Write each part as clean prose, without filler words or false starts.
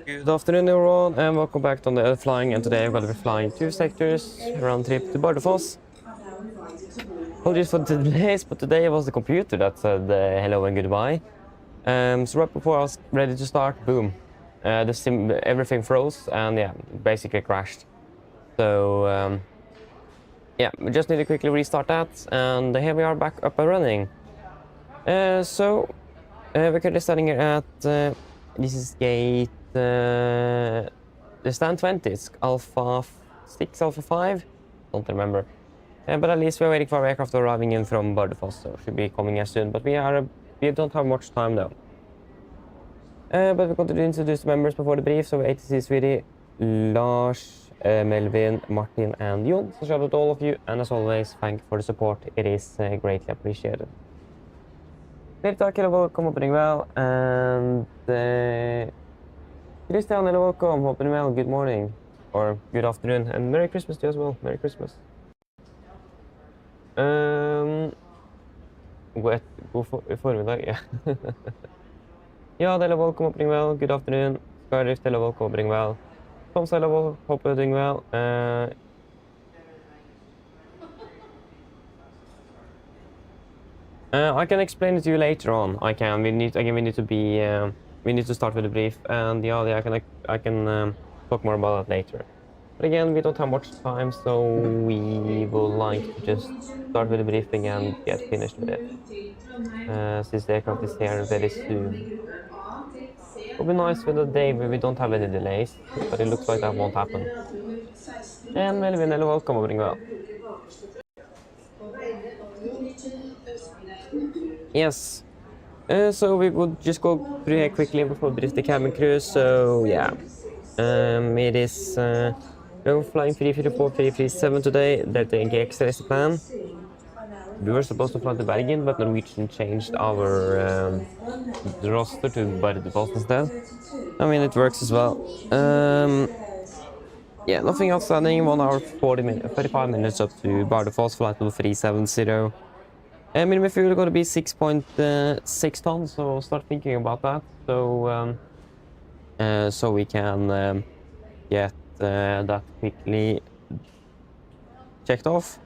Good afternoon everyone and welcome back to the flying, and today I'm going to be flying 2 sectors round trip to Bardufoss. Apologies for the delays, but today it was the computer that said hello and goodbye. So right before I was ready to start, boom, everything froze and yeah, basically crashed. So yeah, we just need to quickly restart that, and here we are back up and running. We're currently standing here at this is gate the stand 20. It's Alpha 6, Alpha 5, don't remember. But at least we're waiting for our aircraft arriving in from Bardufoss, so should be coming as soon. But we don't have much time though. But we're going to introduce the members before the brief. So ATC Swede, Lars, Melvin, Martin, and Jon. So shout out to all of you, and as always, thank you for the support. It is greatly appreciated. Hello, welcome, hoping well, and Christian, hello, welcome, hoping well, good morning, or good afternoon, and Merry Christmas to you as well, Merry Christmas. God formiddag, ja. Ja, hello, welcome, hoping well, good afternoon, Skyrift, hello, welcome, hoping well, Tom's, hello, hope you're doing well, I can explain it to you later on. I can. We need to start with the brief, and yeah, I can talk more about that later. But again, we don't have much time, so we would like to just start with the briefing and get finished with it. Since the aircraft is here very soon. It'll be nice with a day where we don't have any delays, but it looks like that won't happen. And Melvin, hello, welcome, well. Yes, so we would just go through here quickly before we brief the cabin crew. So yeah, it is we're flying 334, 337 today. That the extra is the plan. We were supposed to fly to Bergen, but Norwegian changed our roster to Bardufoss instead. I mean, it works as well. Yeah, nothing outstanding. 1 hour 35 minutes up to Bardufoss, flight level 370. Minimum fuel is going to be 6.6 tons, so start thinking about that. So we can get that quickly checked off.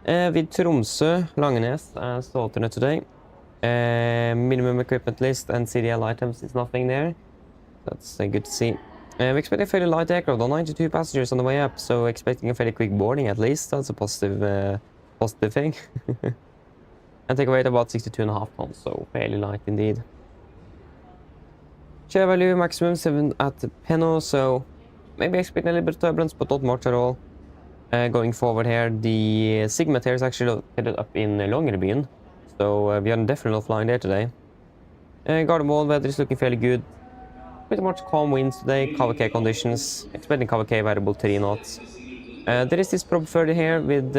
With Tromsø, Langenes as alternate today. Minimum equipment list and CDL items is nothing there. That's good to see. We expect a fairly light aircraft on 92 passengers on the way up, so expecting a fairly quick boarding at least. That's a positive thing. And take away about 62.5 tons, so fairly light indeed. Share value maximum 7 at Penno, so maybe expect a little bit of turbulence, but not much at all. Going forward here, the Sigma here is actually located up in Longyearbyen, so we are definitely not flying there today. Gardermoen weather is looking fairly good. Pretty much calm winds today, KVK conditions, expecting KVK variable 3 knots. There is this probe 30 here with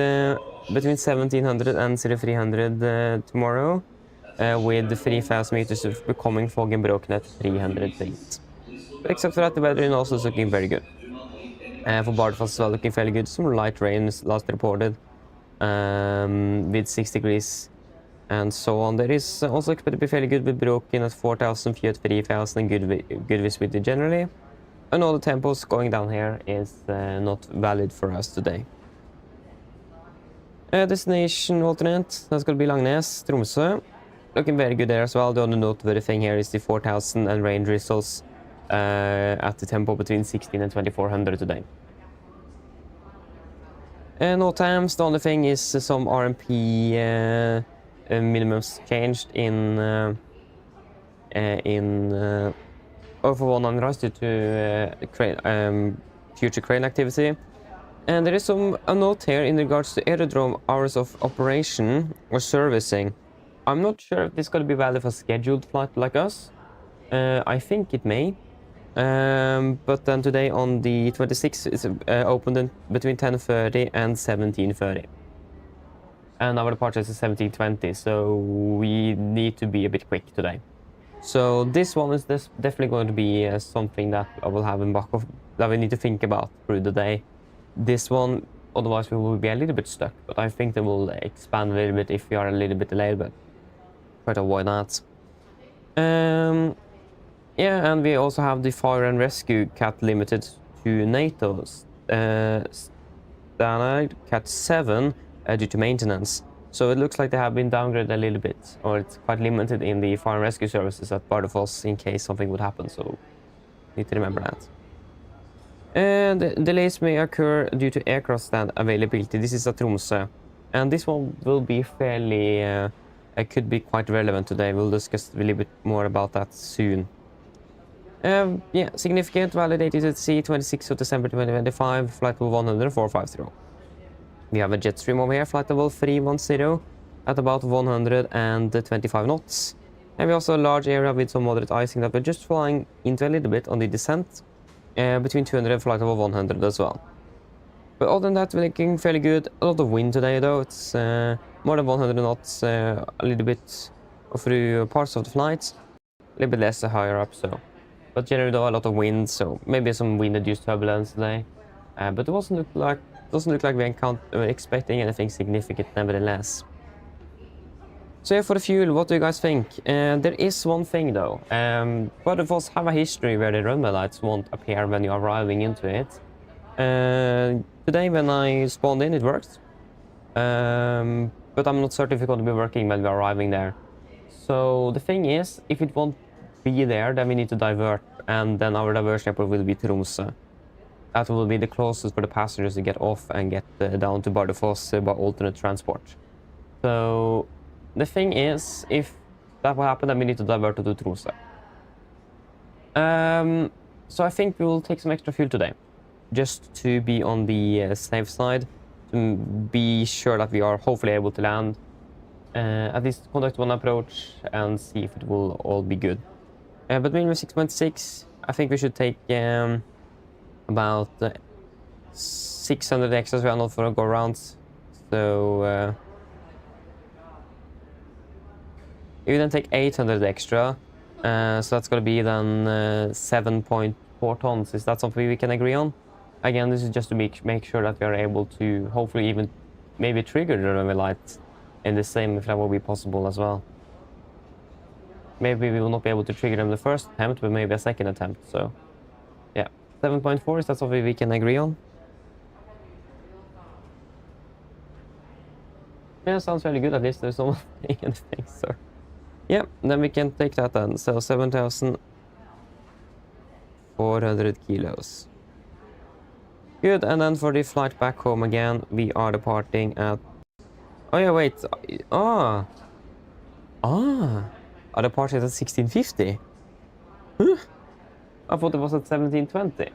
between 1700 and 0300 tomorrow, with the 3000 meters of becoming fog and broken at 300 feet. But except for that, the weather in Oslo is looking very good. For Bardufoss as well, looking fairly good. Some light rain last reported, with 6 degrees and so on. There is also expected to be fairly good with broken at 4000, few at 3000, and good visibility generally. And all the tempos going down here is not valid for us today. Destination alternate, that's going to be Langnes, Tromsø. Looking very good there as well. The only noteworthy thing here is the 4000 and rain drizzles at the tempo between 16 and 2400 today. No times, the only thing is some RMP minimums changed in for one unrise due to future crane activity. And there is a note here in regards to aerodrome hours of operation or servicing. I'm not sure if this is going to be valid for scheduled flight like us. I think it may. But then today on the 26th it's opened between 10:30 and 17:30. And our departure is 17:20, so we need to be a bit quick today. So this one is definitely going to be something that I will have in back of that we need to think about through the day. This one, otherwise we will be a little bit stuck, but I think they will expand a little bit if we are a little bit delayed, but try to avoid that. Um, yeah, and we also have the fire and rescue cat limited to NATO's standard cat 7 due to maintenance. So it looks like they have been downgraded a little bit, or it's quite limited in the fire and rescue services at Bardufoss in case something would happen. So need to remember that. And delays may occur due to aircraft stand availability. This is at Tromsø, and this one will be fairly. It could be quite relevant today. We'll discuss a little bit more about that soon. Yeah, significant validated at sea 26th of December 2025, flight level 10450. We have a jet stream over here, flight level 310 at about 125 knots. And we also a large area with some moderate icing that we're just flying into a little bit on the descent, between 200 and flight level 100 as well. But other than that, we're looking fairly good. A lot of wind today though, it's more than 100 knots, a little bit through parts of the flight, a little bit less higher up, so. But generally though, a lot of wind, so maybe some wind-induced turbulence today. But it doesn't look like we're expecting anything significant nevertheless. So yeah, for the fuel, what do you guys think? There is one thing though. Bardufoss have a history where the runway lights won't appear when you are arriving into it. Today when I spawned in, it worked. But I'm not certain if it's going to be working when we're arriving there. So the thing is, if it won't be there, then we need to divert, and then our diversion airport will be Tromsø. That will be the closest for the passengers to get off and get down to Bardufoss by alternate transport. So the thing is, if that will happen, then we need to divert to Tromsø. So I think we will take some extra fuel today, just to be on the safe side, to be sure that we are hopefully able to land. At least conduct one approach and see if it will all be good. But minimum 6.6, I think we should take about 600 extras. We are not for a go rounds, so if we then take 800 extra, so that's gonna be then 7.4 tons. Is that something we can agree on? Again, this is just to make sure that we are able to hopefully even maybe trigger the runway light in the same, if that will be possible as well. Maybe we will not be able to trigger them the first attempt, but maybe a second attempt. So yeah, 7.4, is that something we can agree on? Yeah, sounds really good. At least there's no anything. So yeah, then we can take that then. So 7,400 kilos. Good. And then for the flight back home again, we are departing at. Oh yeah, wait. Are departing at 1650? Huh? I thought it was at 1720.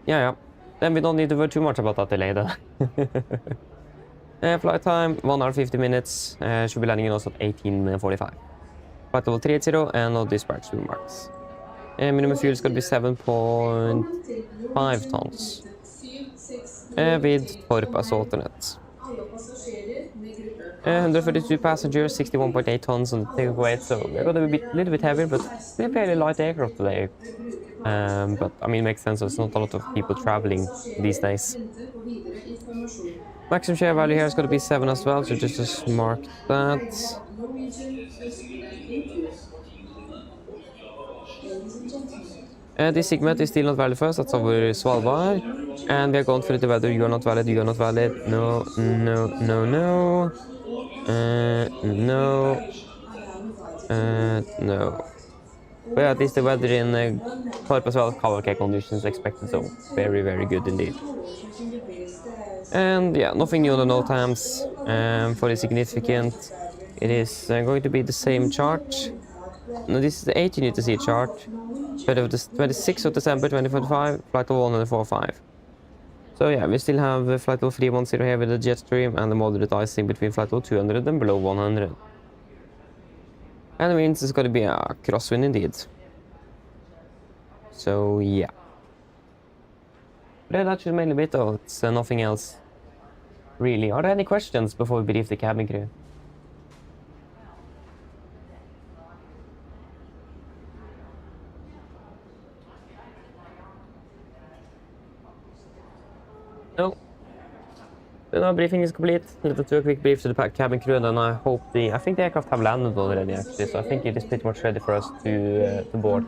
Yeah. Then we don't need to worry too much about that delay then. Flight time 1 hour 50 minutes. Should be landing in Oslo at 18:45. Flight level 380 and no dispatch remarks. Minimum fuel is going to be 7.5 tons. With Torp as alternate. 132 passengers, 61.8 tons on the takeoff weight, so we're going to be a little bit heavier, but we're fairly light aircraft today. But I mean, it makes sense, there's not a lot of people traveling these days. Maximum share value here is going to be 7 as well, so just mark that. This segment is still not valid first, that's over Svalbard. And we are going for the weather, you are not valid, you are not valid. No. No. But yeah, at least the weather in Torp as well, cavalcade conditions expected, so very, very good indeed. And yeah, nothing new on the note times for the significant. It is going to be the same chart. No, this is the 18 UTC chart. But of the 26th of December 2025, flight level 145. So yeah, we still have flight level 310 here with the jet stream and the moderate icing between flight level 200 and below 100. And it means it's going to be a crosswind indeed. So yeah. But that should mainly be it though, it's nothing else. Really. Are there any questions before we brief the cabin crew? No. Now briefing is complete. Let's do a quick brief to the cabin crew, and then I think the aircraft have landed already actually, so I think it is pretty much ready for us to board.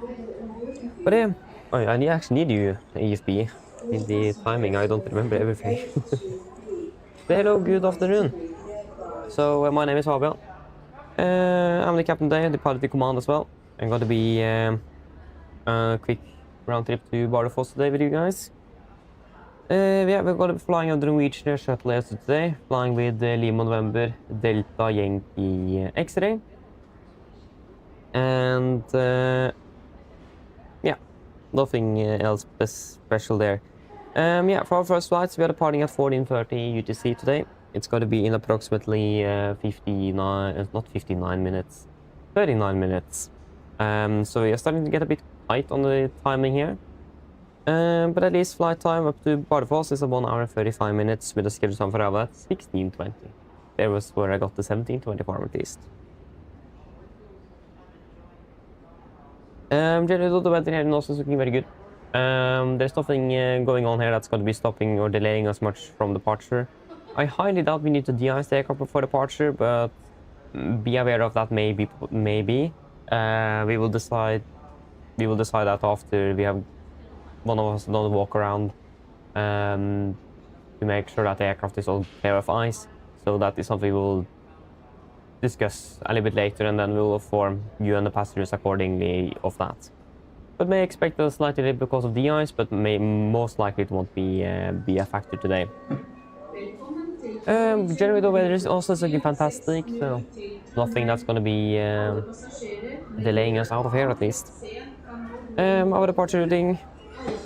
But yeah, I actually need you, EFB, in the timing. I don't remember everything. Hello, good afternoon. So my name is Fabian. I'm the captain today, the pilot in command as well. I'm going to be a quick round trip to Bardufoss today with you guys. Yeah, we're going to be flying on the Norwegian shuttle today, flying with Lima November Delta Yankee X-ray. And yeah, nothing else special there. Yeah, for our first flights, we are departing at 14:30 UTC today. It's going to be in approximately 39 minutes, 39 minutes. So we are starting to get a bit tight on the timing here. But at least flight time up to Bardufoss is 1 hour and 35 minutes with a scheduled time for arrival at 16:20. There was where I got the 17:24 at least. Generally, the weather here in Oslo is looking very good. There's nothing going on here that's going to be stopping or delaying us much from departure. I highly doubt we need to de-ice the aircraft before departure, but be aware of that maybe. We will decide that after we have one of us done a walk around to make sure that the aircraft is all clear of ice. So that is something we will discuss a little bit later, and then we will inform you and the passengers accordingly of that. But may expect a slight delay because of the ice, but most likely it won't be a factor today. Generally the weather is also looking fantastic, so nothing that's going to be delaying us out of here at least. Our departure routing,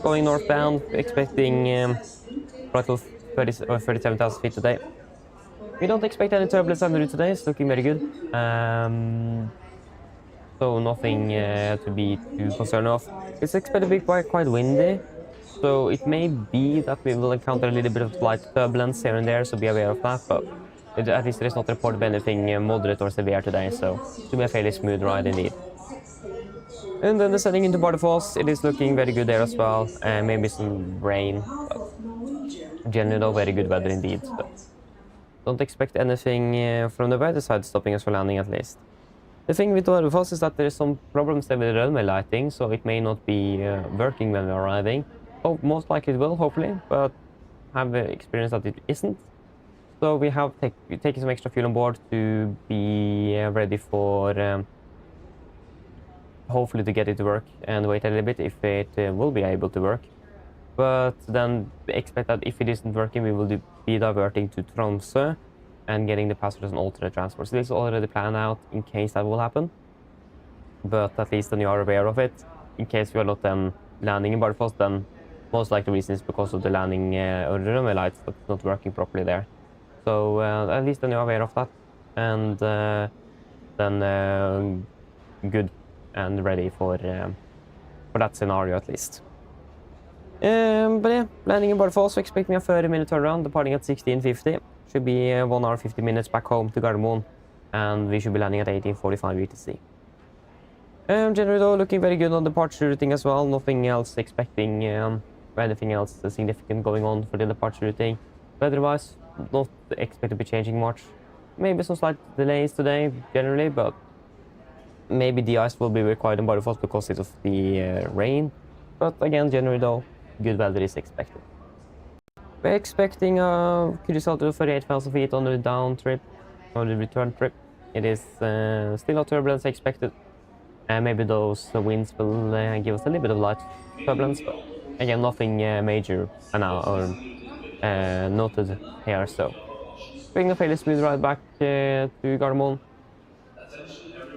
going northbound, expecting flight of 37,000 feet today. We don't expect any turbulence on the route today, it's looking very good. So nothing to be too concerned of. It's expected to be quite windy, so it may be that we will encounter a little bit of light turbulence here and there, so be aware of that, but at least there is not reported of anything moderate or severe today, so it should be a fairly smooth ride indeed. And then descending into Bardufoss, it is looking very good there as well, maybe some rain, but generally though very good weather indeed. So don't expect anything from the weather side stopping us from landing at least. The thing with Bardufoss is that there is some problems there with the runway lighting, so it may not be working when we're arriving. Oh, most likely it will, hopefully, but have experienced that it isn't. So we have taken some extra fuel on board to be ready for hopefully to get it to work, and wait a little bit if it will be able to work. But then expect that if it isn't working, we will be diverting to Tromsø and getting the passengers on alternate transport. So this is already planned out in case that will happen. But at least then you are aware of it. In case we are not then landing in Bardufoss, then most likely the reason is because of the landing or the runway lights that's not working properly there. So at least then you're aware of that, and then good and ready for that scenario at least. But yeah, landing in Bardufoss, so expecting a 30-minute turnaround, departing at 16:50. Should be 1 hour 50 minutes back home to Gardermoen, and we should be landing at 18:45 UTC. Generally though, looking very good on departure routing as well. Nothing else expecting anything else significant going on for the departure routing. Weather-wise, not expect to be changing much. Maybe some slight delays today generally, but maybe the ice will be required in Bardufoss because of the rain. But again, generally though, good weather is expected. We're expecting a cruise altitude of 38,000 feet on the down trip, on the return trip. It is still no turbulence expected. Maybe those winds will give us a little bit of light turbulence, but again, nothing major or noted here. So, bring a fairly smooth ride back to Gardermoen.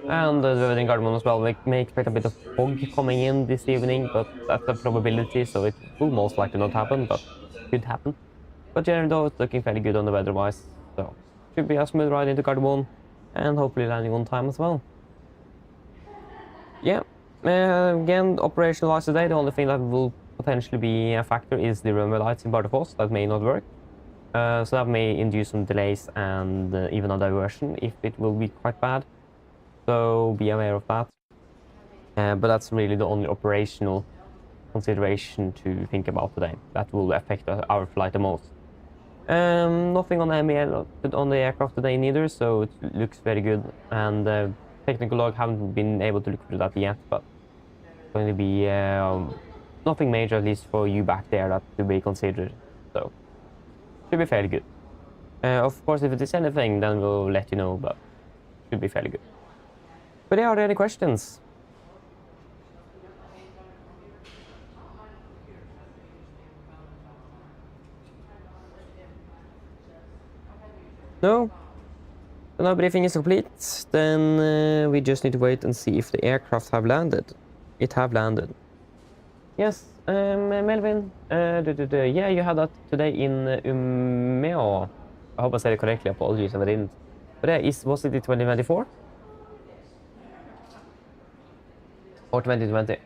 And the weather in Gardermoen as well. We may expect a bit of fog coming in this evening, but that's a probability, so it will most likely not happen, but could happen. But generally though, it's looking fairly good on the weather-wise, so should be a smooth ride into Gardermoen, and hopefully landing on time as well. Yeah, again, operational-wise today, the only thing that will potentially be a factor is the runway lights in Bardufoss. That may not work. So that may induce some delays and even a diversion if it will be quite bad. So be aware of that. But that's really the only operational consideration to think about today. That will affect our flight the most. Nothing on MEL on the aircraft today neither, so it looks very good. And technical log, haven't been able to look through that yet, but it's going to be nothing major, at least for you back there, that to be considered. So should be fairly good. Of course, if it is anything, then we'll let you know, but should be fairly good. But yeah, are there any questions? No? So now briefing is complete. Then we just need to wait and see if the aircraft have landed. It have landed. Yes, Melvin. Yeah, you had that today in Umeå. I hope I said it correctly. Apologies if I didn't. But yeah, was it the 2024? Or 2020?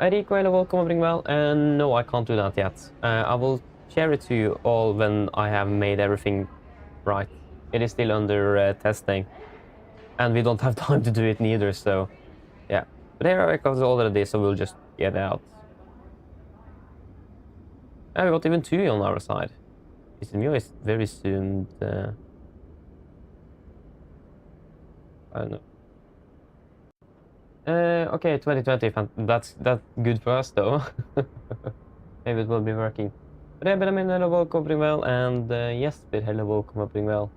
Rico, hello, welcome, bring well. No, I can't do that yet. I will share it to you all when I have made everything right. It is still under testing. And we don't have time to do it neither, so yeah. But here are aircraft already, so we'll just get out. And we got even 2 on our side. Ismio is very soon. I don't know. Okay, 2020. That's good for us, though. Maybe it will be working. But yeah, Benjamin, hello, welcome, bring well, and yes, but hello, welcome, bring well.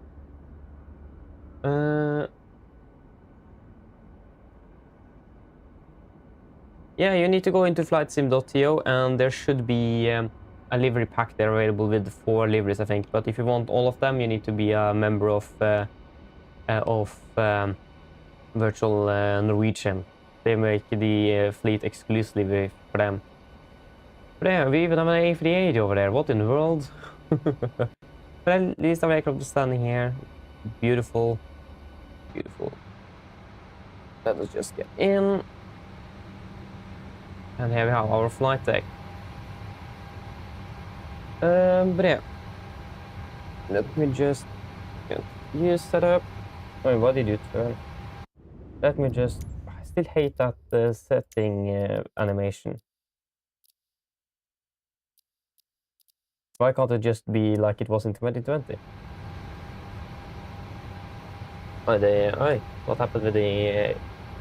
Yeah, you need to go into flightsim.to, and there should be a livery pack there available with 4 liveries, I think. But if you want all of them, you need to be a member of Virtual Norwegian. They make the fleet exclusively for them. But yeah, we even have an AFLY over there. What in the world? But at least our aircraft is standing here. Beautiful. Beautiful. Let us just get in. And here we have our flight deck. But yeah. Let me just get you set up. Wait, what did you turn? Let me just... I still hate that setting animation. Why can't it just be like it was in 2020? Oh, what happened with the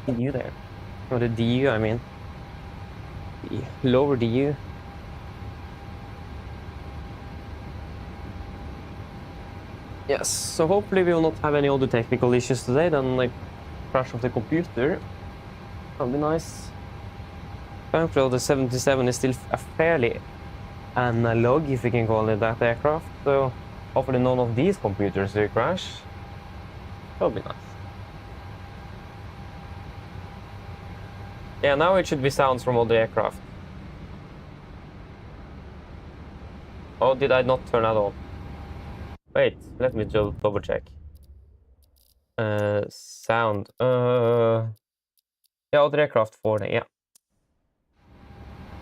DU there? Or the DU, I mean. The lower DU. Yes, so hopefully we will not have any other technical issues today than like crash of the computer. That'll be nice. Thankfully, the 77 is still a fairly analog, if you can call it that, aircraft. So hopefully none of these computers will crash. That'll be nice. Yeah, now it should be sounds from all the aircraft. Oh, did I not turn that on? Wait, let me just double check. Sound. Yeah, other aircraft 40, yeah.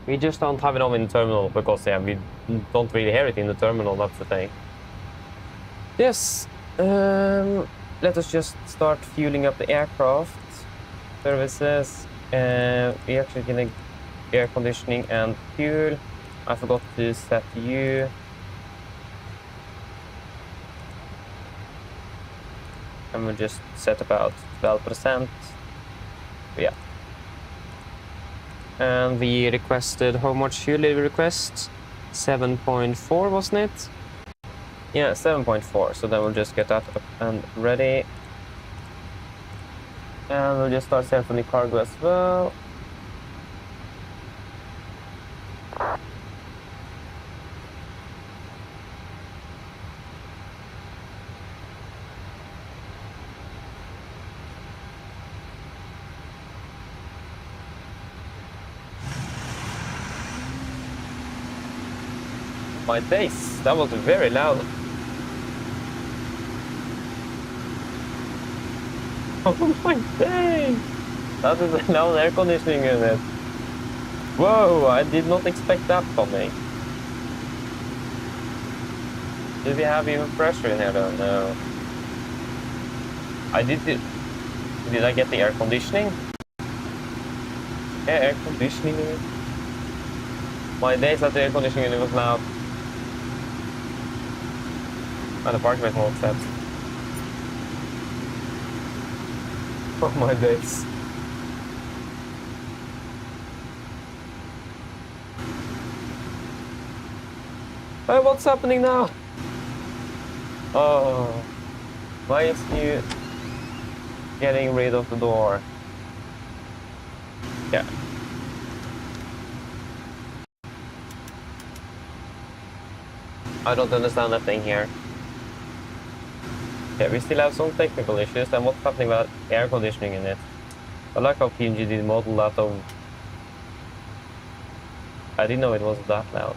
We just don't have it on in the terminal because, yeah, we don't really hear it in the terminal, that's the thing. Yes, let us just start fueling up the aircraft. Services, we actually can air conditioning and fuel. I forgot to set you. And we'll just set about 12%. Yeah. And we requested, how much fuel did we request? 7.4, wasn't it? Yeah, 7.4. So then we'll just get that up and ready. And we'll just start sending the cargo as well. My days, that was very loud. Oh my days! That is a loud air conditioning unit. Whoa, I did not expect that coming. Did we have even pressure in here though? No. Did I get the air conditioning? Yeah, air conditioning unit. My days at the air conditioning unit was loud. And the parking won't set. Oh my days. Hey, what's happening now? Oh, why is you getting rid of the door? Yeah. I don't understand a thing here. Okay, we still have some technical issues, and what's happening with air conditioning in it? I like how PMG did model that of... I didn't know it was that loud.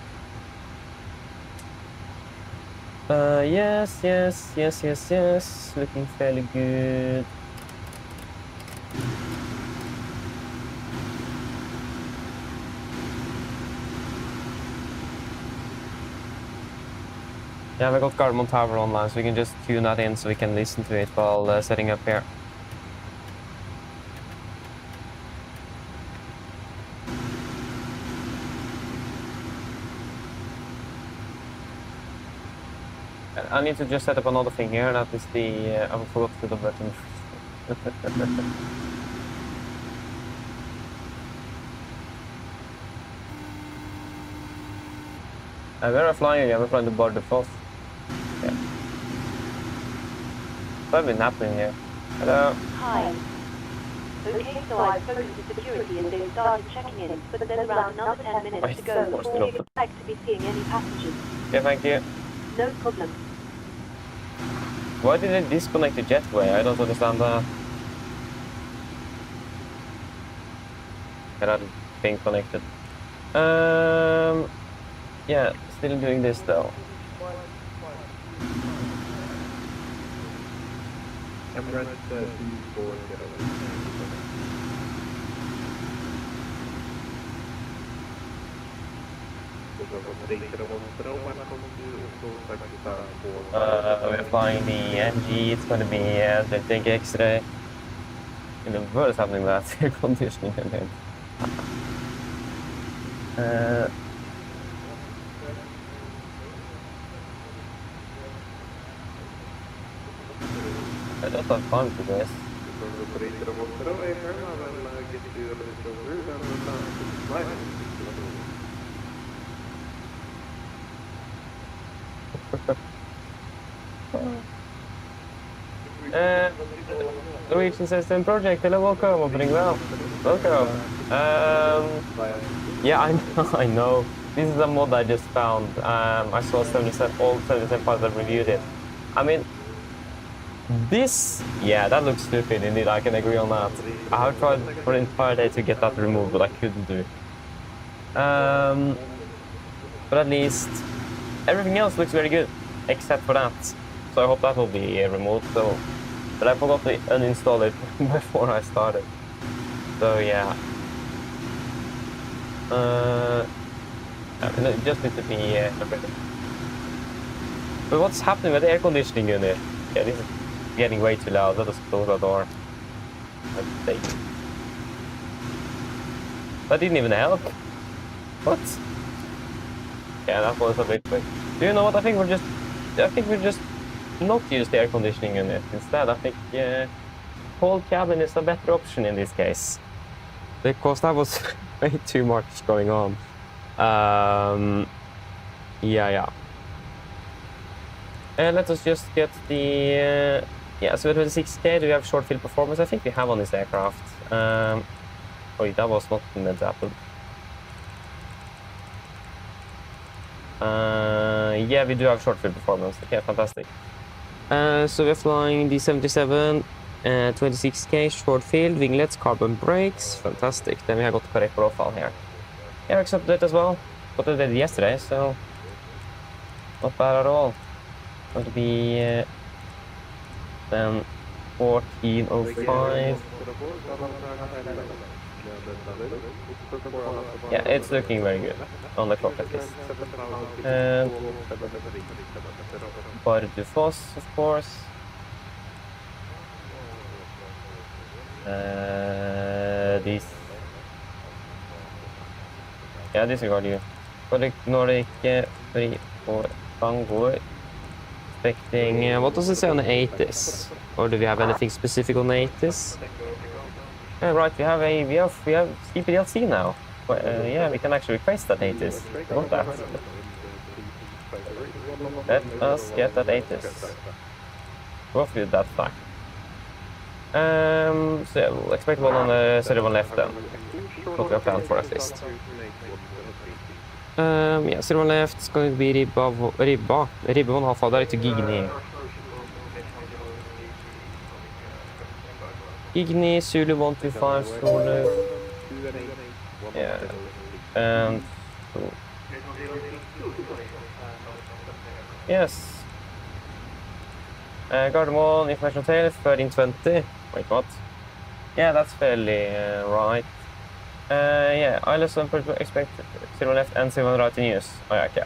Yes. Looking fairly good. Yeah, we got Gardermoen Tower online, so we can just tune that in so we can listen to it while setting up here. I need to just set up another thing here, that is the... I forgot to the button. Where are we flying again? We're flying to Bardufoss. Yeah. I've been napping here. Hello. Hi. Okay, so I've spoken to security and they've started checking in, but there's around another 10 minutes to go before we expect to be seeing any passengers. Yeah, thank you. No problem. Why did they disconnect the jetway? I don't understand that. Cannot being connected. Yeah, still doing this though. We're flying the MG, it's going to be the big X-ray. In the world is happening with that air conditioning unit. I don't have time for this. Norwegian System Project, hello, welcome, opening well. Welcome. Yeah, I know. This is a mod I just found. I saw all 77 files that reviewed it. I mean, this, yeah, that looks stupid indeed, I can agree on that. I have tried for the entire day to get that removed, but I couldn't do it. But at least everything else looks very good, except for that. So I hope that will be removed. So, but I forgot to uninstall it before I started. So yeah. Just need to be ready. But what's happening with the air conditioning unit? Yeah, this is getting way too loud. Let us close the door. That didn't even help. What? Yeah, that was a bit quick. Do you know what? I think we just not use the air conditioning unit instead. I think cold cabin is a better option in this case, because that was way too much going on. Yeah. And let us just get the yeah. So 26K. Do we have short field performance? I think we have on this aircraft. Oh, that was not meant to happen. Yeah, we do have short field performance. Okay, fantastic. So we're flying the 77, 26K short field, winglets, carbon brakes. Fantastic. Then we have got the correct profile here. Eric's update as well. Got it yesterday, so not bad at all. Going to be then 1405. Yeah, it's looking very good on the clock at least. And Bardufoss, of course. This. Yeah, disregard you. Nordic 3 for Tango. expecting... what does it say on the 80s? Or do we have anything specific on the 80s? Yeah, right, we have EPDLC now. Yeah, we can actually request that 80s. We want that. Let us get that 80s. Roughly with that fact. So yeah, we'll expect one on the 01 left then. What we have planned for at least. Yeah, 01 left is going to be Ribba 1 half direct to Gigni. Gigni, Zulu 125, Zulu. Yeah. And... yes. Gardermoen, information tail, 1320. Wait, what? Yeah, that's fairly right. Yeah, I listen to expect 0 left and 01 right in use. Oh, yeah, okay.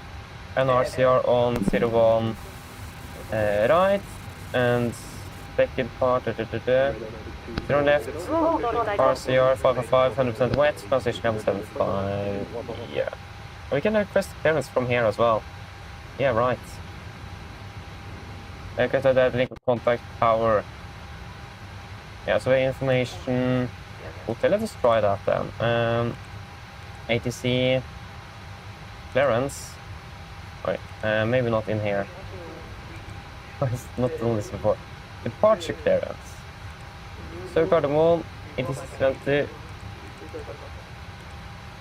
And RCR on 01 right. And second part, 0 left, RCR 555, 100% wet, transition level 75. Yeah. We can request clearance from here as well. Yeah, right. Okay, so that link contact power. Yeah, so information. Okay, let's try that then. ATC clearance. Wait, maybe not in here. I've not done this before. Departure clearance. So Gardermoen, ATC 20,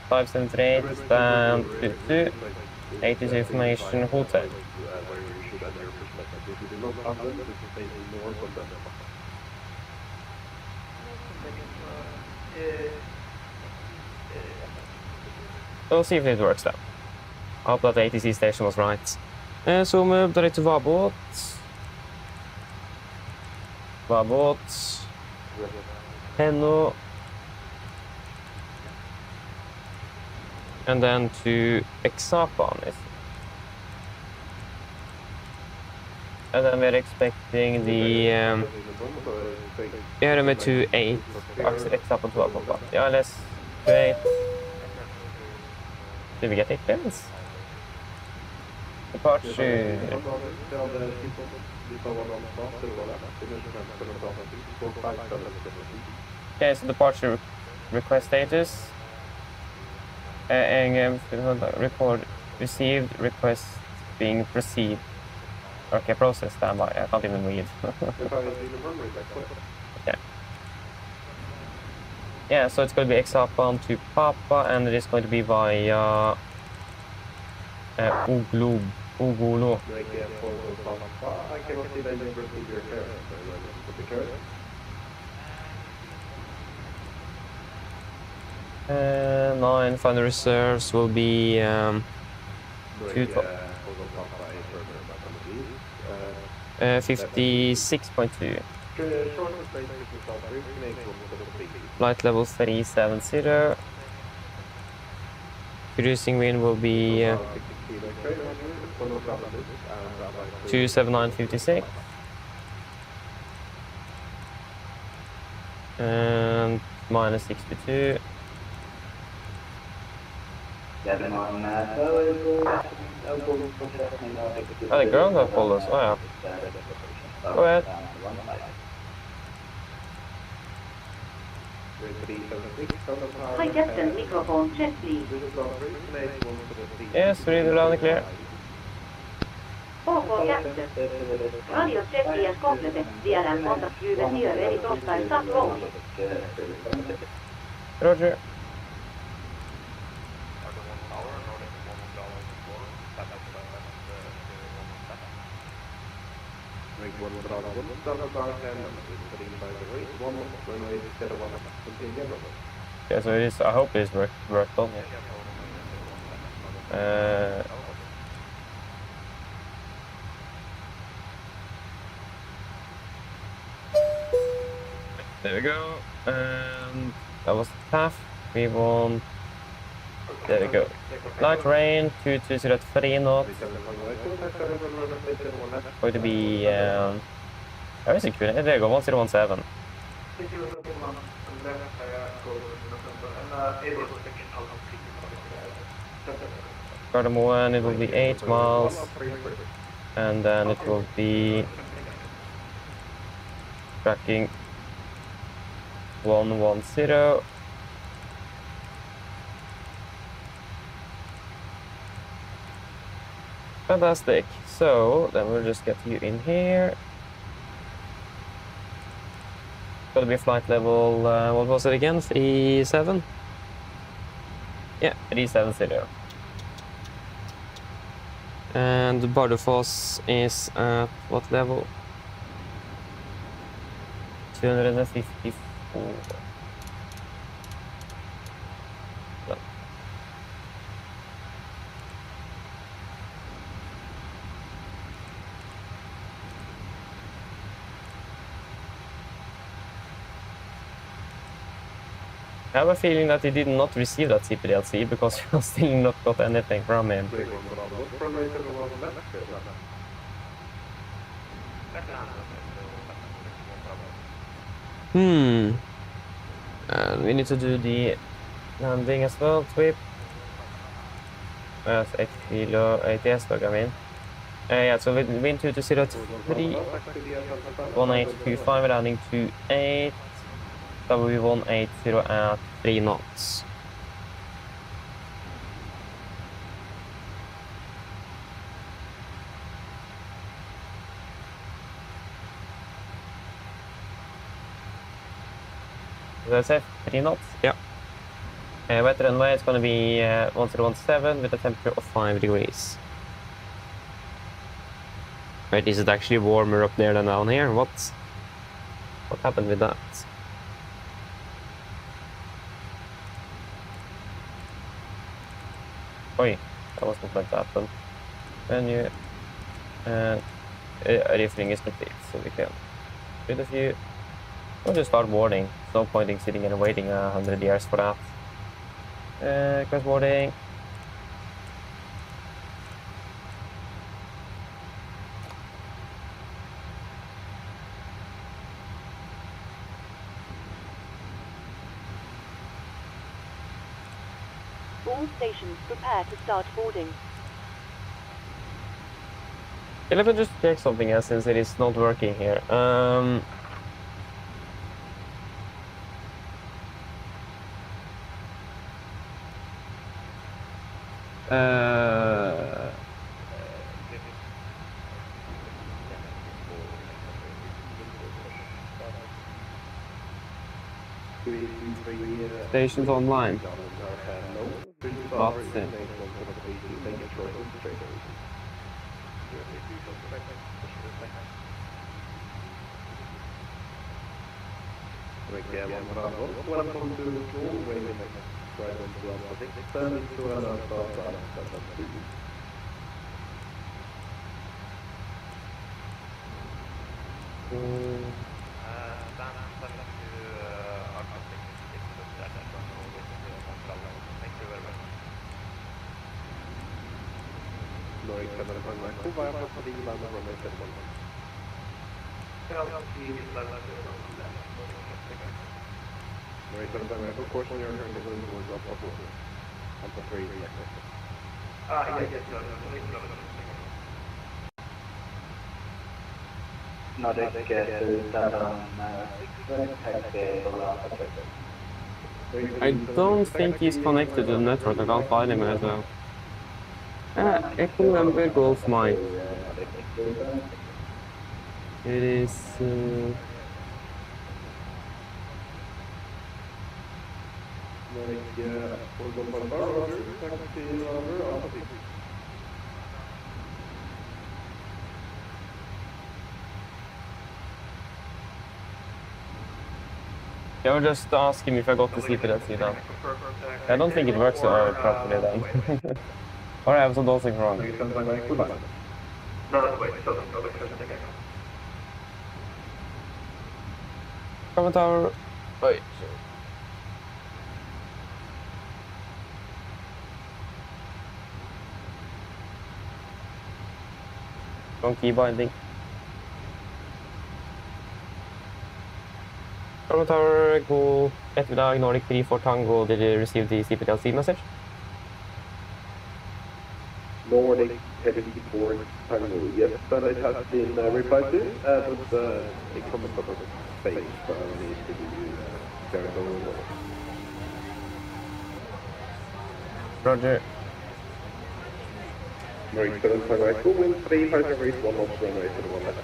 578, stand 22, ATC information, hotel. We'll see if it works then. I hope that the ATC station was right. So move direct to Vabot. Henno. And then to Exapan. And then we're expecting the Ereme 28 Exapan to Vabot. Yeah, let's wait. Did we get a clearance? Departure. Okay, so departure request status. Record received, request being proceed. Okay, process standby. I can't even read. Okay. Yeah, so it's going to be Exapan to Papa, and it is going to be via Uglo. Nine final reserves will be 56.2. Flight level 370. Cruising wind will be 279.56. And minus 62. Oh, the girl that followed us. Oh, yeah. Go ahead. High Captain, microphone check please. Yes, read it loud and clear. OK Captain. Radio check is completed. DRM contact flyvet near any hostile stop roll. Roger. Yeah, so it is. I hope it's worked on. There we go. And that was tough. We won. There we go. Light rain, 2203 knots. Going to be. Where is it? There you go, 1017. Gardermoen, it will be 8 miles. And then it will be tracking 110. Fantastic. So then we'll just get you in here. Gonna be flight level, what was it again? 37? Yeah, 370. And the Bardufoss is at what level? 254. Well. I have a feeling that he did not receive that CPDLC because we still not got anything from him. And we need to do the landing as well, TWIP. That's ATS log, I mean. Yeah, so wind 2203, 1825, landing 28, W180 at 3 knots. Did I say 3 knots? Yeah. Wet runway is going to be 1017 with a temperature of 5 degrees. Wait, is it actually warmer up there than down here? What happened with that? Oi, that wasn't meant to happen. Menu, and refueling is complete, so we can do the view. We'll just start boarding. There's no point in sitting and waiting 100 years for that. Cross boarding. All stations prepare to start boarding. Okay, let me just check something else since it is not working here. Stations online. That's it. Welcome to Norway. Of course, on your turn, the balloon goes up on the 3 I don't think he's connected to the network. I can't find him as well. Echo Number Golf Mike. It is. I will just ask him if I got the CPDLC done. I don't think it works properly then. Or I have some something wrong. Common tower. Wait. Wrong key binding. Common tower, go FSIPanel Nordic 3 for Tango. Did you receive the CPDLC message? Nordic heading towards Panel. Yes, but it has been replied to, but it comes up with space, so I need to give you very low. Roger. Marine 7 right, full wind 3, 5 degrees, 1 knots, runway to the 1 left.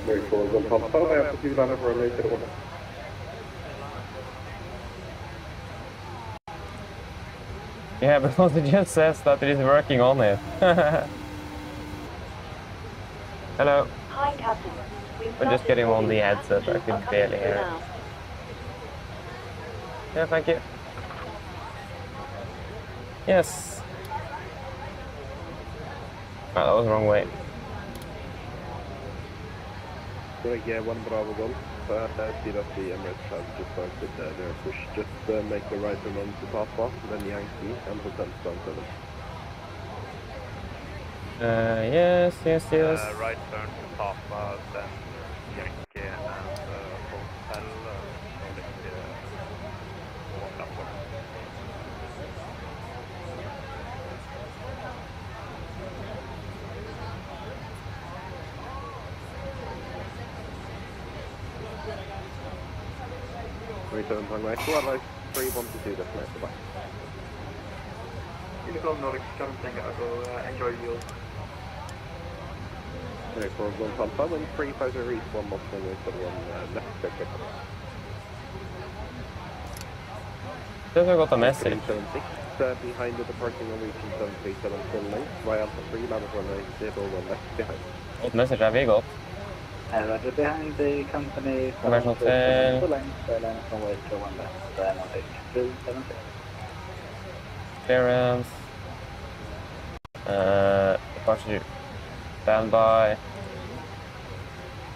Marine 4 1 Papa, I have to do land for runway to the 1 left. Yeah, because it just says that it is working on it. Hello. Hi, Captain. I'm just getting on the headset, I can barely hear it. Yeah, thank you. Yes. Oh, that was the wrong way. So yeah, 1 Bravo Golf. I see that the Emirates have just started their push. Just make the right turn on to Papa, then Yankee, and present down 7. Yes. Right turn to Papa, then Yankee and Hotel, walk upward. Return on right, 4 like 3, 1 to 2, that's nice, bye. Uniform Nordic, jumping, I will enjoy you. Okay, 4 1 Papa, then 3, 5 degrees, 1 knots, runway to the 1 left, check. Just I got a message. 376, behind the departing Norwegian 737 full length, via Alpha 3, land of runway 01 left, behind. What message have we got? Roger, behind the company, Commercial full length, line from way to 1 left, Nordic 376. Clearance. Departure. Standby.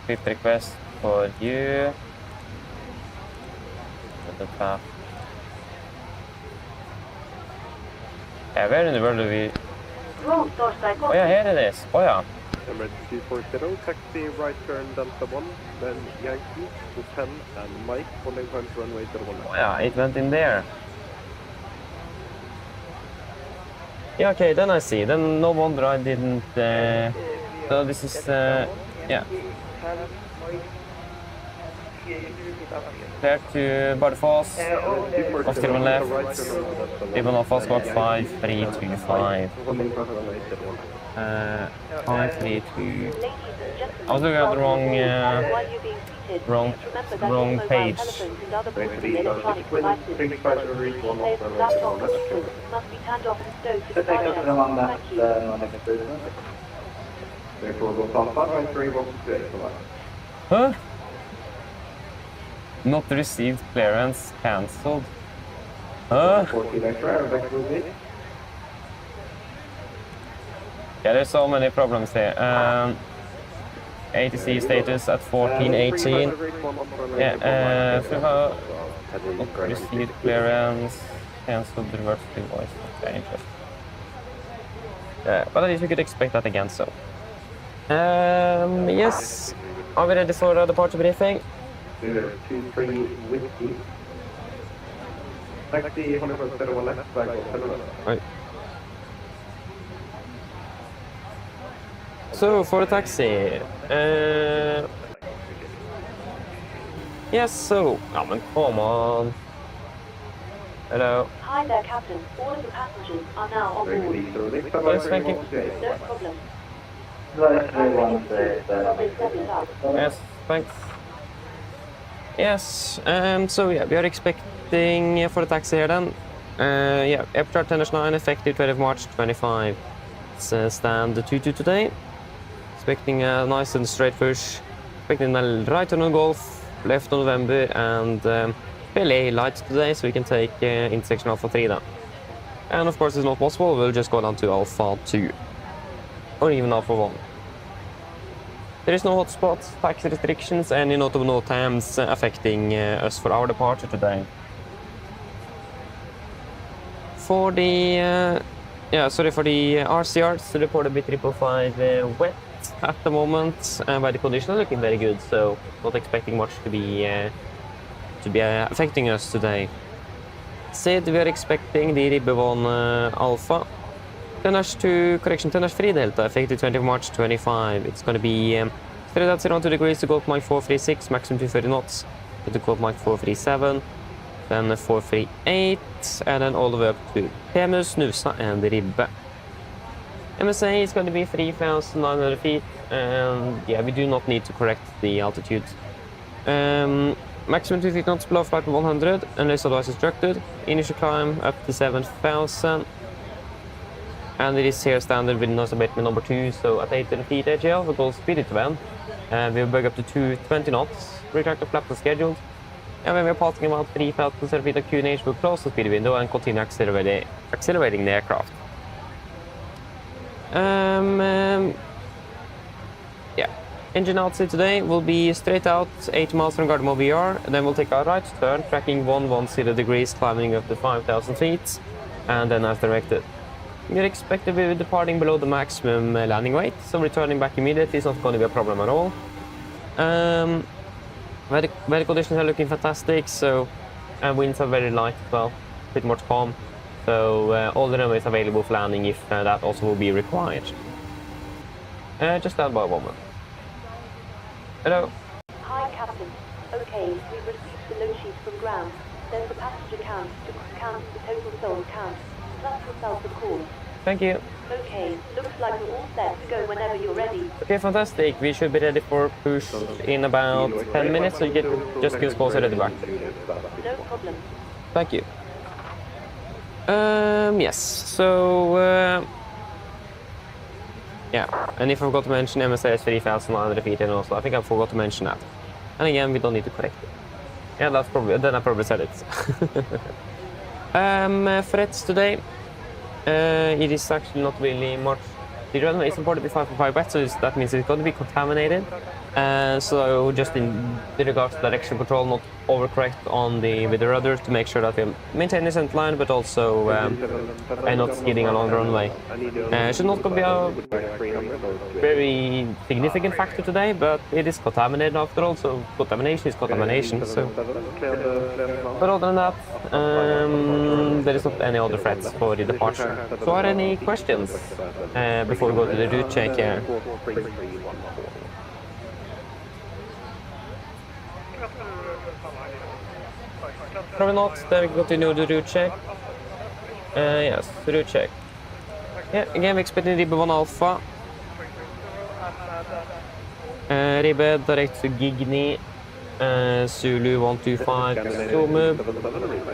Fifth request for you. The path. Yeah, where in the world do we... Roll Dorset. Oh yeah, here it is. Oh yeah. Emirates 240, taxi right turn Delta 1, then Yankee, Hotel, and Mike, holding time to runway to the 1 left. Oh yeah, it went in there. Yeah, okay, then I see. Then no wonder I didn't... So this is... yeah. Clear to Bardufoss. Off to the left. Even off Oslo 5325. 532. I was looking at the wrong page. Must be turned off and stowed to the Take us to the 1 left, Thank you. Nordic 376. Therefore, go Papa, right 3, 1 to 2, Huh? Not received clearance cancelled. Huh? 14 extra, back to me. Yeah, there's so many problems here. ATC status at 1418. Yeah, not received clearance, cancelled the reversible voice. Okay, interesting. But at least we could expect that again, so. Yes. Are we ready for the departure briefing? 2-3 whiskey. Taxi 100% to the 1 left, back on 7 left. Right. So for the taxi, yes. So, men come on. Hello. Hi there, Captain. All of the passengers are now on board. Yes, thank you. No problem. Right 316, Yes, thanks. Yes. So yeah, we are expecting for the taxi here then. Yeah, airport attendance 9, effective 20th March 25. It's stand 22 today. Expecting a nice and straight push. Expecting a right turn on Golf, left on November, and fairly light today, so we can take intersection Alpha 3 then. And of course, it's not possible, we'll just go down to Alpha 2. Or even Alpha 1. There is no hotspots, taxi restrictions, and notable no times affecting us for our departure today. For the for the RCRs, the report a bit 555 wet at the moment, but the conditions are looking very good, so not expecting much to be affecting us today. SID, we are expecting the Ribbon Alpha. Tonnage free delta, effective 20 March 25. It's going to be straight out 0 degrees to Gulf Mike 436, maximum 230 knots. To Gulf Mike 437, then 438, and then all the way up to Pemus, Nusa, and Ribbe. MSA is going to be 3,900 feet, and yeah, we do not need to correct the altitude. Maximum 2 feet knots below flight 100, unless otherwise instructed. Initial climb up to 7,000. And it is here standard with nose abatement number 2, so at 800 feet AGL, we go speed it to van. We'll bug up to 220 knots, retractor flaps are scheduled. And when we're passing about 3,000 feet of QNH, we'll close the speed window and continue accelerating the aircraft. Yeah, engine outside today will be straight out 8 miles from Gardermoen VR, and then we'll take our right turn, tracking 110 degrees, climbing up to 5,000 feet, and then as directed. We're expected to be departing below the maximum landing weight, so returning back immediately is not going to be a problem at all. Weather conditions are looking fantastic, so winds are very light as well, pretty much calm. So all the runways available for landing if that also will be required. Just stand by a moment. Hello. Hi, Captain. Okay, we've received the load sheet from ground. There's the passenger count to count the total sold count, plus yourself, of course. Thank you. Okay, looks like we're all set to go whenever you're ready. Okay, fantastic. We should be ready for push in about 10 minutes, so you can just give us closer to the back. No problem. Thank you. Yes, so yeah, and if I forgot to mention MSA is 3,900 feet and also, I think I forgot to mention that. And again, we don't need to correct it. Yeah, that's probably, then I probably said it. Threats today, it is actually not really much. The runway is important to be 5.5 wet, so that means it's going to be contaminated. So just in regards to direction control, not overcorrect on with the rudders to make sure that we maintain the center line, but also not skidding along the runway. Should not be a very significant factor today, but it is contaminated after all, so contamination is contamination. So, but other than that, there is not any other threats for the departure. So are there any questions before we go to the route check here? Probably not, then we continue the route check. Yes, route check. Yeah, again we expect Ribbon Alpha. Ribbe direct to Gigni. Zulu 125 Stormub.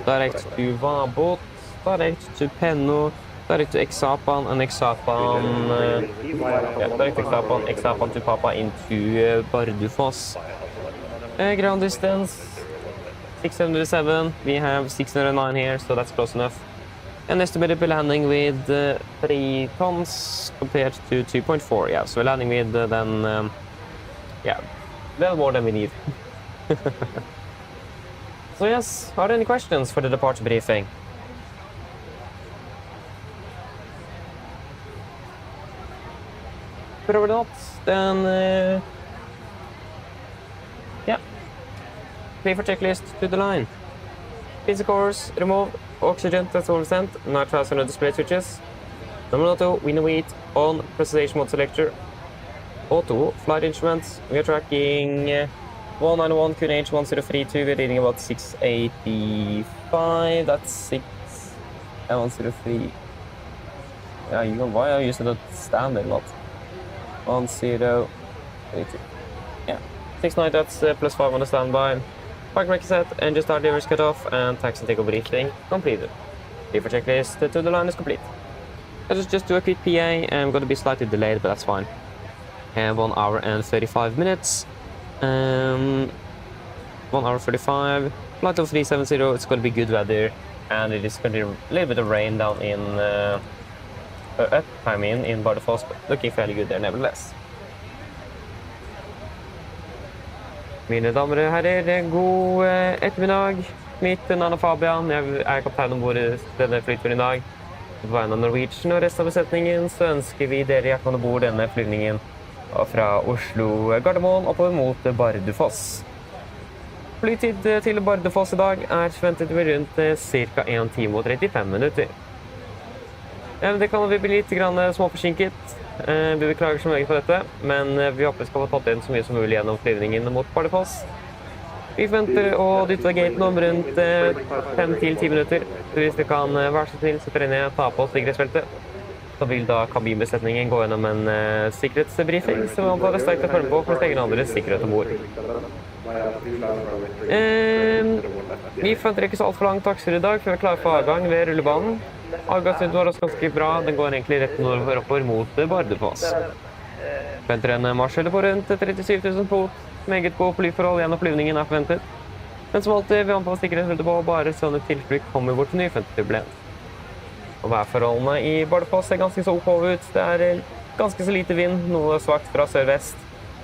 Direct to Vabot. Direct to Penno. Direct to Exapan and Exapan. Direct to Exapan to Papa into Bardufoss. Ground distance 607, we have 609 here, so that's close enough. And estimated we're landing with 3 tons compared to 2.4, yeah, so we're landing with then, yeah, well more than we need. So yes, are there any questions for the departure briefing? Probably not, then, yeah. Clear for checklist to the line. Pizza course, remove, oxygen, that's all sent, nitriles on the display switches. Number auto, window weight, on, presentation mode selector. Auto, flight instruments, we are tracking 191 QNH 1032, we're reading about 685, that's 103. Yeah, you know why I use that standard lot. 1032. Yeah, 69, that's plus 5 on the standby. Park brake set, engine start levers cut off, and taxi takeoff briefing completed. Clear for checklist to the line is complete. Let's just do a quick PA, and I'm going to be slightly delayed, but that's fine. 1 hour and 35 minutes. 1 hour 35. Flight of 370, it's going to be good weather, and it is going to be a little bit of rain down in in Bardufoss, but looking fairly good there nevertheless. Mine damer og herrer, god ettermiddag. Mitt navn Fabian, jeg kaptein ombord denne flyturen i dag. På vegne av Norwegian og resten av besetningen så ønsker vi dere hjertelig ombord denne flygningen fra Oslo Gardermoen oppover mot Bardufoss. Flytid til Bardufoss i dag forventet vi rundt ca. 1 time og 35 minutter. Det kan vi bli litt småforsinket. Vi beklager så mye på dette, men vi håper vi skal få tatt inn så mye som mulig gjennom flyvningen mot Bardufoss. Vi forventer å dytte gaten om rundt 5-10 minutter. Hvis vi kan være så snill, så ned ta på sikkerhetsfeltet. Så vil da kabinbesetningen gå gjennom en sikkerhetsbriefing, så man får sterkt å følge på for egen andres sikkerhet ombord. Vi forventer ikke så alt for lang takstur i dag, for vi er klare for avgang ved rullebanen. Avgangsrunden var også ganske bra, den går egentlig rett oppover mot Bardufoss. Forventer en marsjhøyde på rundt 37 000 fot. Meget gode flyforhold gjennom flyvningen forventet. Men som alltid, vi anbefaler sikkerhetsfeltet på, bare sånne tilflykt kommer bort til nyforventet turbulens. Og værforholdene i Bardufoss ganske så OK ut. Det ganske så lite vind, noe svakt fra sør-vest.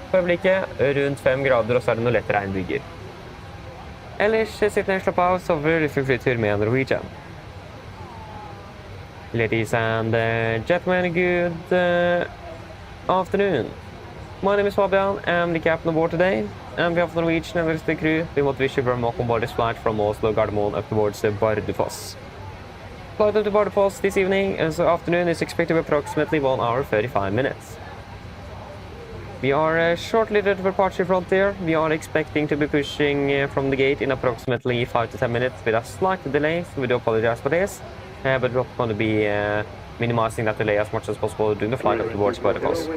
For øyeblikket rundt 5 grader, og så det noe lett regnbyger. Ellers sitter ned slapp av, sover flytur med Norwegian. Ladies and gentlemen, good afternoon. My name is Fabian, I'm the captain aboard today, and we have Norwegian and the crew. We want to wish you very welcome aboard this flight from Oslo Gardermoen up towards Bardufoss. Flight up to Bardufoss this evening and so afternoon is expected to be approximately 1 hour 35 minutes. We are shortly ready for departure frontier. We are expecting to be pushing from the gate in approximately 5 to 10 minutes with a slight delay, so we do apologize for this. But we're going to be minimizing that delay as much as possible during the flight up towards Bardufoss.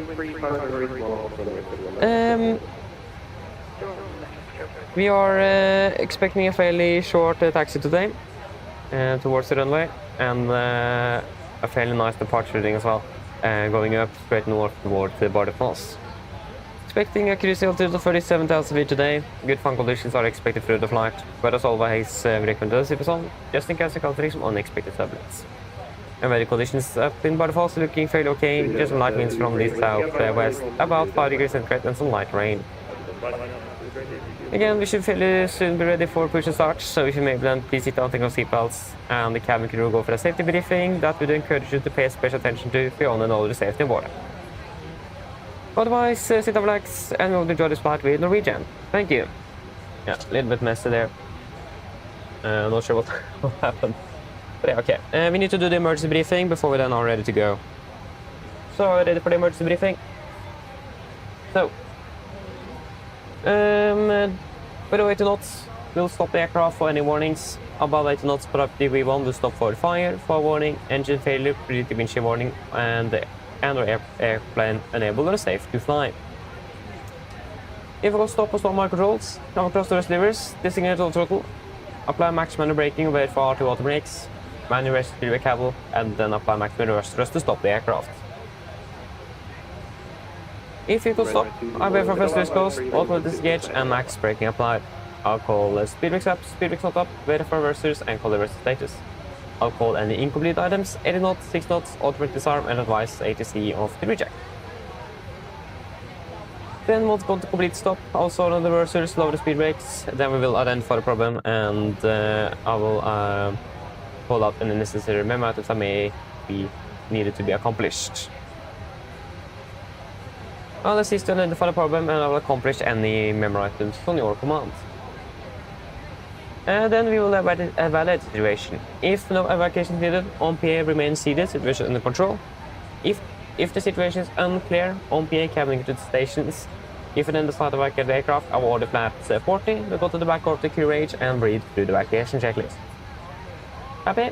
We are expecting a fairly short taxi today towards the runway, and a fairly nice departure reading as well, going up straight north towards Bardufoss. Expecting a cruising altitude of 37,000 feet today. Good fun conditions are expected through the flight, but as always, we recommend to zip on, just in case you can take some unexpected turbulence. And weather conditions up in Bardufoss looking fairly okay, just some light winds from the south-west, about 5 degrees centigrade and some light rain. Again, we should fairly soon be ready for push and start, so if you may then please sit down, take off seatbelts, and the cabin crew will go for a safety briefing that we do encourage you to pay special attention to if you own and know the safety aboard. Otherwise, sit and relax, and we'll enjoy this flight with Norwegian. Thank you. Yeah, a little bit messy there. Not sure what happened. But yeah, okay. We need to do the emergency briefing before we then are ready to go. So, ready for the emergency briefing? So, below 80 knots, we'll stop the aircraft for any warnings. Above 80 knots, property V1 will stop for fire, warning, engine failure, predictive windshield warning, and our airplane unable or safe to fly. If we go stop or stop my controls, come across the rest levers, designate all throttle, apply max manual braking, wait for R2 auto brakes, manual rest to the cable, and then apply max reverse thrust to stop the aircraft. If you could stop, I wait for first risk coast, auto disengage, and max braking applied. I'll call speed brakes up, speed brakes not up, wait for reversers, and call the rest status. I'll call any incomplete items, 80 knots, 6 knots, automatic disarm, and advise ATC of the reject. Then once gone to complete stop, I'll slow on the reversers, lower the speed brakes, then we will identify the problem, and I will pull out any necessary memo items that may be needed to be accomplished. I'll assist to identify the problem, and I will accomplish any memo items on your command. Then we will evaluate the situation. If no evacuation is needed, OMPA remains seated, situation under control. If the situation is unclear, OMPA cabin to the stations. If you then decide to evacuate the aircraft, I will order flaps 40, we'll go to the back of the crew range and breathe through the evacuation checklist. Happy?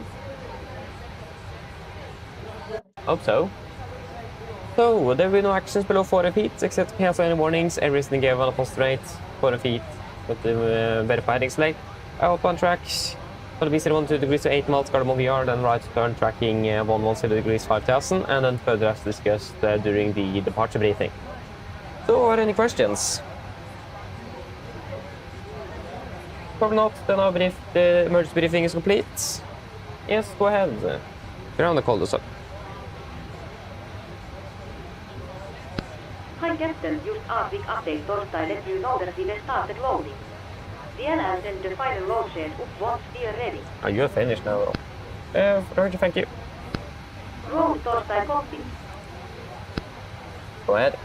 Hope so. So, there will be no actions below 40 feet, except cancel any warnings, everything given on a post rate, 40 feet, with the verified X-lay. Out on track, for the BC 12 degrees to 8 miles, Gardermoen VR, then right turn tracking 110 degrees 5000, and then further as discussed during the departure briefing. So, are there any questions? Probably not, then our the emergency briefing is complete. Yes, go ahead. Ground the call this up. Hi Captain, just Arctic update torstai let you know that we have started loading. The airline sent the final load shed up once we are ready. Are you finished now? Roger, thank you. Road torstai copy. Go ahead.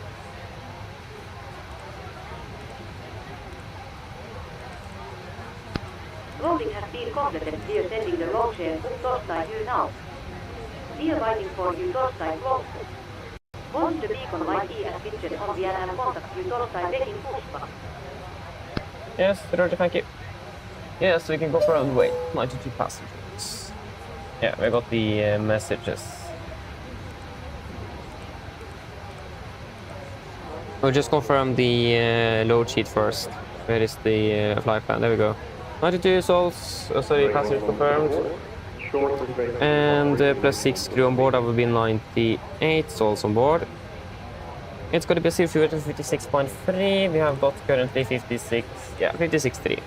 been completed. We are sending the roll share to Torstai you now. We are waiting for you Torstai closest. Once the beacon light is switched on, we will contact you Torstai taking pushback. Yes, Roger, thank you. Yes, we can go for a wait. 92 passengers. Yeah, we got the messages. We'll just confirm the load sheet first. Where is the flight plan? There we go. 92 souls, sorry, passengers confirmed. And plus 6 crew on board, that will be 98 souls on board. It's going to be a zero fuel to 56.3. We have got currently 56, yeah, 56.3.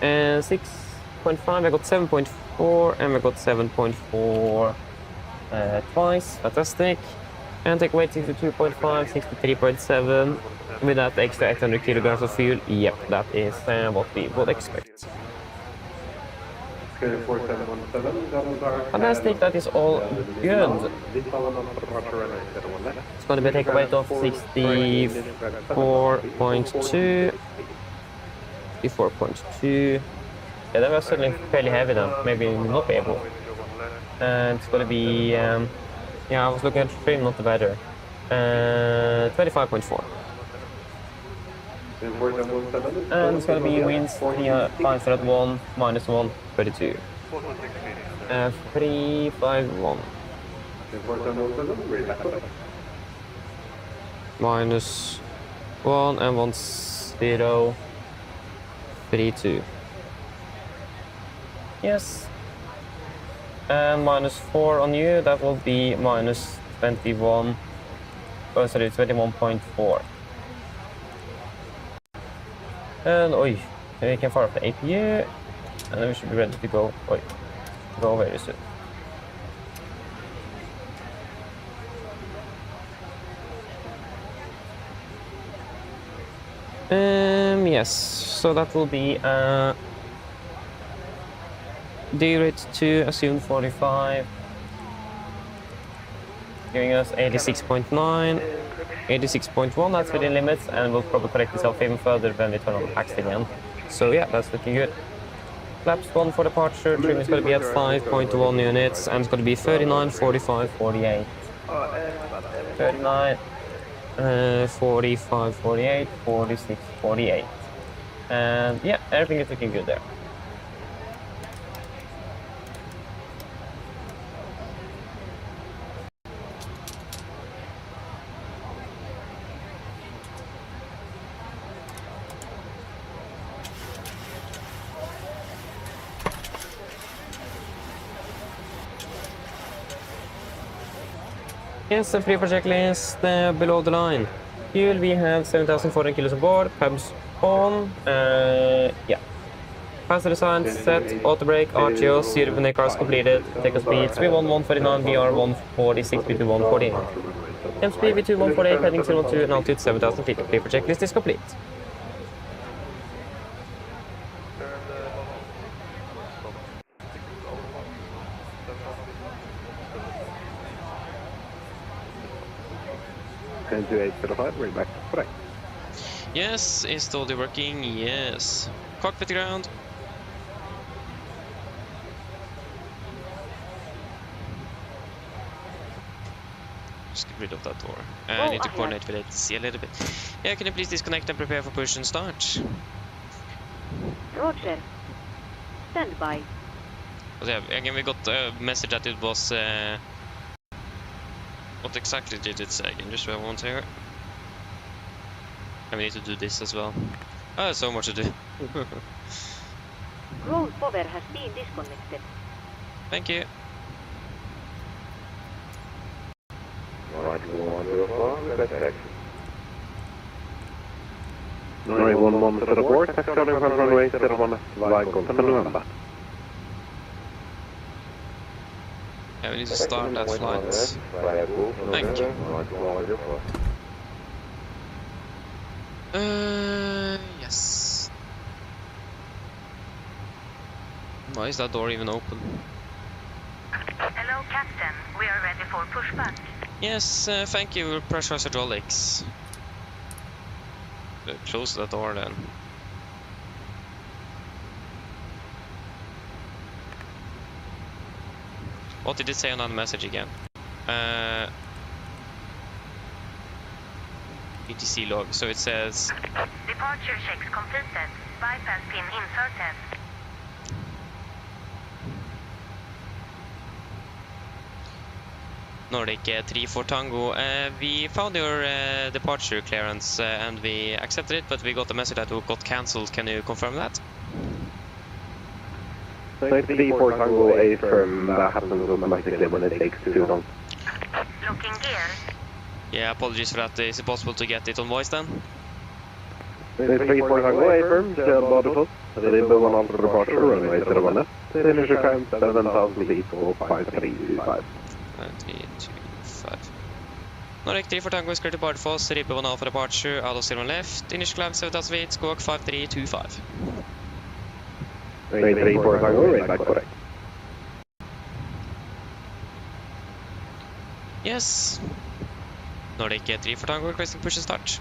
And 6.5, I got 7.4, and we got 7.4 twice. Fantastic. And take weight 62.5, 63.7. With that extra 800 kilograms of fuel, yep, that is what we would expect. Fantastic, that is all good. It's going to be take a weight of 64.2. 64.2. Yeah, that was certainly fairly heavy then. Maybe not be able. And it's going to be, yeah, I was looking at the trim, not the weather. 25.4. And it's going to be winds, lines at 1, minus 1, 32. 351. Minus 1 and 1, 0, 32. Yes. And minus 4 on you, that will be minus 21. Oh, sorry, 21.4. And oi, we can fire up the APU, and then we should be ready to go. Oi, go very soon. Yes, so that will be D-rate to assume 45, giving us 86.9. 86.1, that's within limits, and will probably correct itself even further when we turn on the packs again. So yeah, that's looking good. Flaps 1 for departure, trim is going to be at 5.1 units, and it's going to be 39, 45, 48. 39, 45, 48, 46, 48. And yeah, everything is looking good there. Yes, the free project list below the line. Fuel, we have 7,400 kilos on board. Pumps on. Yeah. Passenger signs set. Auto brake. RTO. Zero when cars completed. Take a speed. V1 149. VR 146. V2 148. MP V2 148. Heading 02 and altitude 7,000 feet. Free project list is complete. And to 805, we're back. Correct. Yes, is the audio working? Yes. Cockpit ground. Just get rid of that door. I need to coordinate with it a little bit. Yeah, can you please disconnect and prepare for push and start? Roger. Stand by. So yeah, again we got a message that it was what exactly did it say? Just wait one second. And we need to do this as well. Oh, there's so much to do. Roll power has been disconnected. Thank you. Alright, 911 to the board, taxi on runway 01, fly Golf November. Yeah, we need to start that flight. Thank you. Yes. Why is that door even open? Hello, Captain. We are ready for pushback. Yes, thank you. Pressurized hydraulics. Close that door then. What did it say on that message again? ETC log. So it says Departure checks completed. Bypass pin inserted. Nordic 3-4 Tango. We found your departure clearance and we accepted it, but we got a message that it got cancelled. Can you confirm that? 3-4 Tango A firm, that happens automatically when it takes too long. Looking gear. Yeah, apologies for that. Is it possible to get it on voice then? 3-4 Tango A firm, kjell Bardufoss. Ribbe Volanta departure, runway 01 left. Initial climb 7,000 feet or 5325. 5325. Nordic 3-4 Tango is clear to Bardufoss. Ribbe 1 Alpha departure, out of 01 left. Initial climb 7,000 feet, squawk 5325. 3-4 Tango, radar correct. Yes. Nordic 3-4 Tango requesting push and start.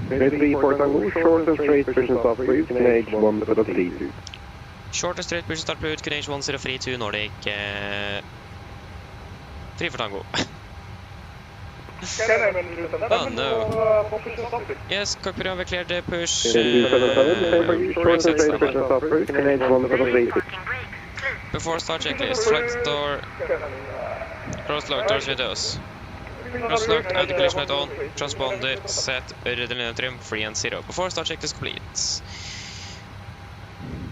3-4 Tango, short and straight push and start for you, can H1032. Short and straight push and start route, can H1032, Nordic 3-4 Tango. Oh no. Yes, copy over, cleared the push. Short and straight push and start for you, can H1032. Before start checklist, flight door, cross lock doors with us. Cross locked, anti-collision light on, transponder set, redundant trim, 3 and 0. Before start checklist complete.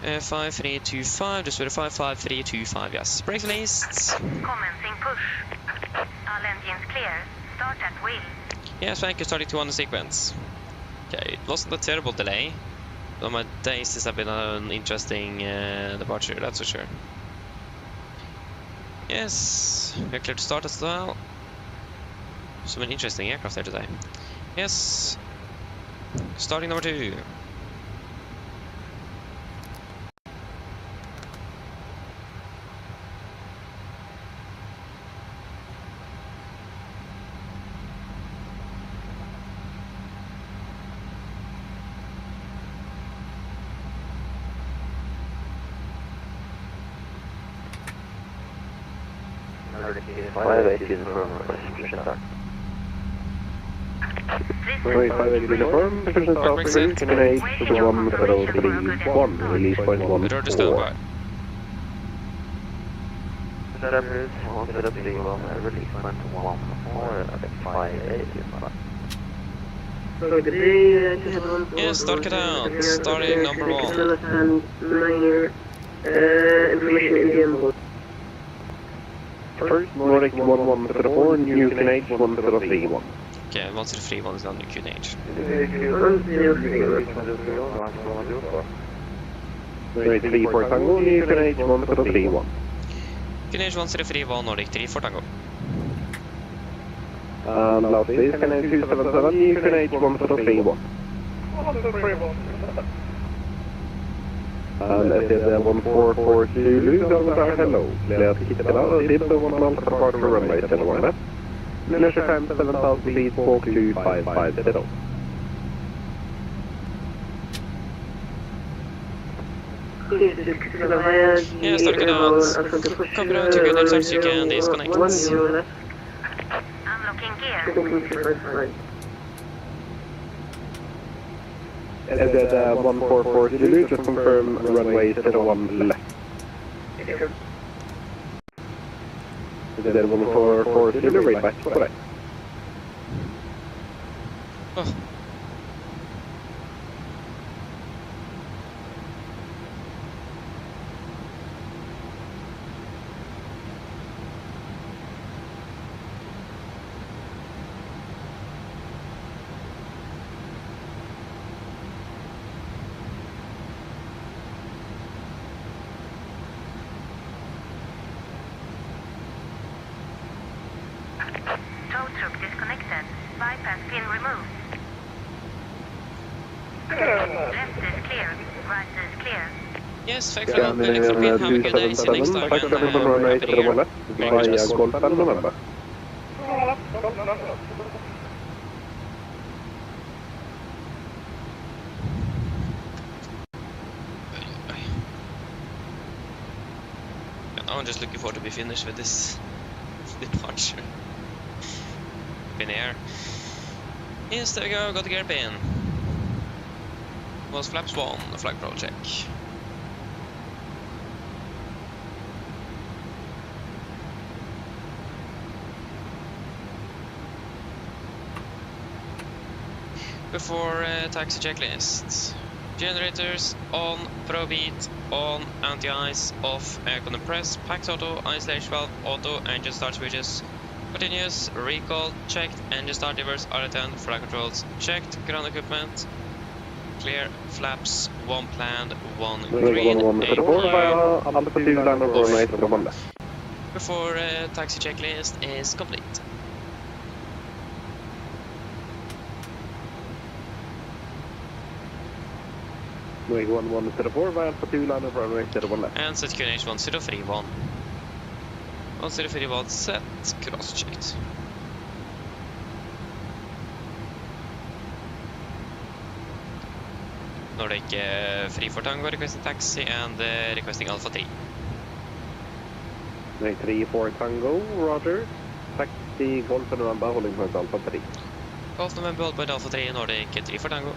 5325, just verify 5325, yes. Brake released. Commencing push. All engines clear. Start at wheel. Yes, thank you, starting to on the sequence. Okay, it wasn't a terrible delay. On my days, this has been an interesting departure, that's for sure. Yes, we're clear to start as well. So many interesting aircraft there today. Yes, starting number 2. Uniform, push and start for you, can H1031, release point 1. Good order, stand by. Yes, start it out. Starting number 1. First, Nordic 1104, new can H1031. Okay, 1031 is on the QNH. 3-4 Tango, new can H1031. QNH 1031, Nordic 3-4 Tango. And last is can H277, new can H1031. And it is 144 Zulu, Delta, hello. Clear to hit it out, did the 1 Alpha departure runway 01 left. Initial time 7,000 feet, 4250. Yeah, start it out. Copy out to good as fast as you can, disconnect. I'm looking gear. Is it 144 Zulu, just confirm runway 01 left. Is it 144 Zulu, right back, correct. Oh. Tow truck disconnected. Bypass pin removed. Left is clear. Right is clear. Yes, thanks for helping Philippine. Have a good day. See you next time. And happy New Year. Merry Christmas. I'm just looking forward to be finished with this departure. In air. Yes, there we go, got the gear pin. Was flaps 1, a flag pro check. Before taxi checklist. Generators on, pro beat on, anti-ice off, aircon and press, packed auto, isolation valve auto, engine start switches. Continuous, recall, checked, engine start levers, R10, flight controls, checked, ground equipment, clear, flaps, 1 planned, 1 green, 8 blue. Before taxi checklist is complete. Wing 1104 via Alpha 2 line of runway 01 left. And set QNH 1031. 1031 set, cross checked. Nordic free for Tango, requesting taxi and requesting Alpha 3. Wing 34 Tango, roger. Taxi Golf November holding point Alpha 3. Golf November, hold point Alpha 3, Nordic 3 for Tango.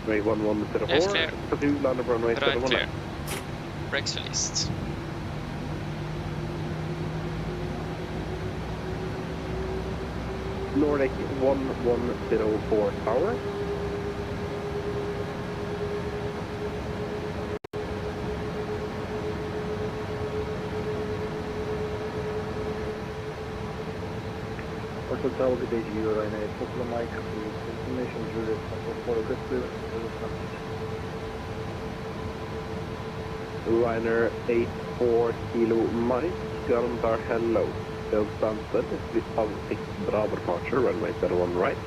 Wing 1104, Left clear. Alpha 2 line of runway Right 01 clear. left. Brakes released. Nordic 1104 tower. Oslo Tower, good day to you, Ryanair. Oslo Mike, information Juliet, for a good Ryanair 84 Kilo Mike, ground are hello. Build Stansted, split of 6 Bravo departure, runway 01 right.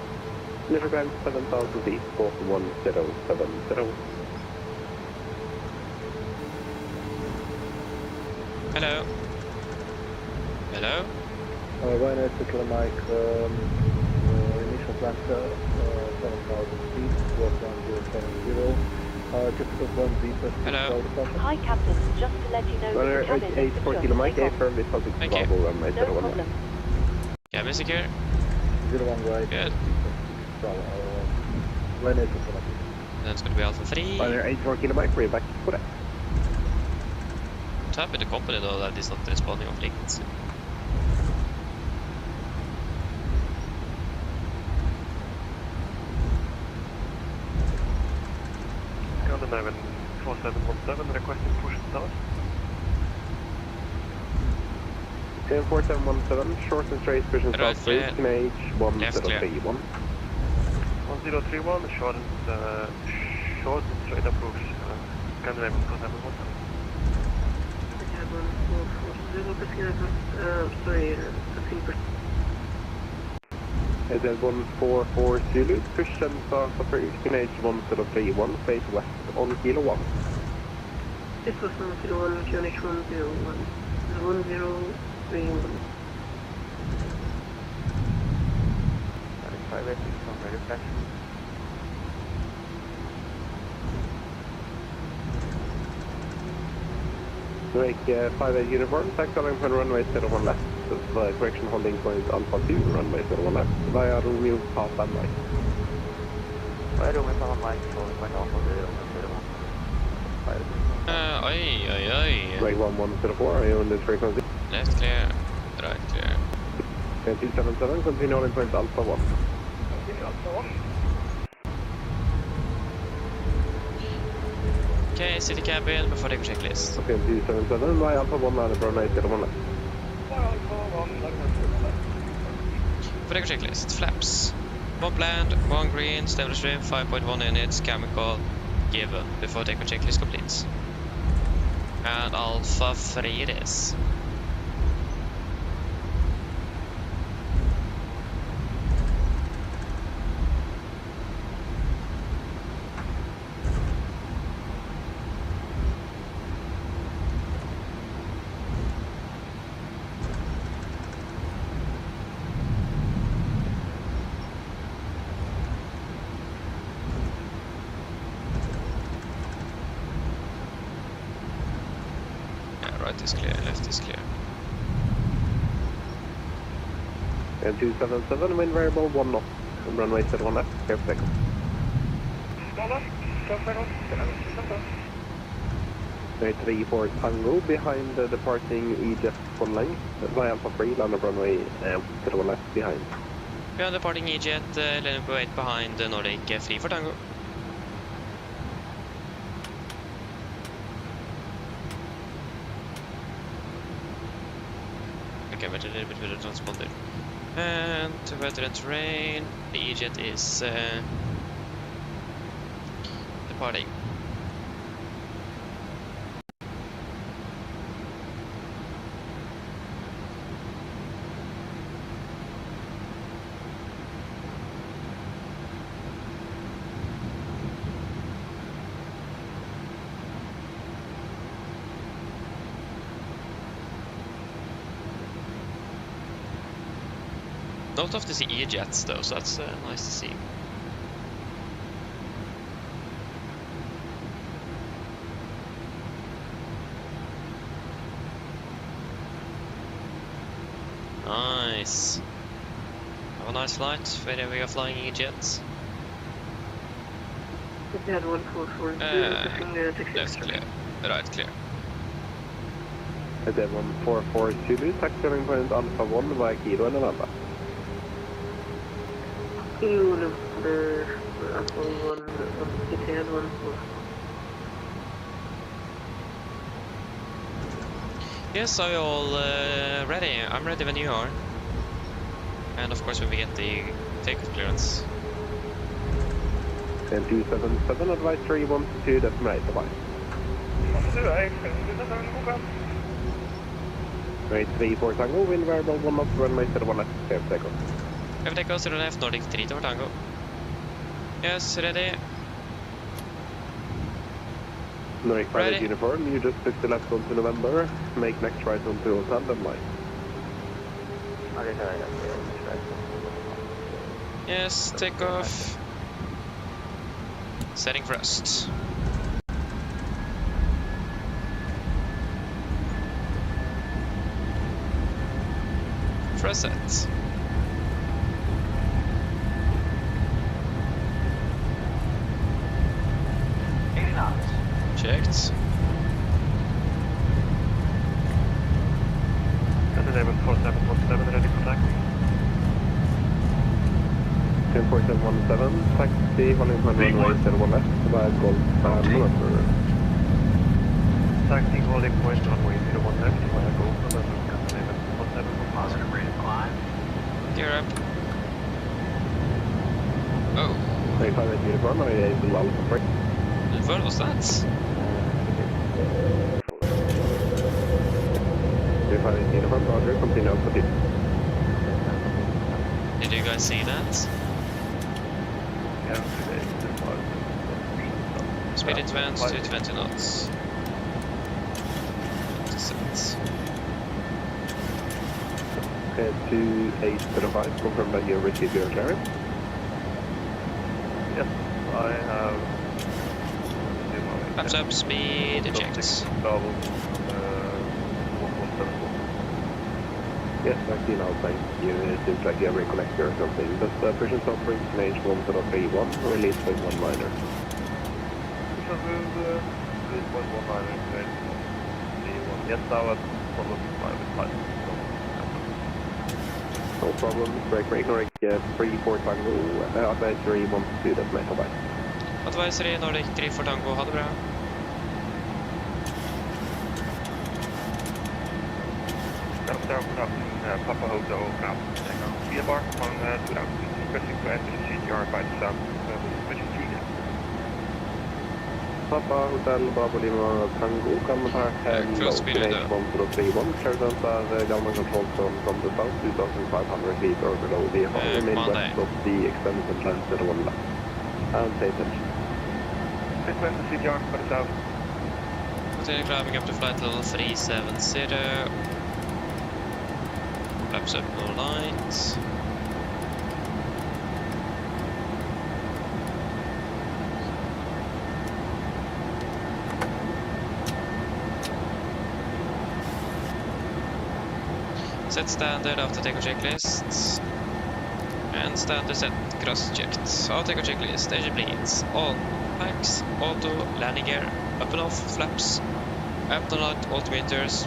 Initial climb 7,000 feet, port 1070. Hello. Hello. Ryanair Oslo Mike, initial plan 7,000 feet, walk 1070. Just to confirm the Hello. Hi, Captain. Just to let you know that the Ryanair cabin is 84 secure Kilo for Mike, takeoff. firmly public Thank you. Bravo, runway No 01 left. problem. Cabin secure. 01 right. Good. Ryanair Oslo Mike. Then it's going to be Alpha 3. Ryanair 84 Kilo Mike, we're back for that. I'm happy to company though that is not responding on frequency. Scandinavian 4717 requesting push start. 4717, short and straight pushing Right, south route, clear. KNH Left clear. 1031. 1031, short and straight approach. Scandinavian 4717. It is 144 Zulu, push and start approach, KNH 1031, face west on Kilo 1. This was 101, QNH 101, 1031. 586 on radio flash. Break 58 uniform, taxi line for runway 01 left. Correction holding point Alpha 2, runway 01 left. Via Romeo pass and right. Right over on Mike, holding point Alpha 0. Oi. Break 1104, are you on this frequency? Left clear. Right clear. 277, continue holding point Alpha 1. Okay, city cabin before takeoff checklist. Okay, 277, via Alpha 1 line of runway 01 left. For takeoff checklist, flaps. 1 planned, 1 green, stable stream, 5.1 units, chemical, given before takeoff checklist completes. And Alpha 3 it is. is clear, left is clear. And 277, wind variable 1 knot. Runway 71 left, clear for takeoff. Runway 34 Tango behind the departing EJet full length. Via Alpha 3, land of runway 71 left behind. We are departing EJet, landing på 8 behind Nordic, free for Tango. Okay, but a little bit with the transponder. And to weather and terrain, the EJet is departing. Not often to see E-jets though, so that's nice to see. Nice. Have a nice flight wherever we are flying E-jets. We had 1442, Left clear, right clear. Head 144 Zulu, taxiing point Alpha 1 via Kilo and November. Kilo number Alpha 1, detail 14. Yes, are you all ready? I'm ready when you are. And of course when we get the takeoff clearance. And 277, advice 312, that's right, bye. Right, 34 Tango, wind variable 1 knot, runway 71 left, clear for takeoff. We have takeoff 0 left, Nordic 3 over Tango. Yes, ready. Nordic pilot Ready. uniform, you just took the left onto November, make next right onto Hotel, then line. Yes, takeoff. Setting thrust. Thrust set. Checked. Eleven 4717 ready for taxi. 104717, taxi, holding from runway 71 left, via Golf November. Taxi holding point runway 01 left via Golf November. 1117 positive rate of climb. Gear up. Oh, Nordic pilot uniform, are you able to Alpha 3? what was that? Nordic pilot uniform, Roger, continue Alpha 2. Did you guys see that? Yeah, Speed advance to 20 knots. Set. 2805, confirm that you received your clearance. Yes, I have. Laps up, speed eject. Double 1174. Yes, I see now, thank you. It seems like you have recollected or something. But push and stop for range 1.31, release point 1 liner. Yes, I was followed by the pilot. No problem, break, Nordic 34 Tango, advisory 1-2, that's my bye. Advisory Nordic 3 for Tango, ha det bra. Papa Hotel ground. Via bar on 2000. Requesting to enter the CTR by the south. Switching to you. Papa Hotel Bravo Lima Tango, contact close speed range 1.31, clearance of ground control from the south, 2,500 feet or below the remain Monday. west of the extended land to the one left. And pay attention. Request the CTR by the south. Continue climbing up to flight level 370. Flaps up, no lights. Set standard after takeoff checklist. And standard set cross-checked. After takeoff checklist, station bleeds. All packs, auto, landing gear, up and off, flaps, up and out altimeters,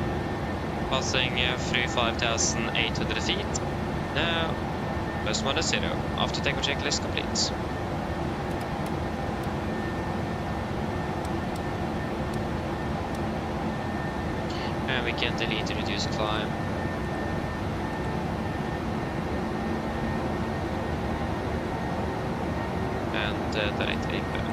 passing through 5,800 feet. Now, plus minus 0. After takeoff checklist complete. And we can delete to reduce climb. And delete paper.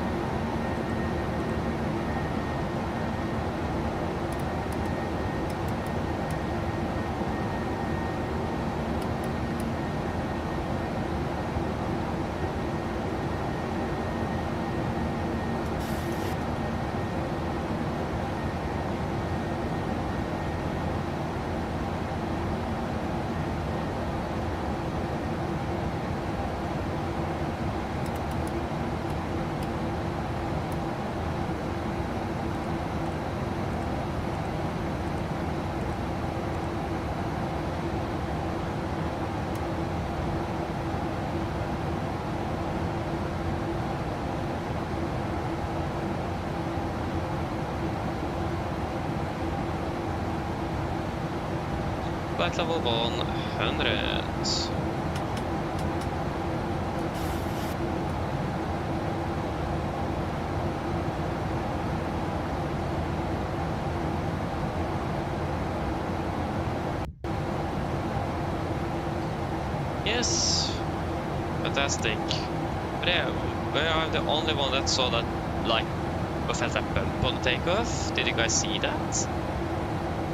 Flight level 100. Yes, fantastic. But yeah, I'm the only one that saw that, like, or felt that bump on takeoff. Did you guys see that?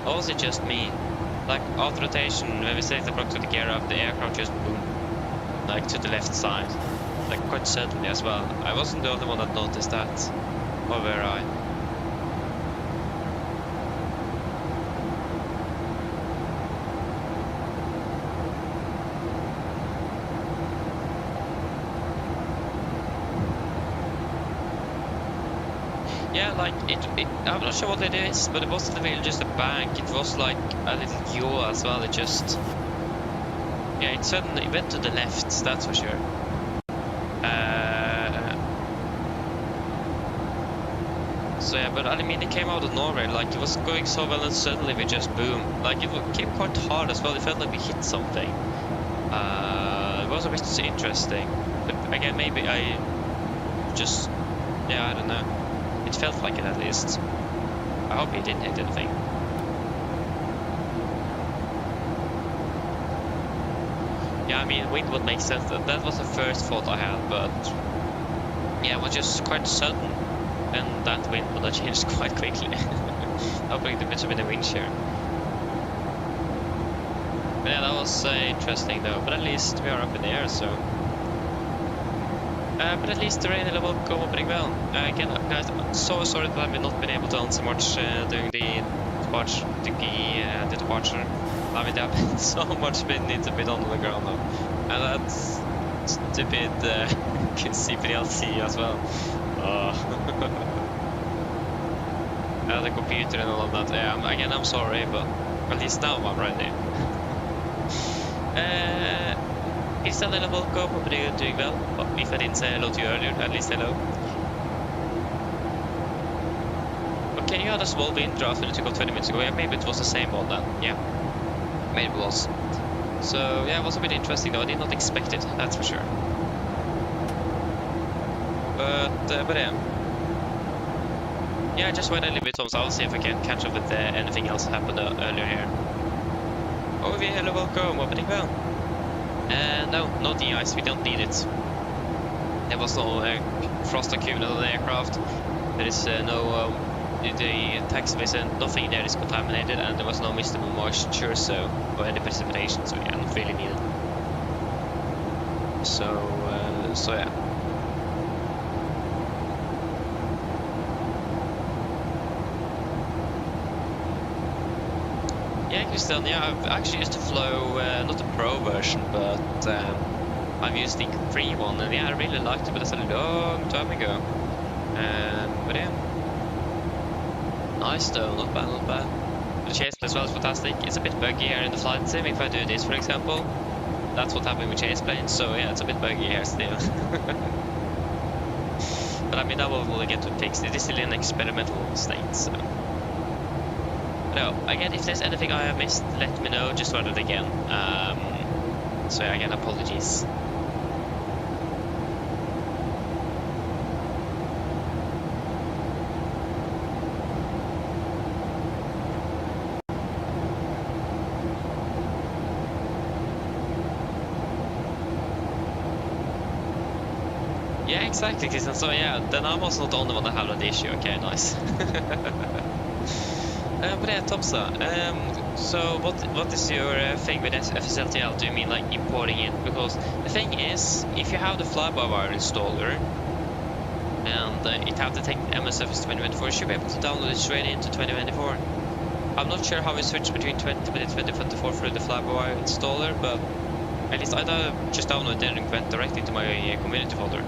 Or was it just me? Like, after rotation, when we set the clock to the gear up, the aircraft just boom, like to the left side, like quite suddenly as well. I wasn't the only one that noticed that, or were I? Yeah, like I'm not sure what it is, but it wasn't really just a bank. It was like a little yaw as well. It just, yeah, it suddenly went to the left. That's for sure. So yeah, but I mean, it came out of nowhere. Like, it was going so well, and suddenly we just boom. Like, it came quite hard as well. It felt like we hit something. It was a bit interesting, but again, maybe I just, yeah, I don't know. It felt like it at least. I hope he didn't hit anything. Yeah, I mean, wind would make sense. That was the first thought I had, but yeah, it was just quite sudden. And that wind would have changed quite quickly. Hoping to put a bit of wind shear. But yeah, that was interesting though. But at least we are up in the air, so. But at least the rain level go pretty well. Again, guys, I'm so sorry that I've not been able to answer much during the departure. I mean, there have been so much been needs to be done on the ground now. And that's stupid CPLC as well. The computer and all of that. Yeah, again, I'm sorry, but at least now I'm ready. Is that level go? Hope you're doing well. But if I didn't say hello to you earlier, at least hello. Okay, you had a small wind draft when you took off 20 minutes ago. Yeah, maybe it was the same one then. Yeah, maybe it was. So yeah, it was a bit interesting though. I did not expect it, that's for sure. But yeah, just wait a little bit, Tom. I'll see if I can catch up with anything else that happened earlier here. Oh, yeah, hello, welcome. Opening well. No, no de-ice. We don't need it. There was no frost accumulated on the aircraft. There is no the taxiways and nothing there is contaminated, and there was no mistable moisture, so or any precipitation, so yeah, not really needed. So yeah. Yeah, Christian, yeah, I've actually used to flow, not the Pro version, but I've used the free one, and yeah, I really liked it, but that's a long time ago. But yeah. Nice though, not bad, not bad. the chase plane as well is fantastic. It's a bit buggy here in the flight sim. If I do this, for example, that's what happened with chase planes. So yeah, it's a bit buggy here still. But I mean, that will get fixed. It is still in experimental state. So. No, again, if there's anything I have missed, let me know. Just run it again. So yeah, again, apologies. Yeah, exactly, Christian. So yeah, then I'm also not the only one that have that issue. Okay, nice. But yeah, Tomsa, so what is your thing with FSLTL? Do you mean like importing it? Because the thing is, if you have the fly-by-wire installer and it have to take MSFS2024, you should be able to download it straight into 2024. I'm not sure how we switch between 2020 and 2024 through the fly-by-wire installer, but at least I just downloaded it and went directly to my community folder.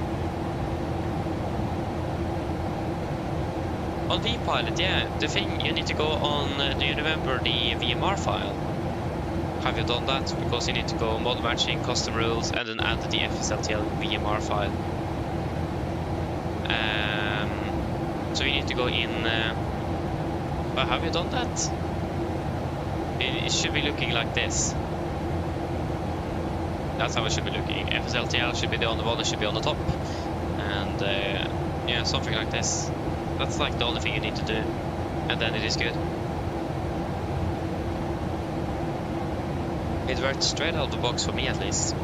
On VPilot, yeah, the thing, you need to go on, do you remember the VMR file? Have you done that? Because you need to go model matching, custom rules, and then add the FSLTL VMR file. So you need to go in, have you done that? It should be looking like this. That's how it should be looking. FSLTL should be the only one that should be on the top. And yeah, something like this. That's like the only thing you need to do, and then it is good. It worked straight out of the box for me, at least.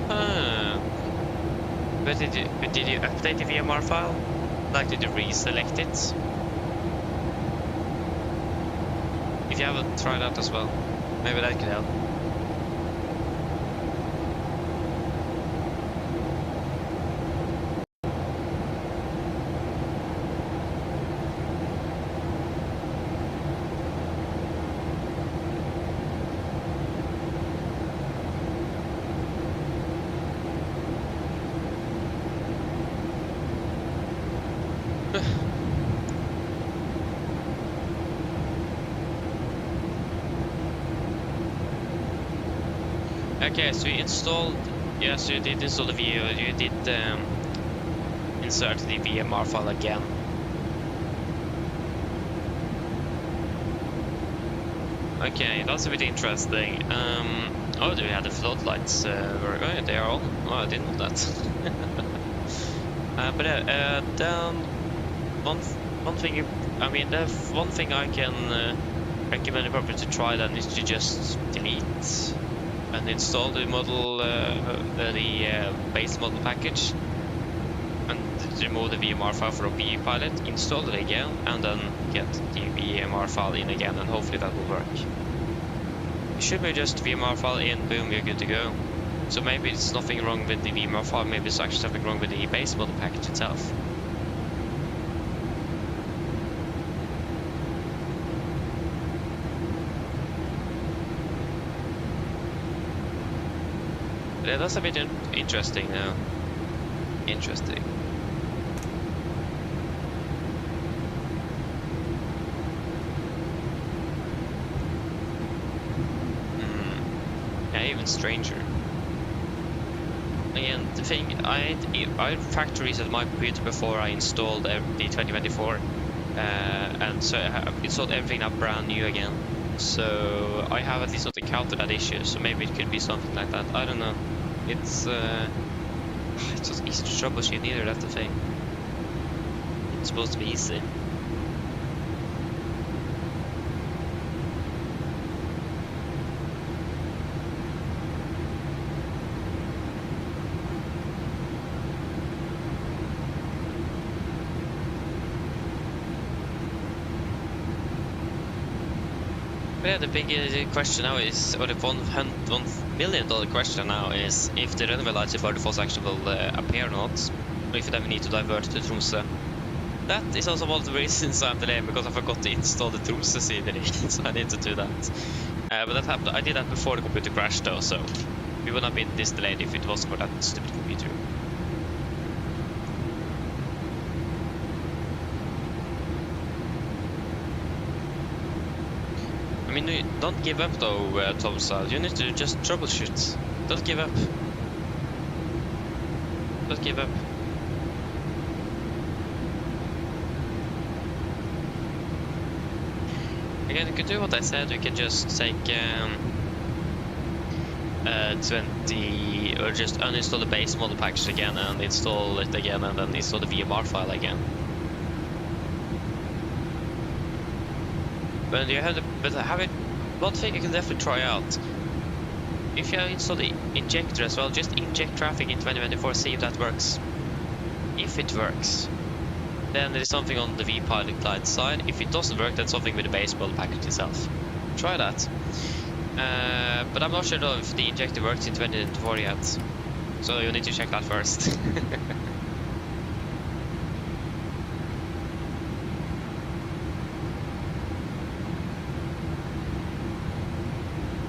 But did you update the VMR file? Like, did you reselect it? If you haven't, try that as well. Maybe that could help. Okay, so you installed, yes, you did install the video, you did insert the VMR file again. Okay, that's a bit interesting. Oh, do we have the floodlights? Oh, they are on. Oh, I didn't know that. But then one thing, I mean, the one thing I can recommend probably to try then is to just delete and install the model, the base model package, and remove the VMR file from VPilot, install it again, and then get the VMR file in again, and hopefully that will work. It should be just VMR file in, boom, you're good to go. So maybe it's nothing wrong with the VMR file, maybe it's actually something wrong with the base model package itself. Yeah, that's a bit interesting now. Interesting. Yeah, even stranger. Again, the thing, I factory reset my computer before I installed the 2024, and so I installed everything up brand new again. So I have at least not encountered that issue. So maybe it could be something like that. I don't know. It's just easy to troubleshoot either. That's the thing. It's supposed to be easy. Yeah, the big question now is, or the $1 million question now is, if the runway lights in Bardufoss actually will appear or not, or if you ever need to divert to Tromsø. That is also one of the reasons I'm delayed, because I forgot to install the Tromsø scenery, so I need to do that. But that happened. I did that before the computer crashed though, so we would not have been this delayed if it wasn't for that stupid computer. mean, don't give up though, Tomsa. You need to just troubleshoot. Don't give up. Don't give up. Again, you could do what I said. You can just take 20 or just uninstall the base model package again and install it again, and then install the VMR file again. But you have one thing you can definitely try out. If you install the injector as well, just inject traffic in 2024, see if that works. If it works, then there is something on the vPilot client side. If it doesn't work, then something with the base model package itself. Try that. But I'm not sure though if the injector works in 2024 yet. So you need to check that first.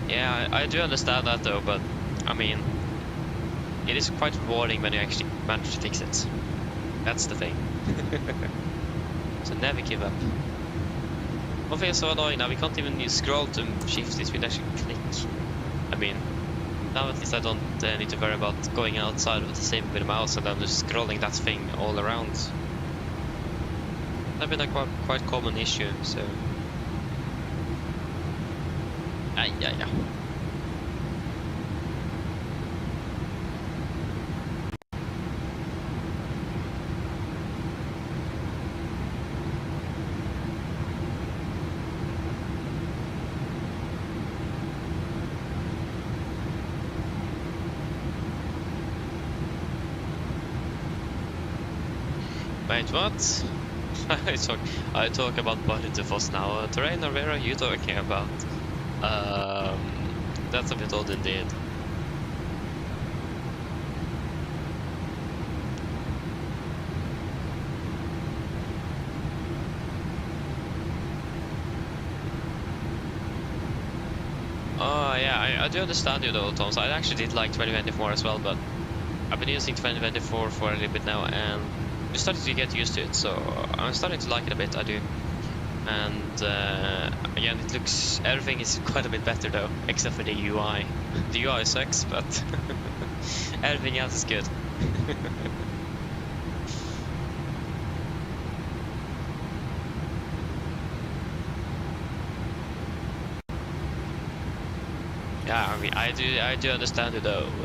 Yeah, I do understand that though, but I mean, it is quite rewarding when you actually manage to fix it. That's the thing. So never give up. One thing is so annoying now, we can't even use scroll to shift this, we actually click. I mean, now at least I don't need to worry about going outside of the sim with the mouse and then just scrolling that thing all around. That's been a quite common issue, so... Yeah. Wait, what? I talk about Bardufoss now. Terrain, or where are you talking about? That's a bit old indeed. Oh yeah, I do understand you though, Tom. So I actually did like 2024 as well, but I've been using 2024 for a little bit now, and I'm starting to get used to it. So I'm starting to like it a bit. I do. And again, it looks, everything is quite a bit better though, except for the UI. The UI sucks, but everything else is good. Yeah, I mean, I do understand it though,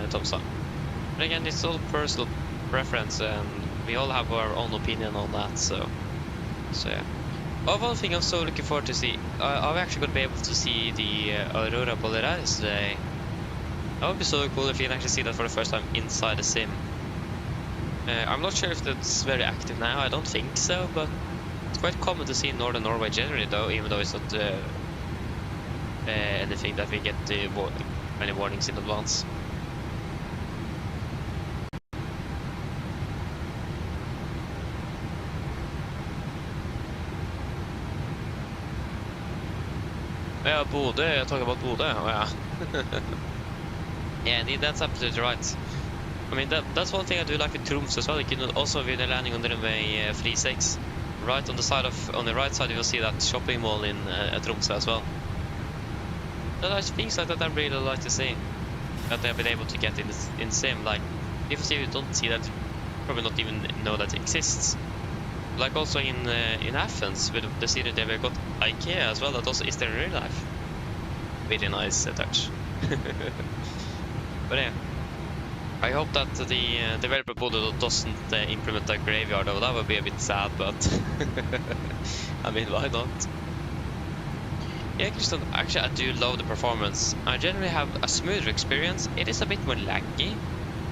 Thompson. But again, it's all personal preference, and we all have our own opinion on that, so yeah. Oh, one thing I'm so looking forward to see, I'm actually going to be able to see the Aurora Borealis today. That would be so cool if you can actually see that for the first time inside the sim. I'm not sure if that's very active now, I don't think so, but it's quite common to see in northern Norway generally though, even though it's not anything that we get any warnings in advance. Yeah, Bodø, you're talking about Bodø, oh, yeah. Yeah, indeed, that's absolutely right. I mean, that's one thing I do like with Tromsø as well. You can also, when you're landing on the runway 36, right on the right side, you will see that shopping mall in Tromsø as well. So there's things like that I really like to see, that they've been able to get in sim. Like, if you don't see that, you probably not even know that it exists. Like also in Athens, with the city there, we've got IKEA as well, that also is there in real life. Really nice touch. But yeah, I hope that the developer Bodø doesn't implement a graveyard, though that would be a bit sad, but I mean, why not? Yeah, Christian, actually I do love the performance. I generally have a smoother experience. It is a bit more laggy,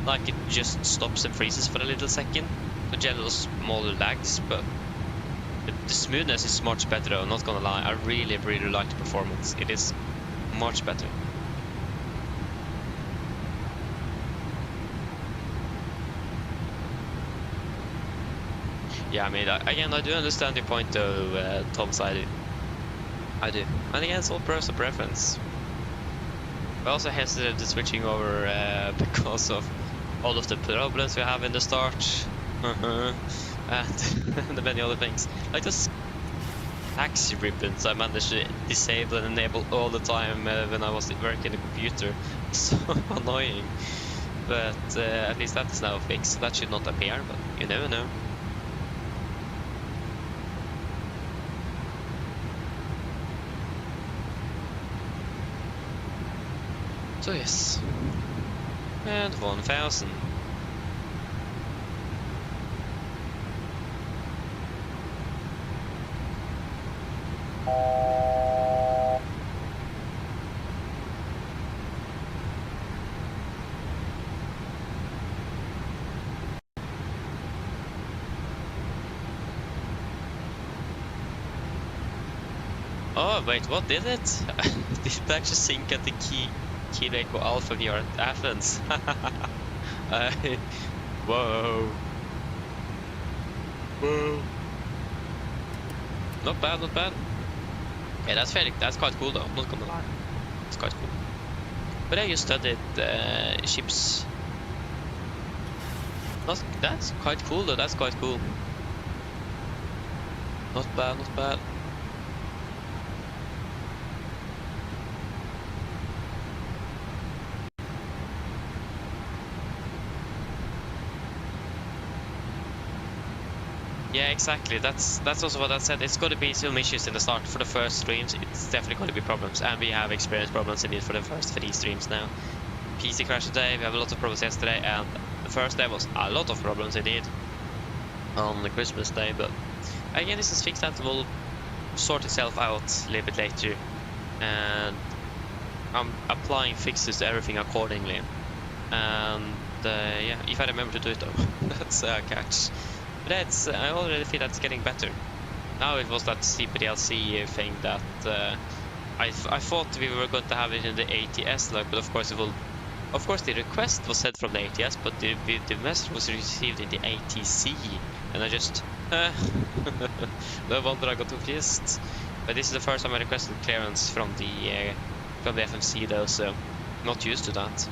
like it just stops and freezes for a little second. The general smaller lags, but the smoothness is much better though, I'm not gonna lie. I really like the performance. It is much better. Yeah, I mean, again, I do understand your point though, Tom's. I do. And again, it's all personal preference. I also hesitated to switching over because of all of the problems we have in the start. And the many other things. Like this, taxi ribbons I managed to disable and enable all the time when I was working the computer. So annoying. But at least that is now fixed, so that should not appear, but you never know. So yes. And 1000. Oh wait, what did it? Did it actually sync at the key Echo Alpha near Addons? Whoa. Whoa. Not bad, not bad. Yeah, that's quite cool though, I'm not gonna lie. It's quite cool. But I just studied ships. That's quite cool though, that's quite cool. Not bad, not bad. Yeah, exactly. That's also what I said. It's going to be some issues in the start for the first streams. It's definitely going to be problems, and we have experienced problems in it for the first 3 streams now. PC crashed today. We have a lot of problems yesterday, and the first day was a lot of problems indeed on the Christmas day. But again, this is fixed. That will sort itself out a little bit later, and I'm applying fixes to everything accordingly. And yeah, if I remember to do it though, that's a catch. But I already feel that's getting better. Now it was that CPDLC thing that I thought we were going to have it in the ATS log, but of course it will. Of course the request was sent from the ATS, but the message was received in the ATC, and I just no wonder I got confused. But this is the first time I requested clearance from the FMC though, so not used to that.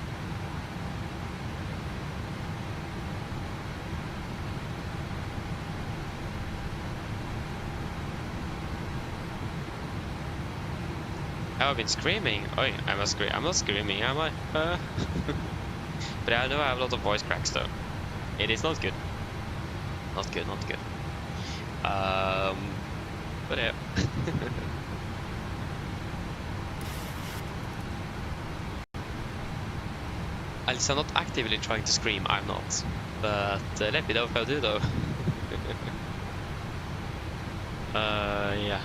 I've been screaming. Oh, I'm not screaming, am I? But I know I have a lot of voice cracks though. It is not good. Not good, not good. But yeah. At least I'm not actively trying to scream, I'm not. But let me know if I do though. Yeah.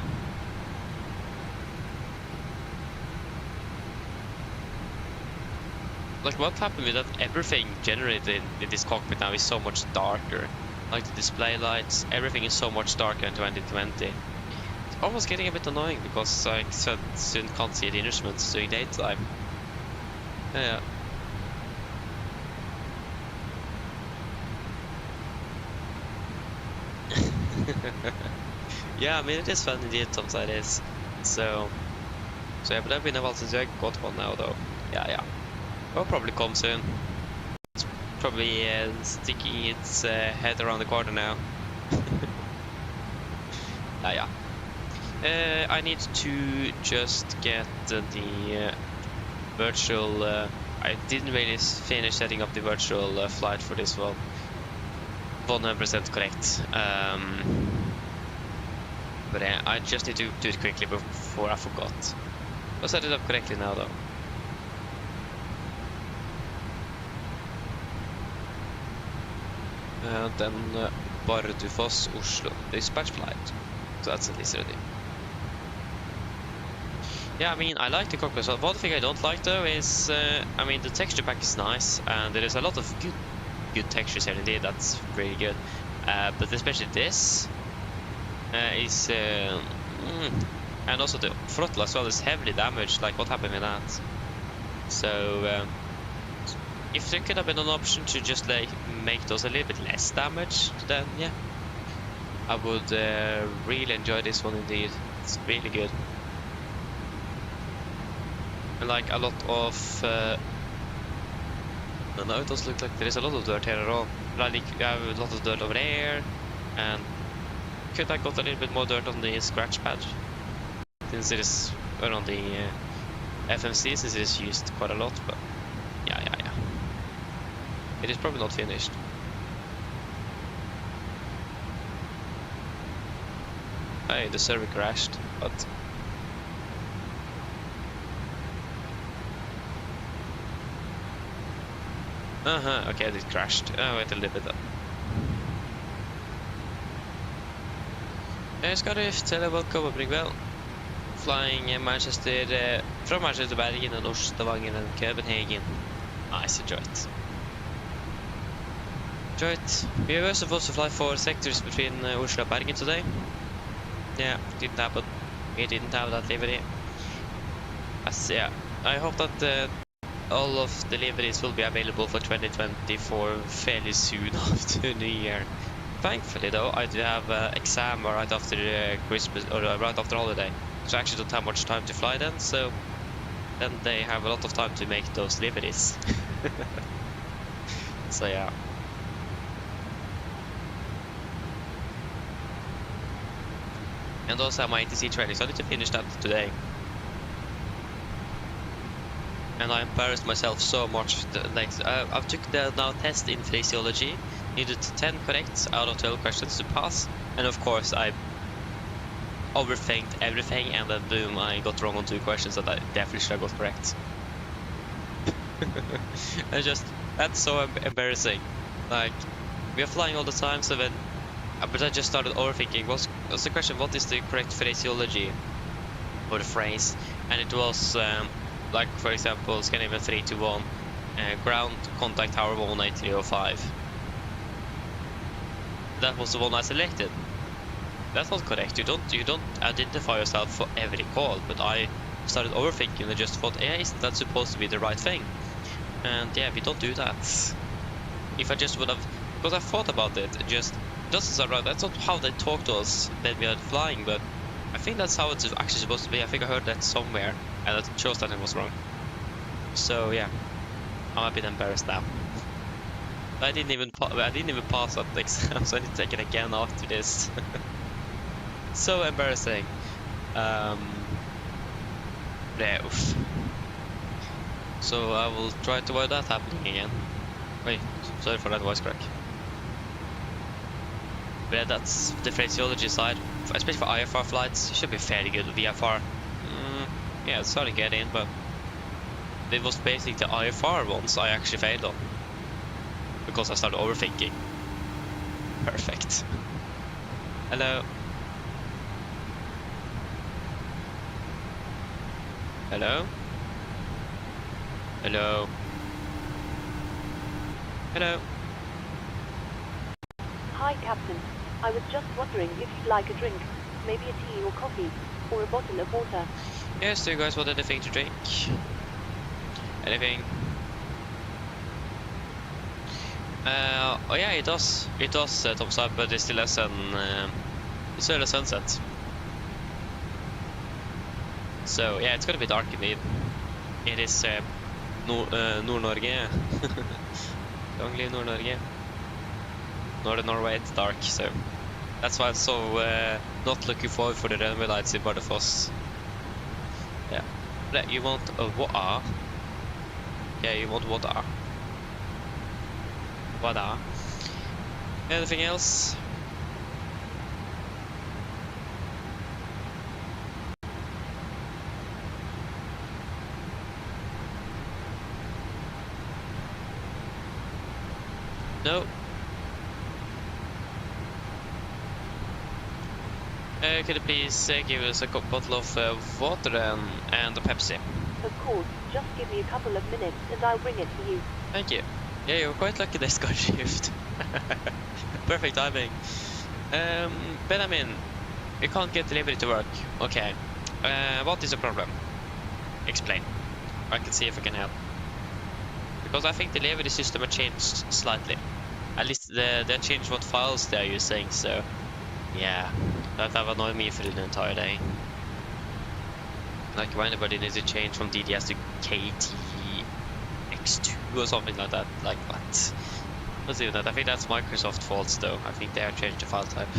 Like, what happened with that? Everything generated in this cockpit now is so much darker. Like the display lights, everything is so much darker in 2020. It's almost getting a bit annoying because I soon can't see the instruments during daytime. Yeah. Yeah, I mean it is fun indeed, sometimes it is. So yeah, but I've been a while since I got one now though. Yeah. It'll probably come soon. It's probably sticking its head around the corner now. Yeah. I need to just get the virtual. I didn't really finish setting up the virtual flight for this one. 100% correct. But I just need to do it quickly before I forgot. I'll set it up correctly now though. And then Bardufoss, Oslo, dispatch flight. So that's at least ready. Yeah, I mean, I like the cockpit. So one thing I don't like though is, I mean, the texture pack is nice, and there is a lot of good textures here indeed. That's pretty good. But especially this is, and also the throttle as well is heavily damaged. Like, what happened with that? So. If there could have been an option to just like make those a little bit less damaged, then yeah, I would really enjoy this one indeed. It's really good. And like a lot of no, it doesn't look like there is a lot of dirt here at all. Like you have a lot of dirt over there, and could I got a little bit more dirt on the scratch pad? Since it is, or on the FMC, since it is used quite a lot, but yeah. It is probably not finished. Hey, the server crashed, but... okay, it crashed. Wait a little bit. Skarrift, eller welcome, well. Flying Manchester, from Manchester to Bergen and Oslo, Stavanger and Copenhagen. Nice, enjoy it. We were supposed to fly 4 sectors between Oslo and Bergen today. Yeah, didn't happen. We didn't have that livery. Yeah, I hope that all of the liveries will be available for 2024 fairly soon after New Year. Thankfully though, I do have an exam right after Christmas, or right after holiday. So I actually don't have much time to fly then, so then they have a lot of time to make those liveries. So yeah. And also my ATC training, so I need to finish that today. And I embarrassed myself so much. I took the now test in phraseology, needed 10 correct out of 12 questions to pass, and of course I overthinked everything, and then boom, I got wrong on 2 questions that I definitely should have got correct. That's so embarrassing. Like, we are flying all the time, so then, but I just started overthinking. What's the question? What is the correct phraseology for the phrase? And it was like, for example, Scandinavian 321, ground contact tower 18305. That was the one I selected. That's not correct. You don't identify yourself for every call. But I started overthinking and just thought, yeah, isn't that supposed to be the right thing? And yeah, we don't do that. If I just would have, because I thought about it, just doesn't sound right. That's not how they talk to us when we are flying, but I think that's how it's actually supposed to be. I think I heard that somewhere, and it shows that it was wrong. So yeah, I'm a bit embarrassed now. I didn't even pass that exam, so I need to take it again after this. So embarrassing. Yeah, oof. So I will try to avoid that happening again. Wait, sorry for that voice crack. But yeah, that's the phraseology side, especially for IFR flights. It should be fairly good with VFR. Yeah, it's starting to get in, but it was basically the IFR ones I actually failed on because I started overthinking. Perfect. Hello. Hello? Hello? Hello? Hi, Captain. I was just wondering if you'd like a drink, maybe a tea or coffee, or a bottle of water. Yes, do you guys want anything to drink? Anything? Oh yeah, it does. It does thumbs up, but it's still less than it's still a sunset. So yeah, it's gonna be dark indeed. It is Nord-Norge. Long live Nord-Norge. Northern Norway, it's dark, so that's why I'm so not looking forward for the runway lights in Bardufoss. Yeah. You want a water? Yeah, you want water. Water. Anything else? No. Could you please give us a bottle of water and a Pepsi? Of course, just give me a couple of minutes and I'll bring it to you. Thank you. Yeah, you're quite lucky this got shift. Perfect timing. Benjamin, you can't get delivery to work. Okay. What is the problem? Explain. I can see if I can help. Because I think the delivery system has changed slightly. At least they changed what files they're using, so yeah, that have annoyed me for the entire day. Like, why anybody needs to change from DDS to KTX2 or something like that? Like, what? Let's do that. I think that's Microsoft faults though. I think they have changed the file type.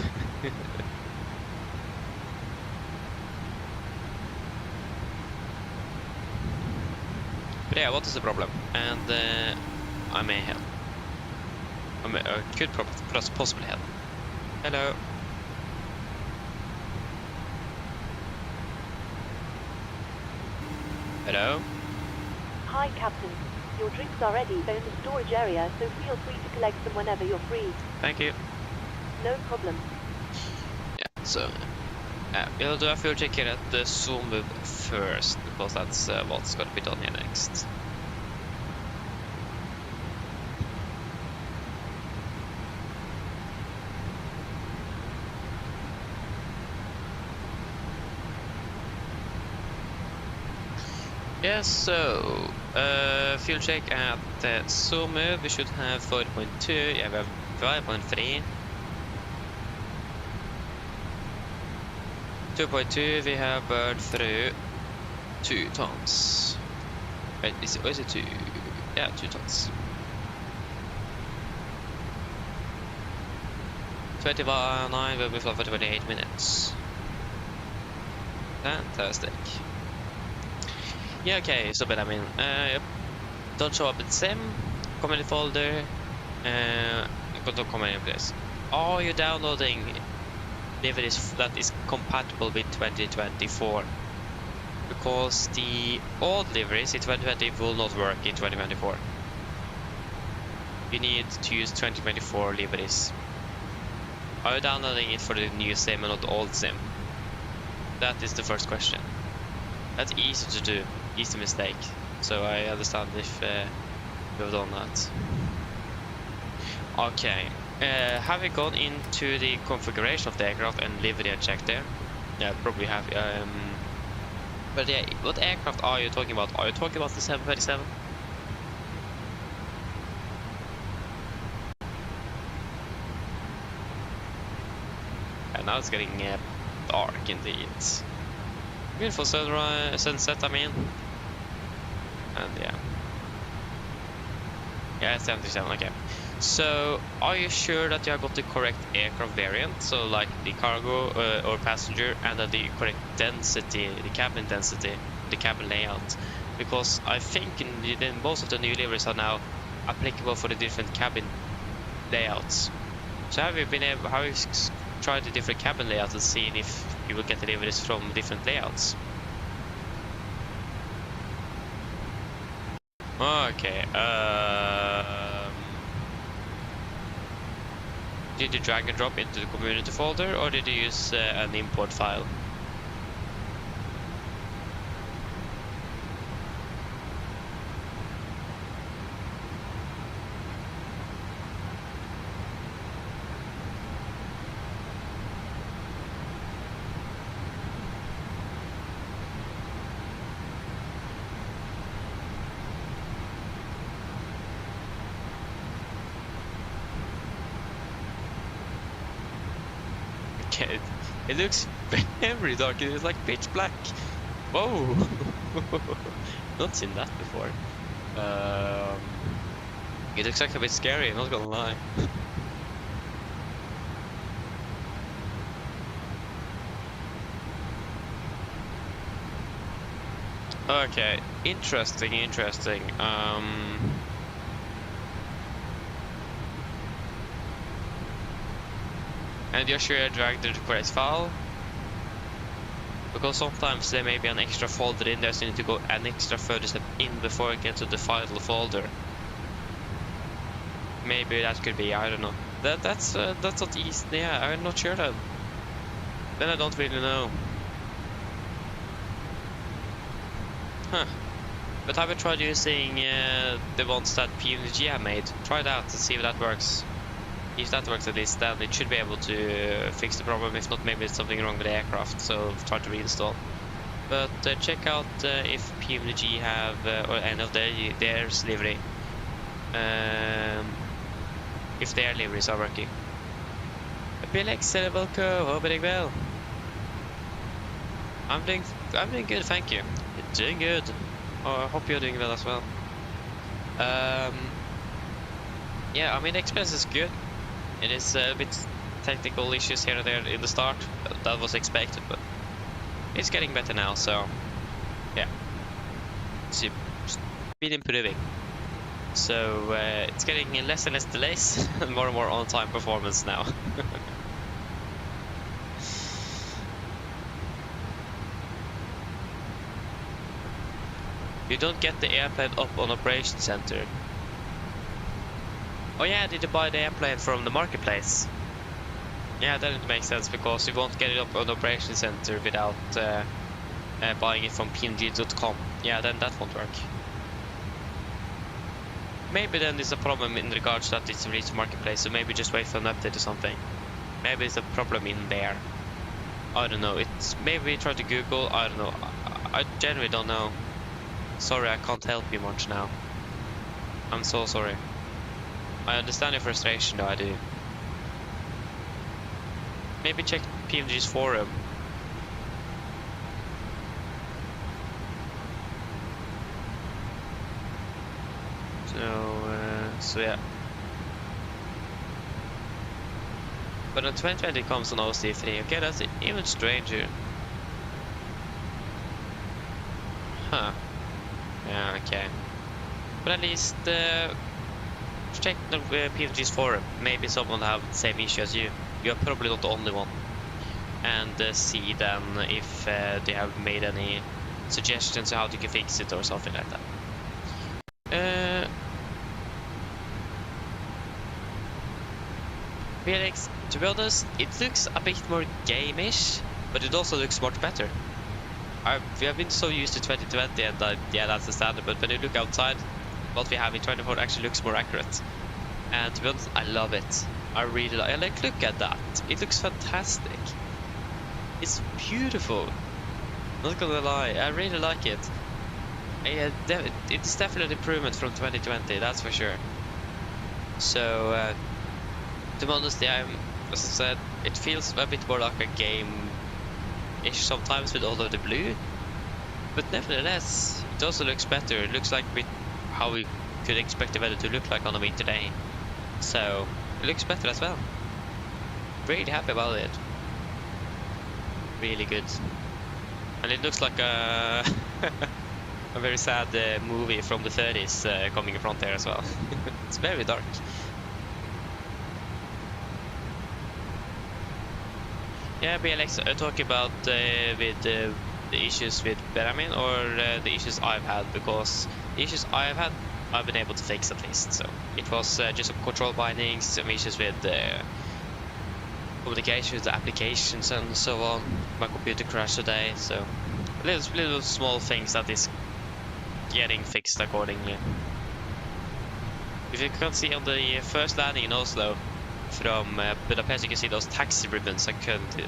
But yeah, what is the problem? And I may help. I could possibly help. Hello. Hello? Hi, Captain. Your drinks are ready. They're in the storage area, so feel free to collect them whenever you're free. Thank you. No problem. Yeah, so we'll do a fuel check here at the zoom move first, because that's what's going to be done here next. Yes, so fuel check at the zoom move. We should have 4.2. Yeah, we have 5.3. 2.2, we have burned through 2 tons. Wait, is it 2? Yeah, 2 tons. 29 will be for 28 minutes. Fantastic. Yeah, okay, so but I mean, don't show up in sim, comment folder, don't comment in place. Are you downloading liveries that is compatible with 2024? Because the old liveries in 2020 will not work in 2024. You need to use 2024 liveries. Are you downloading it for the new sim and not the old sim? That is the first question. That's easy to do, easy mistake. So I understand if you've done that. Okay. Have you gone into the configuration of the aircraft and livery and checked there? Yeah, probably have. But yeah, what aircraft are you talking about? Are you talking about the 737? And now it's getting dark indeed. Beautiful sunset, I mean. And yeah. Yeah, 77, okay. So, are you sure that you have got the correct aircraft variant? So, like the cargo or passenger, and then the correct density, the cabin density, the cabin layout? Because I think in most of the new liveries are now applicable for the different cabin layouts. So, have you tried the different cabin layouts and seen if you will get deliveries from different layouts? Okay. Did you drag and drop into the community folder, or did you use an import file? It looks very dark. It is like pitch black. Whoa! Not seen that before. It looks like a bit scary, not gonna lie. Okay, interesting. And you're sure you dragged the correct file? Because sometimes there may be an extra folder in there, so you need to go an extra further step in before you get to the final folder. Maybe that could be, I don't know. That's not easy. Yeah, I'm not sure then. Then I don't really know. Huh. But have you tried using the ones that PMDG have made? Try that and see if that works. If that works at least, then it should be able to fix the problem. If not, maybe it's something wrong with the aircraft, so try to reinstall. But check out if PMDG have, or any of their livery, if their liveries are working. Bilex, welcome, hoping well. I'm doing good, thank you. You're doing good. Oh, I hope you're doing well as well. Yeah, I mean the experience is good. It is a bit technical issues here and there in the start. That was expected, but it's getting better now. So yeah, it's been improving. So it's getting less and less delays and more on-time performance now. You don't get the airplane up on Operation Center. Oh yeah, did you buy the airplane from the marketplace? Yeah, that would make sense because you won't get it up on the Operation Center without buying it from pmdg.com. Yeah, then that won't work. Maybe then there's a problem in regards that it's reached marketplace, so maybe just wait for an update or something. Maybe it's a problem in there. I don't know. It's maybe try to Google. I don't know. I genuinely don't know. Sorry, I can't help you much now. I'm so sorry. I understand your frustration, though. I do. Maybe check PMDG's forum. So yeah. But in 2020 it comes on OC3. Okay, that's even stranger. Huh. Yeah, okay. But at least check the PMDG's forum. Maybe someone have the same issue as you. You're probably not the only one. And see then if they have made any suggestions on how you can fix it or something like that. Felix, to be honest, it looks a bit more game-ish, but it also looks much better. We have been so used to 2020 and yeah, that's the standard, but when you look outside, what we have in 2024 actually looks more accurate. And to be honest, I love it. I really like, look at that. It looks fantastic. It's beautiful. Not gonna lie, I really like it. It's definitely an improvement from 2020, that's for sure. So, to be honest, yeah, as I said, it feels a bit more like a game-ish sometimes with all of the blue. But nevertheless, it also looks better. It looks like how we could expect the weather to look like on a winter day. So, it looks better as well. Really happy about it. Really good. And it looks like a a very sad movie from the 30s coming in front there as well. It's very dark. Yeah, BLX, talking about with the issues with Perfermance or the issues I've had, because the issues I've had, I've been able to fix at least. So it was just some control bindings, some issues with communication with the applications and so on. My computer crashed today, so little small things that is getting fixed accordingly. If you can see on the first landing in Oslo from Budapest, you can see those taxi ribbons that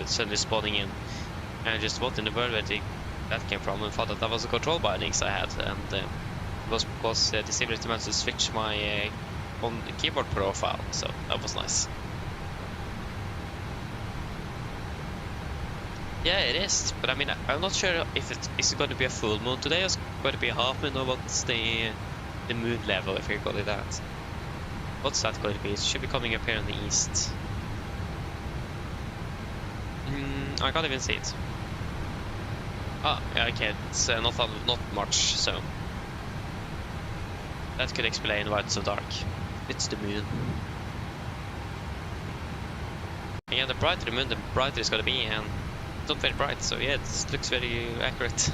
suddenly spawning in. And just what in the world that came from, and thought that was the control bindings I had, and it was because the simulator managed to switch my on the keyboard profile, so that was nice. Yeah, it is, but I mean, I'm not sure if it's going to be a full moon today, or it's going to be a half moon, or what's the moon level, if you call it that. What's that going to be? It should be coming up here in the east. I can't even see it. Oh, yeah, okay, it's not much, so that could explain why it's so dark. It's the moon. And yeah, the brighter the moon, the brighter it's going to be, and it's not very bright, so yeah, it looks very accurate.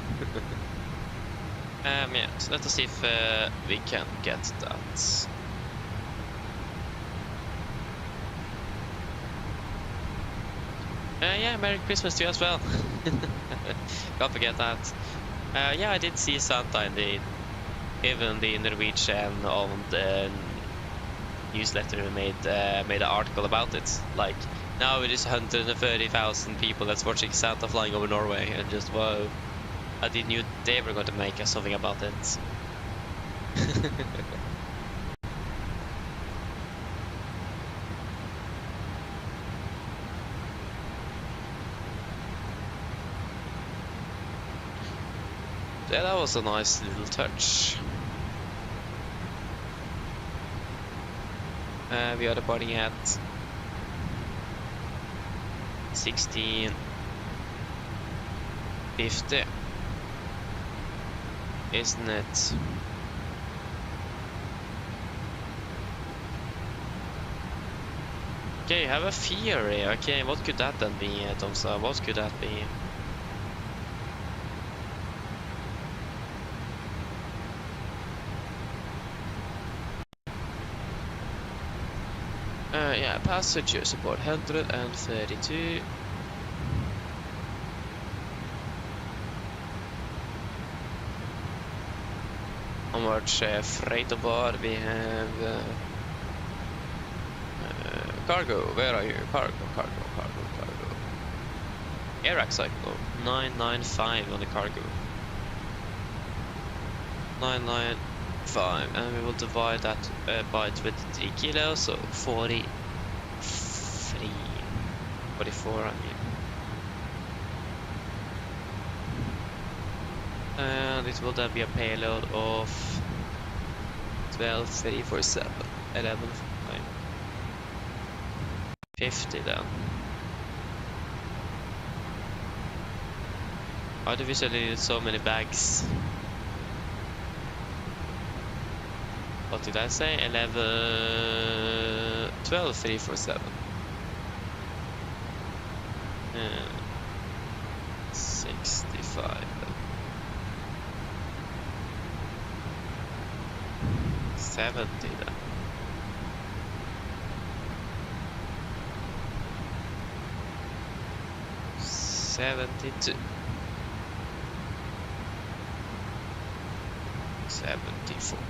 Yeah, so let us see if we can get that. Yeah, Merry Christmas to you as well. Can't forget that. Yeah, I did see Santa in even the Norwegian on the newsletter made an article about it. Like, now it is 130,000 people that's watching Santa flying over Norway, and just whoa, I didn't knew they were going to make something about it. Yeah, that was a nice little touch. We are departing at 16:50, isn't it? Okay, have a Fury. Okay, what could that then be, Tomsa? What could that be? Yeah, passenger support 132. How much freight aboard? We have cargo. Where are you? Cargo. Airac cycle 995 on the cargo. 995, and we will divide that by 23 kilos, so 43, 44. I mean. And it will then be a payload of 12,347, 11, 50 then. Why do we suddenly need so many bags? What did I say? 12,347. 65. 70 then. $72. 74.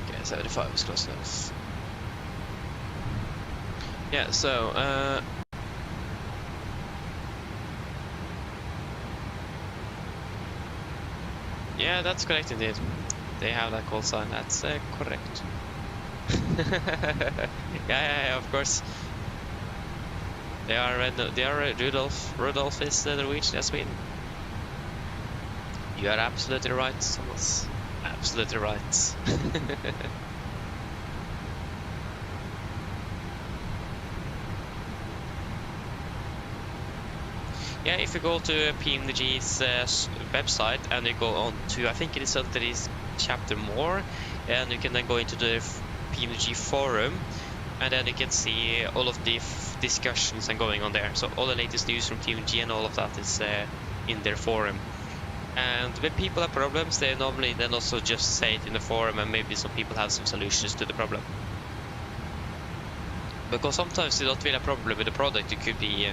Okay, 75 is close enough. Yeah, so yeah, that's correct indeed. They have that call sign. That's correct. yeah, of course. They are Rudolf. Rudolf is Norwegian as Sweden. You are absolutely right, Thomas. Absolutely right. Yeah, if you go to PMDG's website and you go on to, I think it is under this chapter more, and you can then go into the PMDG forum, and then you can see all of the discussions and going on there. So all the latest news from PMDG and all of that is in their forum. And when people have problems, they normally then also just say it in the forum, and maybe some people have some solutions to the problem. Because sometimes it's not really a problem with the product. It could be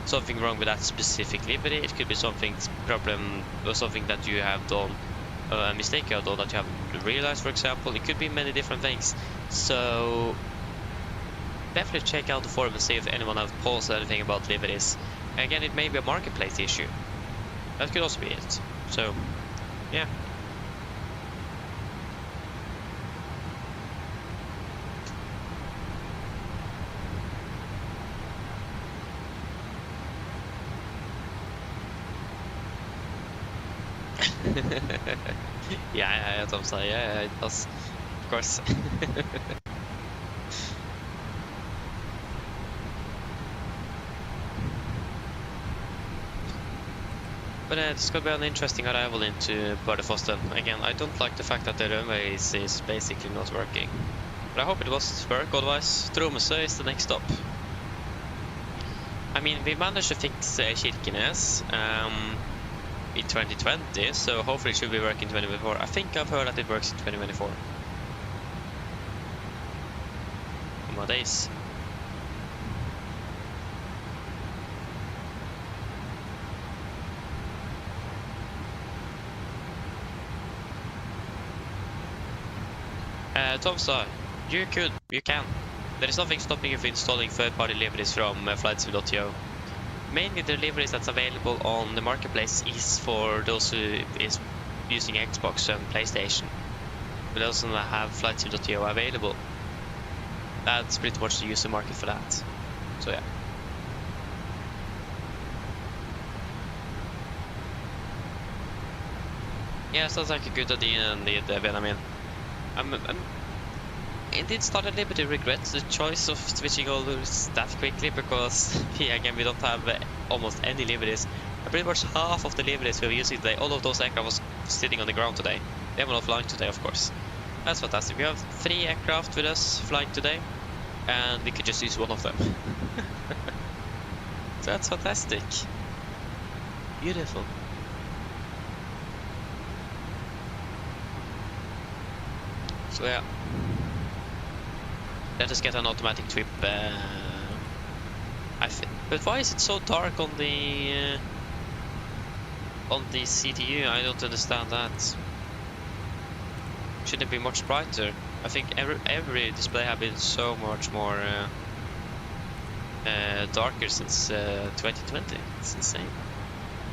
something wrong with that specific livery. It could be something problem or something that you have done a mistake you have done that you haven't realized, for example. It could be many different things. So definitely check out the forum and see if anyone has posted anything about liveries. Again, it may be a marketplace issue. That could also be it. So yeah. yeah, Tom said, yeah, it does, of course. But it's going to be an interesting arrival into Bardufoss then. Again, I don't like the fact that the runway is basically not working. But I hope it was work, otherwise Tromsø is the next stop. I mean, we managed to fix Kirkenes in 2020, so hopefully it should be working in 2024. I think I've heard that it works in 2024. Oh my days. Tomsa, you can. There is nothing stopping you from installing third-party liveries from FSIPanel. Mainly the liveries that's available on the marketplace is for those who is using Xbox and PlayStation. But those who have FSIPanel available, that's pretty much the user market for that. So yeah. Yeah, sounds like a good idea indeed, Benjamin. It did start a little bit to regret the choice of switching over that quickly, because again we don't have almost any liveries. Pretty much half of the liveries we were using today, all of those aircraft was sitting on the ground today. They were not flying today, of course. That's fantastic. We have 3 aircraft with us flying today, and we could just use one of them. So that's fantastic. Beautiful. So yeah, let us get an automatic trip. But why is it so dark on the CTU? I don't understand that. Shouldn't it be much brighter? I think every display have been so much more darker since 2020. It's insane.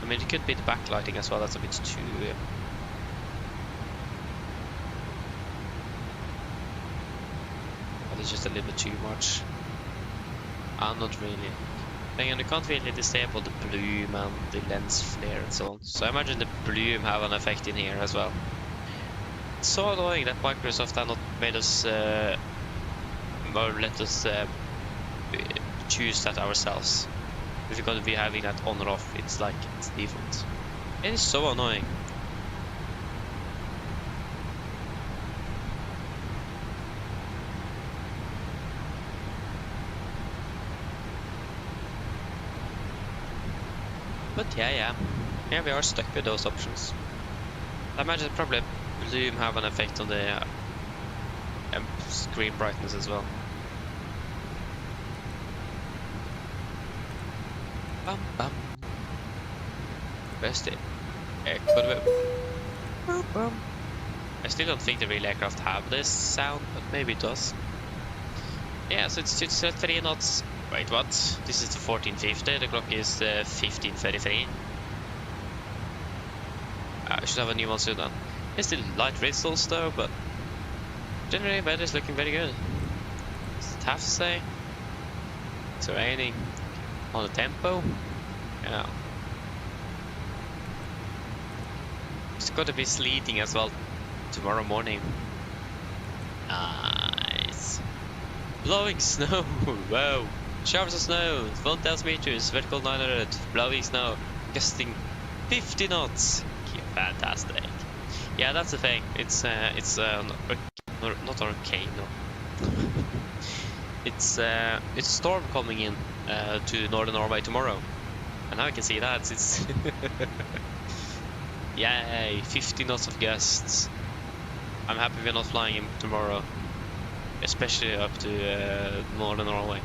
I mean, it could be the backlighting as well. That's a bit too. But it's just a little bit too much. I'm not really. Again, you can't really disable the bloom and the lens flare and so on. So I imagine the bloom have an effect in here as well. It's so annoying that Microsoft have not made us or let us choose that ourselves. If we're gonna be having that on or off, it's like it's default. It is so annoying. But yeah, we are stuck with those options. I imagine probably bloom have an effect on the screen brightness as well. Bum bum. Where's the I still don't think the real aircraft have this sound, but maybe it does. Yeah, so it's 3 knots. Wait, what? This is the 1450, the clock is 1533. I should have a new one soon then. It's still light drizzles though, but generally weather is looking very good. I have to say. It's raining on the tempo. Yeah. It's got to be sleeting as well tomorrow morning. Nice. Blowing snow. Wow. Showers of snow. 1000 meters. Vertical 900. Blowing snow. Gusting 50 knots. Fantastic. Yeah, that's the thing. It's not arcane. No. It's a storm coming in to northern Norway tomorrow, and now I can see that it's yay, 50 knots of gusts. I'm happy we're not flying in tomorrow, especially up to northern Norway.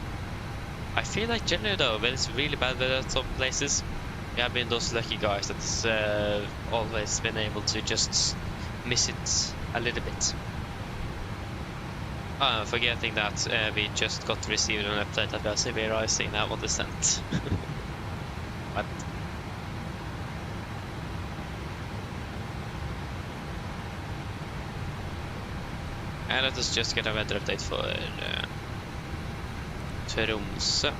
I feel like generally though, when it's really bad weather at some places, we have been those lucky guys that's always been able to just miss it a little bit. Forgetting that we just got received an update that we are severe Ryzen now on descent. What? And let us just get a weather update for Tromsø.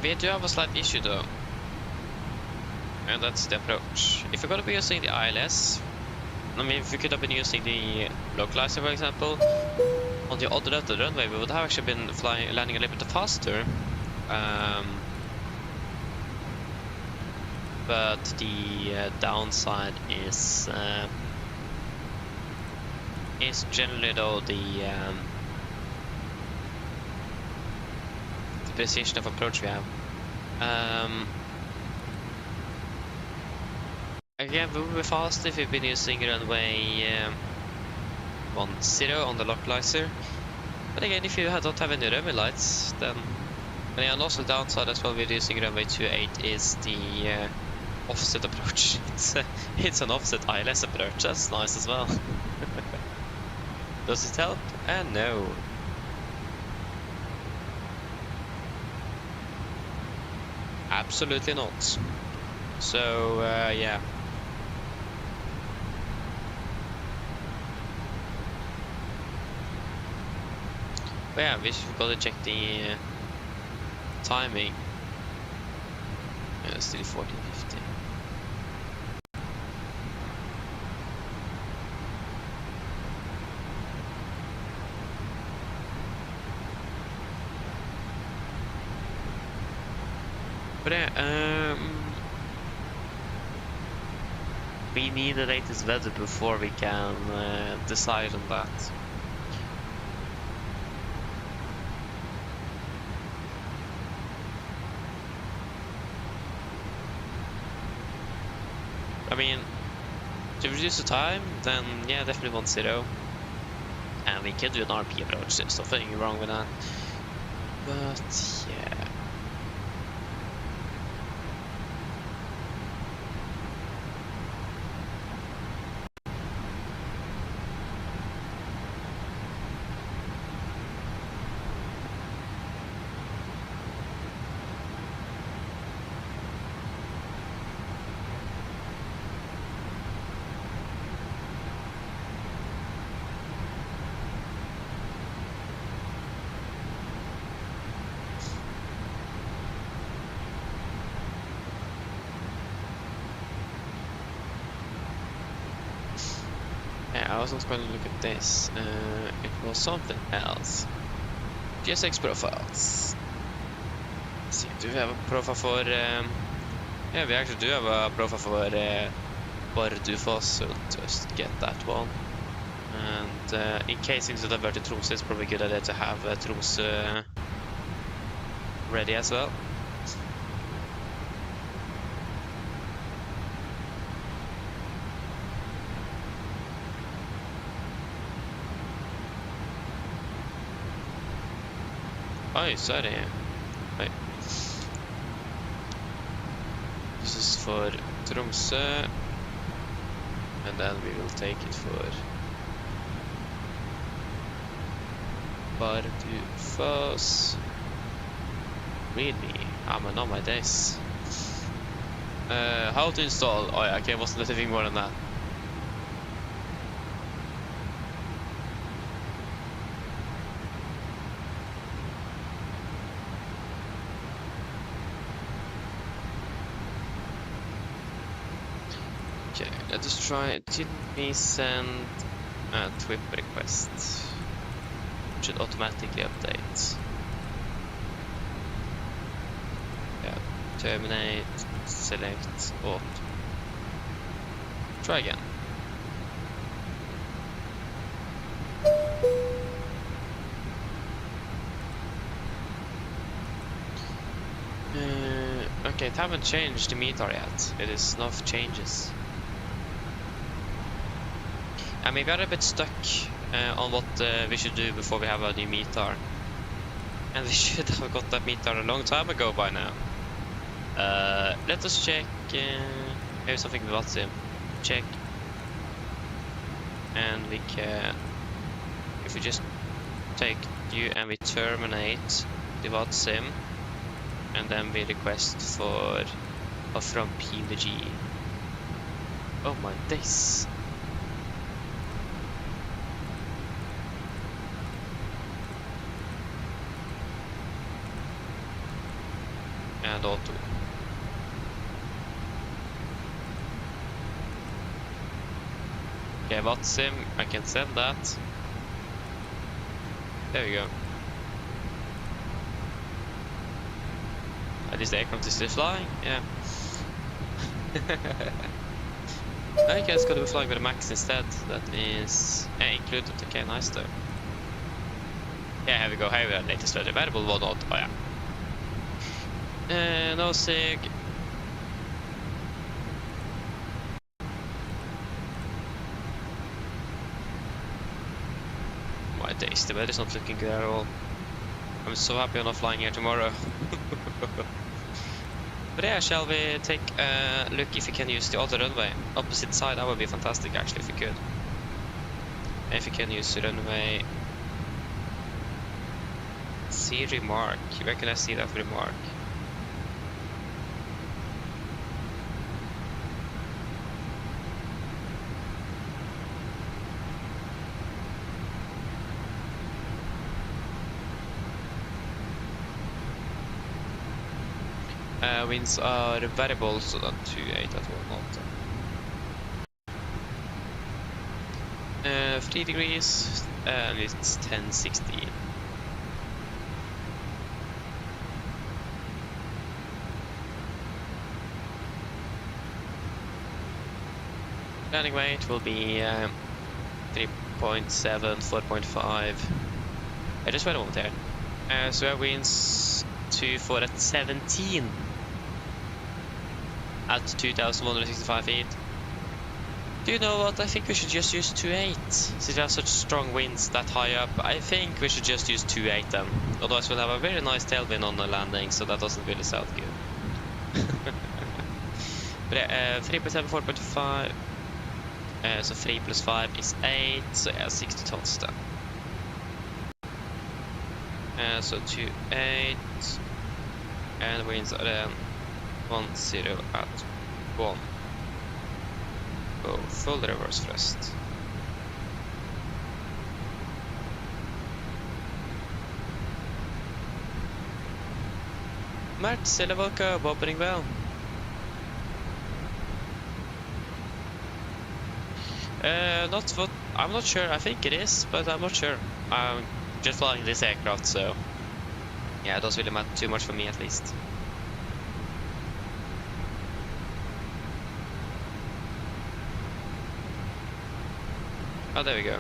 We do have a slight issue though, and that's the approach. If we're going to be using the ILS, I mean, if we could have been using the localizer, for example, on the other end of the runway, we would have actually been landing a little bit faster. But the downside is generally though the precision of approach we have. Again, we will be fast if we've been using runway 10 on the localizer. But again, if you don't have any runway lights, then and also the downside as well with using runway 28 is the offset approach. It's an offset ILS approach. That's nice as well. Does it help? No. Absolutely not. So yeah. But yeah, we should gotta check the timing. Yeah, still 1450. på det. We need the latest weather before we can decide on that. I mean, to reduce the time, then yeah, definitely 1-0. And we can do an RP approach, there's nothing wrong with that. But yeah. I was not going to look at this. It was something else. GSX profiles. Let's see, do we have a profile for... yeah, we actually do have a profile for Bardufoss, so just get that one. And in case into the Verti Tromsø, it's probably a good idea to have Tromsø ready as well. Oj, så är det. Oj. This is for Tromsø. And then we will take it for Bardufoss. Really? I'm on my days. How to install? Oh yeah, okay, wasn't anything more than that. Okay, let's just try. Did we send a TWIP request? Should automatically update. Yeah, terminate, select, auto. Try again. Okay, it haven't changed the meter yet. It is no changes. And we got a bit stuck on what we should do before we have a new meter. And we should have got that meter a long time ago by now. Let us check. Here's something with WhatsApp. Check. And we can, if we just take you and we terminate the WhatsApp, and then we request for from PMDG. Oh my days. And auto. Okay, WhatsApp, I can send that. There we go. At least the aircraft is still flying, yeah. I guess gotta be flying with a Max instead. That is included. Okay, nice though. Yeah, here we go. Here we have latest weather variable 1 out. Oh yeah. No sig. My days, the weather's not looking good at all. I'm so happy I'm not flying here tomorrow. But yeah, shall we take a look if we can use the other runway? Opposite side, that would be fantastic actually if we could. If we can use the runway... See remark, where can I see that remark? Winds are variable, so that 28 at 1 knot. 3 degrees, and it's 10-16. Landing weight will be 3.7, 4.5. I just went over there. So we have winds 2-4 at 17 at 2,165 feet. Do you know what? I think we should just use 2.8. Since we have such strong winds that high up, I think we should just use 2.8 then. Otherwise we'll have a very nice tailwind on the landing, so that doesn't really sound good. But yeah, 3.7, 4.5. So 3 plus 5 is 8, so yeah, 60 tons then. So 2.8, and the winds are then 1-0 at 1. Go full reverse thrust. Mert Silverwalker, bobbing well. Not what I'm not sure. I think it is, but I'm not sure. I'm just flying this aircraft, so yeah, it doesn't really matter too much for me at least. Oh, there we go.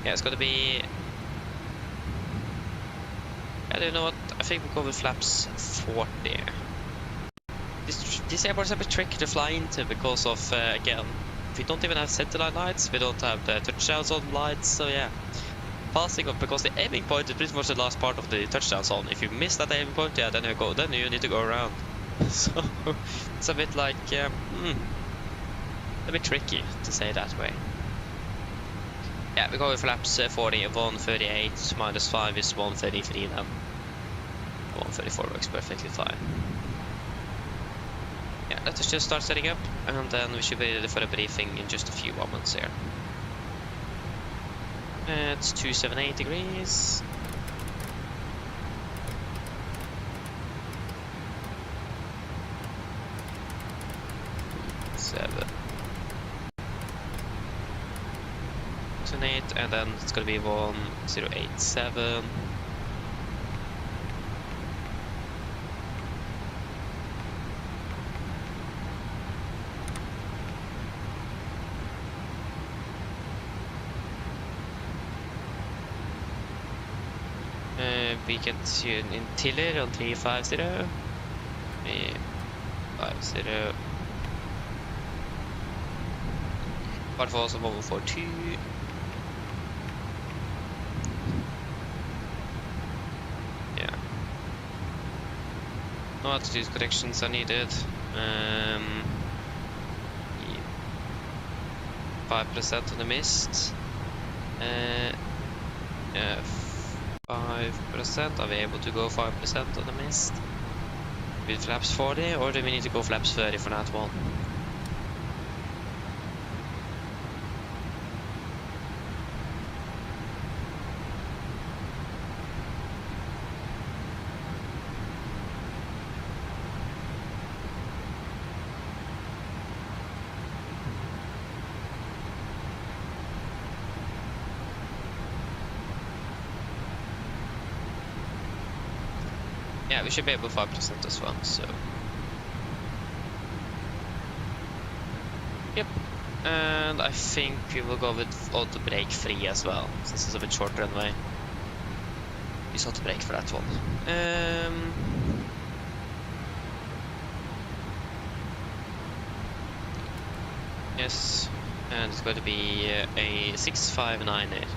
Yeah, it's gonna be. I don't know what. I think we'll go with flaps 40. This airport is a bit tricky to fly into because of again, we don't even have centerline lights. We don't have the touchdown zone lights. So yeah, passing up because the aiming point is pretty much the last part of the touchdown zone. If you miss that aiming point, yeah, then you need to go around. So it's a bit like a bit tricky to say that way. Yeah, we go with flaps 40, 138 minus 5 is 133 then. 134 works perfectly fine. Yeah, let us just start setting up, and then we should be ready for a briefing in just a few moments here. It's 278 degrees. And then it's gonna be 1087. We can tune in Tiller on 350. 350. Bardufoss on 142. No altitude corrections are needed. 5% on the mist. 5%. Are we able to go 5% on the mist with flaps 40, or do we need to go flaps 30 for that one? Yeah, we should be able 5% as well, so. Yep. And I think we will go with auto brake free as well, since it's a bit short runway. Use auto brake for that one. Yes, and it's going to be a 659 there.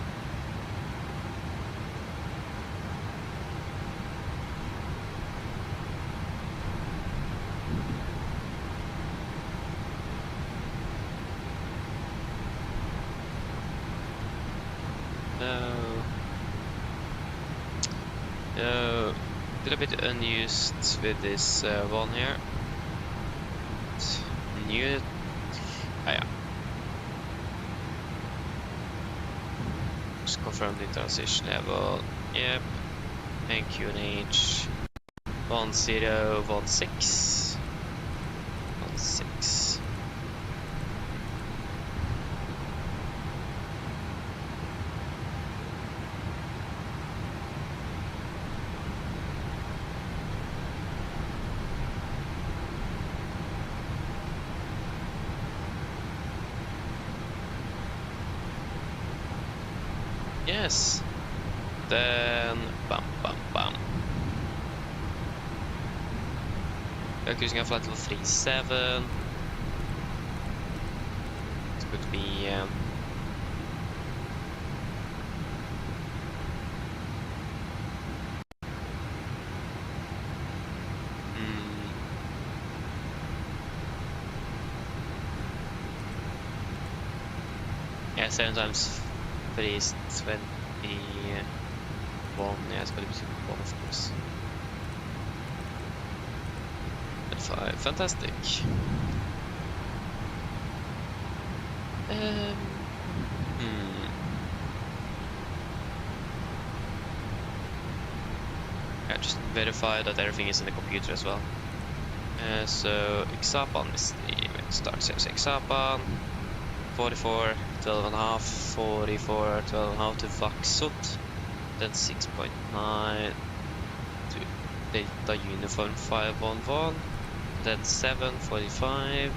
A little bit unused with this one here. New. Yeah. Just confirm the transition level. Yep. And QNH 1016. 16. Yes. Then bam. We're cruising at flight level 37. It's going to be yeah, 7 times 3 is 21. Yeah, it's going to be 21, of course. 25, fantastic. Yeah, just verify that everything is in the computer as well. So Exapan is the start series. Exapan 44, 12.5, 44, 12.5 to Vaxot, then 6.9 to Data Uniform 511, then 7.45,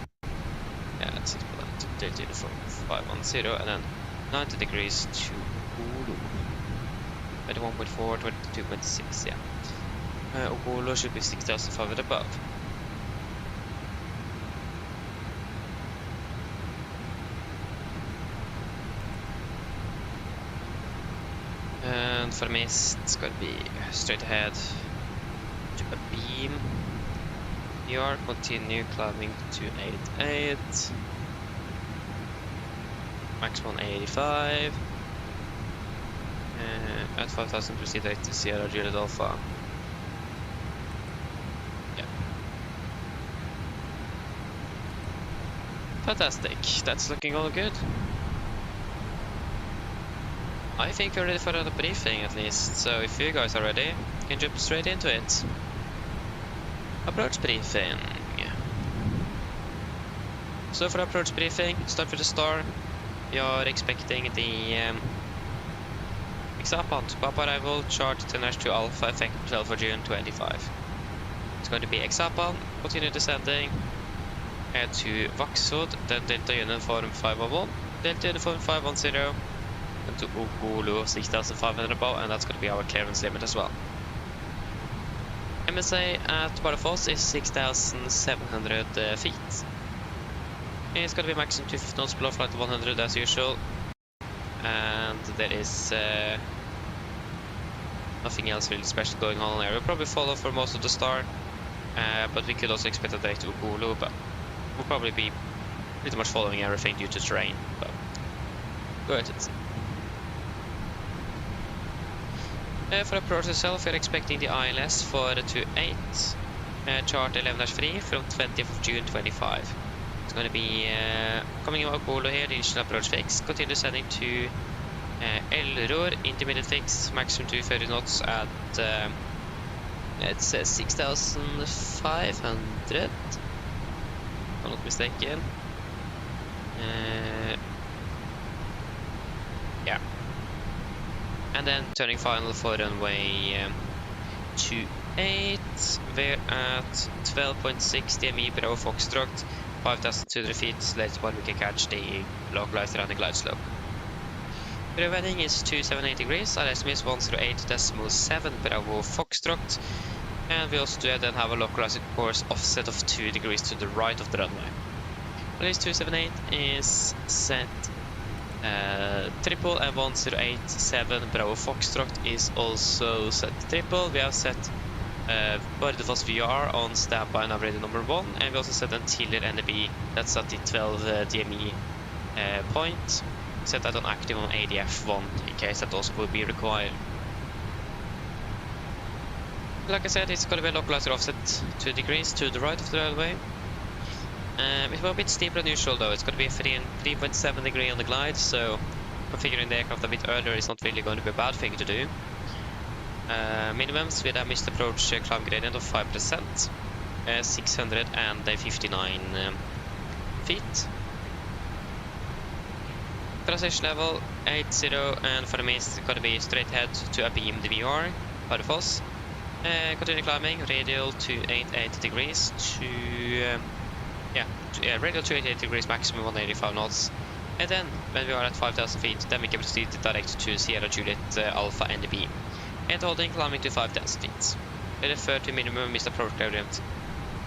yeah, 6.9 to Data Uniform 510, and then 90 degrees to Ulu. 21.4, 22.6, yeah. Ulu should be 6,500 above. And for me, it's going to be straight ahead to a beam. VR, continue climbing to 88. Max 185. At 5,000 proceed to Sierra Juliet Alpha. Yeah. Fantastic. That's looking all good. I think we're ready for another briefing at least, so if you guys are ready, you can jump straight into it. Approach briefing. So for approach briefing, start with the star. We are expecting the Exapan to Papa arrival, chart 10-2 Alpha, effective 12 for June 25. It's going to be Exapan, continue descending, head to Vaxod, then Delta Uniform 511, Delta Uniform 510, and to Ukulu 6,500 above, and that's going to be our clearance limit as well. MSA at Bardufoss is 6,700 feet. It's going to be maximum 250 knots below flight 100 as usual, and there is nothing else really special going on there. We'll probably follow for most of the star, but we could also expect a day to Ukulu, but we'll probably be pretty much following everything due to terrain, but go ahead and see. For approach itself, we're expecting the ILS for 28, chart 11-3 from 20th of June 25. It's going to be coming out Polo here, the initial approach fix, continue descending to Elror, intermediate fix, maximum 230 knots at it says 6,500, if I'm not mistaken. Yeah. And then turning final for runway 28, we're at 12.6 DME below Foxtrot, 5,200 feet, later one we can catch the localized around the glide slope. The heading is 278 degrees, our estimate is 108.7 Bravo Foxtrot, and we also do then have a localized course offset of 2 degrees to the right of the runway. Release 278 is set triple, and 1087 Bravo Foxtrot is also set triple. We have set Bardufoss VR on standby Navigraph number 1, and we also set Antiller NB, that's at the 12 DME point. Set that on active on ADF 1 in case that also will be required. Like I said, it's going to be a localizer offset 2 degrees to the right of the railway. It will be a bit steeper than usual though. It's going to be a 3.7 degree on the glide, so configuring the aircraft a bit earlier is not really going to be a bad thing to do. Minimums with a missed approach climb gradient of 5%, 659 feet. Transition level 80, and for the mist it's going to be straight ahead to a beam DVR, Bardufoss. Continue climbing, radial 288 degrees to radial 288 degrees, maximum 185 knots. And then, when we are at 5,000 feet, then we can proceed direct to Sierra Juliet Alpha NDB. And holding climbing to 5,000 feet. We refer to minimum missed approach gradient,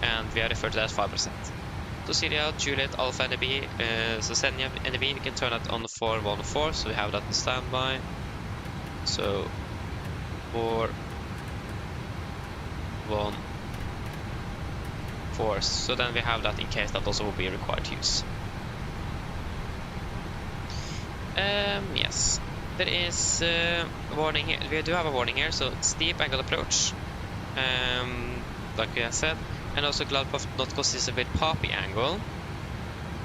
and we are referred to that as 5%. So Sierra Juliet Alpha NDB, so Senia NDB, we can turn that on 414, so we have that on standby. So 414, so then we have that in case that also will be required to use. Yes, there is a warning here. We do have a warning here, so steep angle approach, like we have said, and also glide path not consistent with poppy angle.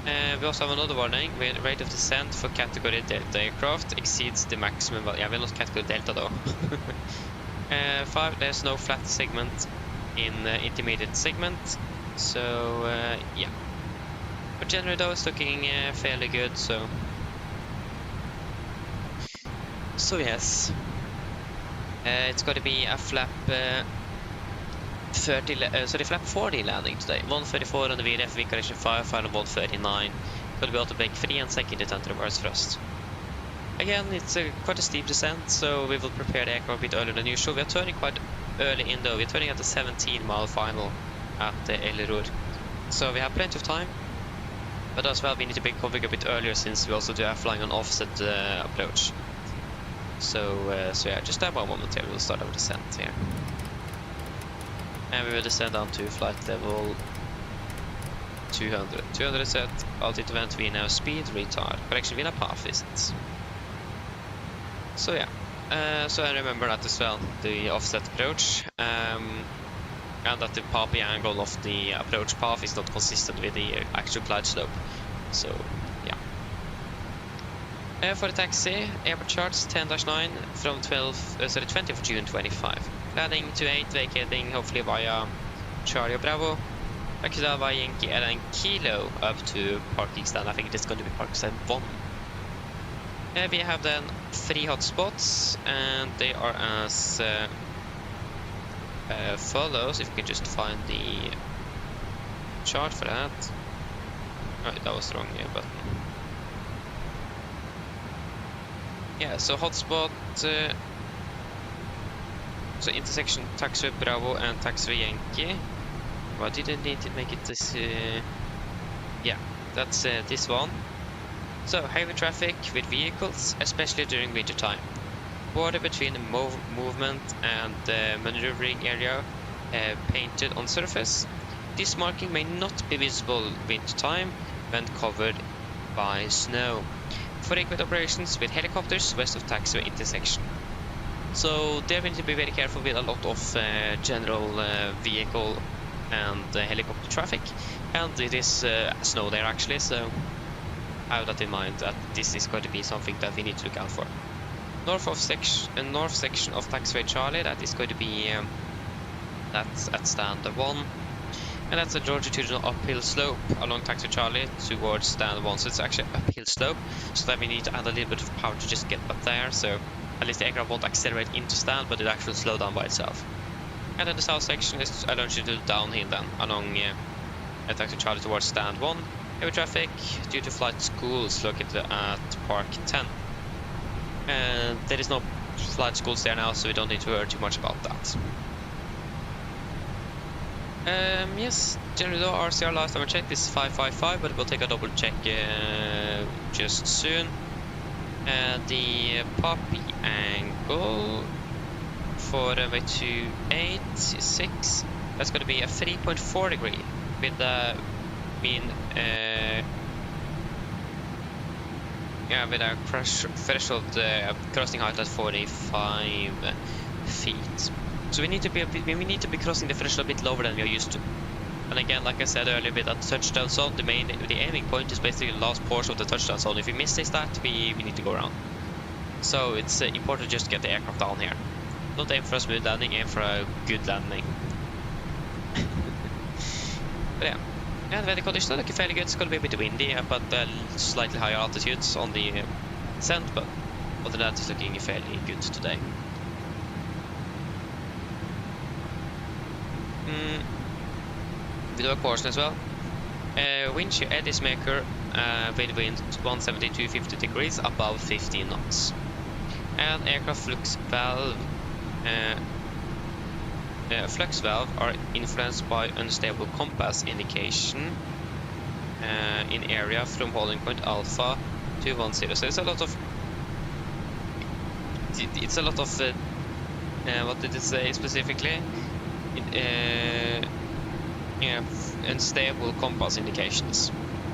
We also have another warning, with rate of descent for category Delta aircraft exceeds the maximum value. Yeah, we're not category Delta though. 5, there's no flat segment in intermediate segment, so yeah. But generally though, it's looking fairly good, so yes. It's going to be a flap 40 landing today. 134 on the VDF, wind correction 5, final 139. Going to be auto brake free and second detent reverse thrust. Again, it's quite a steep descent, so we will prepare the aircraft a bit earlier than usual. We are turning quite early in though. We're turning at the 17-mile final at the Ellerud. So we have plenty of time. But as well, we need to be configured a bit earlier since we also do have flying on offset approach. So yeah, just stand by one moment here. We'll start our descent here. And we will descend down to flight level 200. 200 set, altitude event, we now speed, retard. Correction, we now path visits. So yeah, so I remember that as well, the offset approach. And that the poppy angle of the approach path is not consistent with the actual glide slope. So yeah. For the taxi, airport charts 10-9 from 20th of June 25. Landing to 8, vacating hopefully via Charlie Bravo. Taxi down via Yankee and Kilo up to parking stand. I think it is going to be parking stand 1. We have then 3 hotspots, and they are as follows. If we can just find the chart for that. Oh, that was wrong button. Yeah, so hotspot, so intersection taxi Bravo and taxi Yankee. Why didn't need to make it this? Yeah, that's this one. So heavy traffic with vehicles, especially during winter time. Border between the movement and the maneuvering area painted on surface. This marking may not be visible winter time when covered by snow. Frequent operations with helicopters west of taxiway intersection. So there we need to be very careful with a lot of general vehicle and helicopter traffic, and it is snow there actually, so have that in mind that this is going to be something that we need to look out for. North section of taxiway Charlie, that is going to be that's at stand 1. And that's a longitudinal uphill slope along taxi Charlie towards stand 1. So it's actually an uphill slope, so that we need to add a little bit of power to just get up there. So at least the aircraft won't accelerate into stand, but it actually slow down by itself. And then the south section is a longitudinal downhill then along taxi Charlie towards stand 1. Heavy traffic due to flight schools located at Park 10. And there is no flight schools there now, so we don't need to worry too much about that. Yes, generally though, RCR last time I checked is 555, but we'll take a double check just soon. The poppy angle for runway 28 is 6. That's going to be a 3.4 degree with the mean with a threshold crossing height at 45 feet. So we need to be crossing the threshold a bit lower than we are used to. And again, like I said earlier, with that touchdown zone, the aiming point is basically the last portion of the touchdown zone. If we miss that, we need to go around. So it's important just to get the aircraft down here. Don't aim for a smooth landing, aim for a good landing. But yeah, and the conditions are looking fairly good. It's going to be a bit windy, but slightly higher altitudes on the descent, but other than that, it's looking fairly good today. We do a caution as well. Wind shear eddies maker with wind 170-250 degrees above 15 knots. And aircraft flux valve are influenced by unstable compass indication in area from holding point alpha to 10. So it's a lot of what did it say specifically? Unstable compass indications.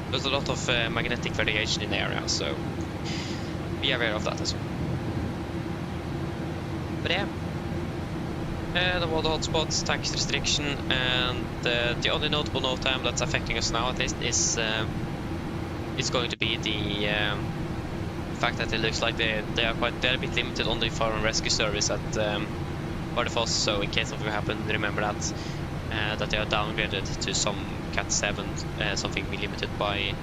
There's a lot of magnetic variation in the area, so be aware of that as well. But yeah, the water hotspots, tax restriction, and the only notable no time that's affecting us now, at least, is going to be the fact that it looks like they're a bit limited on the fire and rescue service at Bardufoss. So in case something happen, remember that they are downgraded to some Cat 7, something be limited by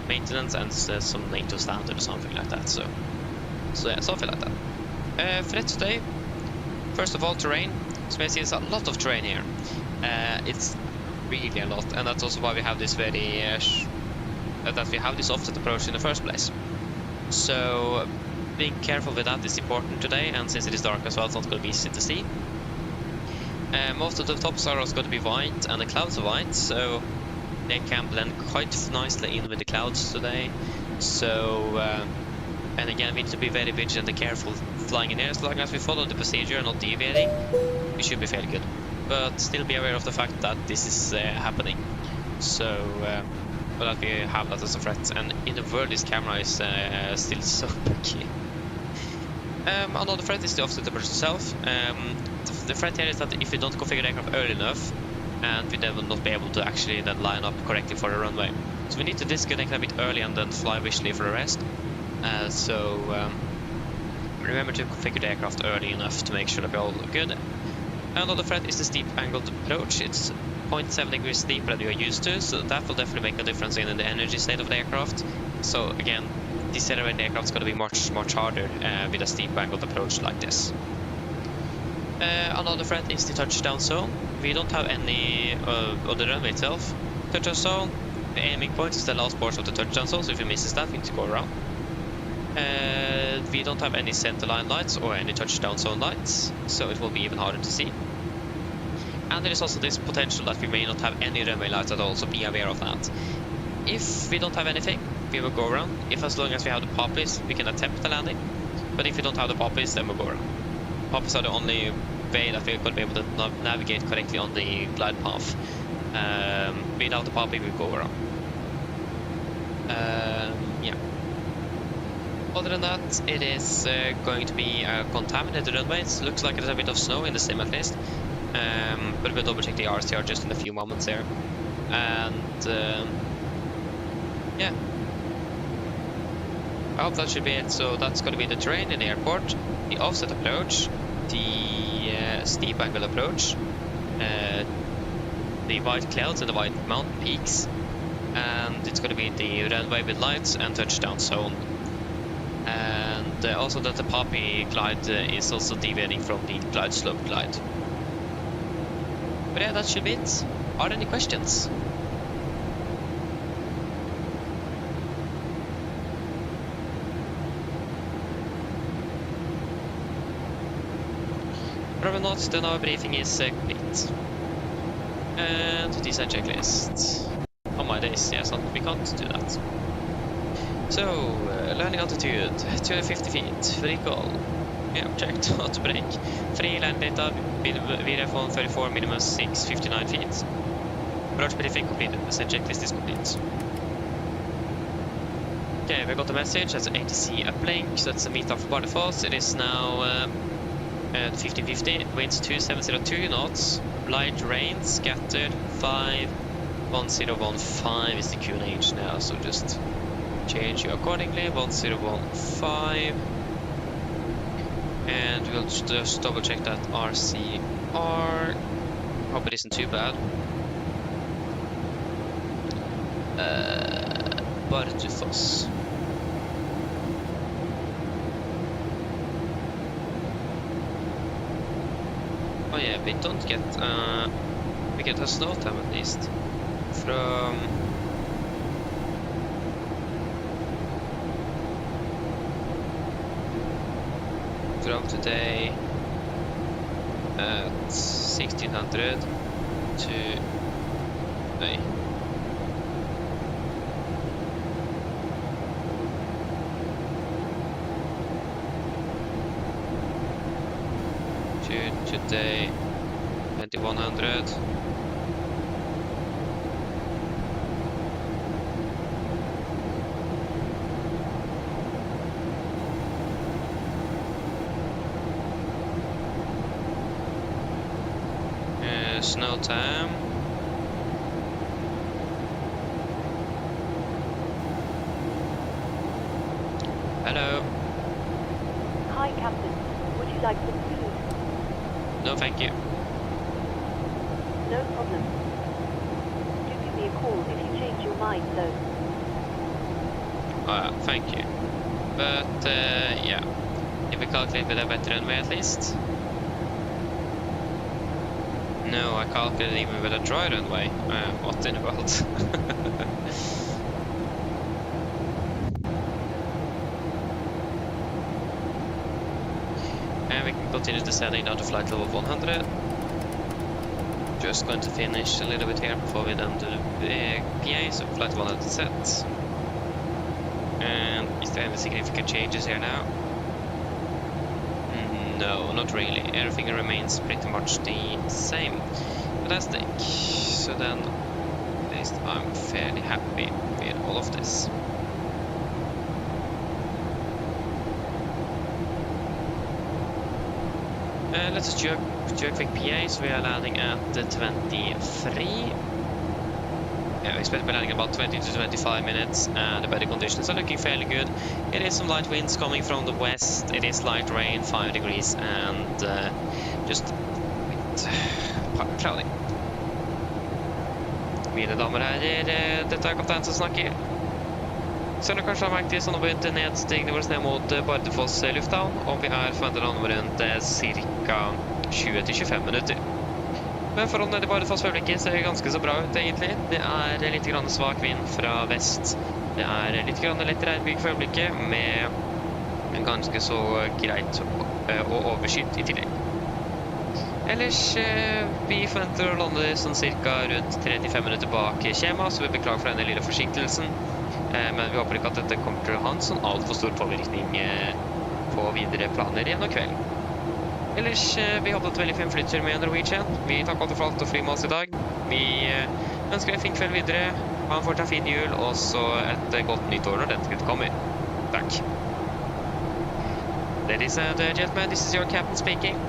maintenance and some NATO standard or something like that. So yeah, something like that. Threat today. First of all, terrain. So I see there's a lot of terrain here. It's really a lot, and that's also why we have this offset approach in the first place. So being careful with that is important today, and since it is dark as well, it's not going to be easy to see. Most of the tops are also going to be white, and the clouds are white, so they can blend quite nicely in with the clouds today. So and again, we need to be very vigilant and careful flying in air. As long as we follow the procedure and not deviating, we should be fairly good. But still be aware of the fact that this is happening. So, but that we have that as a threat. And in the world, this camera is still so buggy. Another threat is the offset approach itself. The threat here is that if we don't configure the aircraft early enough, and we then will not be able to actually then line up correctly for the runway. So we need to disconnect a bit early and then fly visually for the rest. Remember to configure the aircraft early enough to make sure that we're all good. Another threat is the steep angled approach. It's 0.7 degrees steeper than we are used to, so that will definitely make a difference in the energy state of the aircraft. So again, decelerating the aircraft is going to be much harder with a steep angled approach like this. Another threat is the touchdown zone. We don't have any on the runway itself. Touchdown zone, the aiming point is the last portion of the touchdown zone, so if you miss that, we need to go around. We don't have any centerline lights or any touchdown zone lights, so it will be even harder to see. And there is also this potential that we may not have any runway lights at all, so be aware of that. If we don't have anything, we will go around. If as long as we have the poppies, we can attempt the landing. But if we don't have the poppies, then we'll go around. Poppies are the only way that we're going to be able to navigate correctly on the glide path. Without the poppy, we'll go around. Yeah. Other than that, it is going to be a contaminated runway. It looks like there's a bit of snow in the sim at least. But we'll double check the RCR just in a few moments there. And yeah. I hope that should be it. So that's going to be the terrain in the airport, the offset approach, the steep angle approach, the white clouds and the white mountain peaks, and it's going to be the runway with lights and touchdown zone. And also that the poppy glide is also deviating from the glide slope glide. But yeah, that should be it. Are there any questions? Probably not, then our briefing is complete. And design checklist. Oh my days, yes, we can't do that. So, landing altitude, 250 feet, recall. Yeah, checked, auto brake. Free land data, VRF 134, minimum 659 feet. Approach briefing completed, design checklist is complete. Okay, we got a message, that's ATC uplink, so that's a meetup for Bardufoss. It is now 1550, winds 2702 knots, light rain, scattered 51015 is the QNH now, so just change you accordingly, 1015. And we'll just double check that RCR. Hope it isn't too bad. Bardufoss. Oh yeah, we don't get we get a snow time at least from throughout today at 1600 to... Hey. To today 2100. Snow time. Hello. Hi, Captain. Would you like some food? No, thank you. No problem. Do give me a call if you change your mind, though. Thank you. But, yeah. Did we calculate with a better runway at least? No, I calculated even with a dry runway. What in the world? And we can continue descending down to flight level 100. Just going to finish a little bit here before we then do the PA, so flight 100 set. And is there any significant changes here now? No, not really. Everything remains pretty much the same. Fantastic. So then, at least I'm fairly happy with all of this. Let's do a quick PA. So we are landing at 23. Yeah, we expect to be landing about 20 to 25 minutes, and the weather conditions are looking fairly good. It is some light winds coming from the west, it is light rain, 5 degrees, and just a bit cloudy. Mine damer og herrer, dette er kaptein som snakker. Som du kanskje har merket, så nå begynte nedstigene våre ned mot Bardufoss lufthavn, og vi er forventet å lande rundt ca. 20-25 minutter. Men forholdene i Bardufoss for øyeblikket ser ganske så bra ut, egentlig. Det er litt grann svak vind fra vest. Det er litt grann lett regnbyge for øyeblikket, med ganske så greit og overskyet i tillegg. Ellers, vi forventer å lande sånn cirka rundt 35 minutter bak skjema, så vi beklager for denne lille forsinkelsen. Men vi håper ikke at dette kommer til å ha en sånn alt for stor påvirkning på videre planer gjennom kvelden. Ellers, vi hadde et veldig fin flyttur med Norwegian. Vi takker alltid for alt å fly med oss i dag. Vi ønsker en fin kveld videre. Ha en fortsatt fin jul, og så et godt nytt år når dette tid kommer. Takk. Ladies and gentlemen, this is your captain speaking.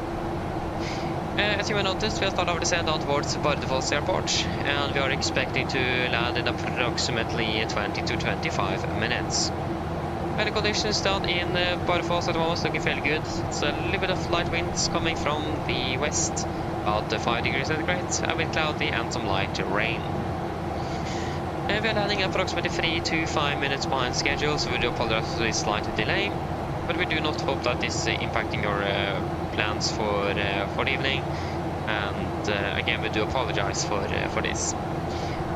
As you may notice, we have started our descent down towards Bardufoss Airport, and we are expecting to land in approximately 20 to 25 minutes. Weather conditions down in Bardufoss at the moment looking fairly good. It's a little bit of light winds coming from the west, about 5 degrees centigrade, a bit cloudy and some light rain. We are landing approximately 3 to 5 minutes behind schedule, so we do apologize for this slight delay. But we do not hope that this is impacting your plans for the evening. And again, we do apologize for this.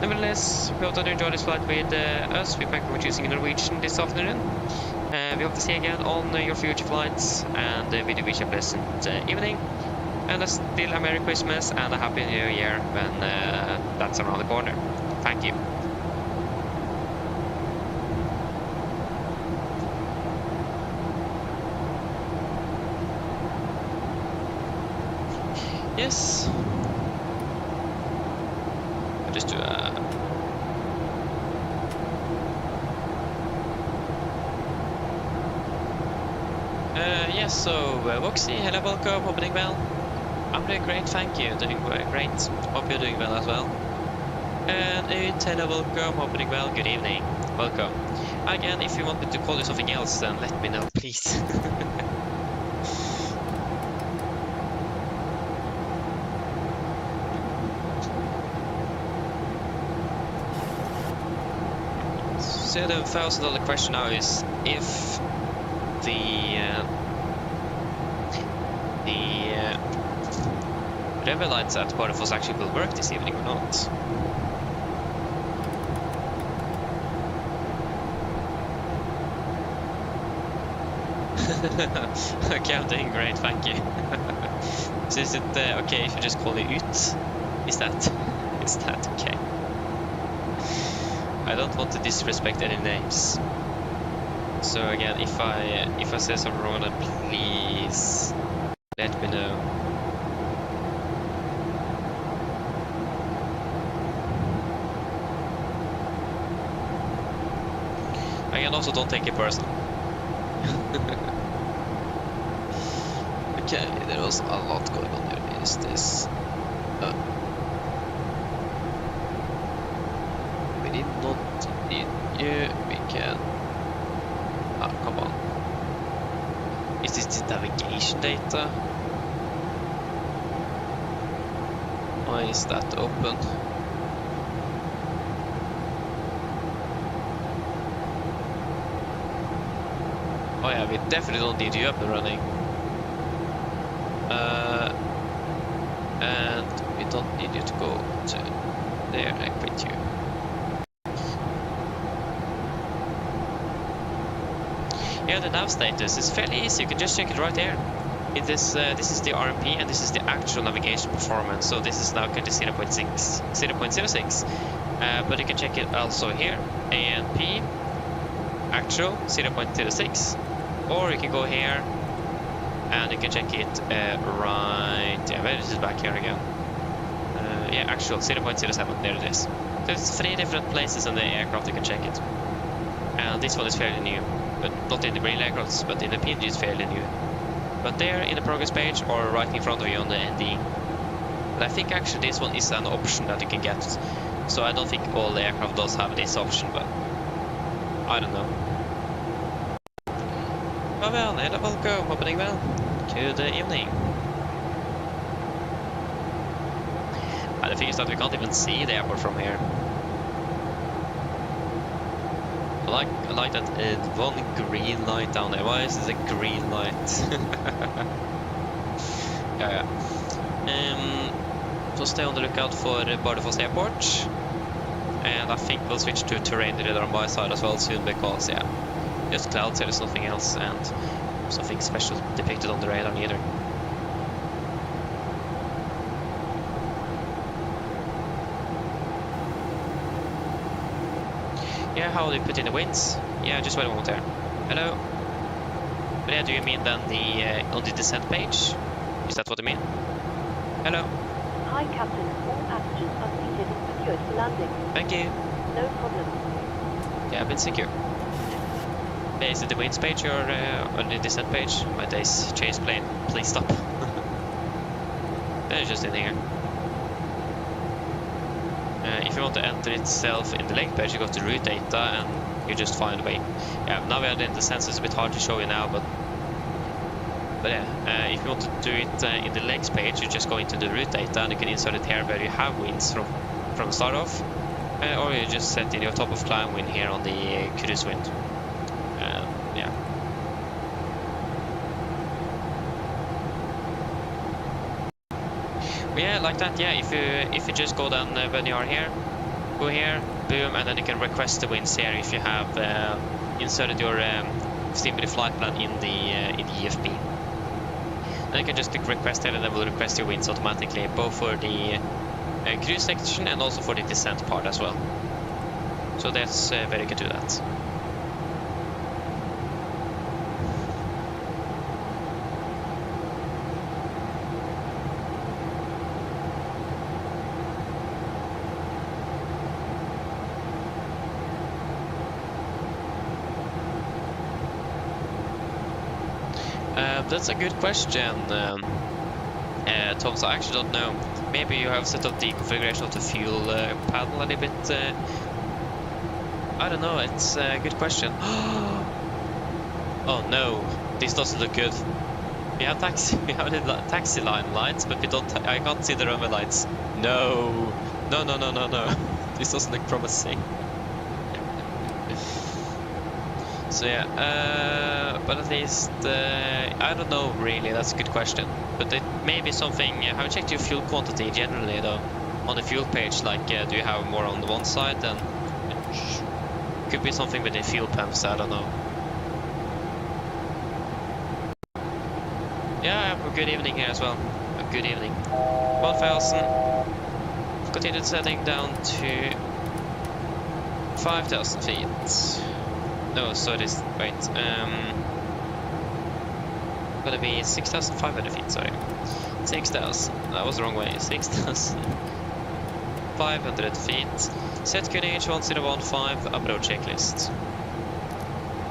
Nevertheless, we hope that you enjoy this flight with us. We thank you for choosing Norwegian this afternoon. We hope to see you again on your future flights, and we do wish you a pleasant evening. And still a Merry Christmas and a Happy New Year when that's around the corner. Thank you. Yes. I'll just do a... yes, so Voxy, hello, welcome, hope you're doing well. I'm doing great, thank you, doing great. Hope you're doing well as well. And hello, welcome, hope you're doing well, good evening, welcome. Again, if you want me to call you something else, then let me know, please. So the $1,000 question now is if the rebel lights at Bardufoss actually will work this evening or not. Okay, I'm doing great, thank you. So is it okay if you just call it ut? Is that okay? I don't want to disrespect any names. So again, if I say something wrong, then please let me know. Again, also don't take it personal. Okay, there was a lot going on here. Is this? We did not need you. We can. Ah, come on. Is this the navigation data? Why is that open? Oh yeah, we definitely don't need you up and running. And we don't need you to go to there and quit you. Yeah, the nav status is fairly easy. You can just check it right here. It is this is the RMP and this is the actual navigation performance. So this is now currently 0.06. But you can check it also here. AMP actual 0.06. Or you can go here and you can check it right. Yeah, where is it back here again? Yeah, actual 0.07. There it is. So it's 3 different places in the aircraft you can check it. And this one is fairly new, but not in the real aircrafts, but in the PMDG it's fairly new. But there in the progress page or right in front of you on the ND. But I think actually this one is an option that you can get. So I don't think all the aircraft does have this option, but I don't know. Oh well, hela welcome, hoping well to the evening. The thing is that we can't even see the airport from here. I like that one green light down there. Why is this a green light? Yeah. So stay on the lookout for Bardufoss Airport. And I think we'll switch to terrain radar on my side as well soon because, yeah, just clouds, there's nothing else, and something special depicted on the radar neither. Yeah, how do you put in the winds? Yeah, just wait a moment there. Hello? But yeah, do you mean then the on the descent page? Is that what you mean? Hello? Hi, Captain. All passengers are seated and secured for landing. Thank you. No problem. Yeah, I've been secure. Is it the winds page or on the descent page? My days chase plane. Please stop. They're just in here. If you want to enter itself in the link page, you go to route data and you just find a way. Yeah, now we are in the sense it's a bit hard to show you now, but yeah, if you want to do it in the legs page, you just go into the route data and you can insert it here where you have winds from the start off, or you just set in your top of climb wind here on the cruise wind. Yeah. But yeah, like that. Yeah, if you just go down when you are here, go here, boom, and then you can request the winds here if you have inserted your stimuli flight plan in the EFP. Then you can just click request here, and then we'll request your winds automatically, both for the cruise section and also for the descent part as well. So that's where you can do that. That's a good question, Tom, so I actually don't know. Maybe you have set up the configuration of the fuel panel a little bit. I don't know, it's a good question. Oh no, this doesn't look good. We have the taxi line lights, but I can't see the runway lights. No. This doesn't look promising. So yeah, but at least, I don't know really, that's a good question. But it may be something, have you checked your fuel quantity generally though? On the fuel page, like do you have more on the one side? Then it could be something with the fuel pumps, I don't know. Yeah, good evening here as well. Good evening. 1000. Continued setting down to 5,000 feet. No, sorry, wait. Gonna be 6,500 feet, sorry. 6,000. That was the wrong way. 6,500 feet. Set QNH 1015, approach checklist.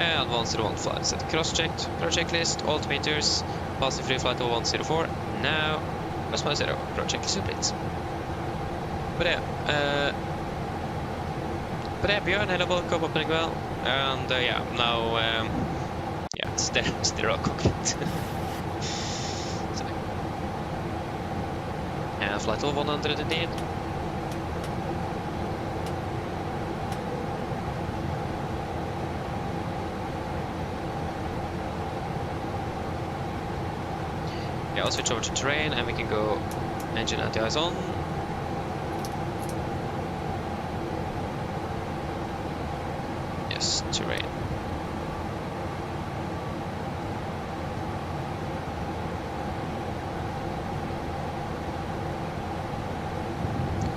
And 1015, set cross-checked, approach checklist, altimeters, passing free flight 0104. Now, press my 0, approach checklist complete. På det, Bjørn, hello, welcome, opening well. And yeah, now, yeah, still cockpit. And flight 100 indeed. Yeah, I'll switch over to terrain and we can go engine anti-ice on. Yes, terrain.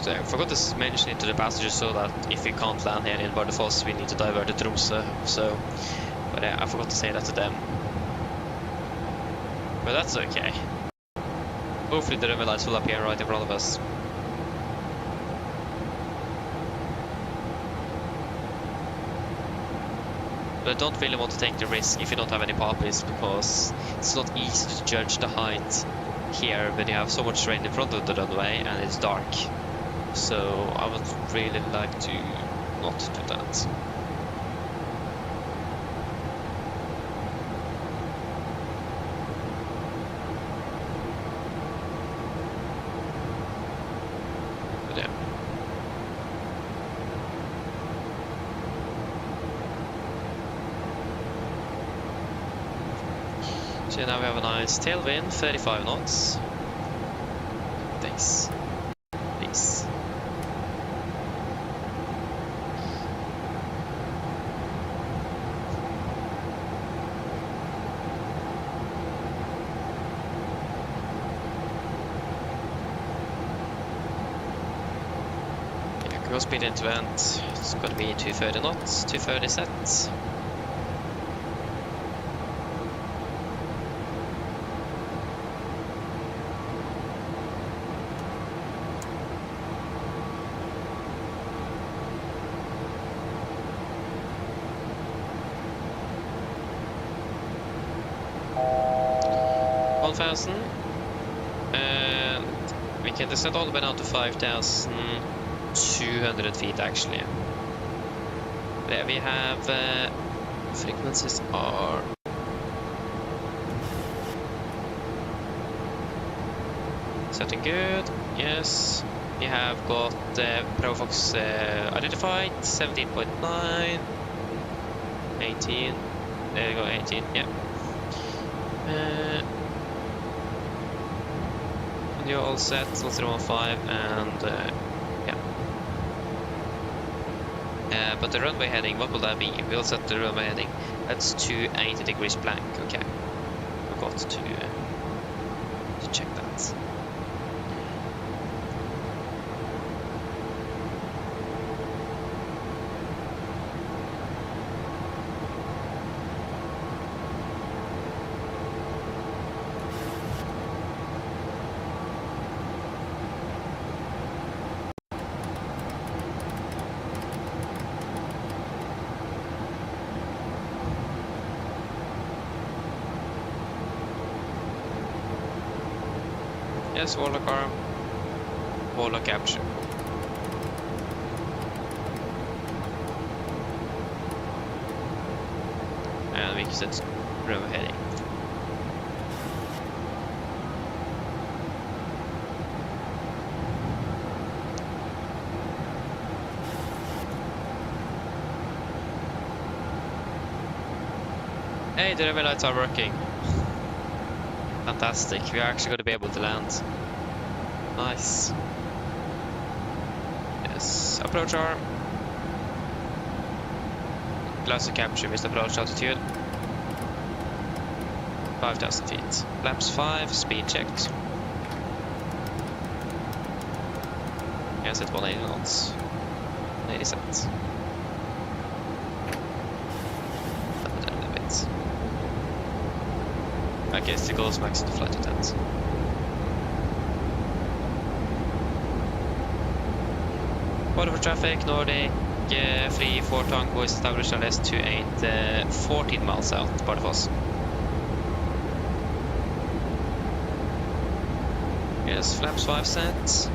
So I forgot to mention it to the passengers so that if we can't land here in Bardufoss, we need to divert to Tromsø. So, but I forgot to say that to them. But that's okay. Hopefully the runway lights will appear right in front of us. But I don't really want to take the risk if you don't have any poppies, because it's not easy to judge the height here when you have so much rain in front of the runway and it's dark. So I would really like to not do that. But yeah. So now we have a nice tailwind, 35 knots. Thanks. Peace. Go speed into vent. It's going to be 230 knots, 230 sets. And we can descend all the way down to 5,200 feet actually. There we have frequencies are setting good. Yes, we have got Perfermance identified 17.9, 18. There we go, 18. Yeah. You're all set, 1015, and yeah. But the runway heading, what will that be? We'll set the runway heading. That's 280 degrees blank. Okay, forgot to check that. Yes, Warlock arm, Warlock capture. And we can set runway heading. Hey, the runway lights are working. Fantastic, we are actually going to be able to land. Nice. Yes, approach arm. Glass to capture with approach altitude. 5,000 feet. Flaps 5, speed checked. Yeah, set 180 knots. 180 set. Up it a little bit. Okay, still goes max to flight attendant. Border for traffic, Nordic, free for tango is established on S28, 14 miles out, Bardufoss. Yes, flaps 5 set.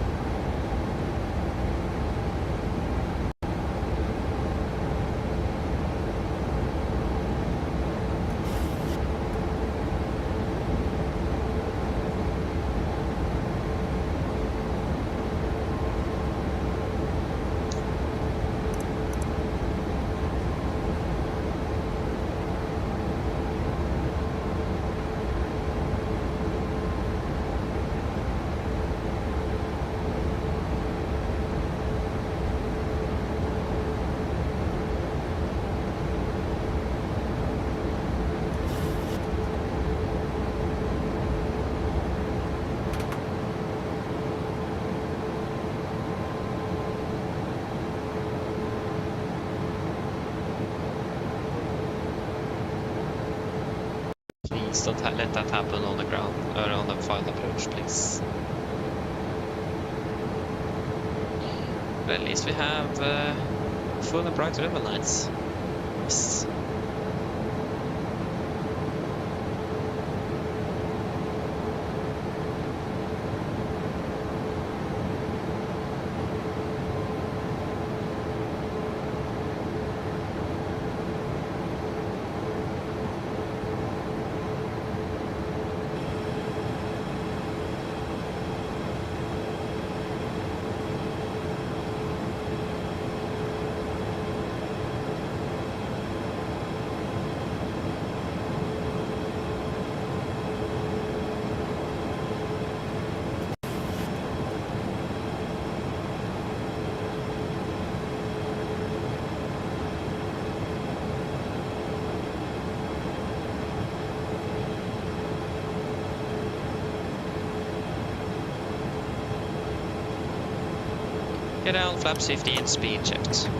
Please don't let that happen on the ground or on the final approach, please. But at least we have full and bright ribbon lights. Yes. Get down, flaps 15, speed checked. Speed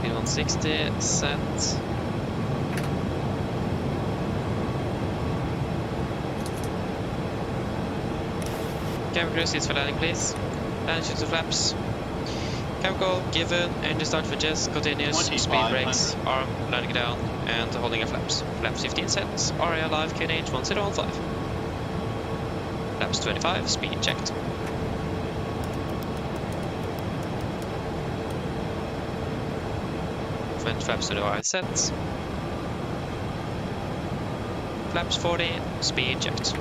160, set. Camera crew, seats for landing, please. Landing shift to flaps. Camera call given, engine start for jets, continuous, speed brakes, arm, landing down, and holding a flaps. Flaps 15 set, RA live, QNH 1015. Flaps 25, speed checked. Front flaps to the right set. Flaps 40, speed checked.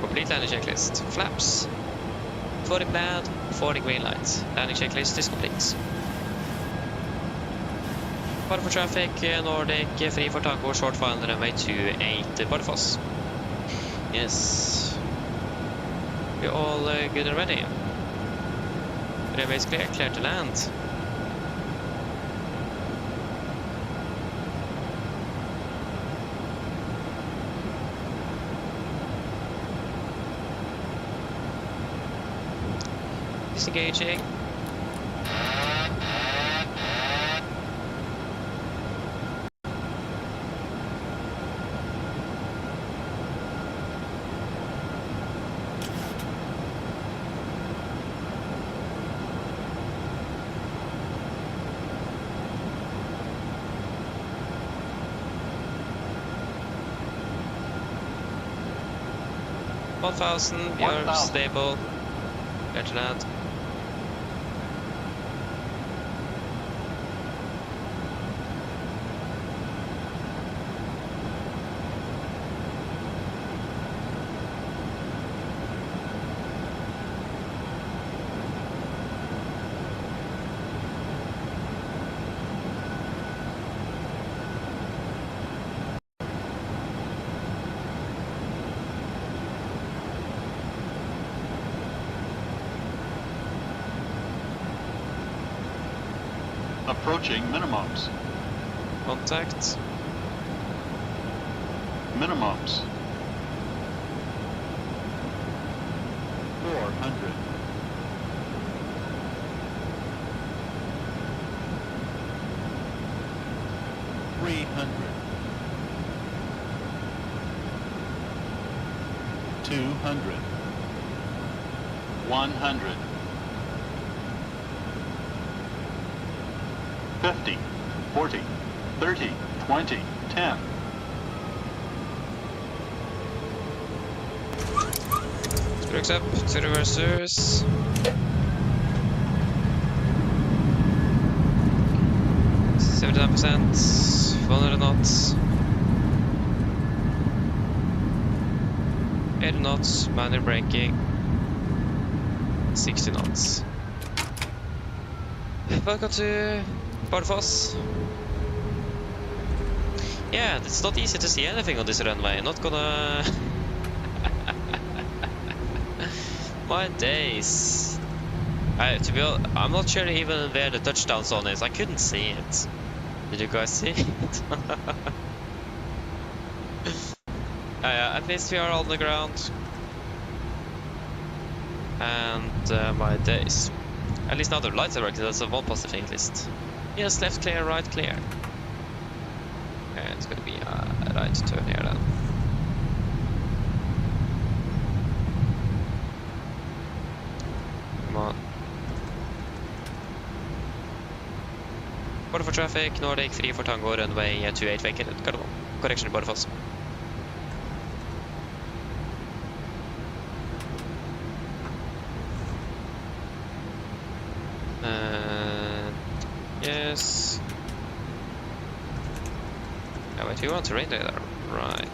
Complete landing checklist. Flaps 40 bad, 40 green lights. Landing checklist is complete. Border for traffic, Nordic, free for tango, short final runway 28, Bardufoss. Yes. We're all good and ready. Runway is clear, clear to land. Disengaging. You're stable. Clear to land. Approaching minimums. Contact. Minimums. 400. $300. 200. 100. 50. 40. 30. 20. 10. Spruks up to reversers. %, 100 knots. 80 knots, manual braking. 60 knots. Welcome to Bardufoss. Yeah, it's not easy to see anything on this runway. Not gonna... My days. To be honest, I'm not sure even where the touchdown zone is. I couldn't see it. Did you guys see it? At least we are on the ground. And my days. At least now the lights are working. That's one positive thing at least. Yes, left clear, right clear. Okay, it's gonna be a right turn here then. Come on. Border for traffic, Nordic 3 for Tango, runway 28 vacated. Correction, Bardufoss. Yes. Oh, wait, we want to rain there, right?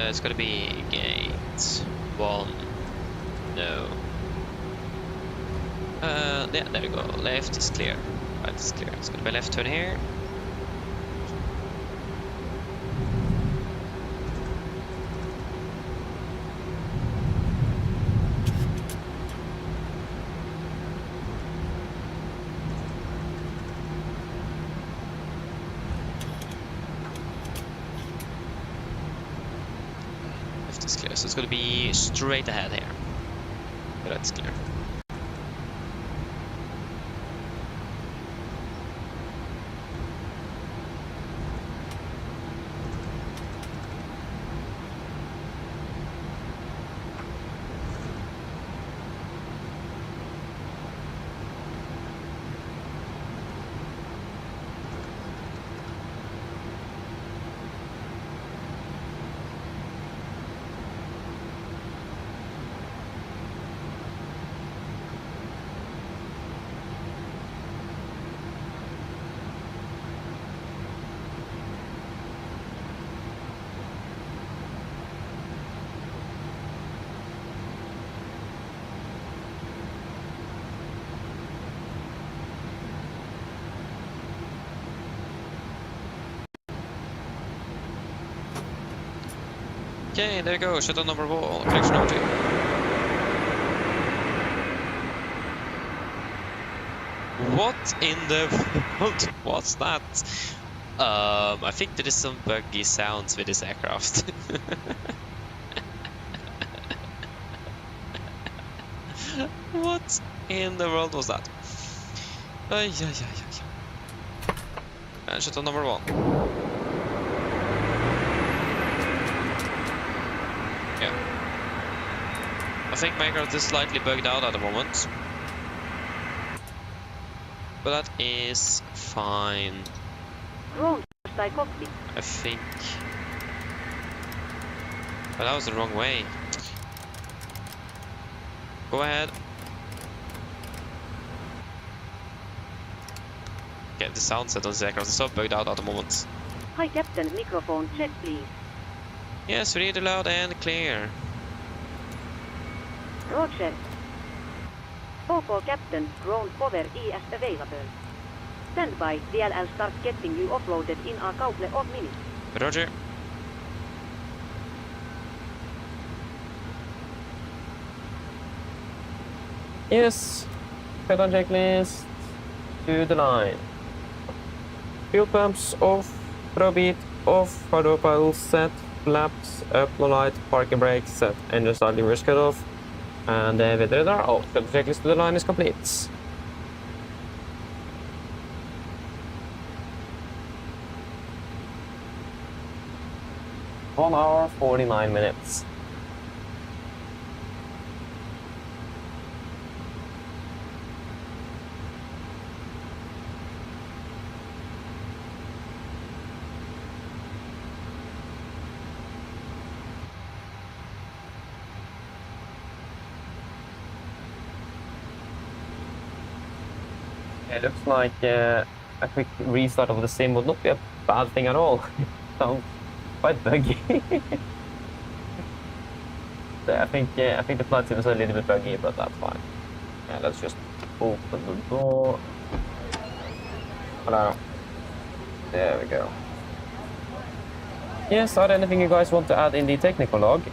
It's gonna be gate 1. No. Yeah, there you go. Left is clear. Right is clear. It's gonna be left turn here. Clear, so it's going to be straight ahead here. But that's clear. Okay, there you go, shutdown number 1, connection number 2. What in the world was that? I think there is some buggy sounds with this aircraft. What in the world was that? And shutdown number 1. Yeah. I think my aircraft is slightly bugged out at the moment. But that is fine. Wrong side cockpit. I think. But that was the wrong way. Go ahead. Get the sound set on this aircraft. It's so bugged out at the moment. Hi Captain, microphone check please. Yes, really loud and clear. Roger. Focal Captain, drone over ES available. Stand by, DLL start getting you offloaded in a couple of minutes. Roger. Yes, shutdown checklist to the line. Fuel pumps off, throw beat off, hardware piles set, flaps up, no light, parking brakes set, engine start levers cut off, and the radar off. Shutdown checklist to the line is complete. One hour, 49 minutes. It looks like a quick restart of the sim would not be a bad thing at all. Sounds quite buggy. So I think the flight sim is a little bit buggy, but that's fine. Yeah, let's just open the door. Hello. There we go. Yes, are there anything you guys want to add in the technical log?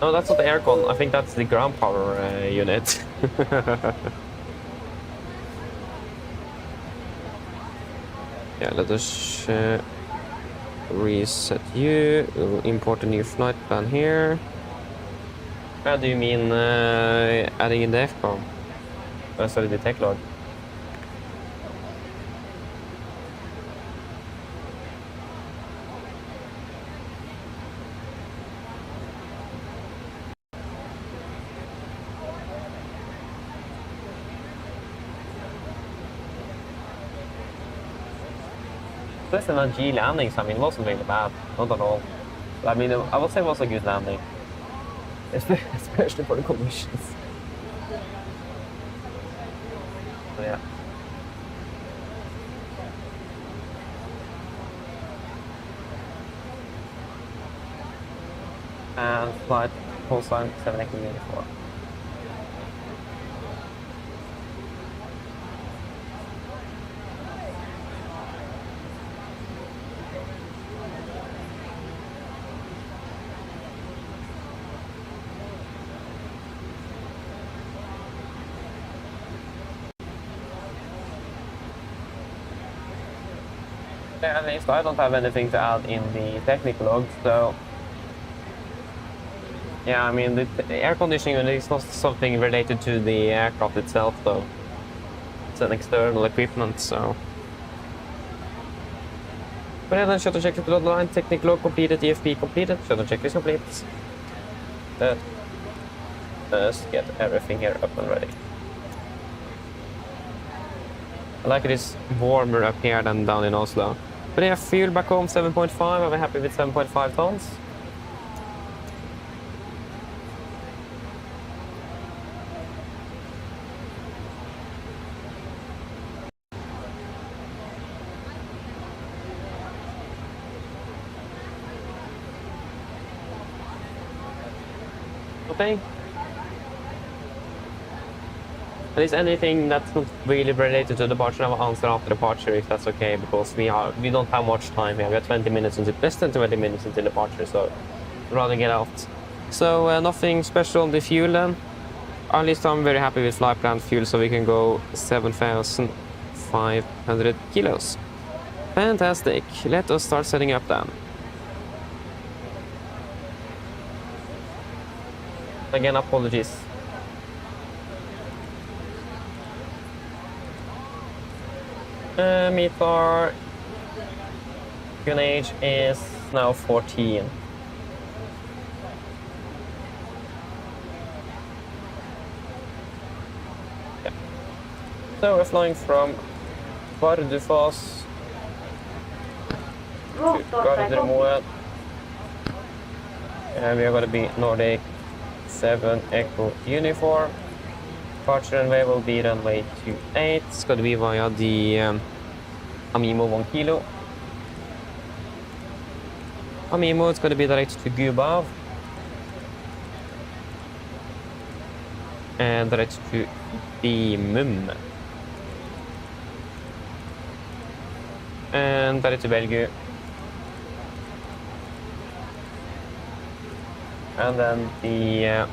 No, that's not the aircon. I think that's the ground power unit. Yeah, let us reset you. We'll import a new flight plan here. How do you mean adding in the FCOM? Sorry, the tech log. Listen, on G landings, I mean, it wasn't really bad, not at all. I mean, I would say it was a good landing, especially for the conditions. So, yeah. And flight full sign 784. At least I don't have anything to add in the technical log, so yeah, I mean the air conditioning unit is not something related to the aircraft itself, though. It's an external equipment, so. But yeah, then shuttle checklist to the line, technical log completed, EFP completed, shuttle checklist complete. Let's get everything here up and ready. I like it is warmer up here than down in Oslo. But yeah, fuel back home 7.5. I'm happy with 7.5 tons. Okay. At least anything that's not really related to departure, I will answer after departure if that's okay, because we don't have much time here. We are 20 minutes into less than 20 minutes into departure, so I'd rather get out. So nothing special on the fuel then. At least I'm very happy with flight plan fuel, so we can go 7,000 500 kilos. Fantastic. Let us start setting up then. Again, apologies. Meter age is now 14. Yeah. So we're flying from Bardufoss to Gardermoen. And we are going to be Nordic 7 Echo Uniform. Departure runway will be runway 28. It's going to be via the Amimo 1 kilo. Amimo, it's going to be direct to Gubav. And direct to Bimum. And direct to Belgium. And then the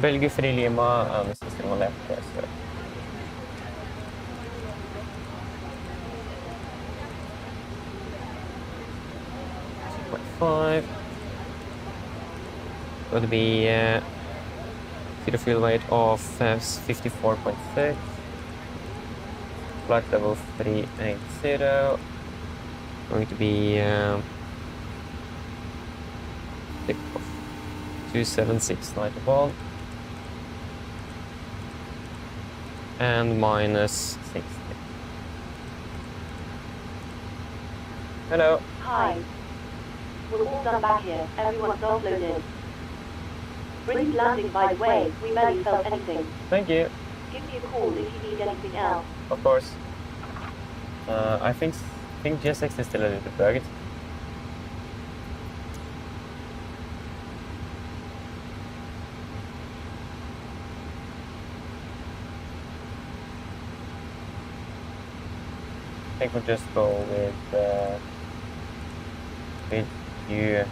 Belgium Free Lima and the system on left there, so. $2.5. Going to be zero fuel weight of 54.6. Flight level 380. Going to be 27691 and minus 60. Hello. Hi. We're all done back here. Everyone's offloaded. Britt's landing, by the way. We barely felt anything. Thank you. Give me a call if you need anything else. Of course. I think GSX is still a little bit bugged. I think we'll just go with you.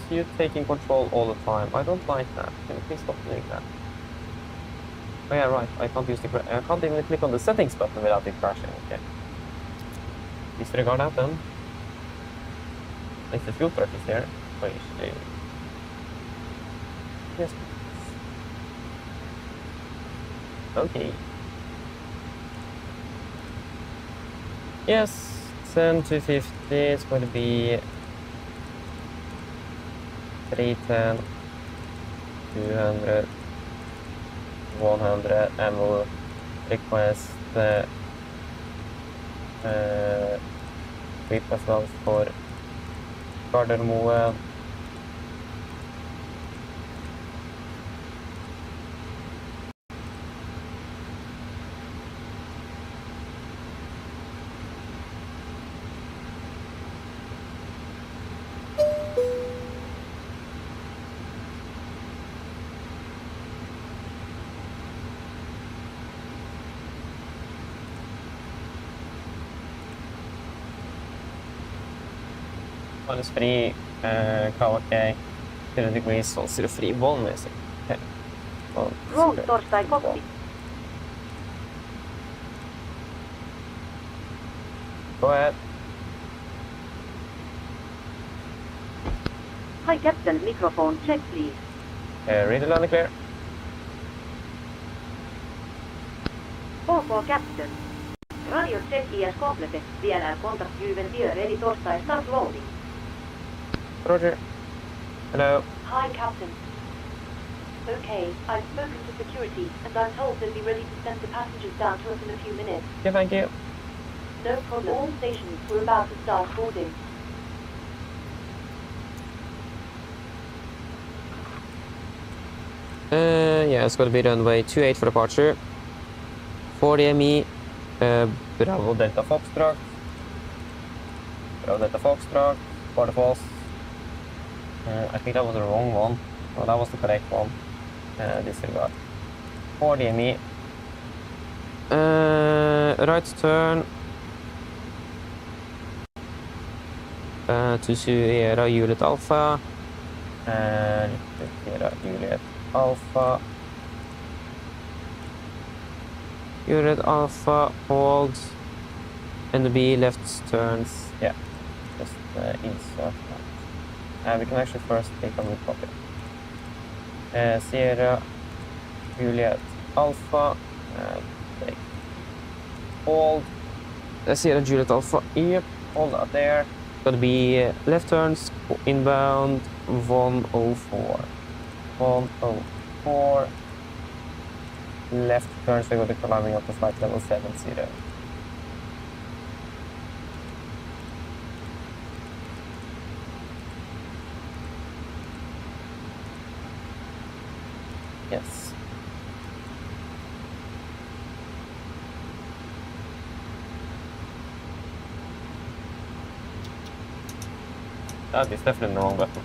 You taking control all the time. I don't like that. Can you please stop doing that? Oh yeah, right. I can't use I can't even click on the settings button without it crashing. Okay. Disregard that then. At least the fuel truck is here. Please. Yes. Okay. Yes. 10-250. It's going to be 310, 200, 100, and we'll request trip as well for Gardermoen. One is free, okay, 0 degrees, so 0 free, 1 missing. Okay. Roll torstai copy. Go ahead. Hi Captain, microphone check please. Read it loud and clear. 4 Captain. Radio check is complete. VLR contact given via ready torstai start loading. Roger. Hello. Hi Captain. Okay, I've spoken to security and I'm told they'll be ready to send the passengers down to us in a few minutes. Yeah, thank you. No problem. All stations were about to start boarding. Yeah, it's gonna be runway 28 for departure. 40 ME, Bravo Delta Foxtrot. Bravo Delta Foxtrot, Bardufoss. I think that was the wrong one. No, that was the correct one. Disregard. 40 ME. Right turn. To Sierra Juliet Alpha. And Sierra Juliet Alpha. Juliet Alpha, hold. And the B left turns. Yeah, just insert that. We can actually first take a new copy. Sierra Juliet Alpha. Take hold. Sierra Juliet Alpha. Yep, hold that there. Gonna be left turns inbound 104. 104. Left turns, we're going to be climbing up to flight level 70. Yes. That is definitely the wrong button.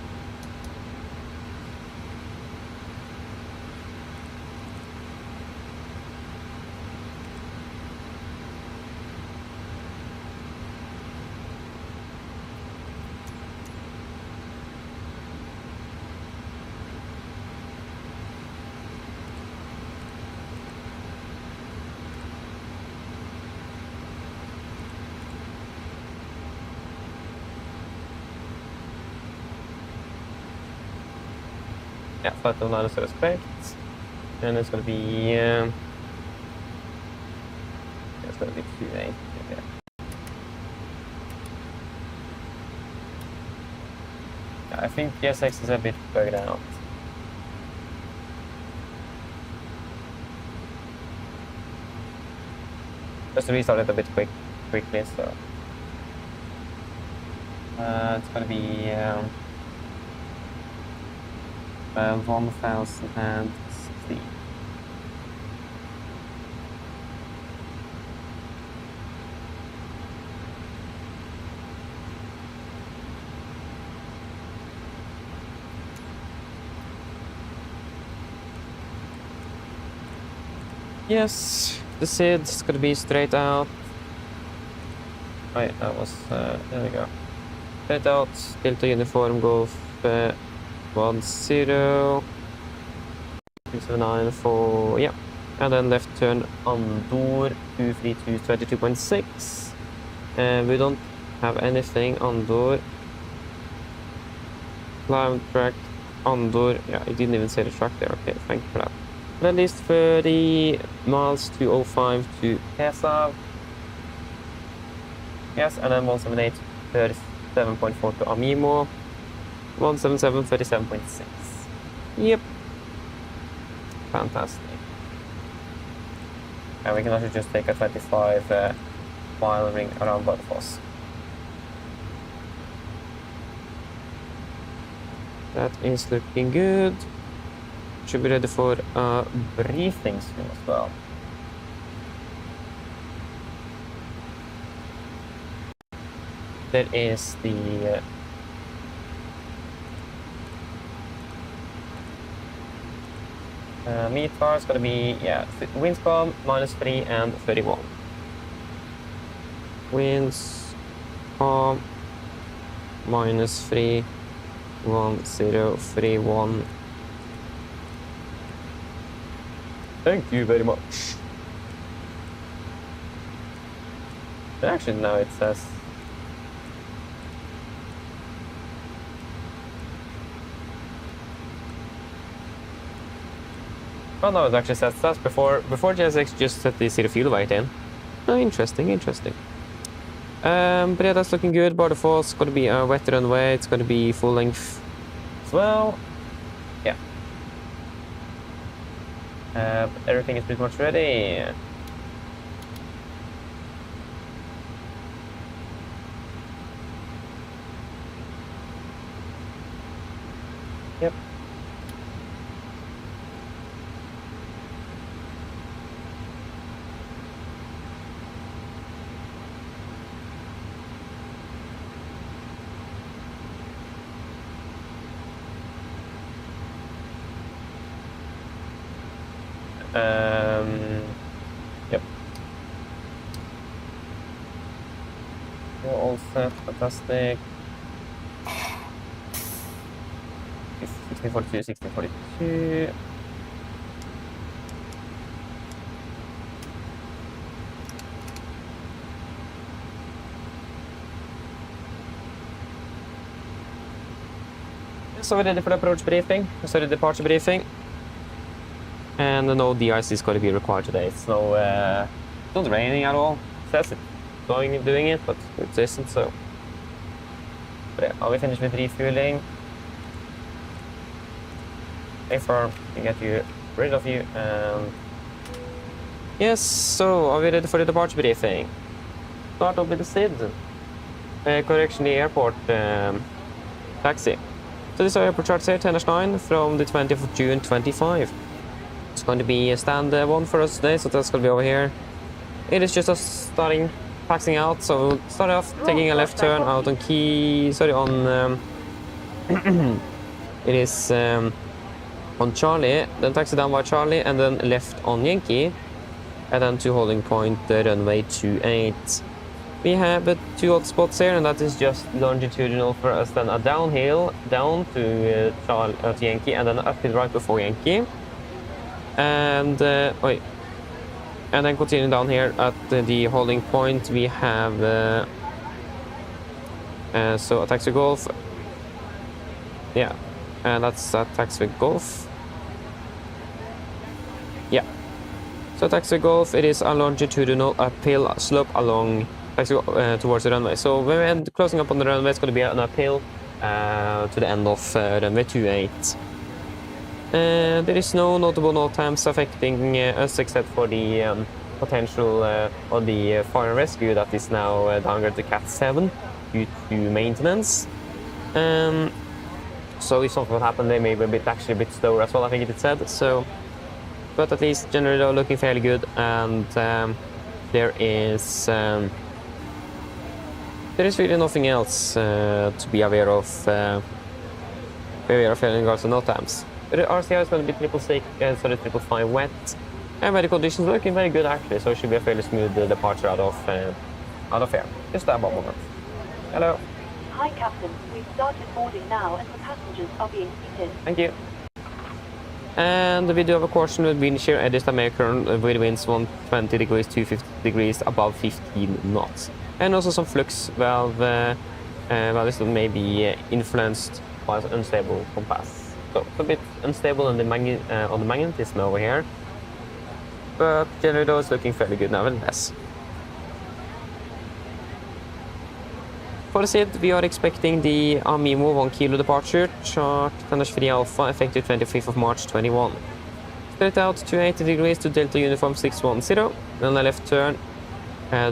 Yeah, flight level 9 is respect. And it's gonna be it's gonna be 28. Yeah. I think GSX is a bit bugged out. Just to restart it a bit quickly, so it's gonna be 1060. Yes, the SID is gonna be straight out. Right, that was there we go. Straight out, Delta Uniform Golf 10 279 yeah, and then left turn Andor 232 22.6. We don't have anything Andor. Climb track Andor. Yeah, I didn't even say the track there. Okay, thank you for that. And at least 30 miles 205 to Kesav. Yes, and then 178 37.4 to Amimo. 177 37.6. Yep. Fantastic. And we can also just take a 25 mile ring around Bardufoss. That is looking good. Should be ready for a briefing soon as well. There is the meet bar is going to be, yeah, winds calm, -3 and 31. Winds calm, -3, 1031. Thank you very much. Actually, now it says oh no, it actually says that before GSX just set the zero fuel weight in. Oh, interesting. But yeah, that's looking good. Bardufoss gonna be a wet runway. It's gonna be full length as well. Yeah. Everything is pretty much ready. Yep. Yep. We're all set, fantastic. 1642, 1642. So we're ready for the approach briefing, sorry, departure briefing. And no DIC is going to be required today. So it's not raining at all. It says it's doing it, but it isn't, so. But yeah, are we finished with refueling? Firm to get you rid of you, and yes, so are we ready for the departure briefing? Start off with the SID. Correction, the airport taxi. So this is our airport charts here, 10-9 from the 20th of June 25. It's going to be a stand 1 for us today, so that's going to be over here. It is just us starting taxiing out, so we'll start off taking a left turn out on it is on Charlie, then taxi down by Charlie, and then left on Yankee, and then to holding point runway 28. We have 2 odd spots here, and that is just longitudinal for us, then a downhill down to Yankee, and then an uphill right before Yankee. And and then continue down here at the holding point. We have so a taxi golf, yeah, and that's a taxi golf, yeah. So taxi golf, it is a longitudinal uphill slope along taxi towards the runway. So when we end closing up on the runway, it's going to be an uphill to the end of runway 28. There is no notable no times affecting us except for the potential of the fire and rescue that is now downgraded to Cat 7 due to maintenance. So if something would happen, they may be actually a bit slower as well, I think it said. So, but at least generally they're looking fairly good, and there is really nothing else to be aware of. In regards to no times. The RCR is going to be 555 wet, and weather conditions looking very good actually, so it should be a fairly smooth departure out of here. Just that moment. Hello. Hi Captain, we've started boarding now and the passengers are being seated. Thank you. And we do have a caution with wind shear eddies that may occur with winds 120 degrees to 50 degrees above 15 knots. And also some flux valve values that may be influenced by an unstable compass. So it's a bit unstable on the magnetism over here, but generally though it's looking fairly good nevertheless. For the SID, we are expecting the AMIMO 1 kilo departure, chart 10-3 Alpha, effective 25th of March 21. Straight out 280 degrees to Delta Uniform 610, then a left turn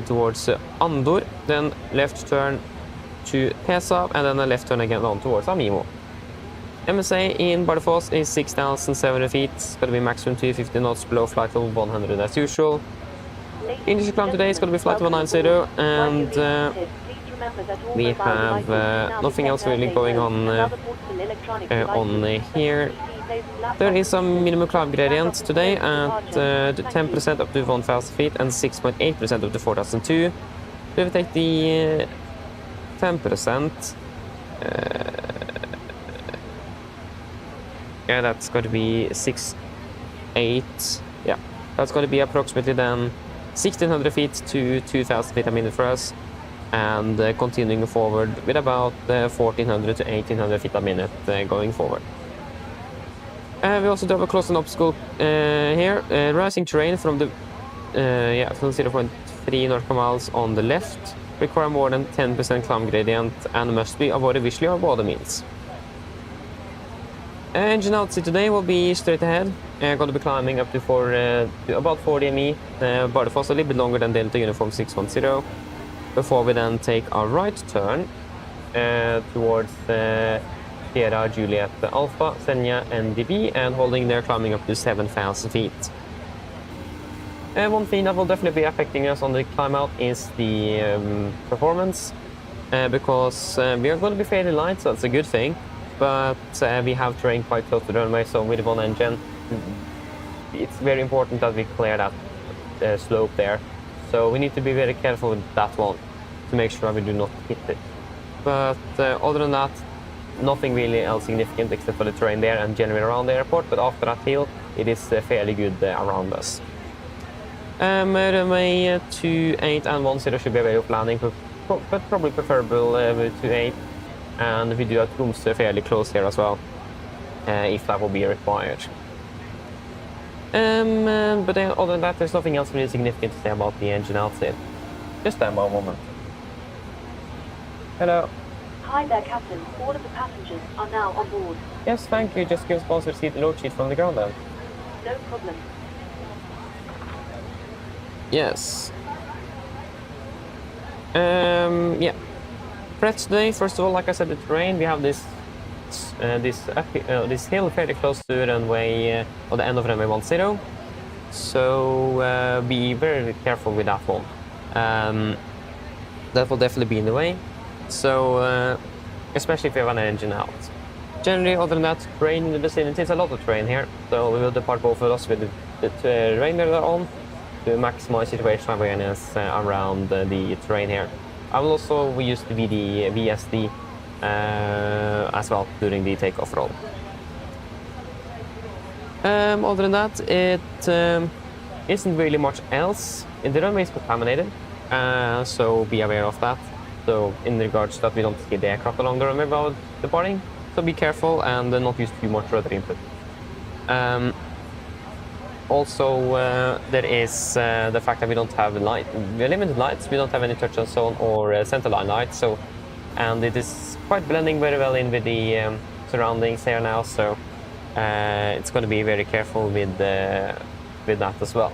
towards Andor, then left turn to Pesab, and then a left turn again on towards AMIMO. MSA in Bardufoss is 6,700 feet, it's going to be maximum 250 knots below flight level 100 as usual. Initial climb today is going to be flight level 90, and we have nothing else really going on here. There is some minimum climb gradient today at 10% up to 1,000 feet and 6.8% up to 4,002. So if we take the 10%, yeah, that's going to be 6.8. Yeah, that's going to be approximately then 1,600 feet to 2,000 feet a minute for us, and continuing forward with about 1,400 to 1,800 feet a minute going forward. We also do have a close-in obstacle here, rising terrain from the from 0.3 nautical miles on the left, require more than 10% climb gradient and must be avoided visually or by other means. Engine outset today will be straight ahead. Going to be climbing up to about 40 ME, Bardufoss a little bit longer than Delta Uniform 610, before we then take a right turn towards Sierra Juliet Alpha, Senja NDB, and holding there, climbing up to 7,000 feet. One thing that will definitely be affecting us on the climb out is the performance, because we are going to be fairly light, so that's a good thing. But we have terrain quite close to the runway, so with one engine, it's very important that we clear that slope there. So we need to be very careful with that one to make sure we do not hit it. But other than that, nothing really else significant except for the terrain there and generally around the airport. But after that hill, it is fairly good around us. Runway 28 and 10 should be available for landing, but probably preferable with 28. And we do have Tromsø fairly close here as well, if that will be required. But then other than that, there's nothing else really significant to say about the engine outside. Just stand by a moment. Hello. Hi there, Captain. All of the passengers are now on board. Yes, thank you. Just give us a receipt and load sheet from the ground then. No problem. Yes. Yeah. Threats today, first of all, like I said, the terrain, we have this hill fairly close to runway, or the end of runway 10. So be very careful with that one. That will definitely be in the way. So especially if you have an engine out. Generally, other than that, terrain in the vicinity, it's a lot of terrain here. So we will depart both of us with the terrain that are on to maximize situational awareness around the terrain here. I will also use the VSD as well during the takeoff roll. Other than that, it isn't really much else. The runway is contaminated, so be aware of that. So in regards to that, we don't skid the aircraft along the runway while departing. So be careful and not use too much rudder input. Also, there is the fact that we don't have light. We have limited lights. We don't have any touch and zone or centerline lights. So, and it is quite blending very well in with the surroundings here now. So, it's going to be very careful with that as well.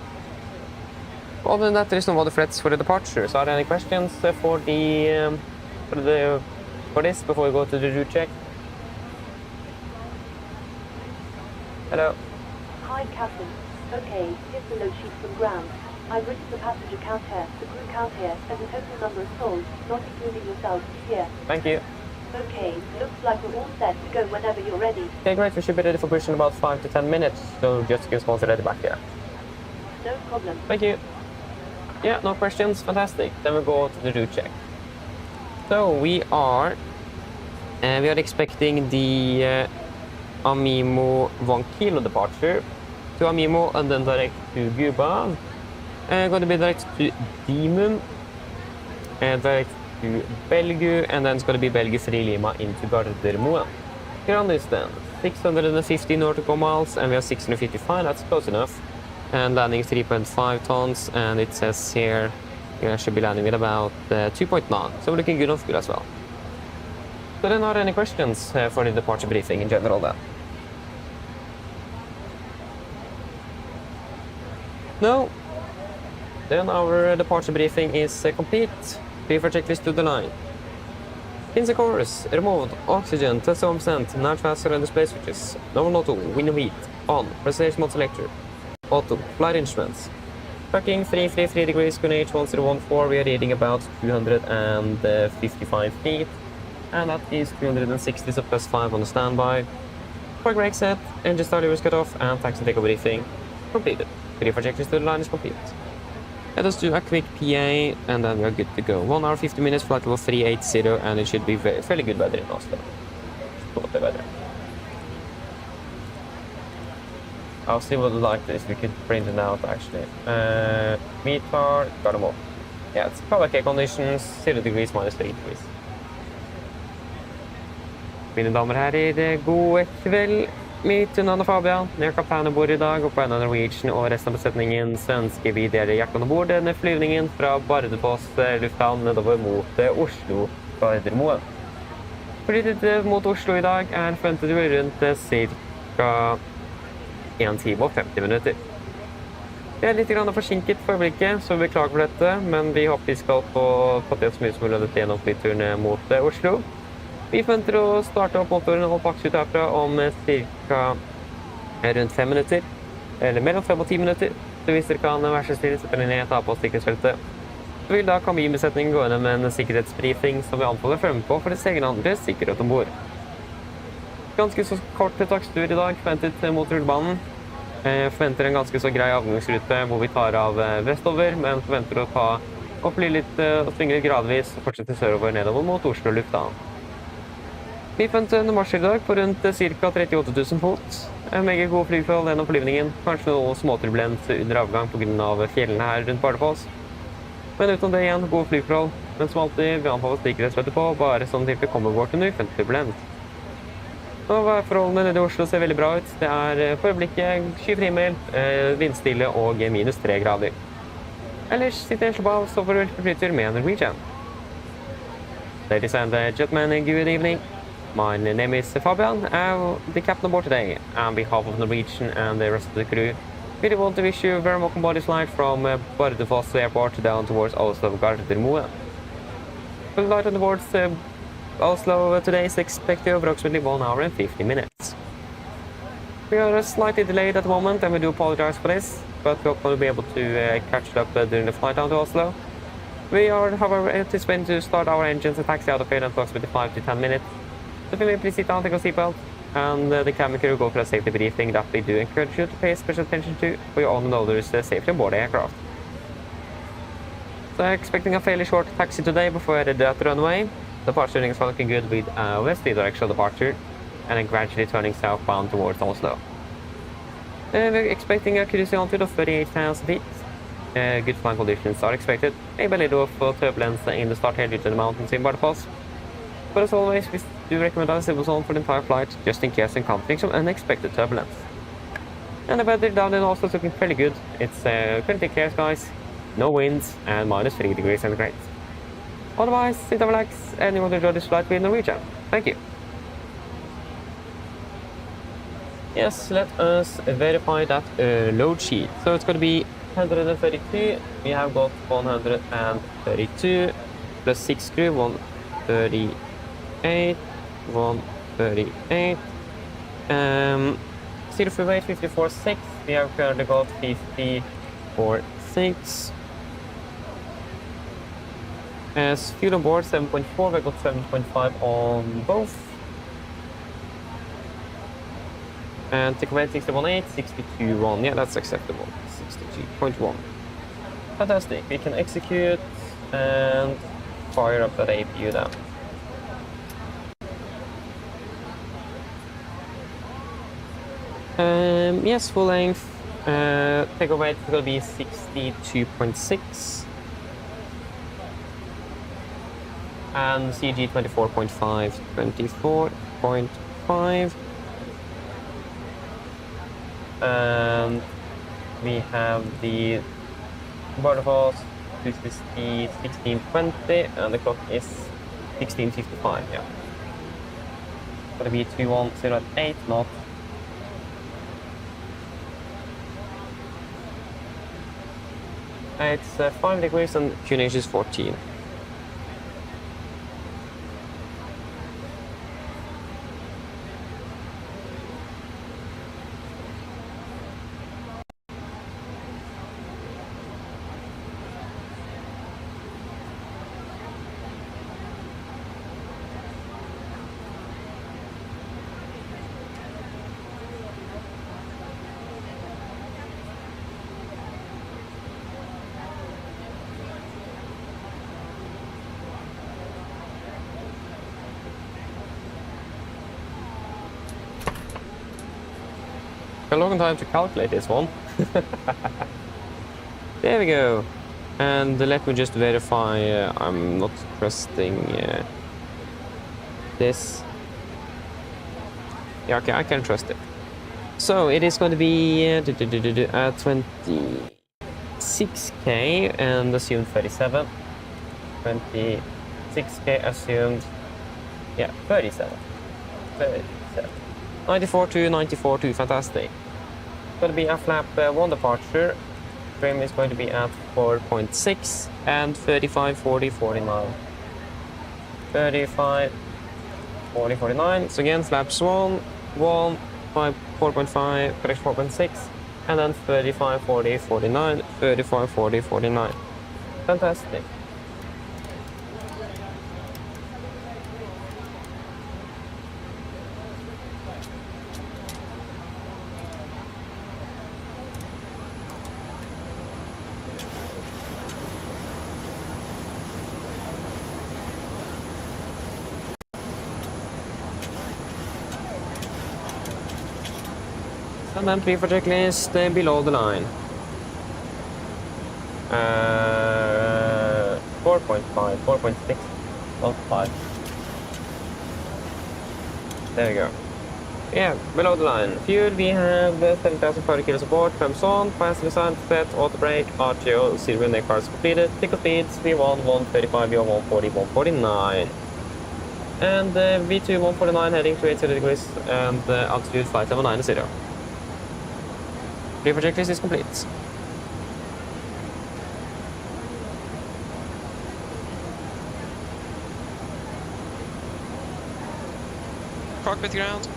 Other than that, there is no other threats for the departure. So, are there any questions for this before we go to the route check? Hello. Hi, Captain. Okay, here's the load sheet from ground. I've written the passenger count here, the crew count here, and the total number of souls, not including yourself, here. Thank you. Okay, looks like we're all set to go whenever you're ready. Okay, great. We should be ready for push in about 5 to 10 minutes. So just give us ready back here. No problem. Thank you. Yeah, no questions. Fantastic. Then we go to the route check. So we are expecting the Amimo 1 kilo departure to Amimo and then direct to Guba. Going to be direct to Dimum, direct to Belgu, and then it's going to be Belgu 3 Lima into Gardermoen. Ground distance 650 nautical miles, and we have 655. That's close enough. And landing 3.5 tons, and it says here we should be landing with about 2.9. So we're looking good on fuel as well. So then, are there any questions for the departure briefing in general then? No. Then our departure briefing is complete. Prefer checklist to the line. Pins and course, remote, oxygen, test 1%, nav faster and display switches. Normal auto, wind and heat, on, presentation mode selector, auto, flight instruments. Tracking 333 degrees, QNH 1014, we are reading about 255 feet. And that is 260, so plus 5 on the standby. Park brake set, engine starter was cut off, and taxi takeoff briefing completed. Prefer checklist to the line is complete. Let us do a quick PA, and then we are good to go. 1 hour 50 minutes, flight level 380, and it should be fairly good weather in Oslo. Just the weather. I'll see what it's like this. We could print it out actually. METAR, got them all. Yeah, it's power care conditions, 0 degrees minus 3 degrees. Mine damer og herrer, god kveld. Mitt navn Fabian. Jeg kaptein om bord i dag, og på en av Norwegian og resten av besetningen så ønsker vi dere hjertelig om bord denne flyvningen fra Bardufoss lufthavn nedover mot Oslo Gardermoen. Flyttet mot Oslo i dag forventet vi rundt ca. 1 time og 50 minutter. Vi litt forsinket for øyeblikket, så vi beklager for dette, men vi håper vi skal få til så mye som mulig dette gjennom flyturen mot Oslo. Vi forventer å starte opp motoren og bakse ut herfra om ca. rundt 5 minutter, eller mellom 5 og 10 minutter. Så hvis dere kan være så stille, setter dere ned, ta på sikkerhetsfeltet. Så vil da kabinbesetningen gå gjennom en sikkerhetsbriefing som vi anbefaler å følge med på for å se andre sikkerhet ombord. Ganske så kort takkstur i dag, forventet mot rullebanen. Forventer en ganske så grei avgangsrute hvor vi tar av vestover, men forventer å ta og fly litt og svinge litt gradvis og fortsette sørover nedover mot Oslo lufthavn. Vi fant en marsj i dag på rundt ca. 38 000 fot. En meget god flyforhold gjennom flyvningen, kanskje noe småturbulens under avgang på grunn av fjellene her rundt Bardufoss. Men utenom det igjen, god flyforhold, men som alltid vi anbefaler sikkerhetsvette på, bare sånn til vi kommer bort under ufent turbulens. Så værforholdene nede i Oslo ser veldig bra ut. Det er for øyeblikket skyfri himmel, vindstille og -3 grader. Ellers sitter jeg slapp av, så får du flytur med Norwegian. Ladies and gentlemen, good evening. My name is Fabian. I'm the captain aboard today. On behalf of Norwegian and the rest of the crew, we want to wish you a very welcome body flight from Bardufoss Airport down towards Oslo Gardermoen. The flight towards Oslo today is expected approximately 1 hour and 50 minutes. We are slightly delayed at the moment and we do apologize for this, but we hope we'll be able to catch up during the flight down to Oslo. We are, however, anticipating to start our engines and taxi out of here in approximately 5 to 10 minutes. So if you may please sit down, take a seatbelt, and the cabin crew will go for a safety briefing that we do encourage you to pay special attention to for your own and others' safety on board the aircraft. So expecting a fairly short taxi today before I head at the runway. Departure is looking good with a westerly directional departure, and then gradually turning southbound towards Oslo. We're expecting a cruising altitude of 38,000 feet. Good flying conditions are expected. Maybe a little of turbulence in the start here due to the mountains in Bardufoss. But as always, we do recommend a civil zone for the entire flight, just in case encountering some unexpected turbulence. And the weather down in Oslo is looking fairly good. It's currently clear skies, no winds, and -3 degrees centigrade. Otherwise, sit and relax, and you want to enjoy this flight with Norwegian. Thank you. Yes, let us verify that load sheet. So it's going to be 132. We have got 132 plus 6 crew, 138, 138. Zero fuel weight 54.6. We have currently got 54.6. As fuel on board 7.4, we got 7.5 on both. And take away 61.8, 62.1. Yeah, that's acceptable. 62.1. Fantastic. We can execute and fire up that APU then. Yes, full length. Take away it's going to be 62.6. And CG 24.5, 24.5. And we have the Bardufoss, this is the 1620, and the clock is 16:55, yeah. Gonna be 210 at 8 knots. It's 5 degrees and QNH is 14. A long time to calculate this one. There we go. And let me just verify I'm not trusting this. Yeah, okay, I can trust it. So it is going to be 26k and assumed 37. 26k assumed, yeah, 37. 37. 94 to 94 to, fantastic. It's going to be a flap 1 departure. Trim is going to be at 4.6 and 35, 40, 49. 35, 40, 49. So again, flaps 1, 1, 5, 4.5, correct 4.6, and then 35, 40, 49, 35, 40, 49. Fantastic. And then 3 for checklist below the line. 4.5, 4.6, not 5. There we go. Yeah, below the line. Fuel, we have 7,040 kilo support, pumps on, fast design, set, auto brake, RTO, 0 neck cars completed, tickle speeds, V1, 135, V1, 140, 149. And V2, 149 heading to 80 degrees, and altitude 5790. 3 for checklist is complete. Cockpit ground.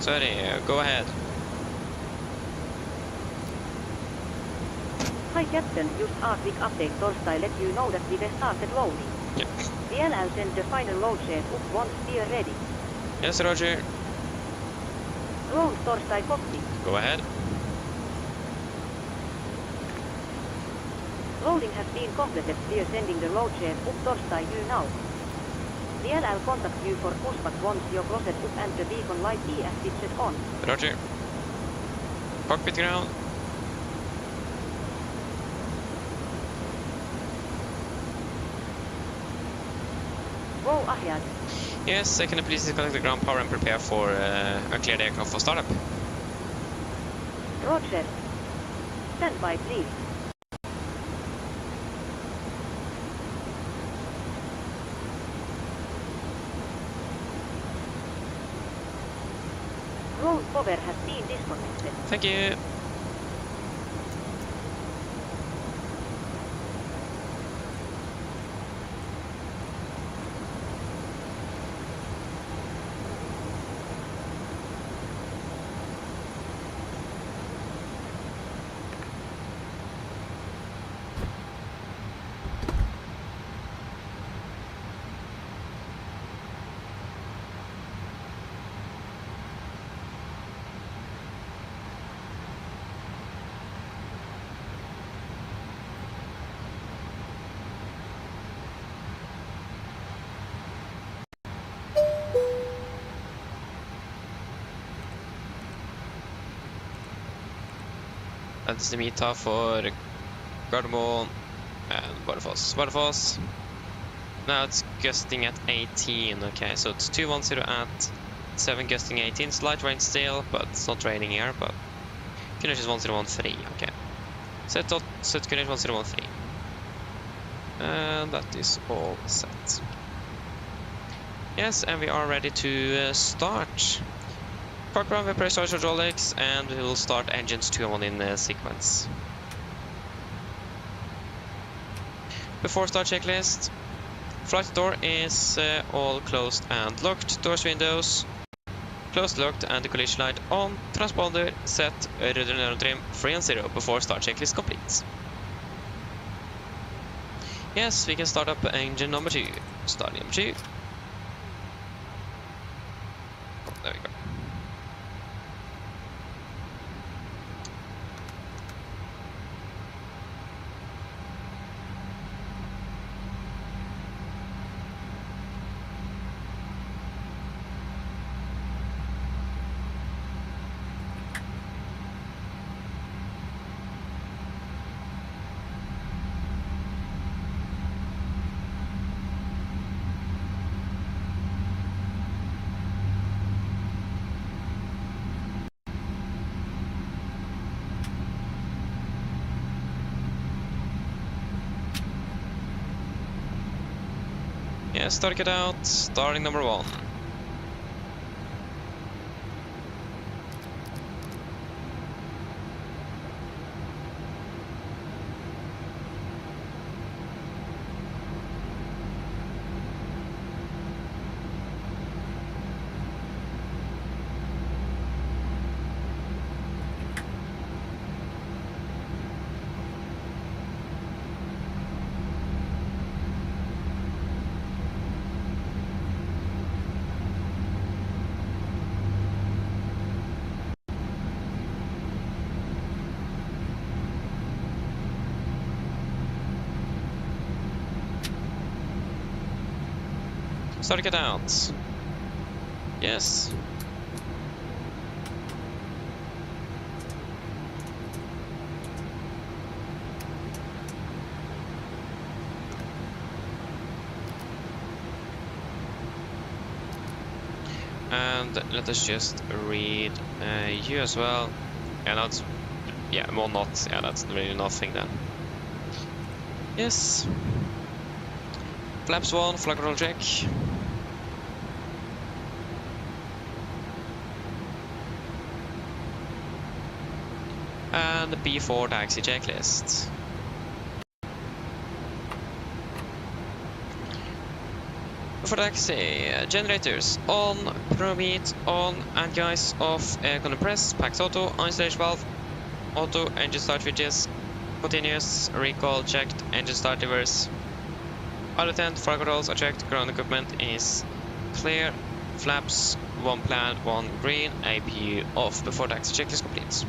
Sorry, go ahead. Hi Captain, just a quick update Torstai let you know that we have started loading. Yep. The LL sent the final load shape up once we are ready. Yes, Roger. Drone Torstai copy. Go ahead. Loading has been completed. We are sending the load shape up Torstai you now. The LL contact you for pushback once your closet up and the beacon light EF switches on. Roger. Cockpit ground. Go ahead. Yes, can you please disconnect the ground power and prepare for a cleared aircraft for startup? Roger. Stand by please. Drone power has been disconnected. Thank you. That's the meter for Gardermoen and Bardufoss. Bardufoss. Now it's gusting at 18. Okay, so it's 210 at 7, gusting 18. Slight rain still, but it's not raining here. But Kunich is 1013. Okay. Set Kunich 1013. And that is all set. Yes, and we are ready to start. Park ground, we press hydraulics, and we will start engines 2 and 1 in sequence. Before start checklist, flight door is all closed and locked. Doors, windows closed, locked, and the collision light on. Transponder set, rudder trim 3 and 0 before start checklist complete. Yes, we can start up engine number 2. Start number 2. There we go. Yeah, start it out, starting number 1. Start it out. Yes. And let us just read you as well. Yeah, that's... Yeah, well, not... Yeah, that's really nothing then. Yes. Flaps 1, flag control check. And the P4 taxi checklist. For taxi, generators on, Promeet on, and guys off, aircon press, packs auto, installation valve, auto, engine start switches, continuous, recall checked, engine start reverse. Auto tent, fire controls are checked, ground equipment is clear, flaps, 1 plan, 1 green, APU off before taxi checklist complete.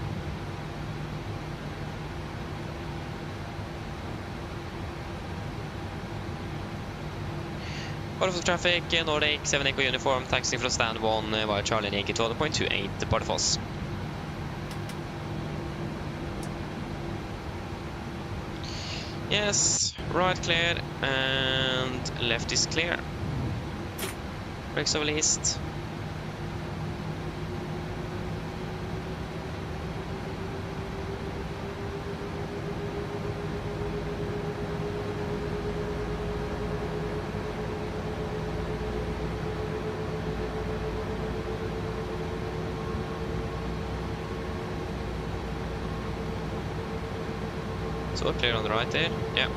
Bardufoss traffic, Nordic 7 Echo uniform, taxiing from stand 1 via Charlie Yankee 12.28 Bardufoss. Yes, right clear and left is clear. Brakes over east. So clear on the right there, yeah.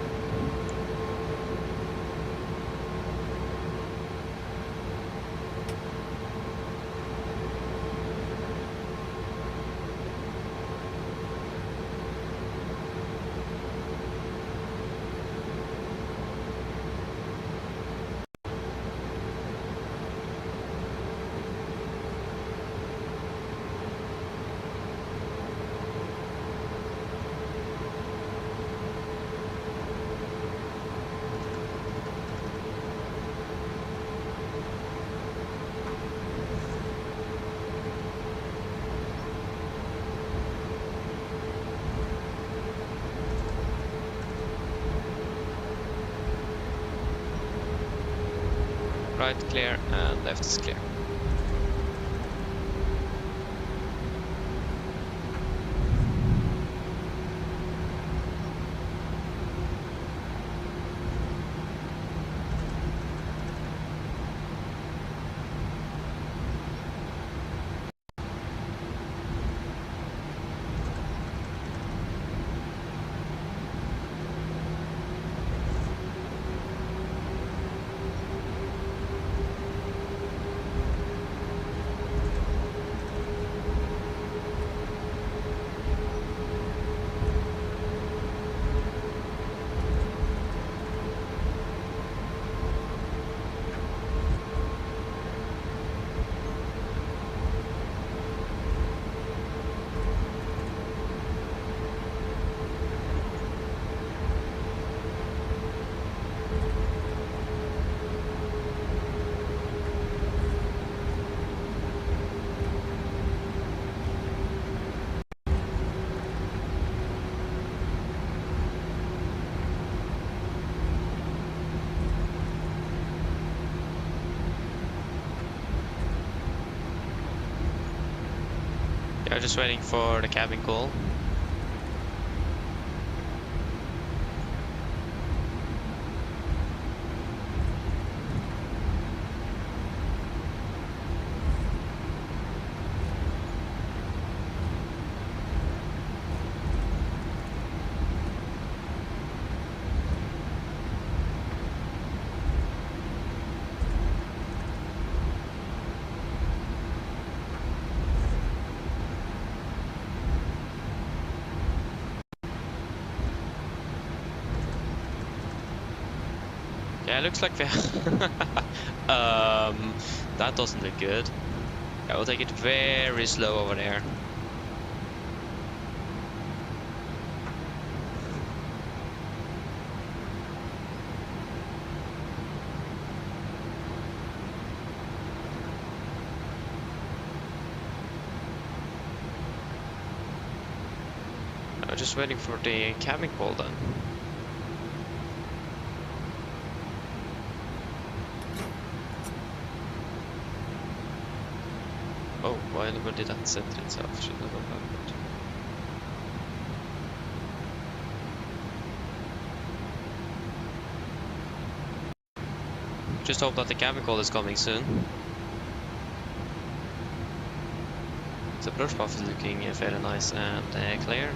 Right clear and left is clear. Yeah, just waiting for the cabin call. Yeah, it looks like we that doesn't look good. Yeah, we'll take it very slow over there. I'm just waiting for the cabin call then. Oh, why did that center itself? Should have done that. Just hope that the chemical is coming soon. The brush buff is looking fairly nice and clear.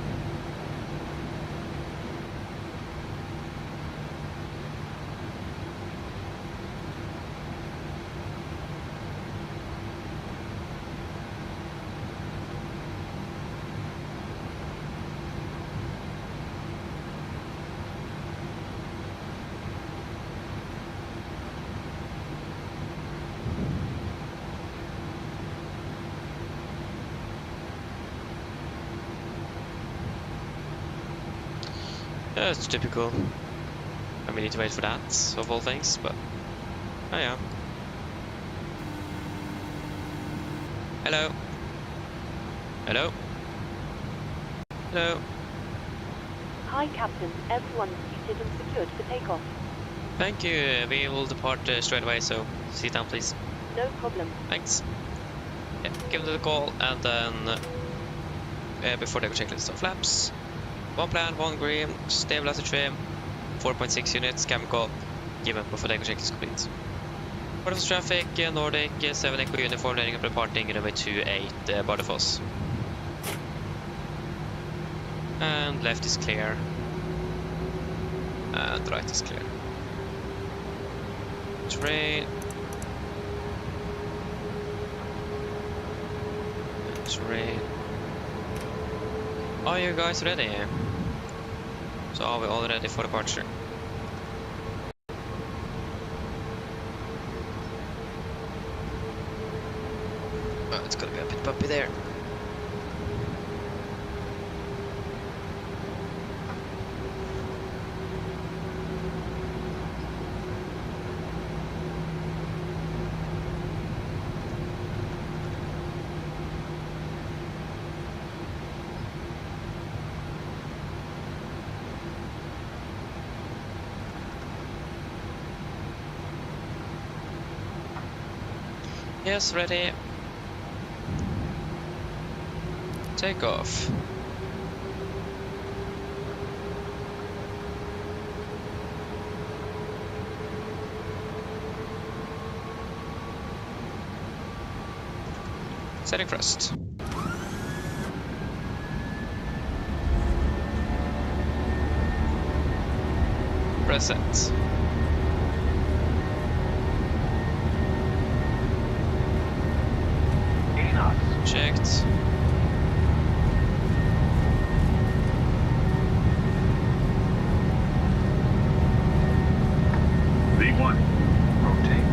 Yeah, it's typical. I mean, need to wait for that, of all things, but... Oh yeah. Hello. Hello. Hello. Hi, Captain. Everyone seated and secured for takeoff. Thank you. We will depart straight away, so sit down, please. No problem. Thanks. Yeah, give them the call, and then... before they go checklist of flaps. 1 plan, 1 green, stabilizer trim, 4.6 units, chemical, given before they go checklist complete. Bardufoss traffic, Nordic, 7 Echo uniform, landing up departing, runway 28, Bardufoss. And left is clear. And right is clear. Terrain. Terrain. Are you guys ready? So are we all ready for departure? Oh, it's gonna be a bit bumpy there. Yes, ready. Take off. Setting thrust. Press set. Checked. V1. Rotate.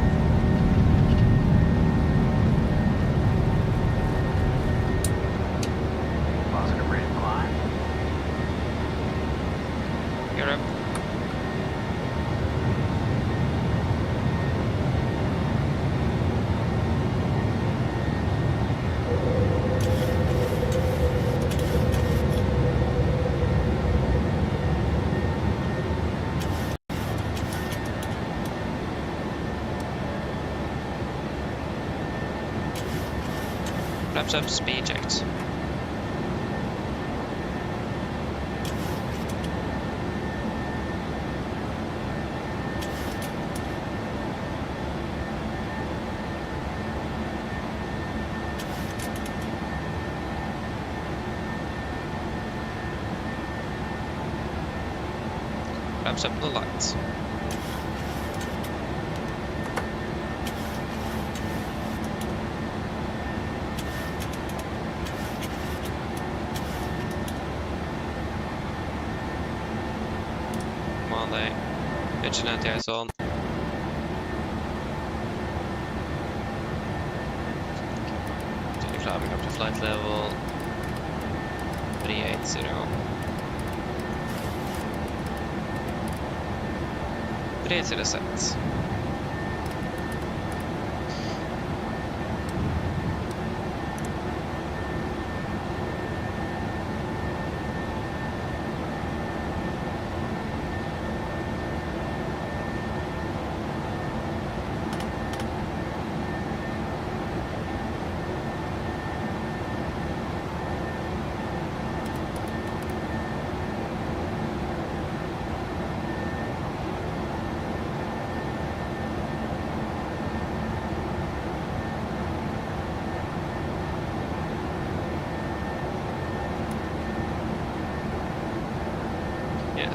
Positive rate of climb. Gear up. Flaps up, speed checked. Flaps up the lights. Engine anti-ice on. Continue climbing up to flight level 380. 380 set.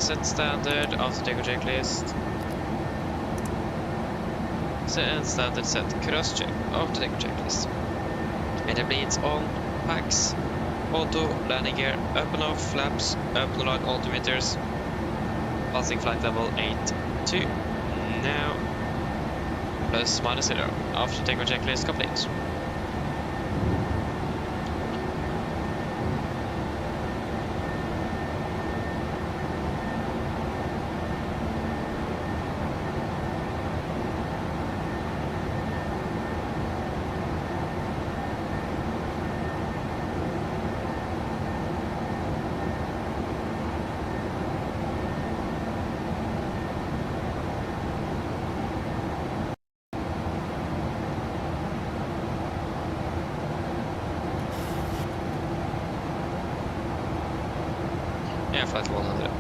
Set standard after take checklist. Set standard set cross check after take checklist. And the bleeds on packs. Auto landing gear up and off flaps, up and light altimeters. Passing flight level 8-2. Now plus -0 after take checklist complete. Yeah, flight 100.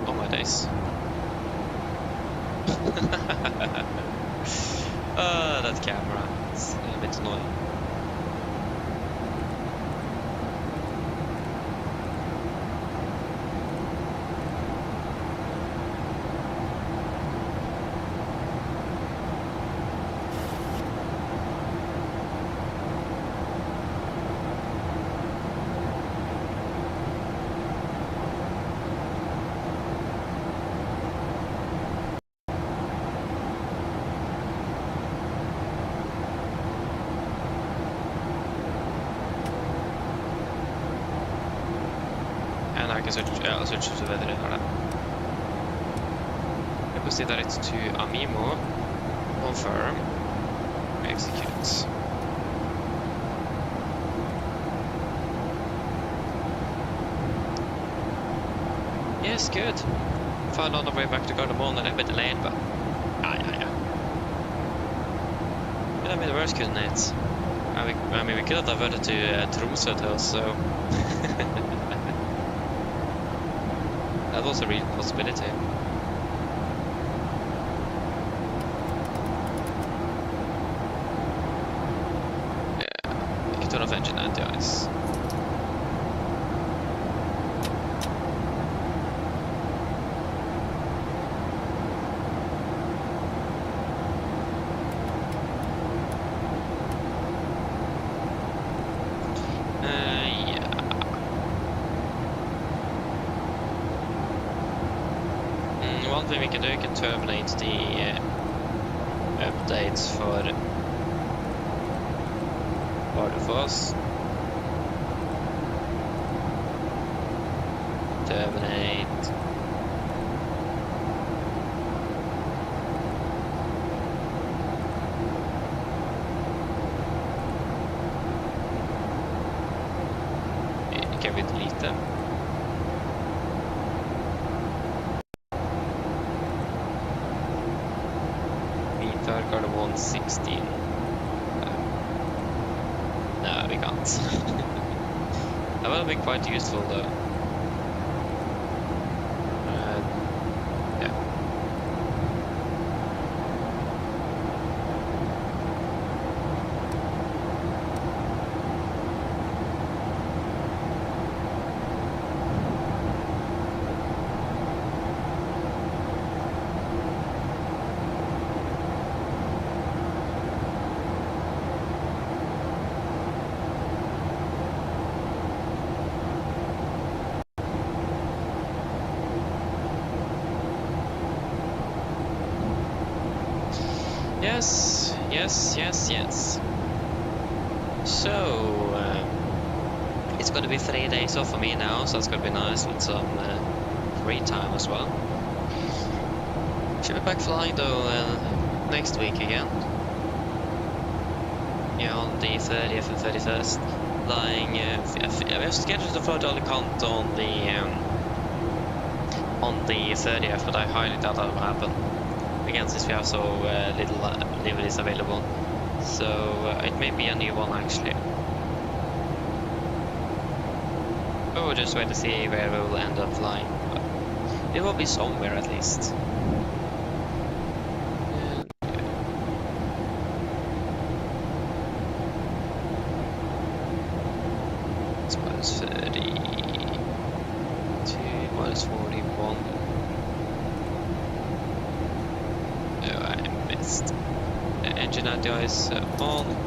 Oh my days. That camera. It's a bit annoying. I can switch to weather radar. I proceed it to Amimo, confirm, execute. Yes, good. Found on the way back to Gardermoen and a bit delayed, but yeah. Could have been worse, couldn't it? I mean, we could have diverted to Tromsø too, so. That was a real possibility. Yeah, you turn off engine anti-ice. One thing we can do, we can terminate the updates for Bardufoss. Terminate. Can we delete them? Gardermoen 16. No, we can't. That would have been quite useful though. Yeah. Yes. So, it's going to be 3 days off for me now, so it's going to be nice with some free time as well. Should be back flying though next week again. Yeah, on the 30th and 31st. Flying, we have scheduled to fly to Alicante on the 30th, but I highly doubt that will happen. Again, since we have so little liveries available, so it may be a new one actually. But we'll just wait to see where we will end up flying. But it will be somewhere at least. minus 30. Minus 41. Oh, I missed. The engine audio is on.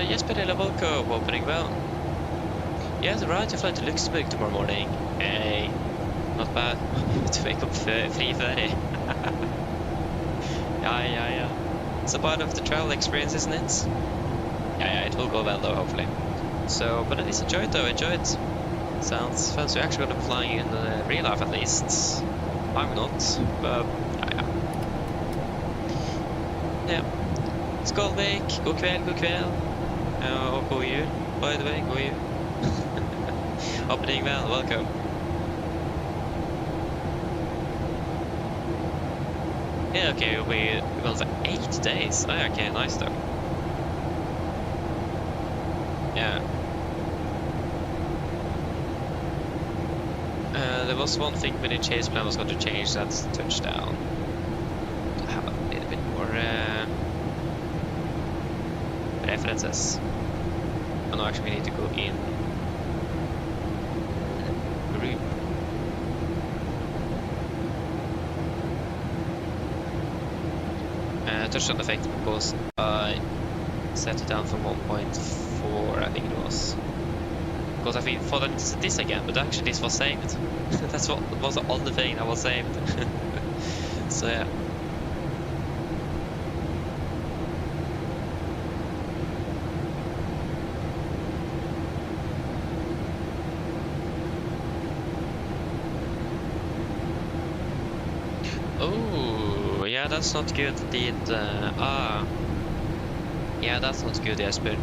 Yes, Pernilla, welcome. Opening well. Yes, right. I fly to Luxembourg tomorrow morning. Hey, not bad. To wake up 3:30. Yeah. It's a part of the travel experience, isn't it? Yeah, it will go well though, hopefully. So, but at least enjoy it though, enjoy it. Sounds fun. So you're actually gonna be flying in real life at least. I'm not, but yeah. Skålvik, god kväll, god kväll. Och god jul, by the way, god jul. Opening well, welcome. Yeah, okay, we're going for 8 days. Oh, okay, nice though. Yeah. There was one thing when the chase plan was going to change, that's touchdown. To have a little bit more references. Oh no, actually we need to go in group. Touchdown effect because I set it down from 1.4, I think it was. Because I thought I did this again, but actually this was saved. That's what was the only thing that was saved. So yeah. Oh, yeah, that's not good indeed. Yeah, that's not good, Jesper.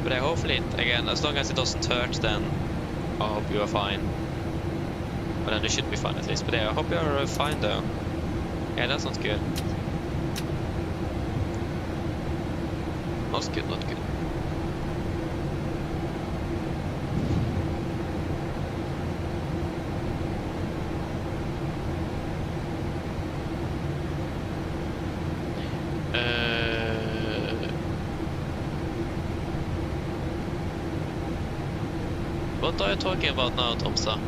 But hopefully, again, as long as it doesn't hurt, then I hope you are fine. But then you should be fine at least. But yeah, I hope you are fine though. Yeah, that's not good. Not good, not good. What are you talking about now, Tomsa?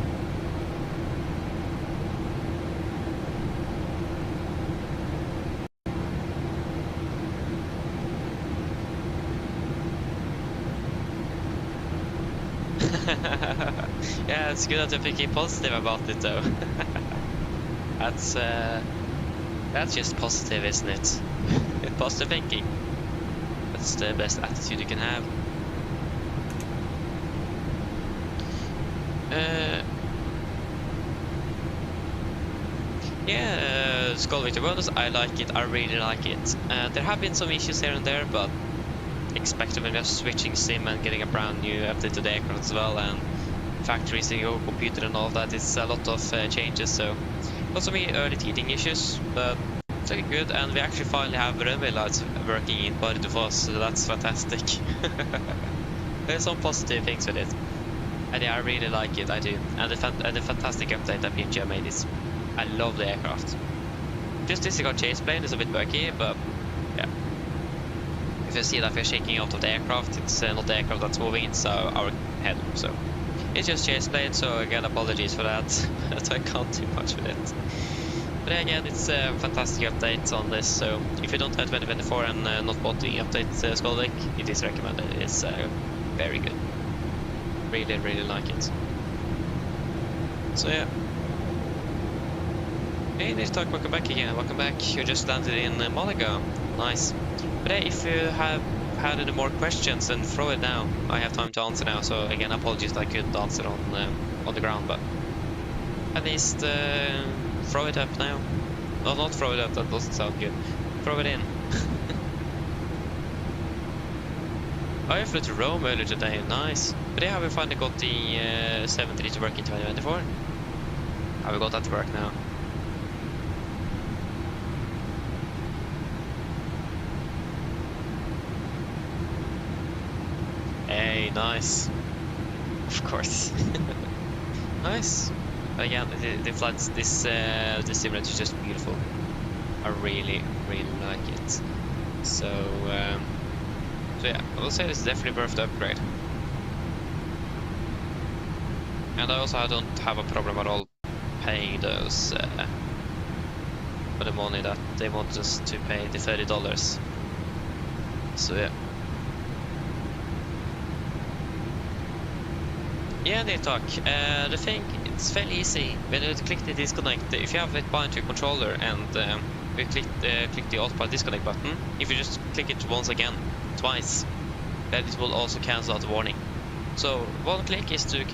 Yeah, it's good that you're thinking positive about it though. That's just positive, isn't it? Positive thinking. That's the best attitude you can have. Yeah, Skålvik, to be honest, I like it. I really like it. There have been some issues here and there, but expect when just switching sim and getting a brand new update to the aircraft as well, and factories and your computer and all of that. It's a lot of changes, so got some early teething issues, but it's looking good. And we actually finally have runway lights working in Bardufoss, so that's fantastic. There's some positive things with it. And yeah, I really like it, I do. And the fantastic update that PMG made is, I love the aircraft. Just this chase plane is a bit buggy, but yeah. If you see that we're shaking out of the aircraft, it's not the aircraft that's moving, it's our head. So it's just chase plane, so again, apologies for that. So I can't do much with it. But again, it's a fantastic update on this, so if you don't have 2024 and not bought the update Skålvik, it is recommended. It's very good. Really, really like it. So yeah. Hey, this talk, welcome back again. Welcome back. You just landed in Malaga. Nice. But hey, if you have had any more questions, then throw it now. I have time to answer now. So again, apologies that I couldn't answer on the ground, but at least throw it up now. No, not throw it up. That doesn't sound good. Throw it in. I flew to Rome earlier today. Nice. But yeah, we finally got the 73 to work in 2024. We got that to work now. Hey, nice. Of course. Nice. But again, the flights, this simulator is just beautiful. I really, really like it. So yeah, I will say this is definitely worth the upgrade. And I also don't have a problem at all paying those for the money that they want us to pay, the $30. So yeah. Yeah, they talk. The thing, it's fairly easy when you click the disconnect. If you have it bound to your controller and you click the autopilot disconnect button, if you just click it once again, twice, then it will also cancel out the warning. So one click is to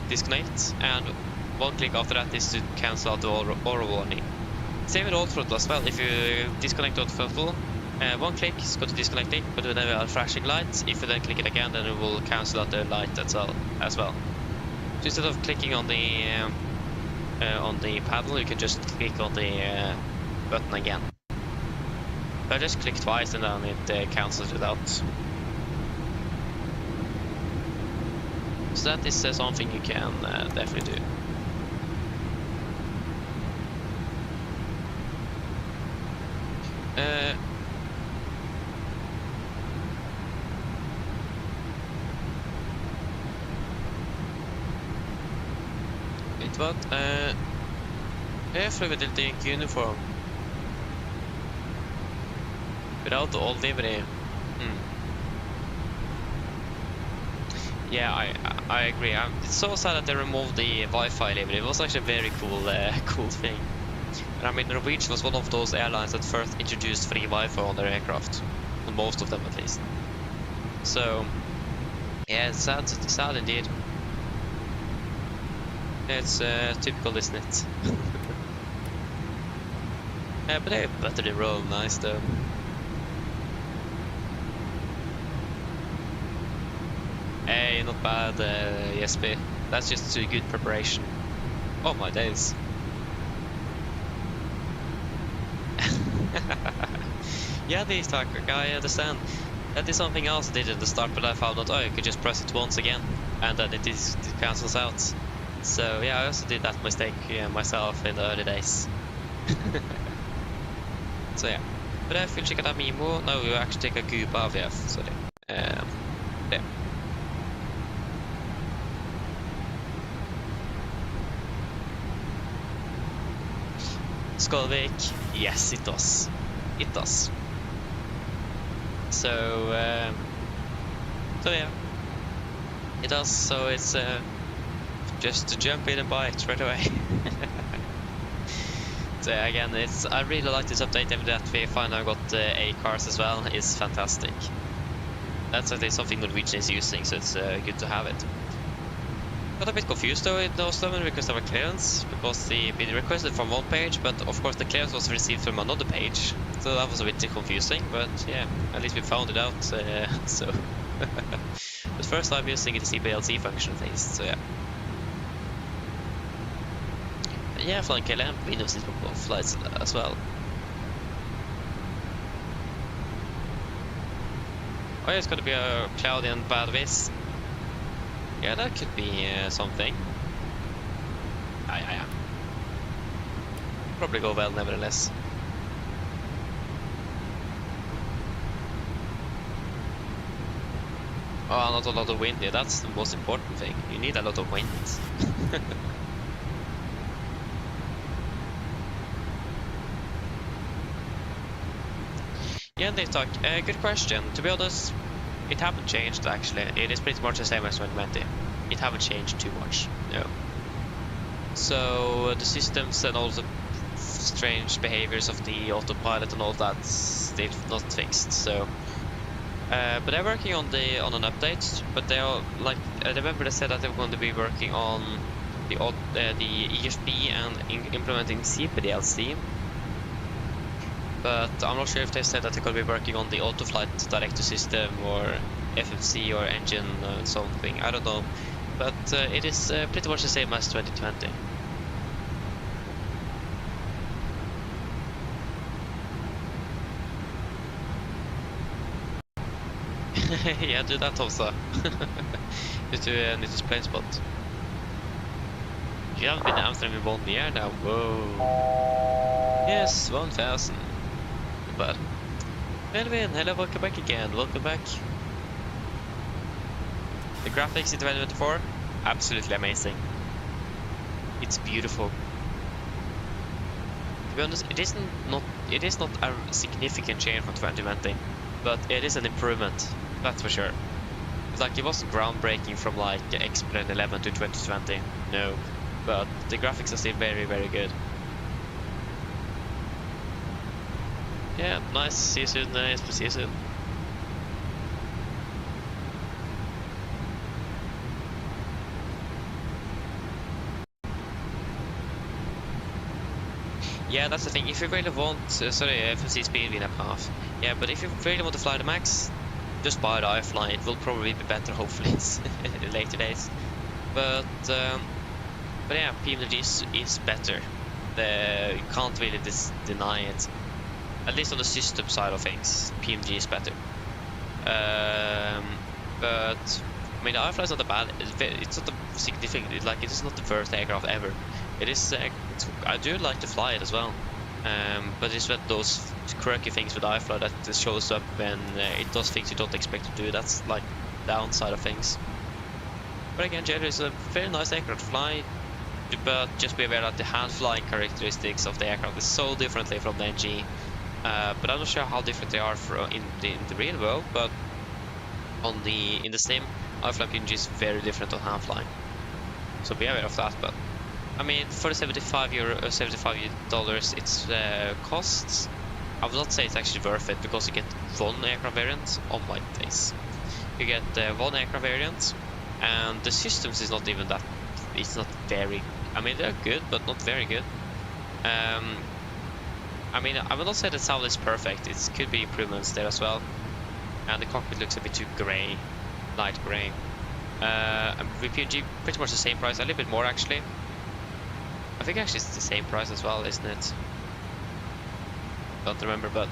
disconnect, and one click after that is to cancel out the auto warning. Same with auto throttle as well. If you disconnect auto throttle, one click is going to disconnect it, but whenever a flashing light, if you then click it again, then it will cancel out the light as well. So instead of clicking on the paddle, you can just click on the button again. But I just click twice and then it cancels it out. So that is something you can definitely do. Vet du vad? Jag flyger till din uniform. Without the old livery. Yeah, I agree. It's so sad that they removed the Wi-Fi livery. It was actually a very cool thing. And I mean, Norwegian was one of those airlines that first introduced free Wi-Fi on their aircraft, on most of them at least. So, yeah, it's sad indeed. It's typical, isn't it? Yeah, but they're better than roll, nice though. Hey, not bad, ESP. That's just a good preparation. Oh my days. Yeah, these talk, I understand. That is something else I did at the start, but I found out, you could just press it once again, and then it cancels out. So yeah, I also did that mistake myself in the early days. So yeah. But I feel check out Mimo. No, you actually take a Cuba AVF, sorry. Yeah. Skolvik, yes, it does. It does. So yeah, it does. So it's just to jump in and buy it straight away. So yeah, again, I really like this update, and that we finally got A cars as well is fantastic. That's at least something Norwegian is using, so it's good to have it. Got a bit confused though in Oslo because of a clearance, because the been requested from one page, but of course the clearance was received from another page, so that was a bit confusing. But yeah, at least we found it out. So, but first I'm using the CPLC function at least. So yeah, yeah, flying KLM Windows is both flights as well. Oh yeah, it's gonna be a cloudy and bad wind. Yeah, that could be something. Yeah. Probably go well nevertheless. Oh, not a lot of wind. Yeah, that's the most important thing. You need a lot of wind. Yeah, they talk. Good question. To be honest, it haven't changed actually. It is pretty much the same as 2020. It haven't changed too much, no. So the systems and all the strange behaviors of the autopilot and all that, they've not fixed. So, but they're working on an update. But they are like, I remember they said that they were going to be working on the EFB and implementing CPDLC. But I'm not sure if they said that they're going to be working on the autoflight director system or FFC or engine something. I don't know. But it is pretty much the same as 2020. Yeah, do that also. Just to need to plane spot. You haven't been to Amsterdam in 1 year now. Whoa. Yes, 1,000. But Melvin, hello, welcome back again. Welcome back. The graphics in 2024, absolutely amazing. It's beautiful. To be honest, it is not a significant change from 2020, but it is an improvement. That's for sure. It's like it wasn't groundbreaking from like X-Plan 11 to 2020. No, but the graphics are still very, very good. Yeah, nice. See you soon. Nice to see you soon. Yeah, that's the thing. If you really want, FSC speed we have half. Yeah, but if you really want to fly the max, just buy the IFLY. It will probably be better, hopefully, in later days. But yeah, PMDG is better. You can't really deny it. At least on the system side of things, PMG is better. But I mean, the IFLY is not bad. It's not a significant. Like, it is not the first aircraft ever. It is. I do like to fly it as well. But it's with those quirky things with IFLY that shows up when it does things you don't expect to do. That's like the downside of things. But again, generally, it's a very nice aircraft to fly. But just be aware that the hand flying characteristics of the aircraft is so differently from the NG. But I'm not sure how different they are in the real world. But in the same IFLY PNG is very different on hand flying. So be aware of that. But I mean, for the $75, it's costs. I would not say it's actually worth it because you get one aircraft variant on my days. You get one aircraft variant, and the systems is not even that. It's not very. I mean, they're good, but not very good. I mean, I would not say the sound is perfect. It could be improvements there as well. And the cockpit looks a bit too grey, light grey. With PNG, pretty much the same price, a little bit more actually. I think actually it's the same price as well, isn't it? Don't remember, but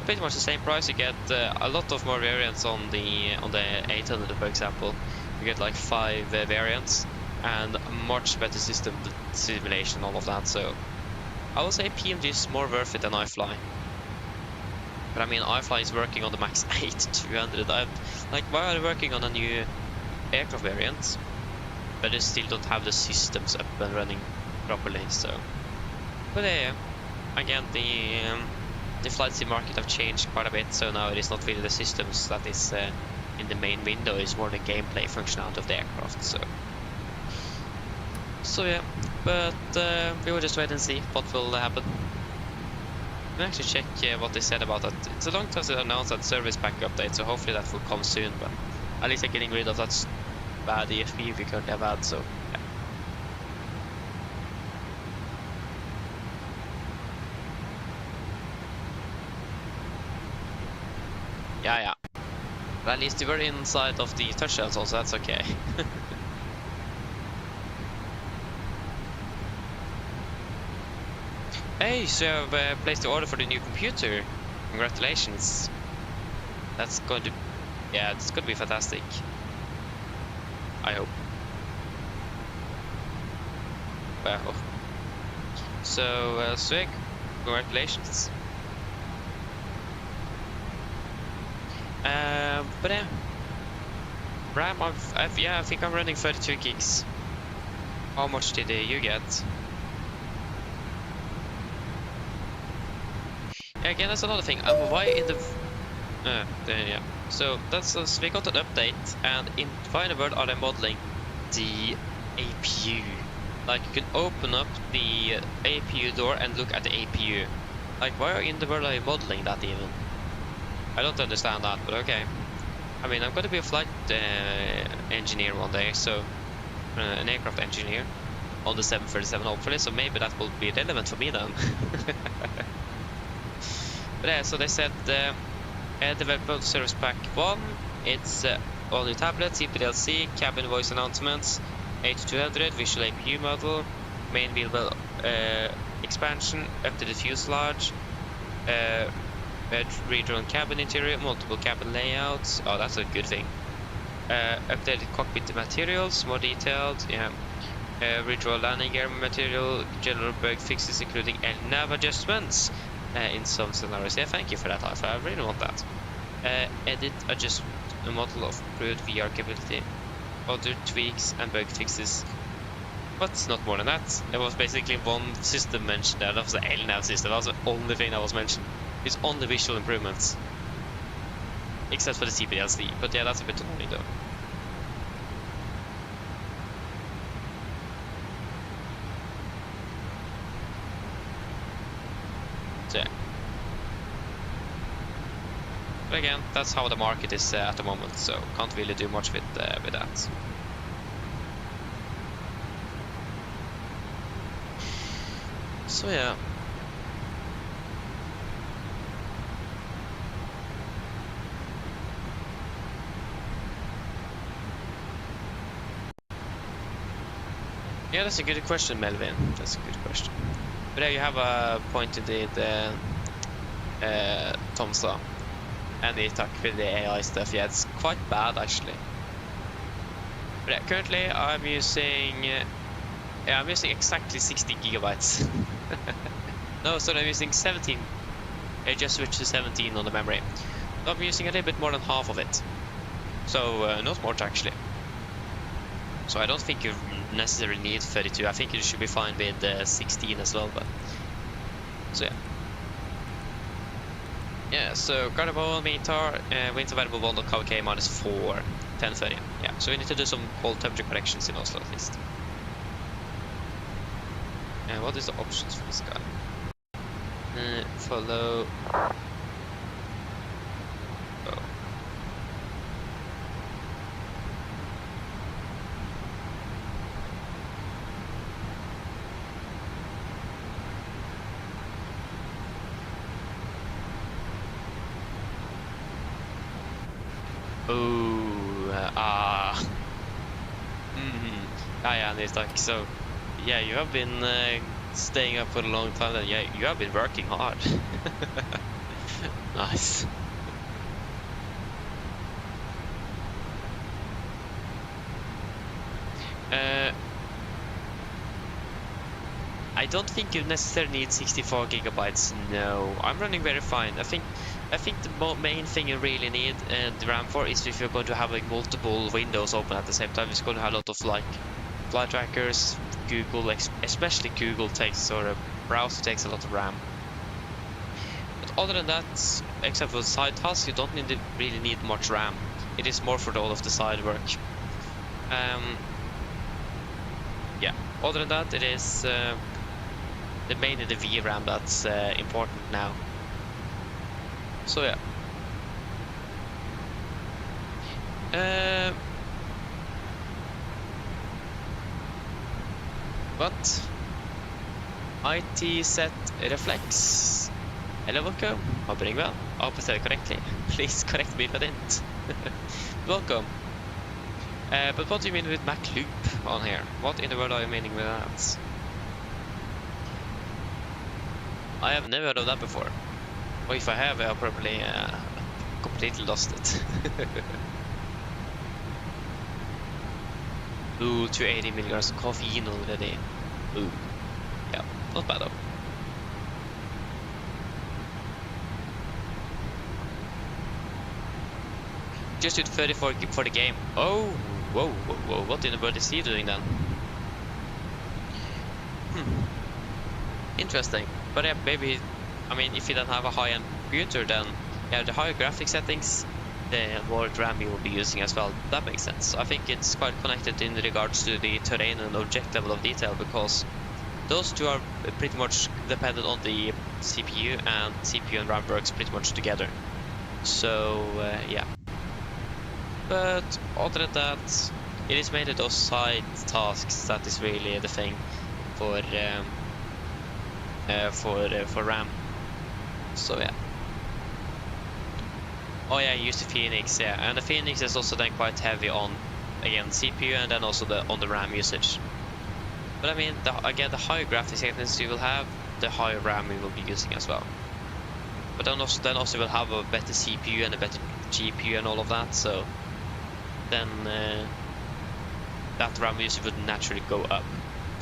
pretty much the same price. You get a lot of more variants on the 800, for example. You get like 5 variants and a much better system simulation, all of that. So I would say PMG is more worth it than IFLY. But I mean, IFLY is working on the Max 8 200. Like, why are they working on a new aircraft variant, but they still don't have the systems up and running properly? So, but yeah, again, the flight sim market have changed quite a bit. So now it is not really the systems that is in the main window. It's more the gameplay functionality of the aircraft. So yeah, but we will just wait and see what will happen. Let me actually check what they said about that. It's a long time to announce that service pack update, so hopefully that will come soon. But at least they're getting rid of that bad EFB we currently have had. So yeah. But at least you were inside of the touchdowns, also that's okay. Hey, so I've placed the order for the new computer. Congratulations. That's going to, yeah, it's going to be fantastic. I hope. Well, so Swig, congratulations. But yeah, RAM, I think I'm running 32 gigs. How much did you get? Again, that's another thing. Why in the yeah. So that's we got an update, and in why in the world are they modeling the APU? Like, you can open up the APU door and look at the APU. Like, why in the world are you modeling that even? I don't understand that, but okay. I mean, I'm going to be a flight engineer one day, so an aircraft engineer on the 737 hopefully, so maybe that will be relevant for me then. But yeah, so they said development service pack 1, it's all new tablets, CPDLC, cabin voice announcements, 8200, visual APU model, main wheel well expansion, updated fuselage, redrawn cabin interior, multiple cabin layouts. Oh, that's a good thing. Updated cockpit materials, more detailed. Yeah. Redraw landing gear material, general bug fixes including nav adjustments. in some scenarios. Yeah, thank you for that, IFLY. I really want that. Edit, adjust a model of improved VR capability, other tweaks and bug fixes. But not more than that. There was basically one system mentioned there. That was the LNAV system. That was the only thing that was mentioned. It's only visual improvements. Except for the CPLC. But yeah, that's a bit annoying though. So yeah. But again, that's how the market is at the moment, so can't really do much with that. So yeah. Yeah, that's a good question, Melvin. That's a good question. But there you have a point indeed, Tomsa. And the attack with the AI stuff, yeah, it's quite bad actually. But yeah, currently I'm using, I'm using exactly 60 gigabytes. No, sorry, I'm using 17. I just switched to 17 on the memory. So I'm using a little bit more than half of it. So not much actually. So I don't think you necessarily need 32. I think you should be fine with 16 as well. But so yeah. Yeah, so Gardermoen, Mintar, winds available 1 kk minus 4, 1030. Yeah, so we need to do some cold temperature corrections in Oslo at least. And what is the options for this guy? Follow. Oh. Yeah, it's like, so yeah, you have been staying up for a long time, and yeah, you have been working hard. Nice. I don't think you necessarily need 64 gigabytes. No, I'm running very fine. I think the main thing you really need the RAM for is if you're going to have like multiple windows open at the same time. It's going to have a lot of like flight trackers, Google, especially Google takes, or a browser takes a lot of RAM. But other than that, except for side tasks, you don't really need much RAM. It is more for all of the side work. Yeah. Other than that, it is mainly the VRAM that's important now. So yeah. But IT set reflex. Hello, welcome. Hoping well. I hope I said it correctly. Please correct me if I didn't. Welcome. But what do you mean with Mac loop on here? What in the world are you meaning with that? I have never heard of that before. Or if I have, I probably completely lost it. Ooh, 280 milligrams of caffeine already. Ooh, yeah, not bad though. Just did 34 for the game. Oh, whoa, whoa, whoa! What in the world is he doing then? Interesting. But yeah, maybe, I mean, if you don't have a high-end computer, then yeah, the higher graphic settings, the more RAM you will be using as well. That makes sense. I think it's quite connected in regards to the terrain and object level of detail, because those two are pretty much dependent on the CPU, and CPU and RAM works pretty much together. So yeah. But other than that, it is mainly those side tasks that is really the thing for RAM. So yeah. Oh yeah, use the Phoenix, yeah, and the Phoenix is also then quite heavy on, again, CPU and then also on the RAM usage. But I mean, again, the higher graphics settings you will have, the higher RAM you will be using as well. But then also will have a better CPU and a better GPU and all of that, so then that RAM usage would naturally go up.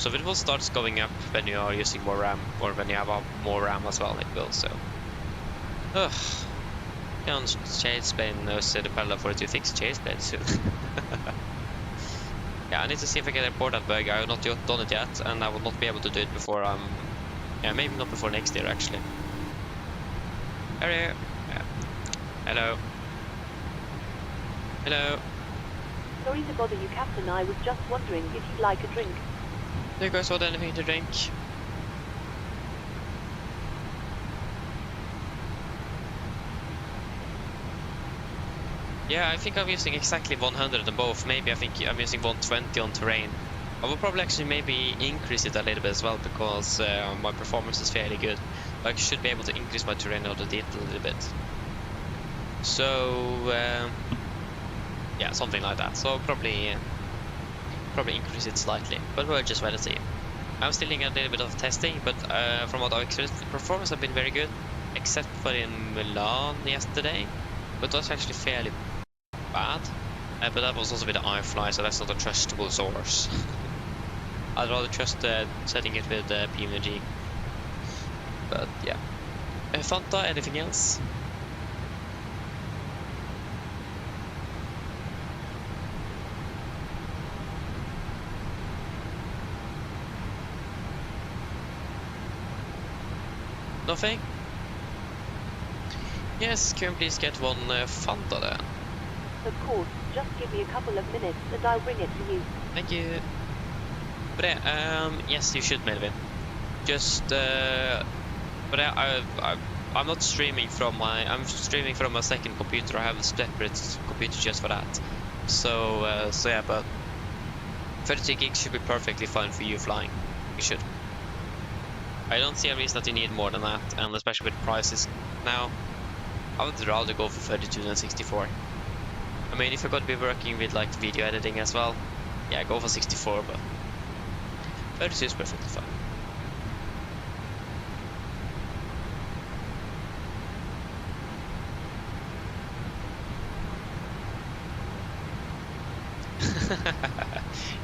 So it will start going up when you are using more RAM, or when you have more RAM as well, it will, so. Ugh. Can't chase plane the Pella 426 chase plane soon. Yeah, I need to see if I can report that bug. I have not done it yet, and I will not be able to do it before yeah, maybe not before next year actually. Hello. Yeah. Hello. Hello. Sorry to bother you, Captain. I was just wondering if you'd like a drink. Do you guys want anything to drink? Yeah, I think I'm using exactly 100 on both. Maybe I think I'm using 120 on terrain. I will probably actually maybe increase it a little bit as well, because my performance is fairly good. I should be able to increase my terrain out of it a little bit. So yeah, something like that. So probably increase it slightly, but we'll just wait and see. I'm still doing a little bit of testing, but from what I've experienced, the performance have been very good, except for in Milan yesterday, but that's actually fairly bad. But that was also with the IFLY, so that's not a trustable source. I'd rather trust setting it with PMDG. But yeah. Fanta, anything else? Nothing? Yes, can you please get one Fanta then? Of course, just give me a couple of minutes and I'll bring it to you. Thank you. But yes, you should, Melvin. Just but I'm not streaming from I'm streaming from a second computer. I have a separate computer just for that. So so yeah, but 32 gigs should be perfectly fine for you flying. You should. I don't see a reason that you need more than that, and especially with prices now, I would rather go for 32 than 64. I mean, if you're going to be working with like video editing as well, yeah, go for 64, but 32 is perfectly fine.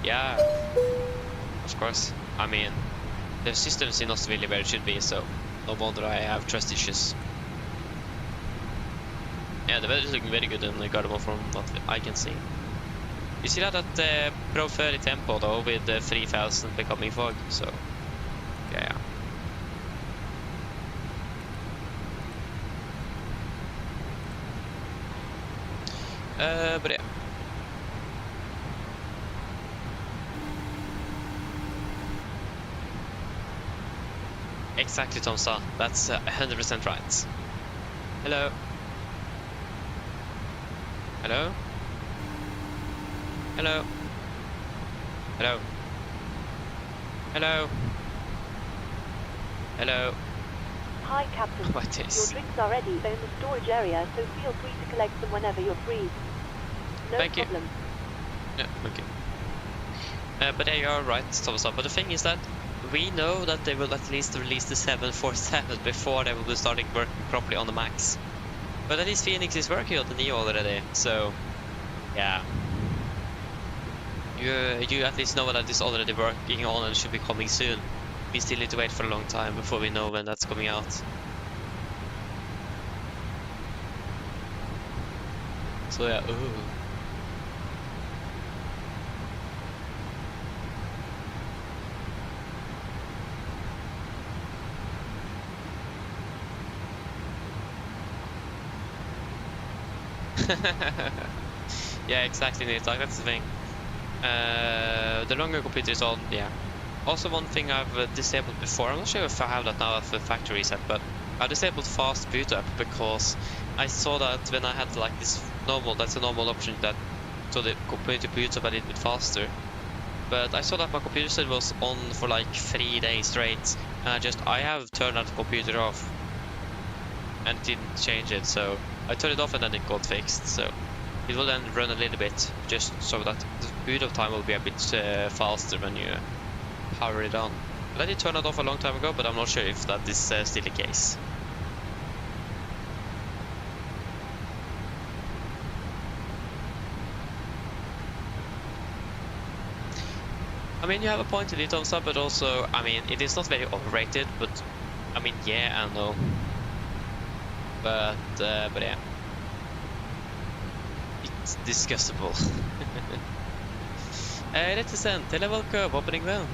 Yeah, of course. I mean, the system is not really where it should be, so no wonder I have trust issues. Yeah, the weather is looking very good in the Gardermoen from what I can see. You see that at Pro 30 tempo though, with 3000 becoming fog, so yeah. But yeah. Exactly, Tomsa. That's 100% right. Hello. Hello? Hello? Hello? Hello? Hello? Hi, Captain. What is? Your drinks are ready. They're in the storage area, so feel free to collect them whenever you're free. No Thank problem. You. Yeah, okay. But yeah, you're right, Tomsa. But the thing is that we know that they will at least release the 747 before they will be starting working properly on the Max. But at least Phoenix is working on the Neo already, so yeah. You at least know that it's already working on and should be coming soon. We still need to wait for a long time before we know when that's coming out. So yeah, ooh. Yeah, exactly, Nate. That's the thing. The longer computer is on, yeah. Also, one thing I've disabled before, I'm not sure if I have that now at the factory reset, but I disabled fast boot up because I saw that when I had like this normal, that's a normal option, that so the computer boots up a little bit faster. But I saw that my computer set was on for like 3 days straight, and I have turned that computer off and didn't change it, so I turned it off and then it got fixed. So it will then run a little bit, just so that the boot up time will be a bit faster when you power it on. But I did turn it off a long time ago, but I'm not sure if that is still the case. I mean, you have a point in it, Tomsa, but also, I mean, it is not very overrated, but, I mean, yeah, I know. But yeah. It's disgustable. Reticent, level curve opening well.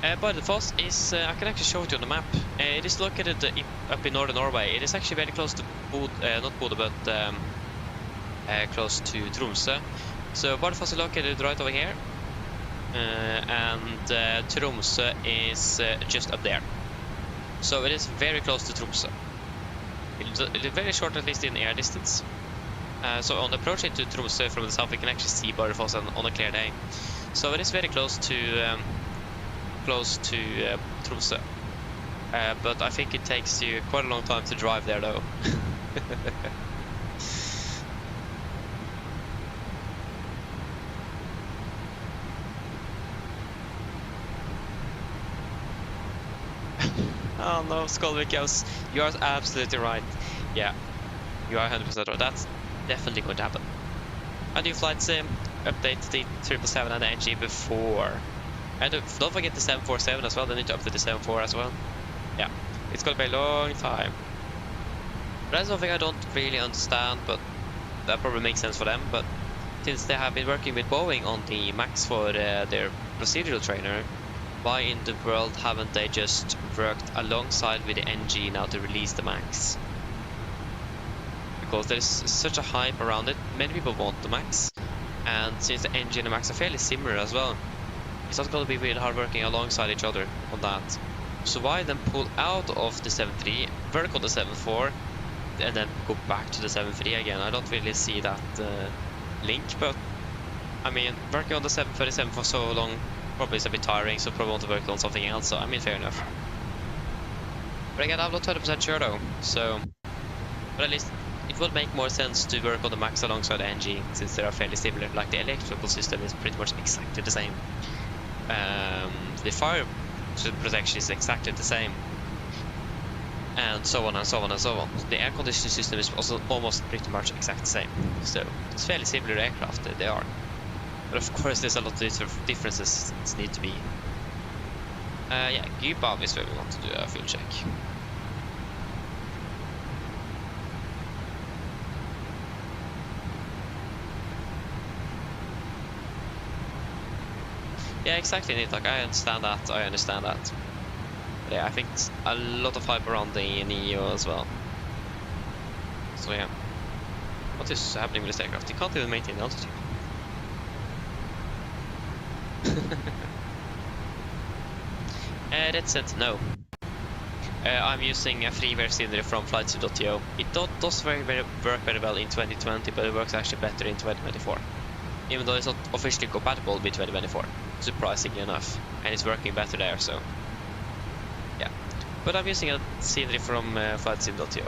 Bardufoss is, I can actually show it you on the map. It is located up in northern Norway. It is actually very close to not Bodø, but close to Tromsø. So Bardufoss is located right over here, and Tromsø is just up there. So it is very close to Tromsø. It is very short, at least in air distance. So on the approach into Tromsø from the south, we can actually see Bardufoss on a clear day. So it is very close to Tromsø. But I think it takes you quite a long time to drive there, though. Oh no, Skolvik, you are absolutely right. Yeah, you are 100% right. That's definitely going to happen. A new flight sim, update the 777 and the NG before. And don't forget the 747 as well. They need to update the 74 as well. Yeah, it's going to be a long time. That's something I don't really understand, but that probably makes sense for them. But since they have been working with Boeing on the MAX for their procedural trainer, why in the world haven't they just worked alongside with the NG now to release the MAX? Because there's such a hype around it. Many people want the MAX, and since the NG and the MAX are fairly similar as well, it's not going to be really hard working alongside each other on that. So why then pull out of the 7.3, work on the 7.4, and then go back to the 7.3 again? I don't really see that link, but I mean, working on the 737 for so long probably is a bit tiring, so probably want to work on something else, so I mean, fair enough. But again, I'm not 100% sure though, so... But at least it would make more sense to work on the MAX alongside the NG, since they are fairly similar. Like, the electrical system is pretty much exactly the same. The fire protection is exactly the same. And so on and so on and so on. The air conditioning system is also almost pretty much exactly the same. So, it's fairly similar aircraft, they are. But of course, there's a lot of differences that need to be. Yeah, Gubav is where we want to do a fuel check. Yeah, exactly, Nitak. I understand that. But yeah, I think it's a lot of hype around the Neo as well. So yeah. What is happening with this aircraft? You can't even maintain altitude. That's it, no. I'm using a freeware scenery from FlightSim.to. It does work very well in 2020, but it works actually better in 2024. Even though it's not officially compatible with 2024, surprisingly enough. And it's working better there, so... Yeah. But I'm using a scenery from FlightSim.to.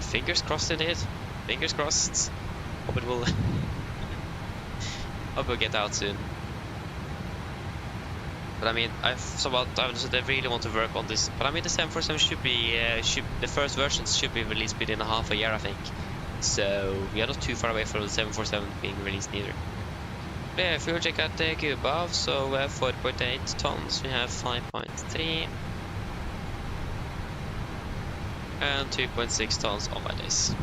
Fingers crossed indeed. Fingers crossed. Hope it will... Hope we'll get out soon. But I mean, they really want to work on this. But I mean, the 747 should be, the first versions should be released within half a year, I think. So we are not too far away from the 747 being released neither. But yeah, fuel check at the Gubav, so 4.8 tons, we have 5.3. And 2.6 tons on my days.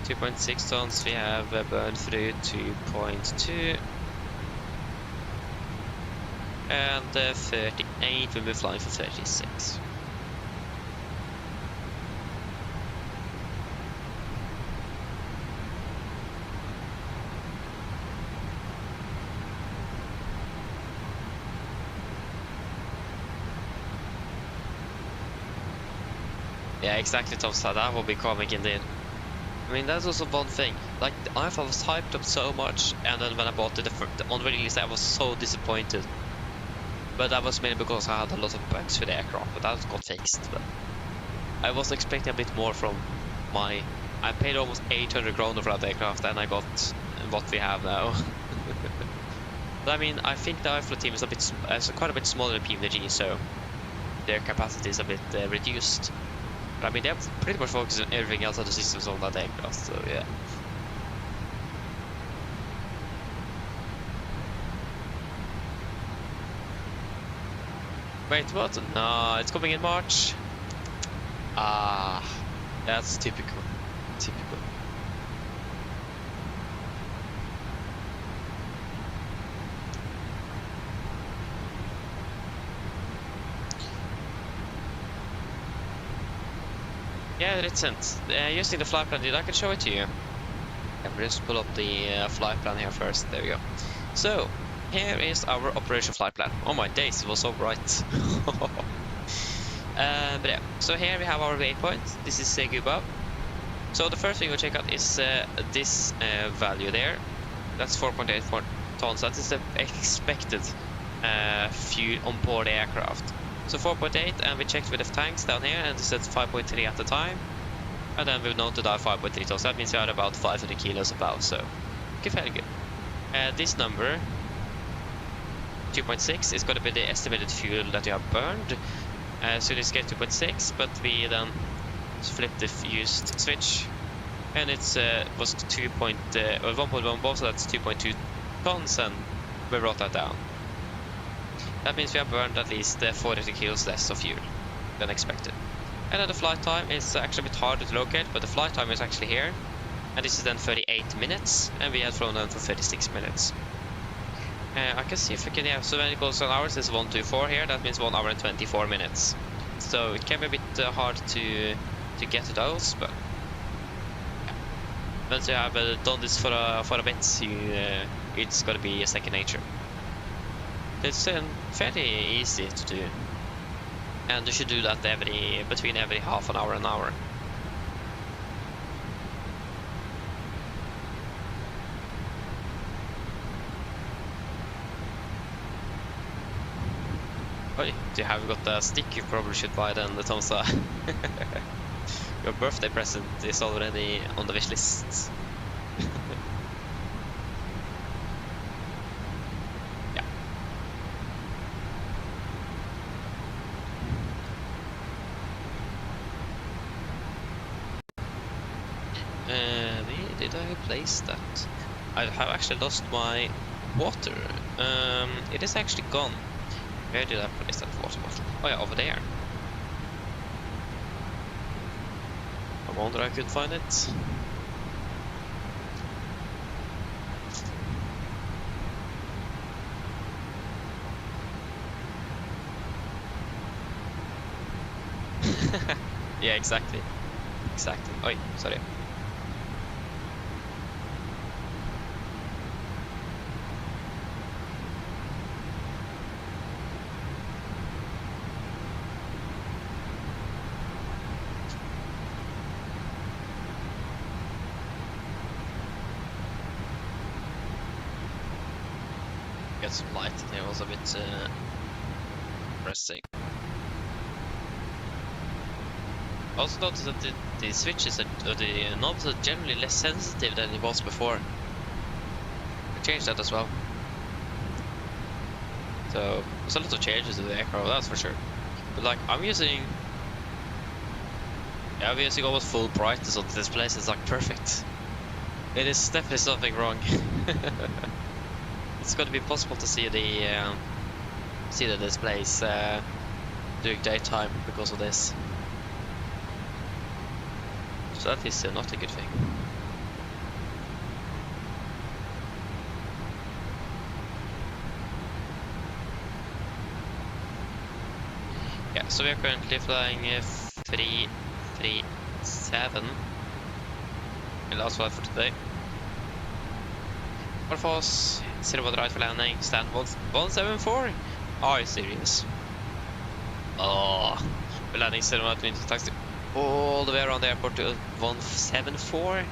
2.6 tons, we have burn through 2.2. And 38, we'll be flying for 36. Yeah, exactly, Tom said that will be comic indeed. I mean, that's also one thing. Like, the IFLY was hyped up so much, and then when I bought it on the release, I was so disappointed. But that was mainly because I had a lot of bugs with the aircraft, but that got fixed. But I was expecting a bit more from my... I paid almost 800 kroner for that aircraft, and I got what we have now. But I mean, I think the IFLY team is quite a bit smaller than PMDG, so their capacity is a bit reduced. But I mean, they're pretty much focused on everything else of the systems on that aircraft, so yeah. Wait, what? No, it's coming in March. Ah, that's typical. Typical. Yeah, it's sent. Using the flight plan, I can show it to you. Yeah, we'll just pull up the flight plan here first. There we go. So, here is our operation flight plan. Oh my days, it was so bright. But yeah, so here we have our waypoint. This is Guba. So the first thing we'll check out is this value there. That's 4.84 tons. That is the expected fuel on board the aircraft. So 4.8, and we checked with the tanks down here, and it said 5.3 at the time. And then we've noted our 5.3 tons. That means we are about 500 kilos above, so okay, fairly good. This number, 2.6, is going to be the estimated fuel that you have burned. So this gets 2.6, but we then flipped the used switch, and it's was 1.1 bar, so that's 2.2 tons, and we brought that down. That means we have burned at least 40 kilos less of fuel than expected. And then the flight time is actually a bit harder to locate, but the flight time is actually here. And this is then 38 minutes, and we had flown them for 36 minutes. I can see if we can, yeah, so when it goes on hours, it's 124 here, that means 1 hour and 24 minutes. So it can be a bit hard to get to those, but yeah. Once you have done this for a bit, it's gonna be a second nature. It's fairly easy to do, and you should do that between every half an hour and an hour. Oh, you have got a stick you probably should buy then, the Tomsa. Your birthday present is already on the wish list. Yeah. Where did I place that? I have actually lost my water. It is actually gone. Where did I place that water bottle? Oh yeah, over there. I wonder I could find it. Yeah, exactly. Exactly. Oi, sorry. Get some light in here was a bit pressing. Also noticed that the switches or the knobs are generally less sensitive than it was before. I changed that as well. So there's a lot of changes to the aircraft, that's for sure. But like I'm using almost full brightness on this place. It's like perfect. It is definitely something wrong. It's going to be possible to see the displays during daytime because of this. So that is not a good thing. Yeah, so we are currently flying 337. The last flight for today. Bardufoss, 0 right for landing, stand 174. Are you serious? Oh, we're landing 0 right into taxi all the way around the airport to 174.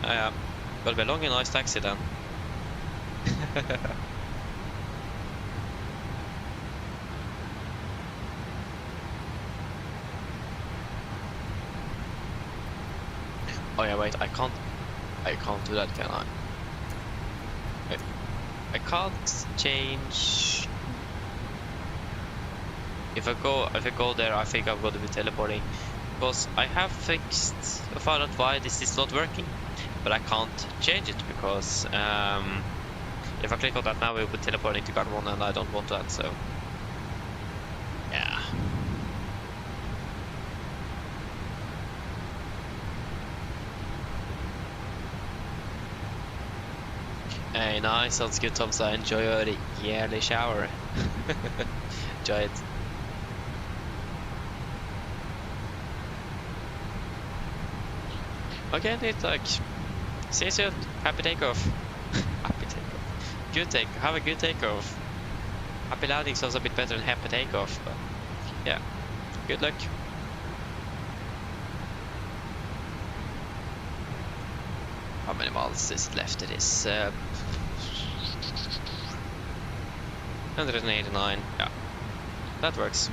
Yeah, gotta be a long and nice taxi then. Oh yeah, wait, I can't do that, can I? Wait, I can't change. If I go there, I think I'm going to be teleporting, because I have found out why this is not working, but I can't change it because If I click on that now, it will be teleporting to guard 1, and I don't want that, so... yeah. Hey, nice, sounds good, Tom. So enjoy your yearly shower. Enjoy it. Okay, Nate, like, see you soon. Happy takeoff. Happy takeoff. Good take. Have a good takeoff. Happy landing sounds a bit better than happy takeoff, but yeah. Good luck. How many miles is left? It is 189. Yeah, that works.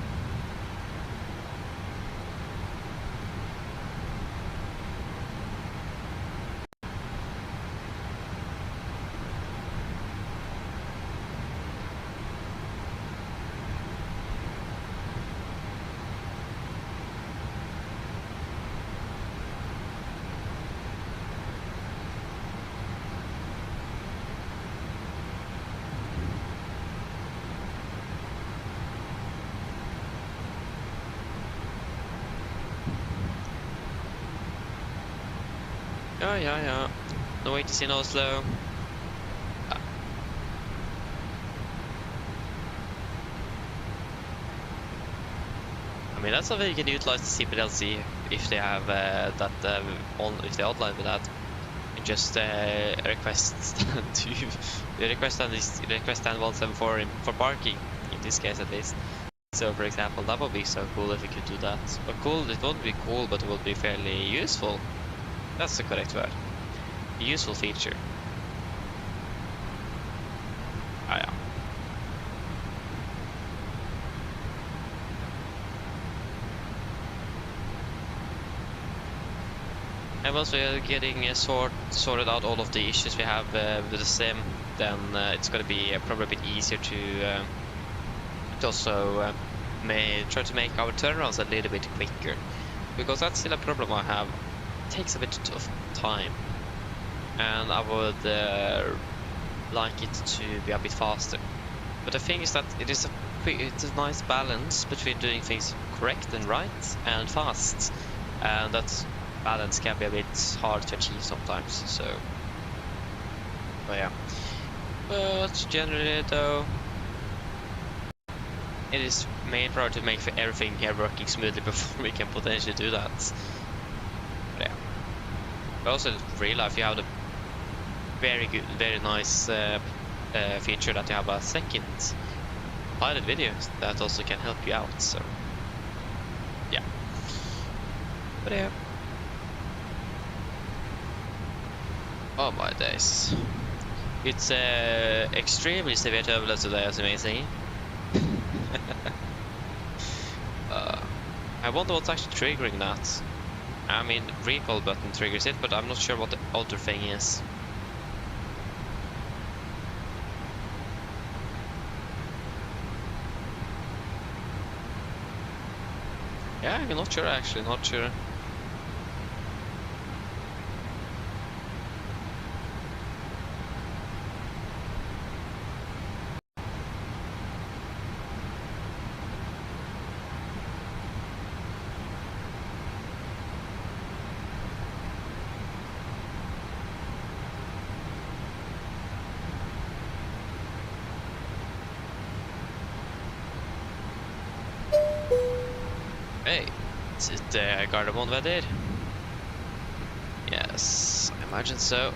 Yeah. No way to see in Oslo. I mean, that's something you can utilize the CPLC if they have that on, if they outline with that. And just request stand 174 for parking, in this case at least. So, for example, that would be so cool if we could do that. But cool, it won't be cool, but it will be fairly useful. That's the correct word. A useful feature. Ah, yeah. And once we are getting sorted out all of the issues we have with the sim, then it's going to be probably a bit easier to also try to make our turnarounds a little bit quicker, because that's still a problem I have. It takes a bit of time, and I would like it to be a bit faster. But the thing is that it's a nice balance between doing things correct and right and fast, and that balance can be a bit hard to achieve sometimes. So, but yeah. But generally though, it is main priority to make everything here working smoothly before we can potentially do that. But yeah. But also in real life you have the very good, very nice feature that you have a second pilot video that also can help you out. So yeah. But yeah. Oh my days. It's extremely severe turbulence today, as you may see. I wonder what's actually triggering that. I mean, recall button triggers it, but I'm not sure what the other thing is. Yeah, I'm not sure actually, not sure. Hey, is it Gardermoen weather? Yes, I imagine so.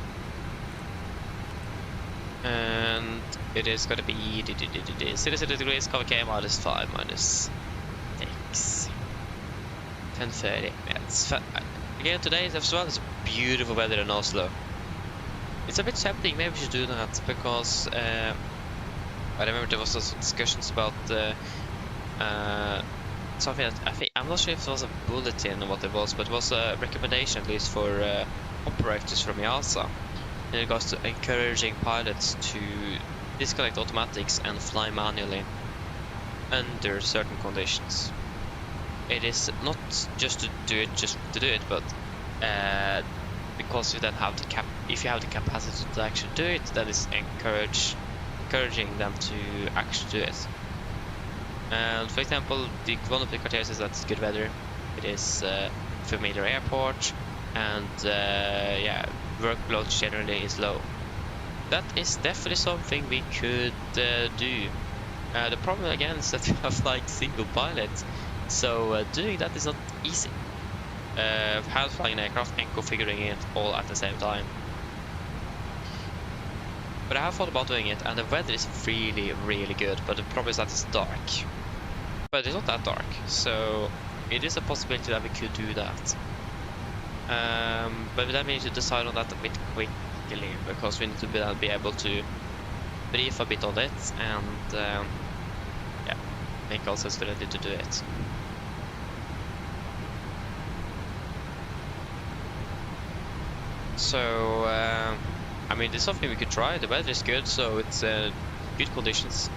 And it is gonna be 60 degrees, cover K -5, -6. 10:30. Yeah, it's again today as well. It's beautiful weather in Oslo. It's a bit tempting. Maybe we should do that because I remember there was some discussions about something that I'm not sure if it was a bulletin or what it was, but it was a recommendation at least for operators from EASA in regards to encouraging pilots to disconnect automatics and fly manually under certain conditions. It is not just to do it, but because you then have the if you have the capacity to actually do it, then it's encouraging them to actually do it. And for example, one of the criteria is that it's good weather, it is familiar airport, and yeah, workload generally is low. That is definitely something we could do. The problem again is that we have like single pilot, so doing that is not easy. Hand flying an aircraft and configuring it all at the same time. But I have thought about doing it, and the weather is really, really good, but the problem is that it's dark. But it's not that dark, so it is a possibility that we could do that. But then we need to decide on that a bit quickly, because we need to be able to brief a bit on it, and yeah, make ourselves ready to do it. So, I mean, there's something we could try. The weather is good, so it's good conditions.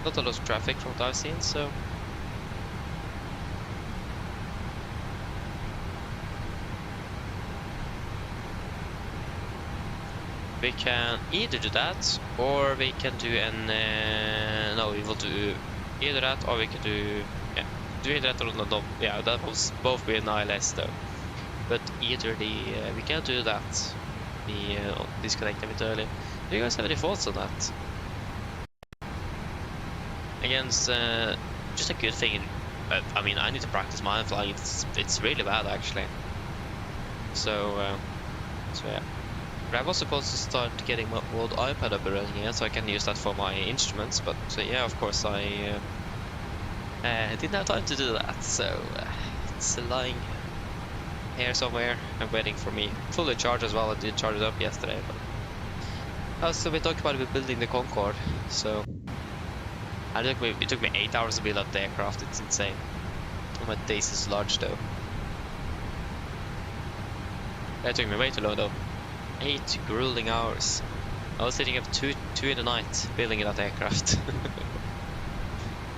Not a lot of traffic from what I've seen, so. We can either do that, or we can do an. No, we will do either that, or we can do. Yeah, do either that or no. Yeah, that will both be an ILS though. But either we can do that. The disconnect a bit early. Do you guys have any thoughts on that? Again, it's just a good thing. I mean, I need to practice my flying. It's really bad actually. So yeah. But I was supposed to start getting my old iPad up and running again, so I can use that for my instruments. But yeah, of course I didn't have time to do that. So it's lying here somewhere and waiting for me. Fully charged as well. I did charge it up yesterday, but I was a bit occupied with building the Concorde. So it took me 8 hours to build up the aircraft. It's insane. Oh, my days is large though. That took me way too long though. 8 grueling hours. I was sitting up two in the night building that aircraft.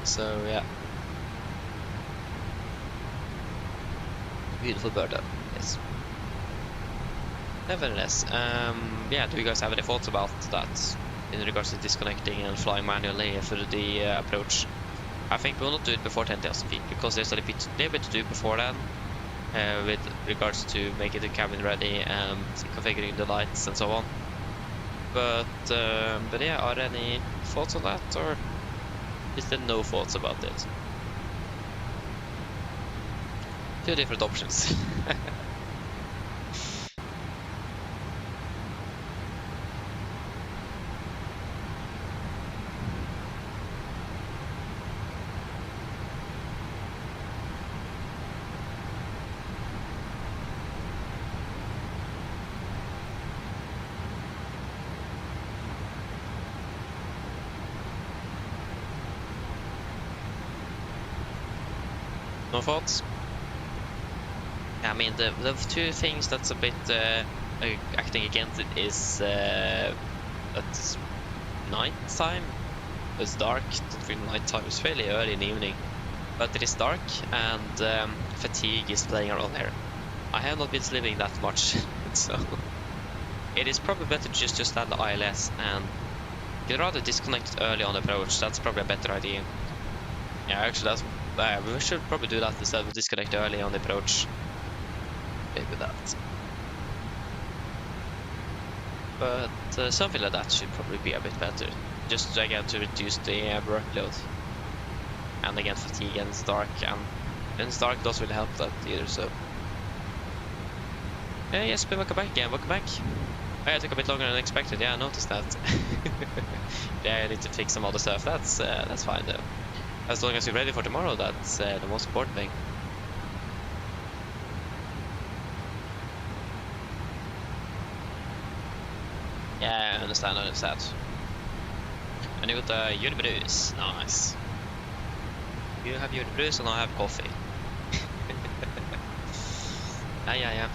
So yeah. Beautiful bird though, yes. Nevertheless, yeah, do you guys have any thoughts about that in regards to disconnecting and flying manually for the approach? I think we'll not do it before 10,000 feet, because there's a little bit to do before then, with regards to making the cabin ready and configuring the lights and so on. But yeah, are there any thoughts on that, or is there no thoughts about it? Two different options. No thoughts? I mean, the two things that's a bit acting against it is that it's night time. It's dark. Don't feel night time. It's fairly early in the evening, but it is dark, and fatigue is playing a role here. I have not been sleeping that much, so it is probably better to just land the ILS and you'd rather disconnect it early on the approach. That's probably a better idea. Yeah, actually, that's we should probably do that instead of disconnect early on the approach. Maybe that. But something like that should probably be a bit better. Just again to reduce the workload. And again fatigue, and it's dark, and it's dark doesn't really help that either, so. Yes, but welcome back again, welcome back. Oh, yeah, it took a bit longer than expected, yeah, I noticed that. Yeah, I need to fix some other stuff, that's fine though. As long as you're ready for tomorrow, that's the most important thing. Yeah, I understand. And you got the julebrus, nice. You have julebrus and I have coffee. Yeah.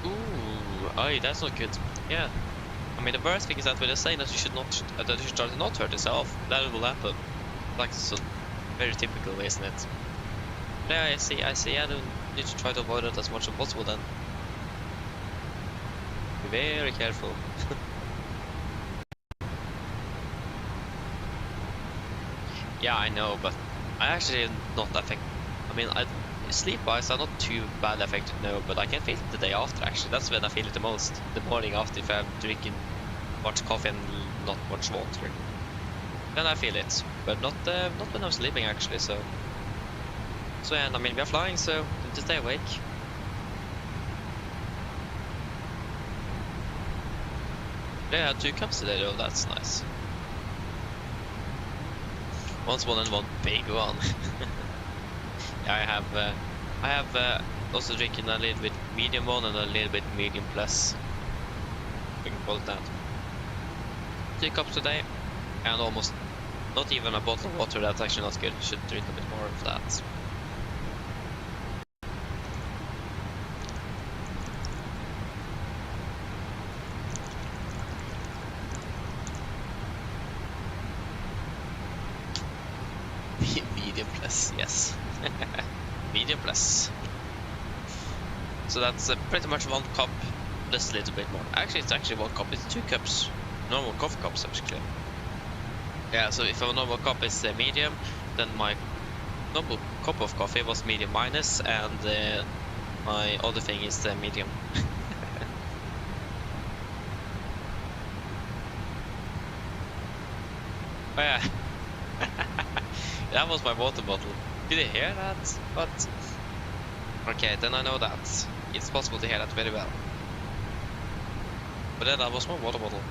Ooh. Oh, that's not good. Yeah. I mean, the worst thing is that when they're saying that you should try to not hurt yourself, that will happen. Like, so very typical, isn't it? But yeah, I see. I don't need to try to avoid it as much as possible then. Be very careful. Yeah, I know, but I actually not affected. I mean, sleep-wise, I'm not too bad affected now, but I can feel it the day after. Actually, that's when I feel it the most. The morning after, if I'm drinking much coffee and not much water, then I feel it. But not when I'm sleeping actually. So yeah, I mean, we are flying, so to stay awake. They had 2 cups today, though. That's nice. One small and one big one. Yeah, I have also drinking a little bit medium one and a little bit medium plus. We can call it that. 2 cups today, and almost not even a bottle of water. That's actually not good. Should drink a bit more of that. Medium plus, yes. Medium plus. So that's pretty much 1 cup, just a little bit more. Actually, it's actually 1 cup. It's 2 cups, normal coffee cups actually. Yeah, so if a normal cup is medium, then my normal cup of coffee was medium minus, and my other thing is medium. Oh yeah. That was my water bottle. Did you hear that? What? Okay, then I know that. It's possible to hear that very well. But then that was my water bottle.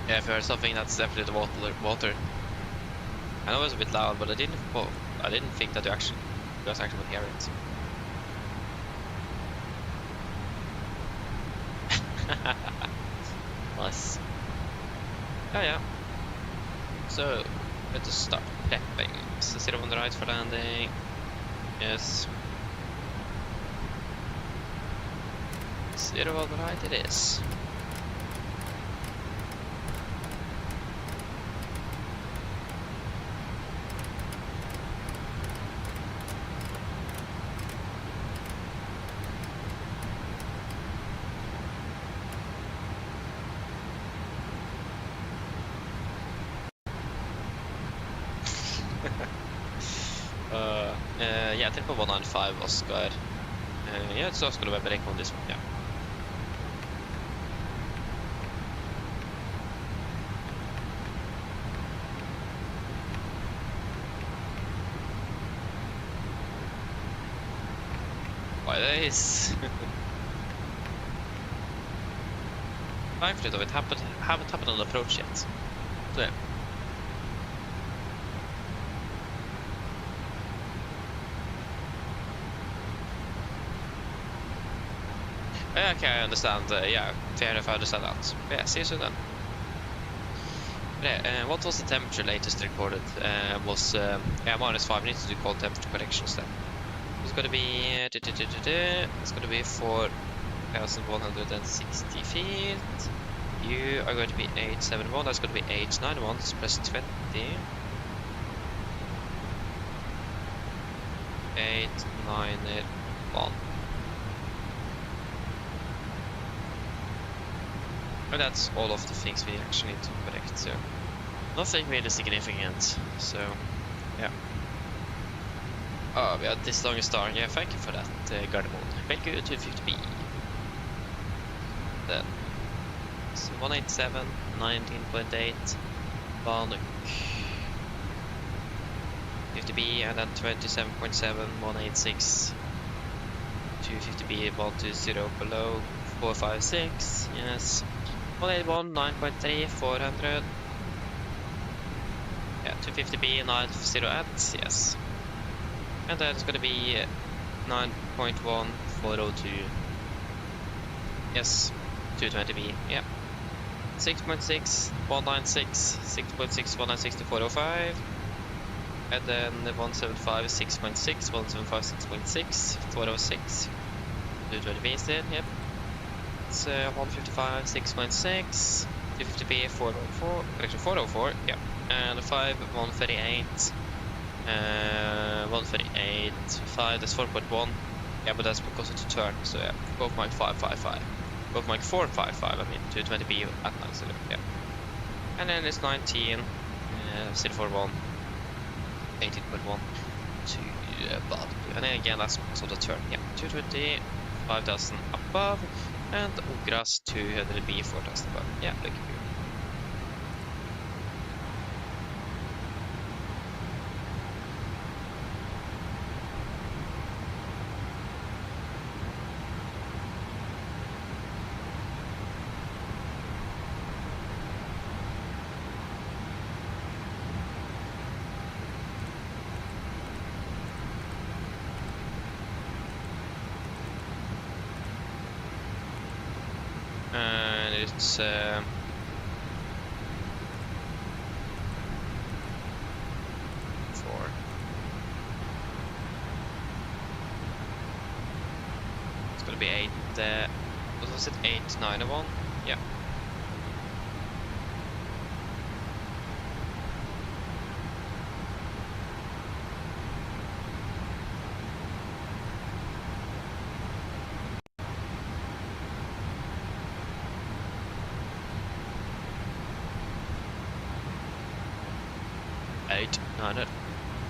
Yeah, if you heard something, that's definitely the water. I know it was a bit loud, but I didn't think that you guys actually would hear it. Nice. Oh yeah. So let us start prepping. So 0 on the right for landing. Yes. 0 on the right it is. Yeah, triple 195 Oscar. Yeah, it's also gonna be break on this one, yeah. Why this? Thankfully though, it haven't happened on the approach yet. So yeah. Okay, I understand. Yeah, fair enough, I understand that. Yeah, see you soon then. Yeah, what was the temperature latest recorded? Was -5. We need to do cold temperature corrections then. It's gonna be it's gonna be 4,160 feet. You are going to be 871. That's going to be 891 plus 20. 891. And that's all of the things we actually need to correct, so nothing really significant, so yeah. Oh, we had this long star, yeah, thank you for that, Gardermoen. Thank you, 250B. Then, so 187, 19.8, Bardufoss, 50B, and then 27.7, 186, 250B, 120 below, 456, yes. 181, 9.3, 400. Yeah, 250B, 90 at, yes. And then it's gonna be 9.1, 402. Yes, 220B, yeah. 6.6, 196, 6.6, 196 to 405. And then 175 6.6, 175 6.6, 406. 220p instead, yep. It's 155 6.6, 250p 404, correction 404, yeah. And 5 138, 138, 5, that's 4.1. Yeah, but that's because of the turn, so yeah. Both mic 555. Both mic 455, I mean, 220p at night, so yeah. And then it's 19, 041, 18.1 to Bad. And then again, that's because of the turn, yeah. 220, 5,000 above, and Ogras 200B 4,000 above. Yeah, looking good. And it's 4. It's gonna be 8. What was it? 891? Yeah.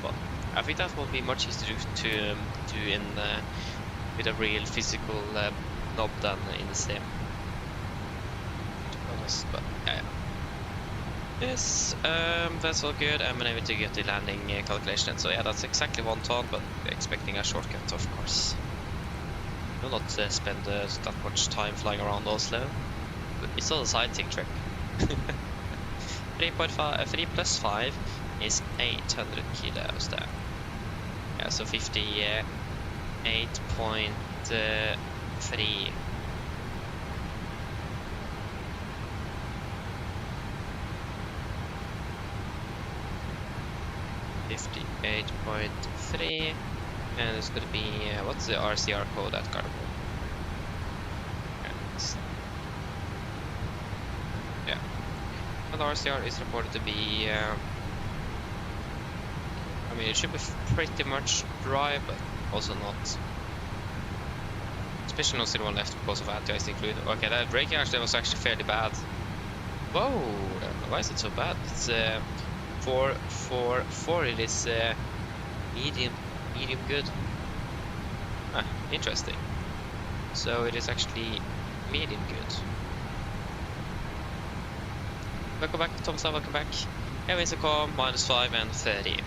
But I think that will be much easier to do in with a real physical knob than in the sim. To be honest, but yeah. Yes, that's all good. I'm able to get the landing calculation. So yeah, that's exactly 1 ton, but we're expecting a shortcut, of course. We'll not spend that much time flying around Oslo. But it's all a sighting trip. 3 plus 5 is 800 kilos there. Yeah, so 58.3. 58.3, and it's gonna be what's the RCR code at Carnival? Yeah, and RCR is reported to be. I mean, it should be pretty much dry, but also not. Especially no 01 left because of anti-ice included. Okay, that braking actually was actually fairly bad. Whoa, why is it so bad? It's 4 it is medium good. Ah, interesting. So it is actually medium good. Welcome back, Thomas, welcome back. Yeah, it's a calm, -5 and 30.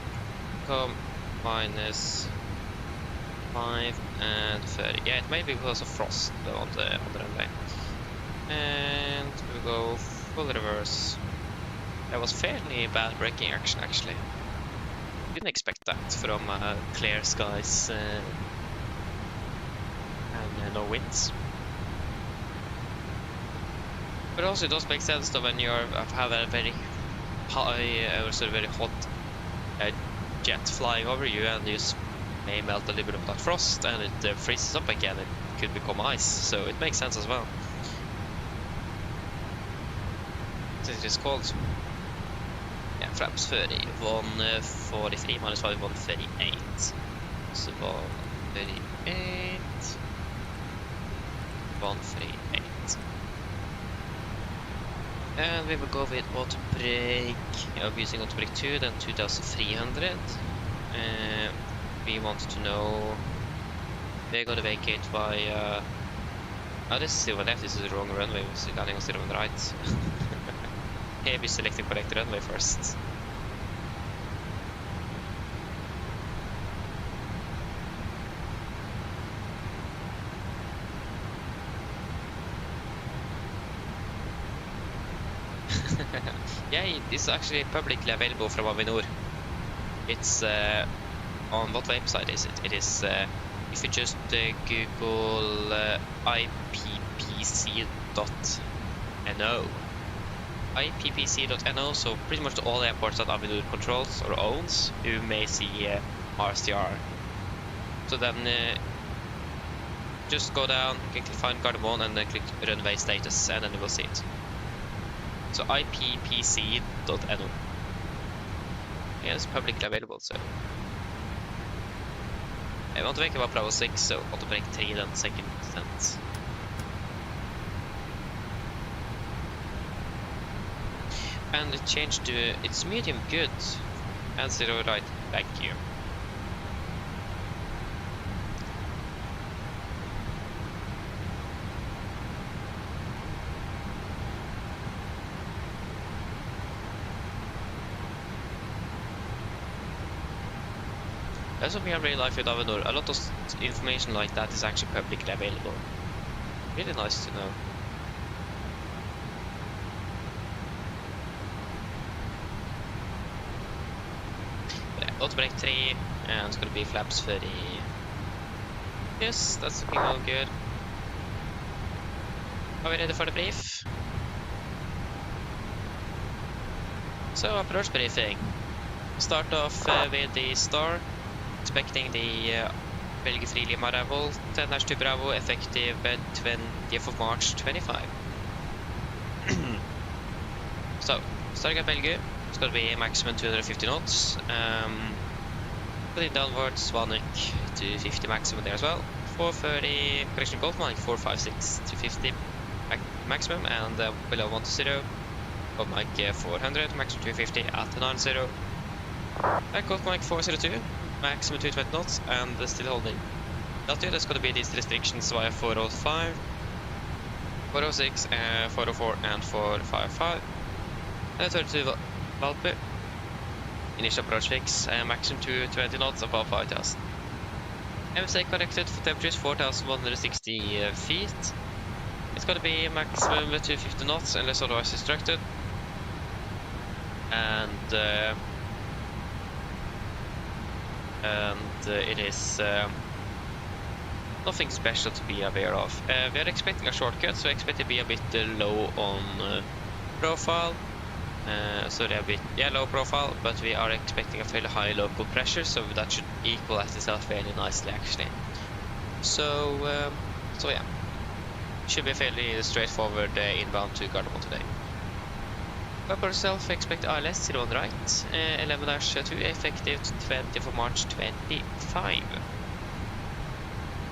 Calm, -5 and 30. Yeah, it may be because of frost on the runway. And we go full reverse. That was fairly bad braking action, actually. Didn't expect that from clear skies and no winds. But also it does make sense though when you have a very high, also very hot jet flying over you, and you may melt a little bit of that frost, and it freezes up again. It could become ice, so it makes sense as well. It is cold. Yeah, flaps 30, 143 -5, 138. So 138, 138. And we will go with auto brake. Yeah, using auto brake 2, then 2300. We want to know we're gonna vacate by oh, this is 01 left, this is the wrong runway, we're landing on 01 right. Here we select the correct runway first. Yeah, this is actually publicly available from Avinor. It's on what website is it? It is if you just Google ippc.no, IPPC.no, so pretty much all the airports that Avinor controls or owns, you may see RCR. So then just go down, click find Gardermoen, and then click runway status, and then you will see it. So IPPC.no. Yeah, it's publicly available, so. I want to make about Bravo 6, so auto break 3 then second descent. And it changed to it's medium good and 0 right back here. That's what we have real life with Avinor. A lot of information like that is actually publicly available. Really nice to know. Auto break 3, and it's gonna be flaps 30. Yes, that's looking all good. Are we ready for the brief? So, approach briefing. Start off with the star. Expecting the Belgian Free Lima arrival, 10-2 Bravo, effective 20th of March 25. So, starting at Belgium, it's going to be maximum 250 knots. Putting downwards, Svanek 250 maximum there as well. 430, correction Golf Mike 456 250 maximum, and below 120, Golf Mike 400, maximum 250 at 90. Golf Mike 402. Maximum 220 knots, and still holding. Altitude, there's going to be these restrictions via 405, 406, 404, and 455. And 32 Valpe. Initial approach fix, maximum 220 knots above 5,000. MSA connected for temperatures 4,160 feet. It's going to be maximum 250 knots unless otherwise instructed. And it is nothing special to be aware of. We are expecting a shortcut, so I expect to be a bit low on profile. Sorry, a bit low profile, but we are expecting a fairly high local pressure, so that should equalize itself fairly nicely actually. So yeah, should be fairly straightforward inbound to Gardermoen today. For yourself, expect ILS 01 right, 11-2, effective 20th of March 25.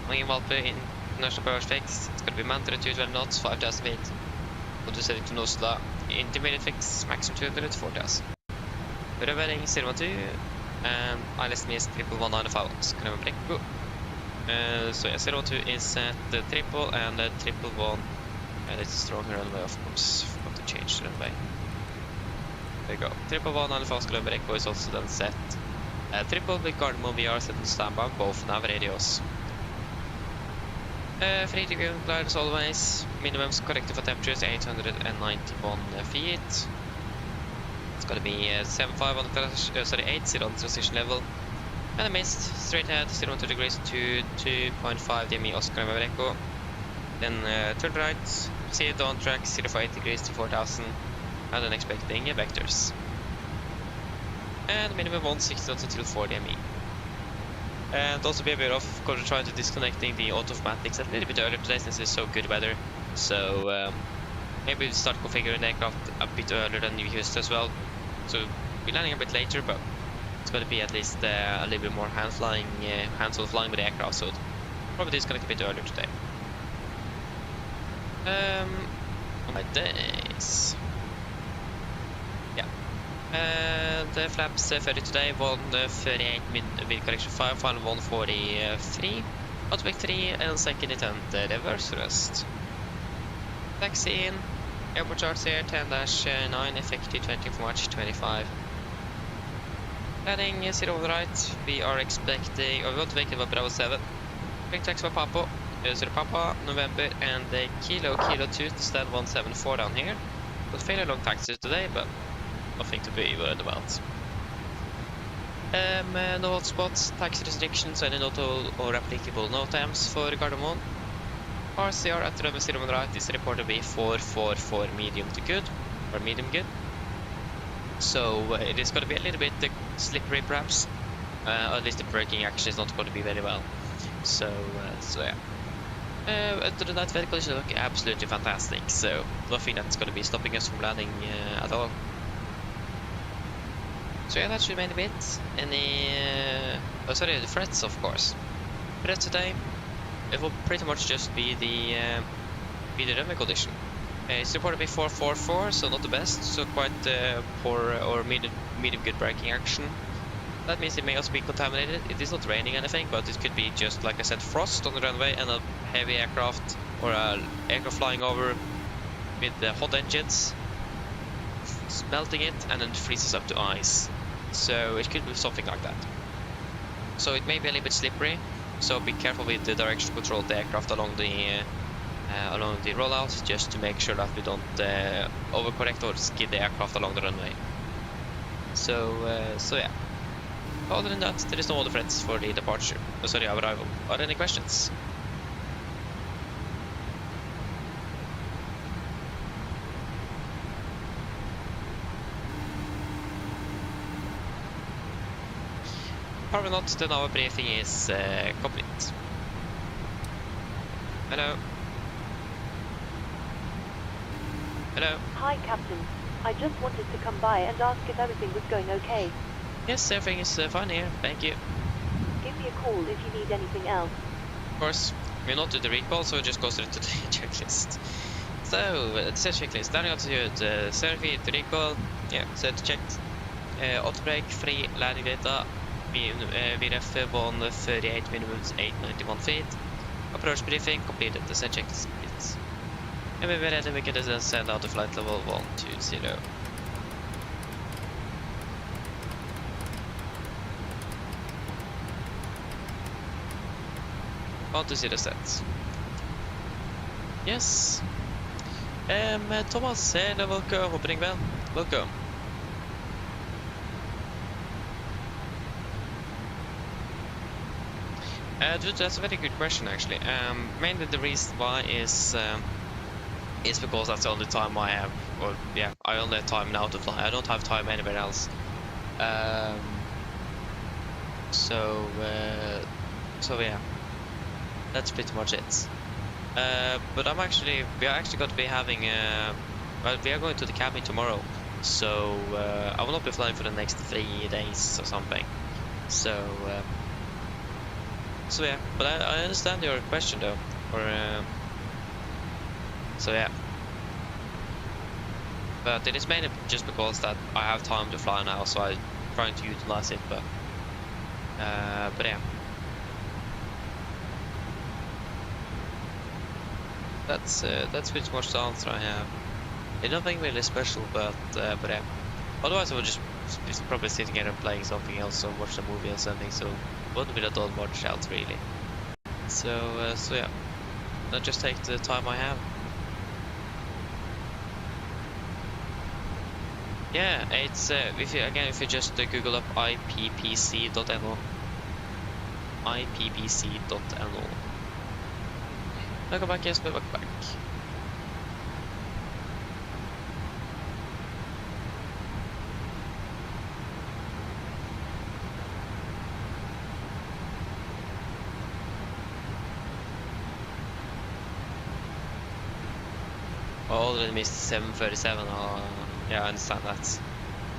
Wing Valpe International Approach Fix, it's going to be mandatory 212 knots, 5,000 feet. We'll do setting to Oslo, intermediate fix, maximum 200 to 4,000. Rødværing 012, and ILS means 11195, så kan vi brekke. So yeah, 012 is at the triple, and 111, and it's stronger runway of course, forgot to change the runway. There you go. Triple 195 skal brekke is also then set. Triple with Gardermoen VR set on standby, both nav radios. Free to ground glide as always. Minimums corrected for temperatures 891 feet. It's gonna be 75 on the 80 on the transition level. And a mist straight ahead 0 degrees to 2.5 DME Oscar Brekke. Then turn right, proceed on track 0.8 degrees to 4,000. And then expecting vectors. And minimum 160 knots until 4 DME. And also be aware of trying to disconnecting the automatics a little bit earlier today since it's so good weather. So maybe we'll start configuring the aircraft a bit earlier than you used as well. So we're landing a bit later, but it's going to be at least a little bit more hands-on flying with the aircraft. So probably disconnect a bit earlier today. On my days. The flaps 30 today, 138 with correction 5, final 143, outback 3, and second intent reverse thrust. Taxi in, airport charts here, 10-9, effective 20th March 25. Heading 0 on the right, we are expecting, we want to make it about Bravo 7. Big taxi for Papa, Papa, November, and Kilo 2 to stand 174 down here. Got fairly long taxis today, but nothing to be worried about. No hotspots, taxi restrictions, any notable or applicable no times for Gardermoen. RCR at runway 0 on the right is reported to be 444 medium to good. or medium good. So it is going to be a little bit slippery perhaps, or at least the braking action is not going to be very well. So yeah. Other than that, vehicle is looking absolutely fantastic, so nothing that's going to be stopping us from landing at all. So yeah, that should be the bit. Any the threats, of course. Threats today, it will pretty much just be the runway condition. It's reported to be 444, so not the best, so quite poor or medium good braking action. That means it may also be contaminated. It is not raining anything, but it could be just, like I said, frost on the runway and a heavy aircraft or an aircraft flying over with hot engines, melting it, and then it freezes up to ice. So it could be something like that. So it may be a little bit slippery, so be careful with the direction control of the aircraft along the rollout, just to make sure that we don't overcorrect or skid the aircraft along the runway. So yeah. Other than that, there is no other threats for the departure. Sorry, our arrival. Are there any questions? Probably not, then our briefing is complete. Hello. Hello. Hi, Captain. I just wanted to come by and ask if everything was going okay. Yes, everything is fine here, thank you. Give me a call if you need anything else. Of course, we're not to the recall, so just go straight to the checklist. So, the set checklist, landing altitude, survey, the recall, yeah, set checked. Auto brake, free, landing data, VRF 138, minimum 891 feet. Approach briefing, completed, the set checklist complete. And when we're ready, we can then send out the flight level 120. 120 sets. Yes. Thomas, hello, welcome, opening bell. Welcome. Dude, that's a very good question actually. Mainly the reason why is because that's the only time I have, or yeah, I only have time now to fly. I don't have time anywhere else. So yeah, that's pretty much it. But we are actually going to be having, well, we are going to the cabin tomorrow, so I will not be flying for the next 3 days or something. So yeah, but I understand your question though, so yeah. But it is mainly just because that I have time to fly now, so I'm trying to utilize it, but yeah. That's pretty much the answer I have. It's nothing really special, but yeah. Otherwise I would just probably sitting here and playing something else or watch a movie or something, so wouldn't really done much else really. So yeah, I'll just take the time I have. Yeah, it's if you just Google up ippc.no. ippc.no. Welcome back, yes, welcome back. I already missed 737. Yeah, I understand that.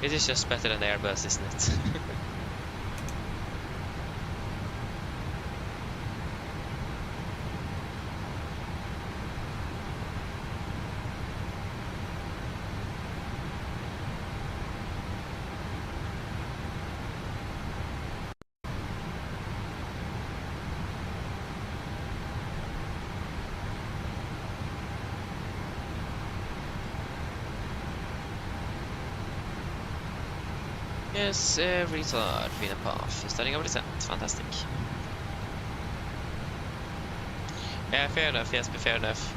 It is just better than the Airbus, isn't it? Yes, retard, Vina path. Starting over descent, fantastic. Yeah, fair enough, yes, but fair enough.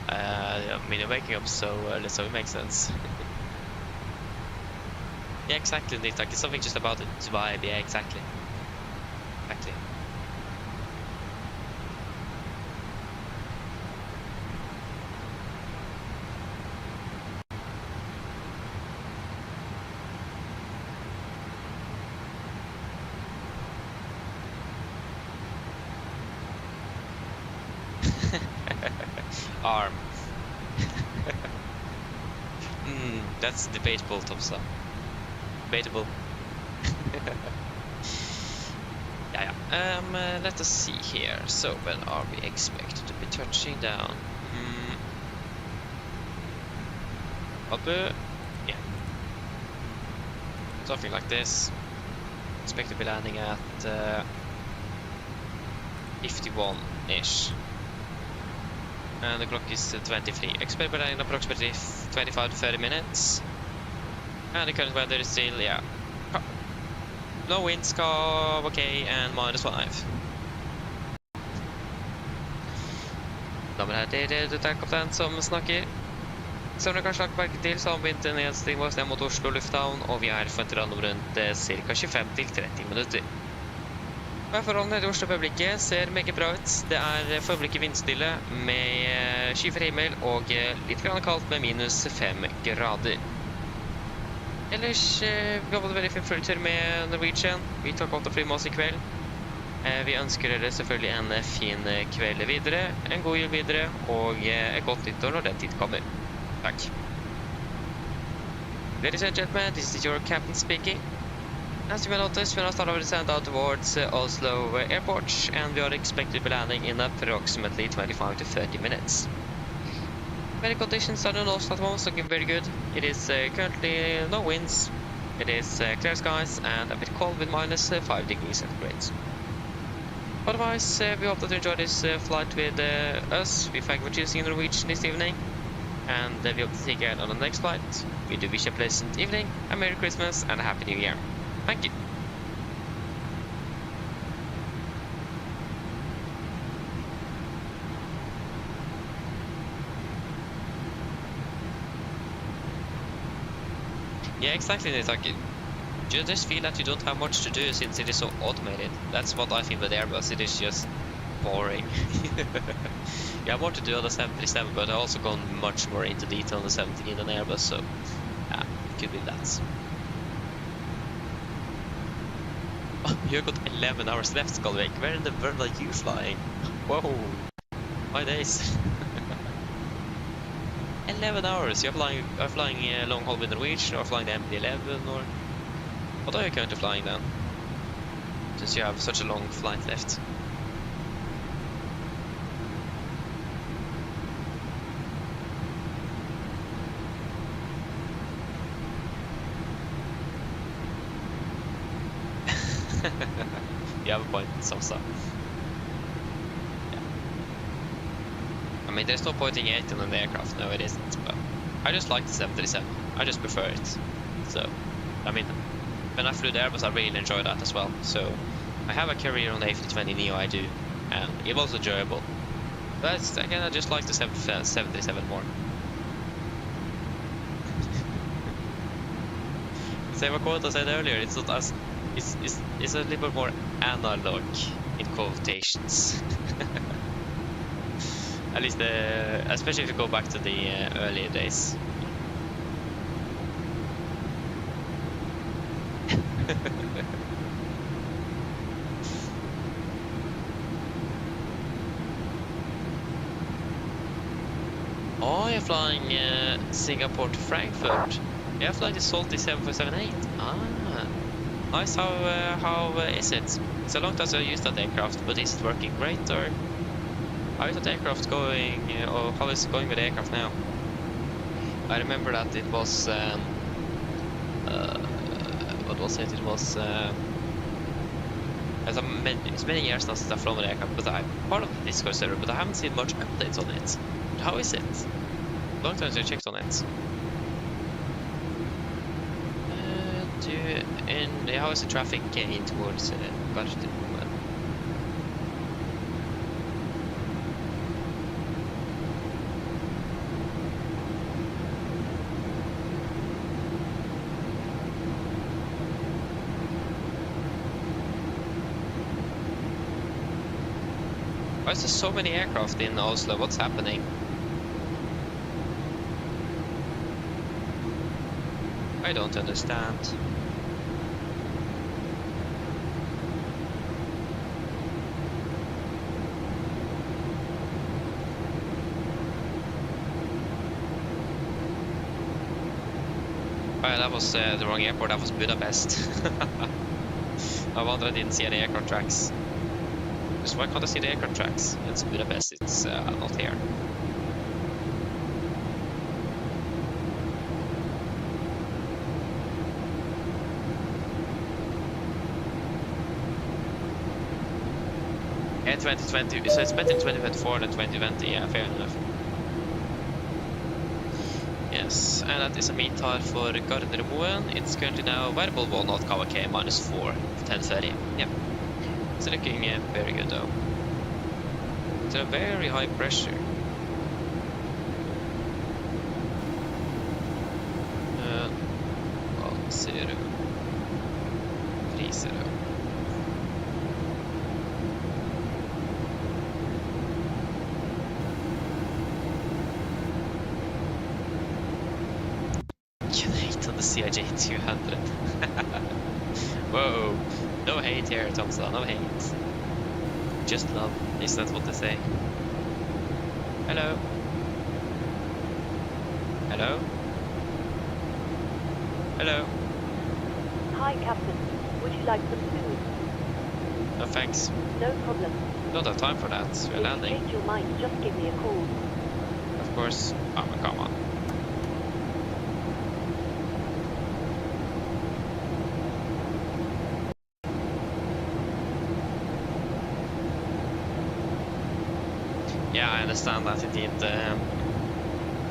I mean, you're waking up so early, so it makes sense. Yeah, exactly, Nick, like, it's something just about the vibe, yeah, exactly. Exactly. arm. That's debatable, Topsa. Debatable. Let us see here. So, when are we expected to be touching down? Yeah. Something like this. Expect to be landing at 51-ish. And the clock is 23. Expect to be landing in approximately 25 to 30 minutes. And the current weather is still, yeah. No wind, scar, okay, and -5. Da med det her, det er kaptein som snakker. Som dere kanskje har lagt merke til, så har vi begynt en nedstigning ned mot Oslo lufthavn, og vi er forventet om rundt ca. 25 til 30 minutter. Værforholdene i Oslo for øyeblikket ser meget bra ut. Det er for øyeblikket vindstille med skyfri himmel og litt kaldt med -5 grader. Ellers, vi har fått veldig fin flytur med Norwegian. Vi tar godt å fly med oss i kveld. Vi ønsker dere selvfølgelig en fin kveld videre, en god jul videre, og et godt nyttår når den tid kommer. Takk. Ladies and gentlemen, this is your captain speaking. As you may notice, we now start our descent out towards Oslo Airport, and we are expected to be landing in approximately 25 to 30 minutes. Weather conditions are in Oslo at the moment looking very good. It is currently no winds, it is clear skies and a bit cold with -5 degrees centigrade. Otherwise, we hope that you enjoy this flight with us. We thank you for choosing Norwegian this evening, and we hope to see you again on the next flight. We do wish you a pleasant evening, a Merry Christmas and a Happy New Year. Thank you. Yeah, exactly, Nitaki. You just feel that you don't have much to do since it is so automated. That's what I feel with Airbus. It is just boring. You have more to do on the 737, but I also gone much more into detail on the 17 than Airbus, so yeah, it could be that. Oh, you've got 11 hours left, Skolvik. Where in the world are you flying? Whoa, my days. 11 hours. You're flying long haul with Norwegian, or flying the MD-11, or what are you currently flying then? Since you have such a long flight left. You have a point, Sosa. Yeah. I mean, there's no point in getting on the aircraft, no it isn't, but I just like the 737. I just prefer it. So, I mean, when I flew the Airbus, I really enjoyed that as well. So, I have a career on the A320neo, I do, and it was enjoyable. But again, I just like the 737 more. Same quote I said earlier, it's not as it's a little bit more analog in quotations. At least especially if you go back to the earlier days. Oh, you're flying Singapore to Frankfurt. You're flying the Salty 7478. Ah, nice. How is it? It's a long time since I used that aircraft, but is it working great, or how is that aircraft going? Or how is it going with the aircraft now? I remember that it was what was it? It was it's many years now since I've flown with the aircraft, but I'm part of the Discord server, but I haven't seen much updates on it. But how is it? Long time since I checked on it. How is the traffic in towards Bardufoss? Why is there so many aircraft in Oslo? What's happening? I don't understand. Oh, yeah, that was the wrong airport. That was Budapest. No wonder I didn't see any aircraft tracks. Just why can't I see the aircraft tracks? It's Budapest. It's not here. Yeah, 2020. So it's better in 2024 than 2020. Yeah, fair enough. Yes, and that is a mean tile for Gardermoen. It's currently now variable 1 knot KVK -4, 10:30. Yep. It's looking very good though. It's a very high pressure. 1-0. 3-0. The CIJ 200. Whoa, no hate here, Thompson, no hate. Just love, is that what they say? Hello. Hello? Hello? Hi, Captain. Would you like some food? No thanks. No problem. Don't have time for that, we're If you landing. change your mind, just give me a call. Of course. Oh, come on. Yeah, I understand that indeed. Yeah,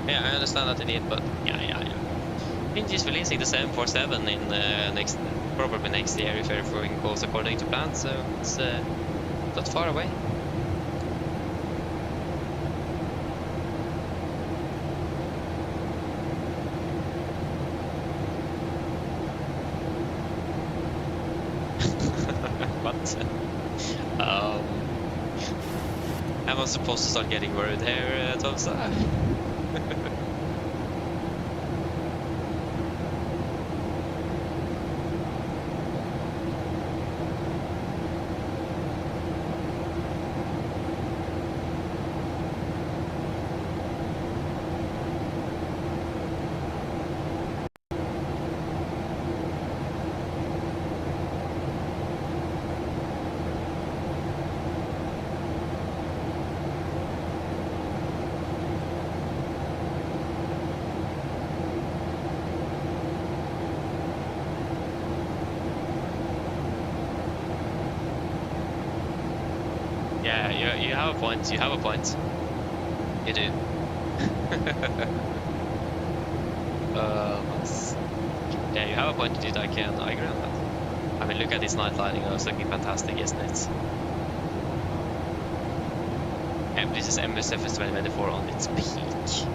I understand that indeed, but yeah. Pinch is releasing the 747 in probably next year if everything goes according to plan, so it's not far away. What? Am I supposed to start getting worried here, Thompson? Yeah, you have a point. You have a point. You do. Yeah, you have a point to do that. I agree on that. I mean, look at this night lighting. It's looking fantastic, isn't it? And this is MSFS2024 on its peak.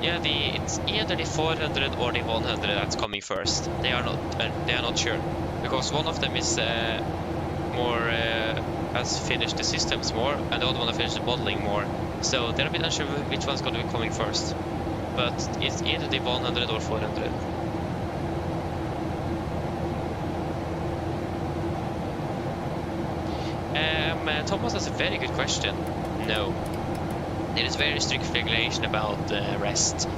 Yeah, it's either the 400 or the 100 that's coming first. They are not sure, because one of them is has finished the systems more, and the other one has finished the modeling more. So they're a bit unsure which one's going to be coming first. But it's either the 100 or 400. Thomas, that's a very good question. No. There is very strict regulation about rest.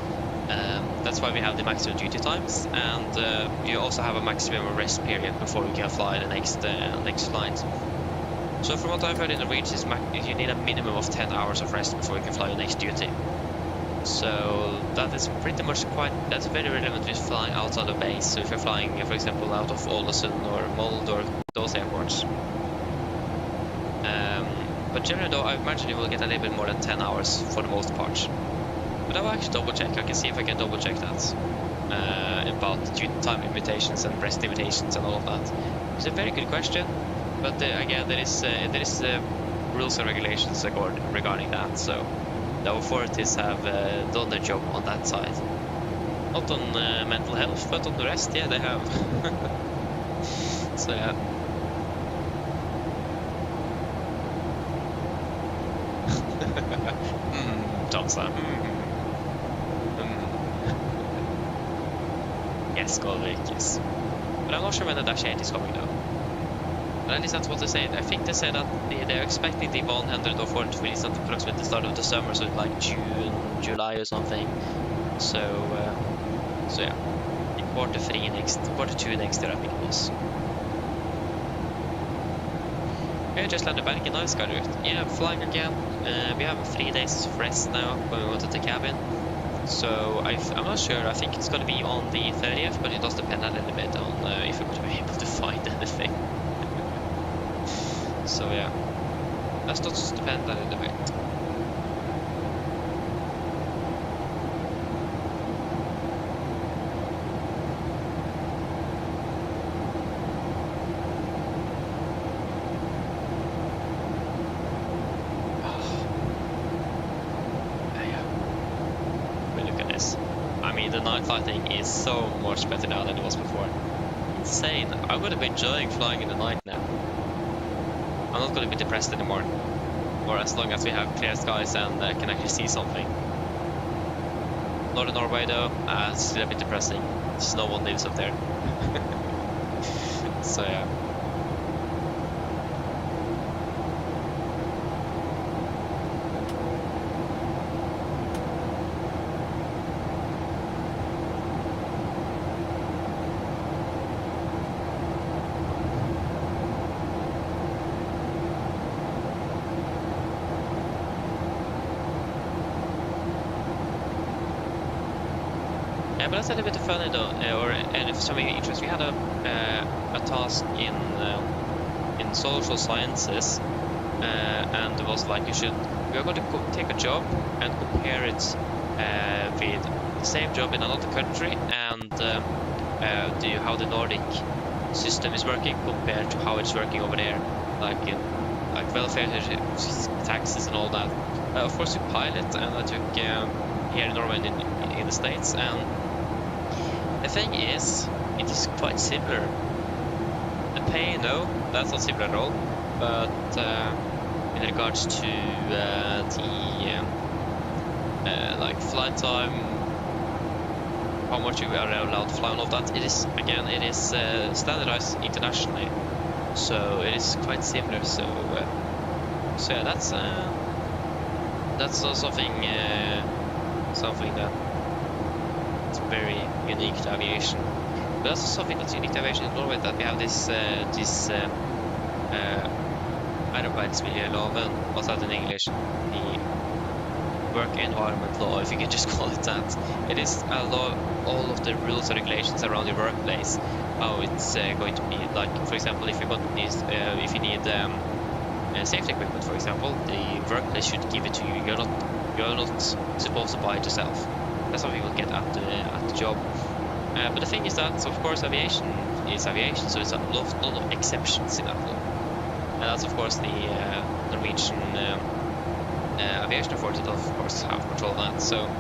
That's why we have the maximum duty times, and you also have a maximum rest period before you can fly the next flight. So from what I've heard in the Norwegian, you need a minimum of 10 hours of rest before you can fly your next duty. So that is pretty much that's very relevant with flying outside of base. So if you're flying, for example, out of Ålesund or Molde or those airports. But generally though, I imagine you will get a little bit more than 10 hours for the most part. But I will actually double check. I can see if I can double check that. About duty time limitations and rest limitations and all of that. It's a very good question. But again, there is rules and regulations regarding that. So the authorities have done their job on that side. Not on mental health, but on the rest, yeah, they have. So yeah. Thompson. Yes, Golvik, yes. But I'm not sure when the Dash 8 is coming though. But at least that's what they said. I think they said that they're expecting the 104 to release at approximately the start of the summer, so like June, July or something. So yeah, in quarter 2 next year, I think it was. We just landed back in nice route. Yeah, flying again. We have 3 days of rest now when we went to the cabin. So I'm not sure. I think it's going to be on the 30th, but it does depend a little bit on if we're going to be able to find anything. So yeah, that does depend a little bit. The night flighting is so much better now than it was before. Insane. I'm going to be enjoying flying in the night now. I'm not going to be depressed anymore. Or as long as we have clear skies and can actually see something. Northern Norway though, it's still a bit depressing. Just no one lives up there. So yeah. Yeah, but that's a little bit funny though, and if something interesting, we had a task in social sciences, and it was like we are going to take a job and compare it with the same job in another country, and how the Nordic system is working compared to how it's working over there, like welfare, taxes, and all that. Of course, we pilot, and I took here in Norway and in the States, and the thing is, it is quite similar. The pay, no, that's not similar at all. But in regards to like flight time, how much you are allowed to fly, and all that, it is standardized internationally, so it is quite similar. So yeah, that's something that it's very unique to aviation. But that's something that's unique to aviation in Norway, that we have this arbeidsmiljøloven, what's that in English? The work environment law, if you can just call it that. It is a law, all of the rules and regulations around your workplace, how it's going to be. Like, for example, if you need safety equipment, for example, the workplace should give it to you. You're not supposed to buy it yourself. That's something you'll get at the job. But the thing is that, of course, aviation is aviation, so it's a lot of exceptions in that law. And that's, of course, the Norwegian aviation authority does, of course, have control of that. So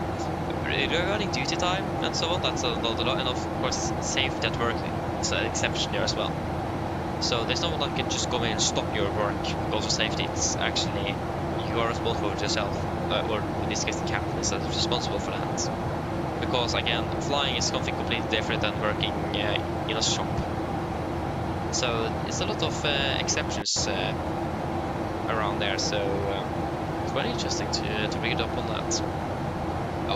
regarding duty time and so on, that's another law. And of course, safety at work is an exception there as well. So there's no one that can just come in and stop your work because of safety. It's actually, you are responsible for yourself, or in this case the captain is responsible for that. Because again, flying is something completely different than working in a shop. So it's a lot of exceptions around there, so it's very interesting to read up on that. I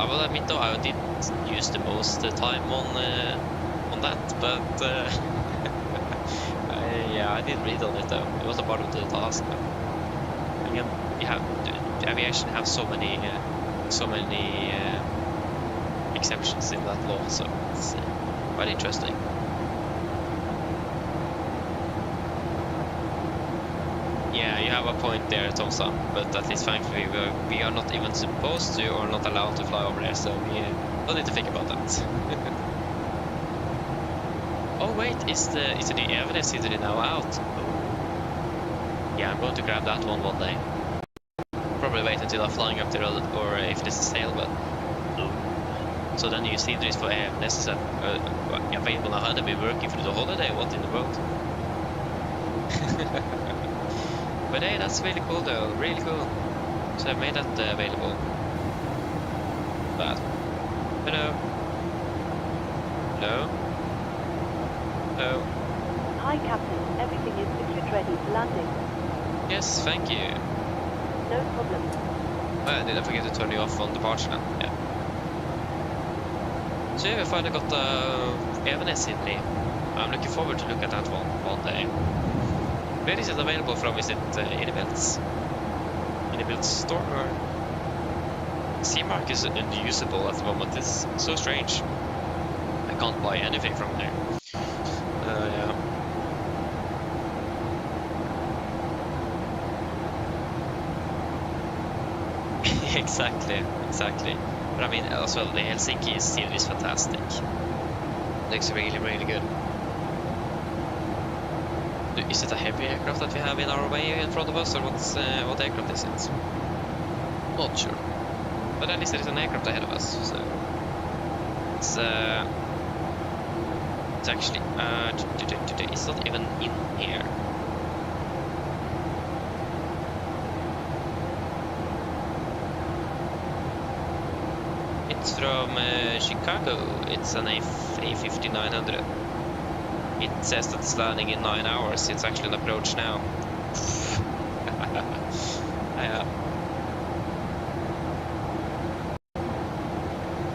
will admit though, I didn't use the most time on that, but yeah, I did read on it though. It was a part of the task. Again, aviation have so many exceptions in that law, so it's quite interesting. Yeah, you have a point there, Tomsa, but at least thankfully we are not even supposed to or not allowed to fly over there, so we don't need to think about that. Oh wait, is the new evidence history now out? Oh. Yeah, I'm going to grab that one day. Probably wait until I'm flying up there, or if there's a sale, but so then you see this for AMS available now. Had they been working through the holiday? What in the world? But hey, that's really cool though, really cool. So I made that available. But hello. Hi, Captain. Everything is pitch ready for landing. Yes, thank you. No problem. Did I forget to turn you off on departure then? Yeah. So yeah, we finally got the Evanes in there. I'm looking forward to look at that one day. Where is it available from? Is it Inbuilt store or C-Mark is unusable at the moment. It's so strange. I can't buy anything from there. Yeah. Exactly. But I mean, also the Helsinki scene is fantastic. Looks really good. Is it a heavy aircraft that we have in our way in front of us, or what aircraft is it? Not sure. But at least there is an aircraft ahead of us, so it's actually it's not even in here. It's from Chicago. It's an A5900. It says that it's landing in 9 hours. It's actually an approach now. Yeah.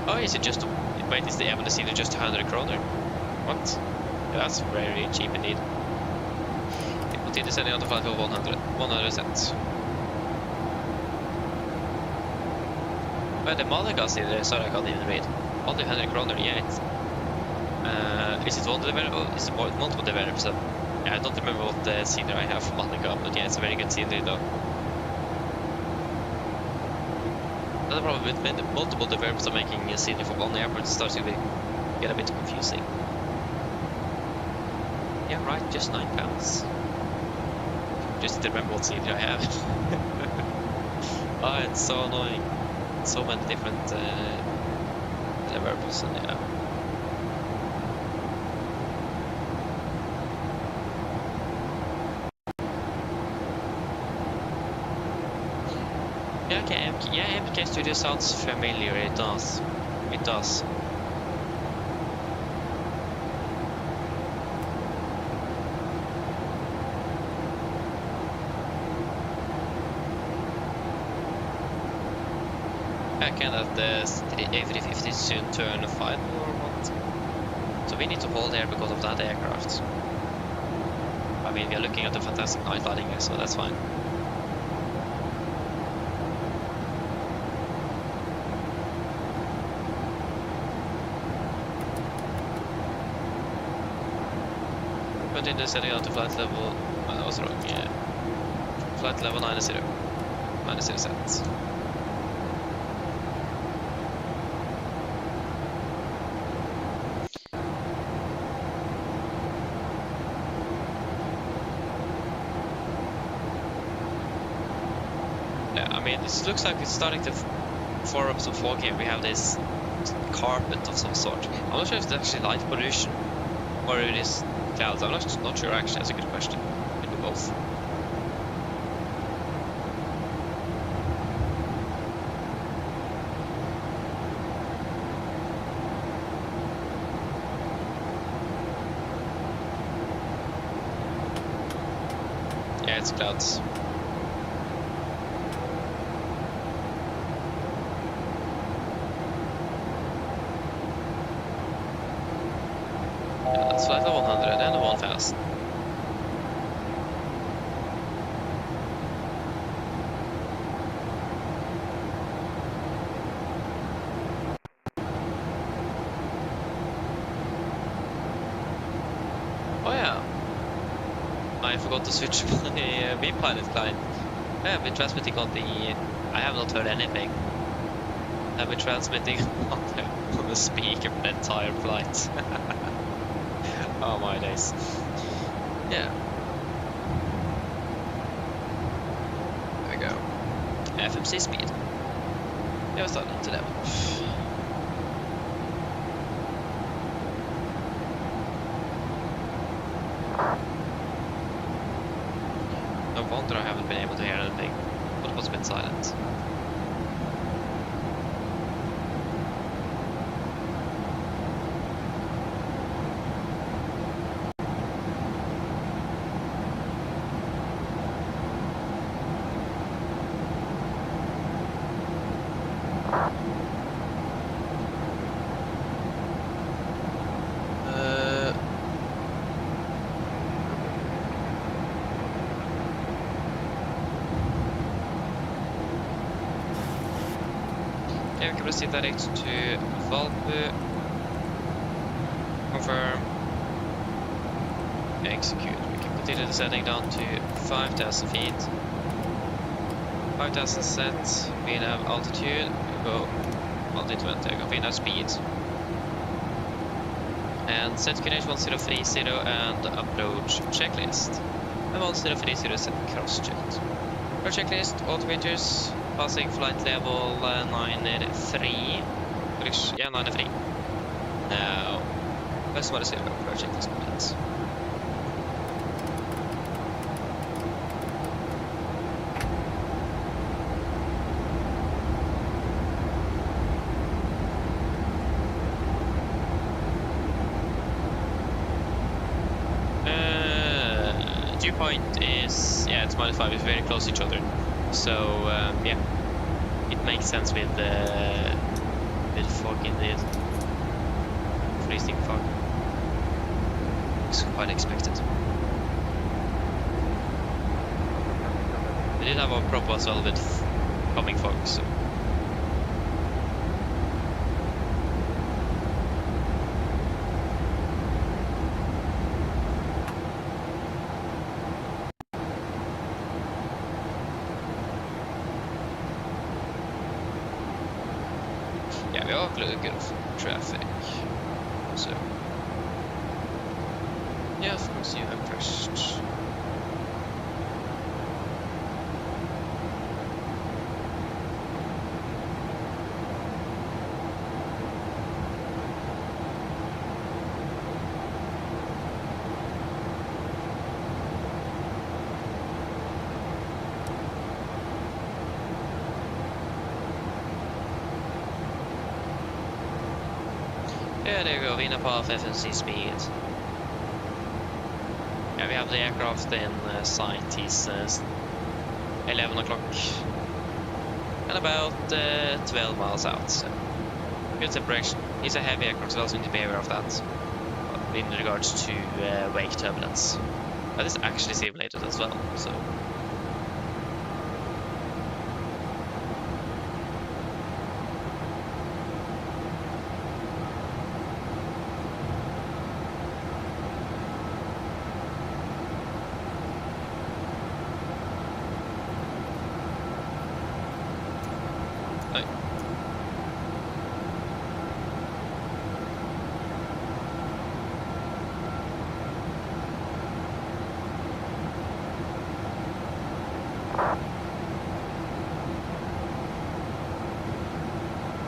Oh, is it just... Wait, is the Evanes either just 100 kroner? What? Yeah, that's very cheap indeed. It continue sending out the flight for 100 cents. But the Malagas either, sorry I can't even read. Only 100 kroner, yeah. Is it one developer? Is it multiple developers? Yeah, I don't remember what the scenery I have for Malaga, but yeah, it's a very good scenery though. That's the problem with multiple developers are making a scenery for one airport. It starts to get a bit confusing. Yeah, right, just £9. Just to remember what scenery I have. Oh, it's so annoying. So many different developers, and yeah. Yeah, MK Studio sounds familiar. It does. Can that the A350 soon turn final or what? So we need to hold there because of that aircraft. I mean, we are looking at a fantastic night landing here, so that's fine. Continue setting out to flight level... I was wrong, yeah. Flight level 90. 90 set. Yeah, I mean, it looks like it's starting to form up some fog here. We have this carpet of some sort. I'm not sure if it's actually light pollution or it is clouds. I'm not sure actually. That's a good question. Maybe both. Yeah, it's clouds. Yeah, let's fly to 100 and 1000. Oh yeah, I forgot to switch my V-Pilot client. I have been transmitting on the... I have not heard anything. I've been transmitting on the speaker for the entire flight. Oh my days. Yeah. There we go. FMC speed. Yeah, we're starting to them. No wonder I haven't been able to hear anything. But it was a bit silent. Yeah, we can proceed direct to Valbu. Confirm. Execute. We can continue descending down to 5,000 feet. 5,000 set. We have altitude. We go multi-20. We have speed. And set QNH 1030 and approach checklist. And 1030 set cross-checked. Our checklist, altimeters, passing flight level 93. Yeah, 93. Now, let's want to see our checklist complete. Dew point is, yeah, it's -5, it's very close to each other. So, yeah, it makes sense with fog indeed. Freezing fog. It's quite expected. We did have our prop as well with coming fog, so. Yeah, we are good of traffic. So, yeah, of course you have first. Yeah, there you go, Vina path FNC speed. Yeah, we have the aircraft in sight. He's 11 o'clock and about 12 miles out, so good separation. He's a heavy aircraft, so also need to be aware of that in regards to wake turbulence. That is actually simulated as well, so.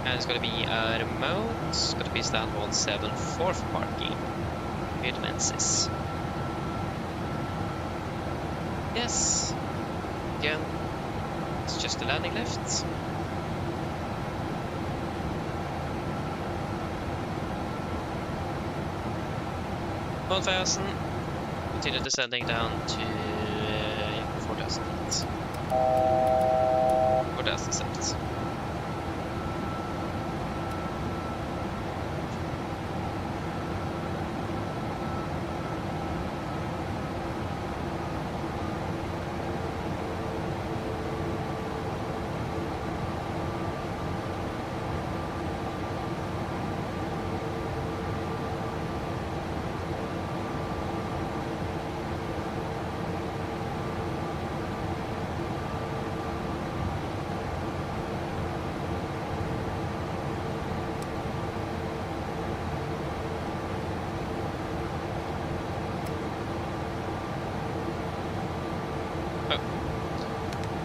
And it's gonna be remote, it's gonna be stand 174 for parking. Good Menses. Yes. Again, it's just a landing lift. $1,000. Continue descending down to 4,000 feet. 4,000 cents.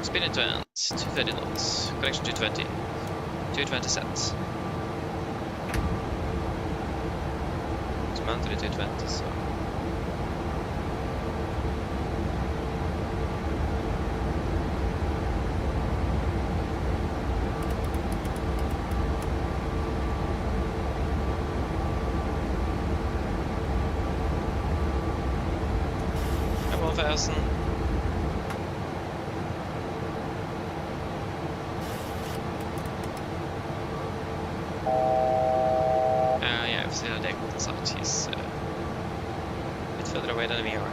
Spin it to end, 230 knots, correction 220, 220 sets. It's mounted at 220, so. Come on, 1,000. Yeah, I've seen a deck with the site. He's a bit further away than we are.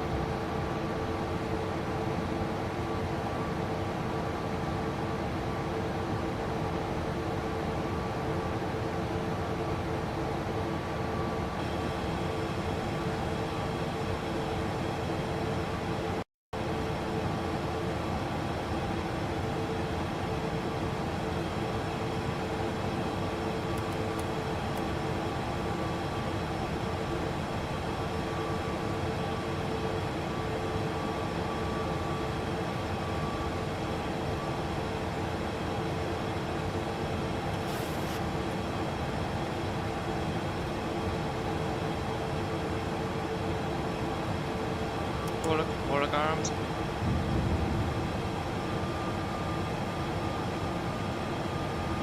Forelock armed.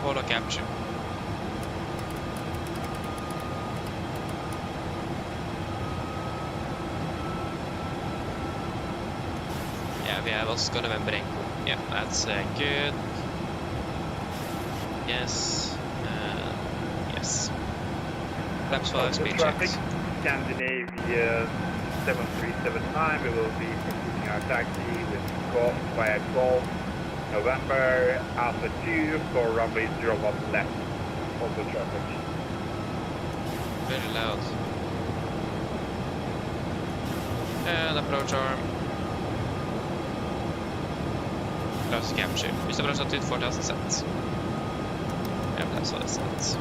Forelock capture. Yeah, we have also got a membrane. Yeah, that's good. Yes. Yes. Flaps 5 speed traffic, checks. Scandinavia 7379. We will be pursuing our taxi with Golf via Golf November Alpha 2 for runway 01 left. Also traffic. Very loud. And approach arm. Close capture. Just approach altitude 4000 sets. Yeah, that's what it says.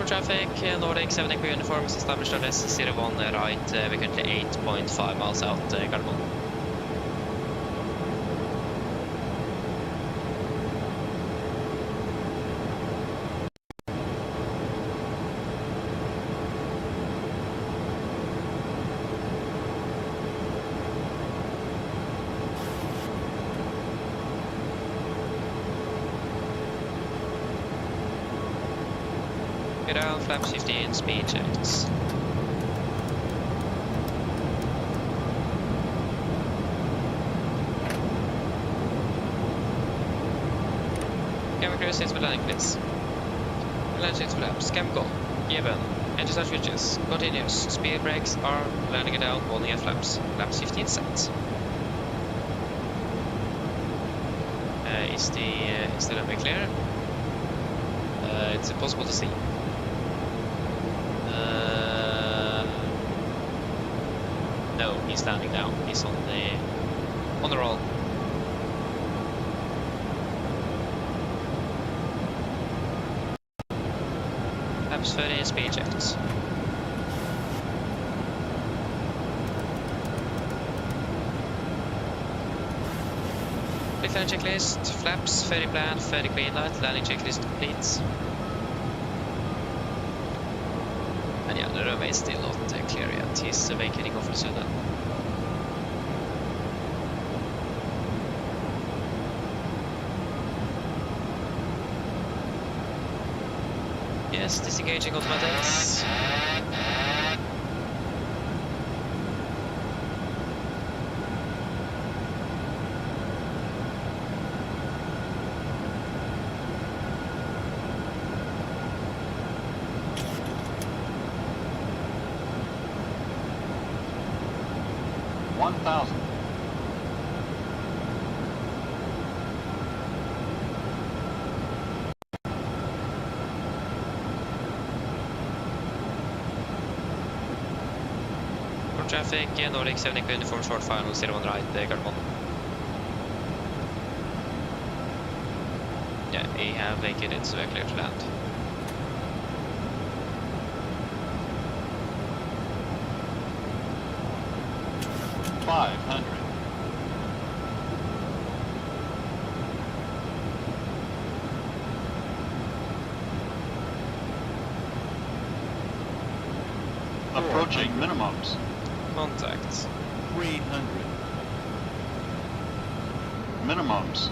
Traffic, Nordic 70 uniform is established on S01 right, we're currently 8.5 miles out, Gardermoen. Get out, flaps 15, speed checks. Camera crew sits for landing, please. Land sits flaps, cam go. Given. Engine start switches. Continuous. Speed brakes are landing it down, holding at flaps. Flaps 15 set. Is the runway clear? It's impossible to see. No, he's standing down. He's on the roll. Flaps 30 speed checks. Lift landing checklist. Flaps, ferry plan, ferry green light. Landing checklist complete. And yeah, the runway is still not clear yet. He's vacating off soon then. Yes, disengaging automatics. Traffic, Nordic 70 uniform short final 01 right, Gardermoen. Yeah, we have vacated, so we're clear to land. Approaching minimums. Contact. 300. Minimums.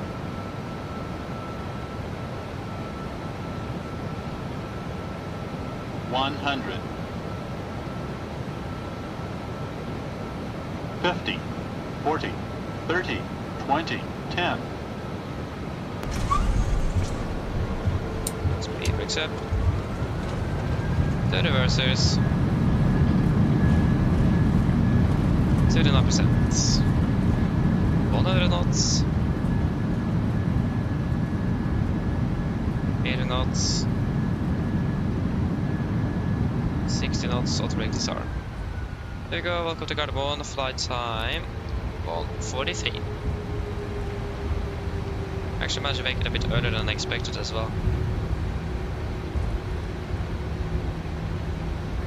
$100. 50, 40, 30, 20, 10. Speed breaks up. The reversers. 79%. 100 knots. 80 knots. 60 knots, auto brake disarm. There you go, welcome to Gardermoen, flight time 1:43. Actually managed to make it a bit earlier than expected as well.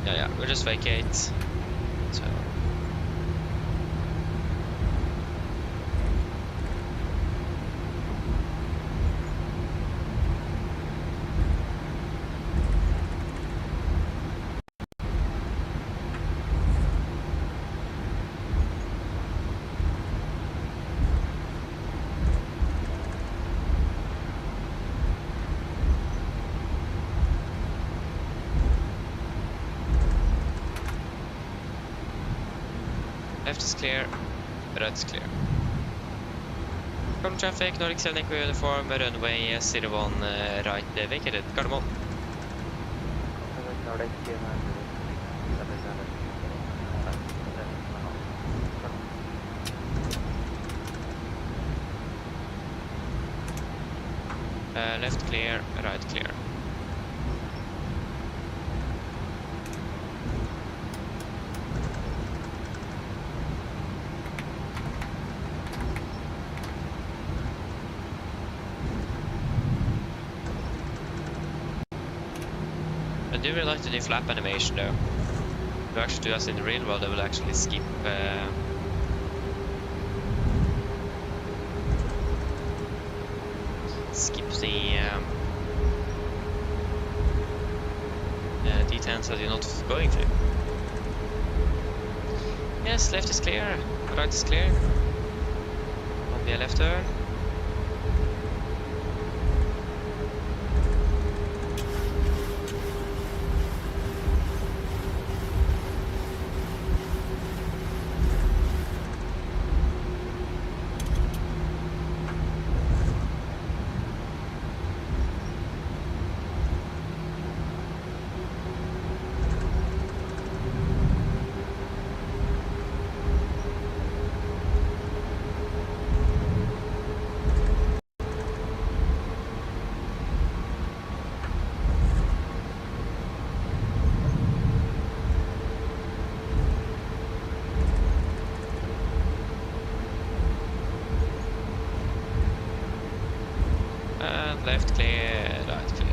Yeah, we'll just vacate. So. Left is clear, right is clear. From traffic, Nordic 7 Echo uniform, runway 01 right vacated. Gardermoen. Left clear, right clear. I do really like to do flap animation though. To actually do as in the real world, I will actually skip the D10s that you're not going through. Yes, left is clear, right is clear. Will be a left turn. Left clear, right clear.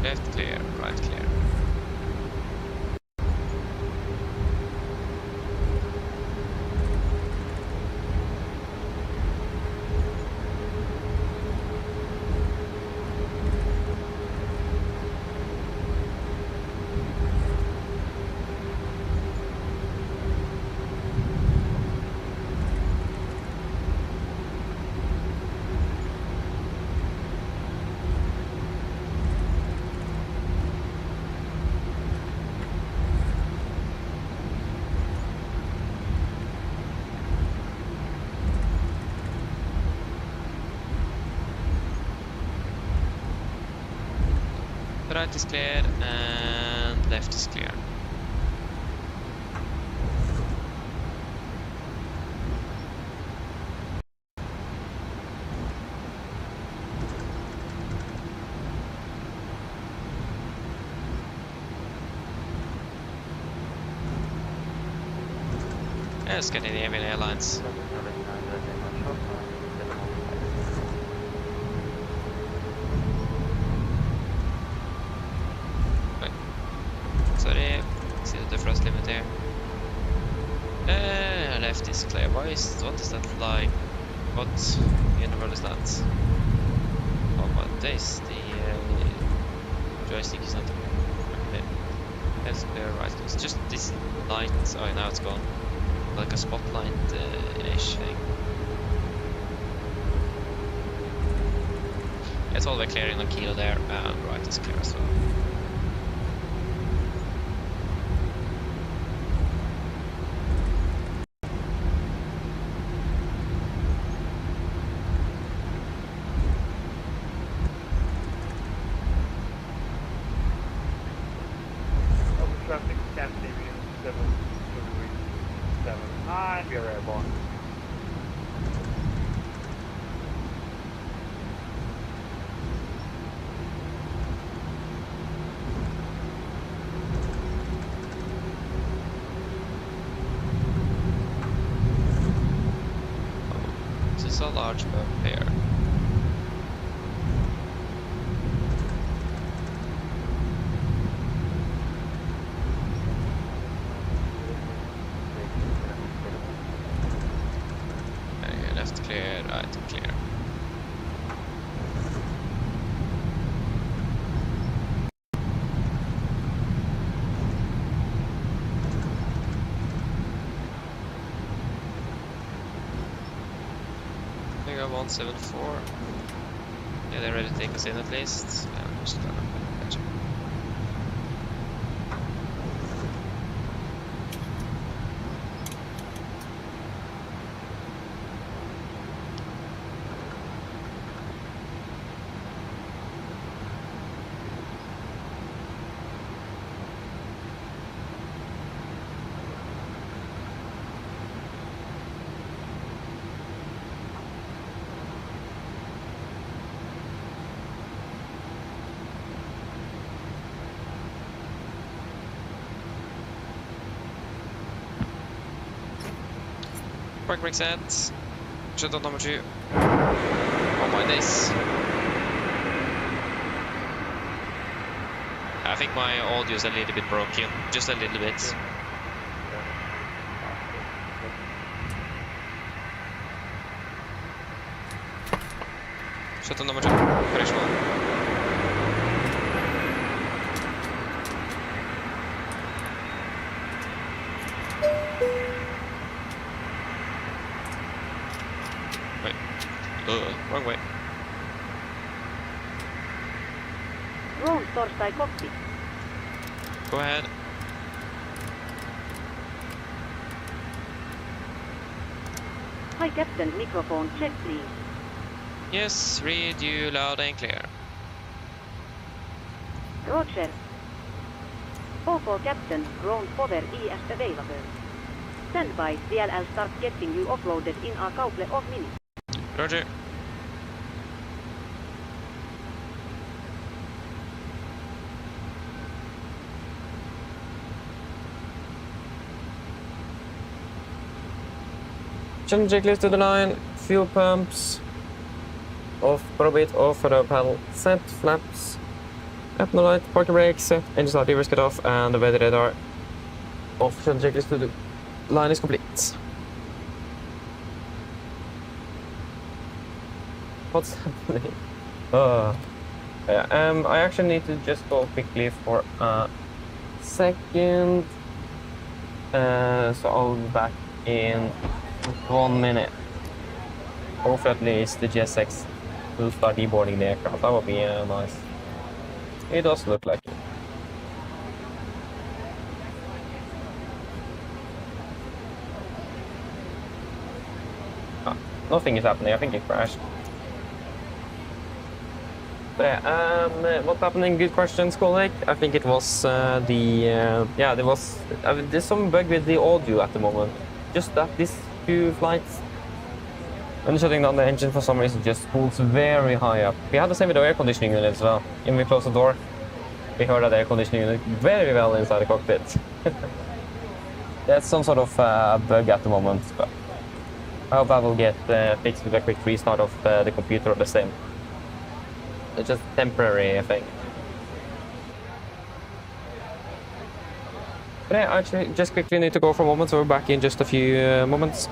Left clear, right clear. Right is clear and left is clear. Yeah, Scandinavian Airlines. Sorry, see the thrust limit there. Left is clear. What is that like? What in the world is that? Oh my days, the joystick is not okay. Left clear, right clear. It's just this light. Oh, now it's gone. Like a spotlight-ish thing. It's all the way clear in a kilo there, and right is clear as well. 7379, we are airborne. This is a large bump here. Okay, left clear, right clear. I got 174. Yeah, they're ready to take us in at least. Yeah, I'm just gonna catch up. Park brake set. Shutdown number 2. Oh my days. I think my audio is a little bit broken. Just a little bit. Shutdown number 2. Operational. Wrong way. Drone Torstai cockpit. Go ahead. Hi Captain, microphone check please. Yes, read you loud and clear. Roger. Call for Captain, drone power ES available. Stand by, DLL start getting you offloaded in a couple of minutes. Roger. Channel checklist to the line, fuel pumps, off, probate, off, for the panel, set, flaps, apnol light, parking brakes, set, engine start, levers cut off, and the weather radar off. Channel checklist to the line is complete. What's happening? Yeah, I actually need to just go quickly for a second. So I'll be back in 1 minute. Hopefully at least the GSX will start deboarding the aircraft. That would be nice. It does look like it. Nothing is happening. I think it crashed. But yeah, what's happening? Good question, Skolnik. I think it was yeah, there's some bug with the audio at the moment. Just that these few flights, when shutting down the engine for some reason, just pulls very high up. We had the same with the air conditioning unit as well. When we closed the door, we heard that air conditioning unit very well inside the cockpit. That's some sort of bug at the moment, but I hope that will get fixed with a quick restart of the computer or the same. It's just temporary, I think. But yeah, I actually just quickly need to go for a moment, so we're back in just a few moments.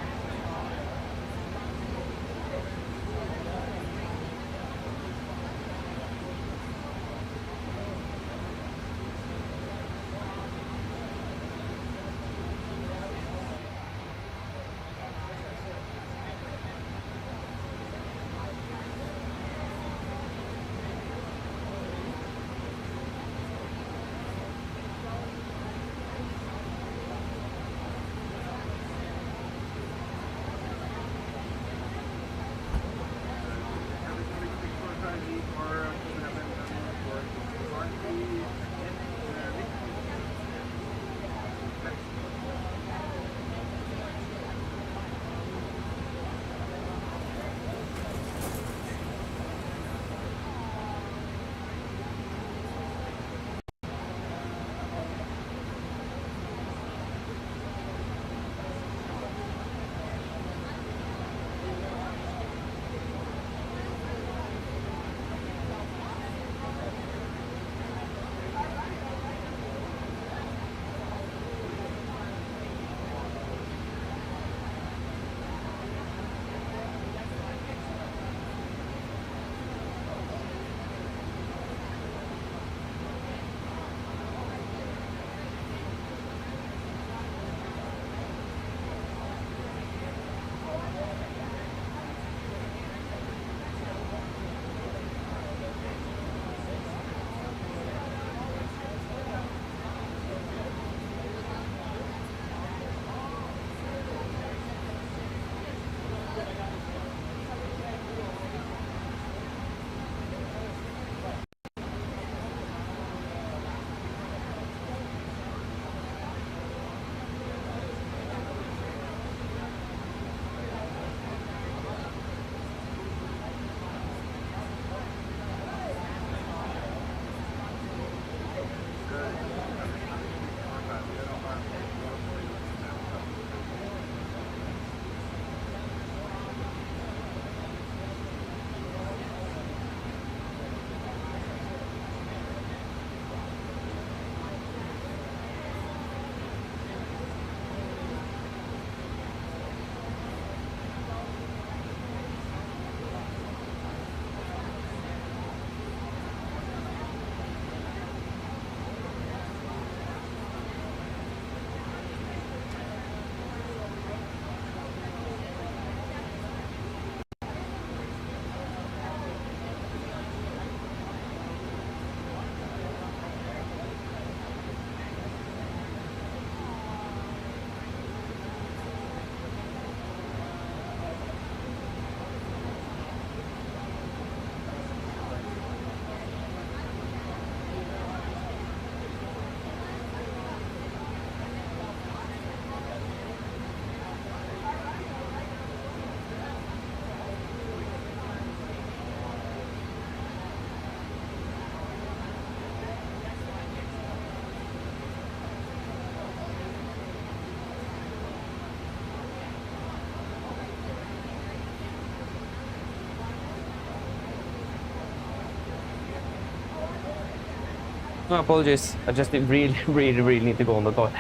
My apologies. I just really need to go on the toilet.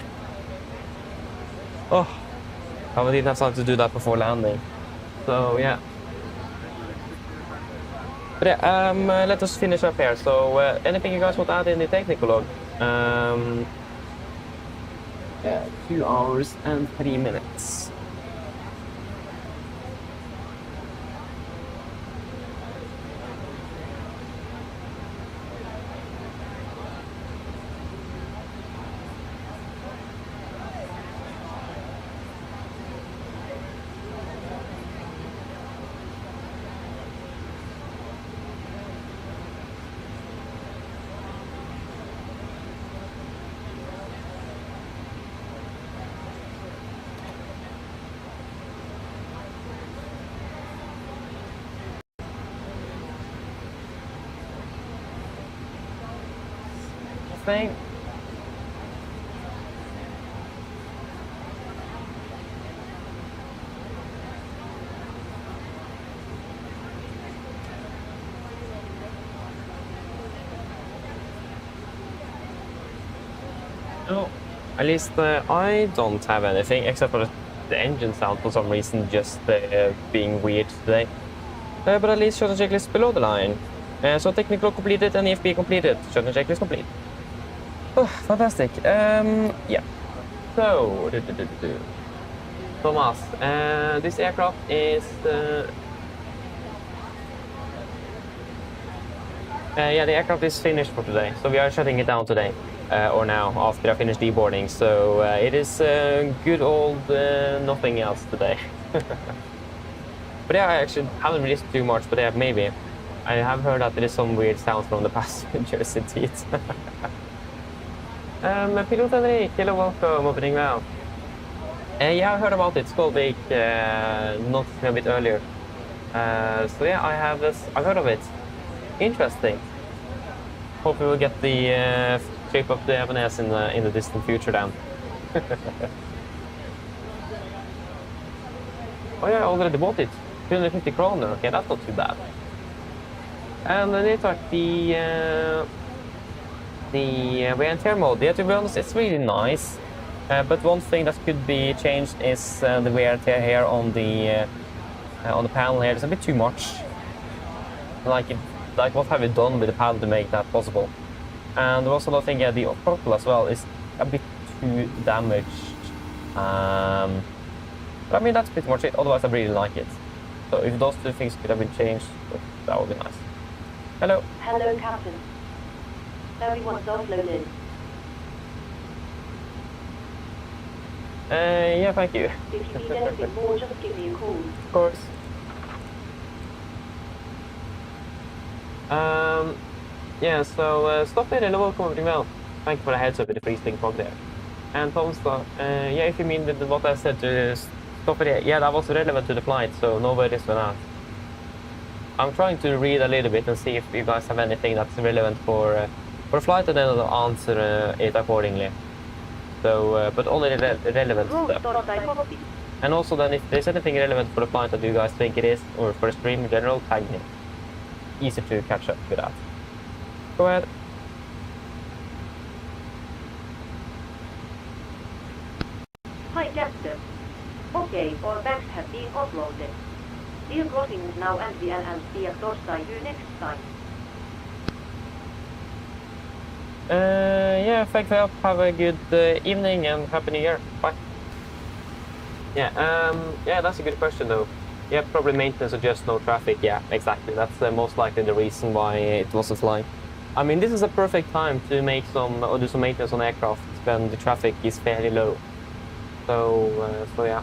Oh, I didn't have time to do that before landing. So yeah. But yeah, let us finish up here. So anything you guys want to add in the technical log? Yeah, 2 hours and 3 minutes. Thing. No, at least I don't have anything except for the engine sound for some reason just being weird today. But at least shuttle checklist below the line. So technical completed and EFB completed. Shuttle checklist complete. Oh, fantastic. Yeah. So, Thomas, this aircraft is. Yeah, the aircraft is finished for today, so we are shutting it down today, or now after I finish deboarding. So it is good old nothing else today. But yeah, I actually haven't released too much, but yeah, maybe. I have heard that there is some weird sounds from the passengers indeed. Pilot Henrik, hello, welcome, opening well. Yeah, I heard about it. Skolvik, not a bit earlier. So yeah, I've heard of it. Interesting. Hope we will get the trip up to Evanes in the distant future then. Oh yeah, I already bought it. 250 kroner. Okay, that's not too bad. And then they talk the wear and tear mode. Yeah, to be honest, it's really nice. But one thing that could be changed is the wear and tear here on the panel here. It's a bit too much. Like what have you done with the panel to make that possible? And also another thing, yeah, the purple as well is a bit too damaged. But I mean, that's pretty much it. Otherwise, I really like it. So if those two things could have been changed, that would be nice. Hello. Hello, Captain. Everyone's offloaded. Yeah, thank you. If you need anything more, just give me a call. Of course. Yeah, so stop there and welcome everything well. Thank you for the heads up with the free spring fog there. And Tom's yeah, if you mean with what I said to stop it here, yeah, that was relevant to the flight, so no worries for that. I'm trying to read a little bit and see if you guys have anything that's relevant for flight, and then I'll answer it accordingly. So, but only relevant stuff. And also then, if there's anything relevant for the flight that you guys think it is, or for the stream in general, tag me. Easy to catch up with that. Go ahead. Hi, Captain. Okay, all bags have been offloaded. Dear crossings now and the LLC at Torstai, you next time. Yeah, thanks for help. Have a good evening and happy new year. Bye. Yeah, yeah, that's a good question though. Yeah, probably maintenance or just no traffic. Yeah, exactly. That's most likely the reason why it wasn't flying. I mean, this is a perfect time to make some or do some maintenance on aircraft when the traffic is fairly low. So, so yeah.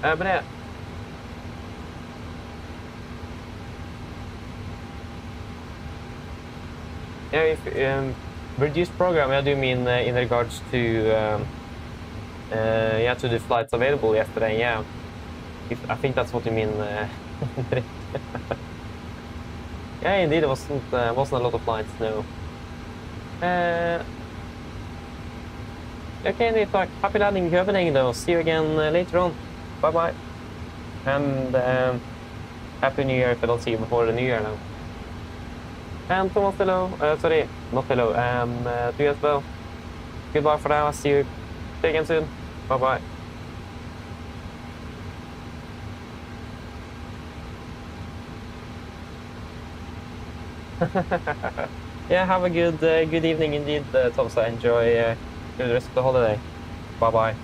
But yeah. Yeah, if reduced program, yeah, do you mean in regards to yeah, to the flights available yesterday? Yeah, I think that's what you mean. Yeah, indeed, it wasn't a lot of flights. No. Okay, indeed, talk. Happy landing in Copenhagen, though. See you again later on. Bye bye. And Happy New Year if I don't see you before the New Year now. And Thomas, hello. Sorry, not hello. To you as well. Goodbye for now. I'll see you again soon. Bye-bye. Yeah, have a good evening indeed, Thomas. Enjoy the rest of the holiday. Bye-bye.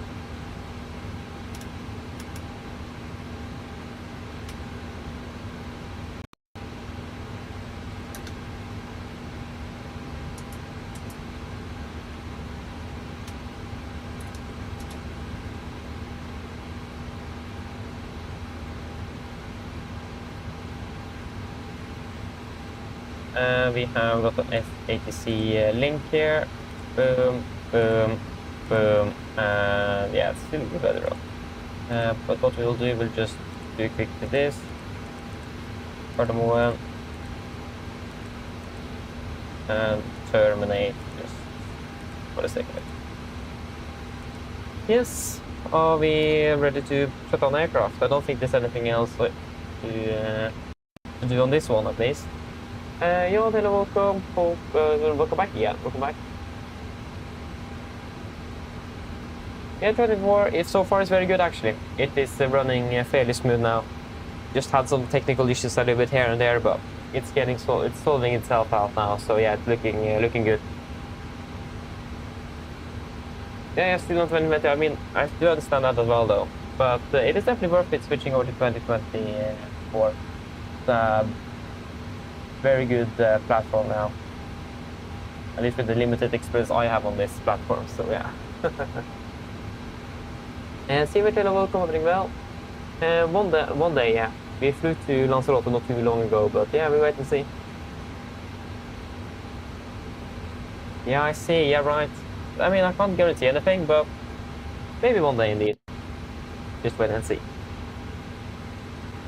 We have got an ATC link here. Boom, boom, boom, and yeah, it's still good weather up. But what we'll do, we'll just do quickly this. Bardufoss and terminate just for a second. Yes, are we ready to shut down aircraft? I don't think there's anything else to do on this one at least. Hello, welcome. Hope, welcome back. Yeah, welcome back. Yeah, 24. It so far is very good actually. It is running fairly smooth now. Just had some technical issues a little bit here and there, but it's getting it's solving itself out now. So yeah, it's looking good. Yeah, still not 2020. I mean, I do understand that as well though. But it is definitely worth it switching over to 2024. Very good platform now, at least with the limited experience I have on this platform, so yeah. And see Taylor, welcome, everything well. One day, yeah. We flew to Lanzarote not too long ago, but yeah, we wait and see. Yeah, I see, yeah, right. I mean, I can't guarantee anything, but maybe one day indeed. Just wait and see.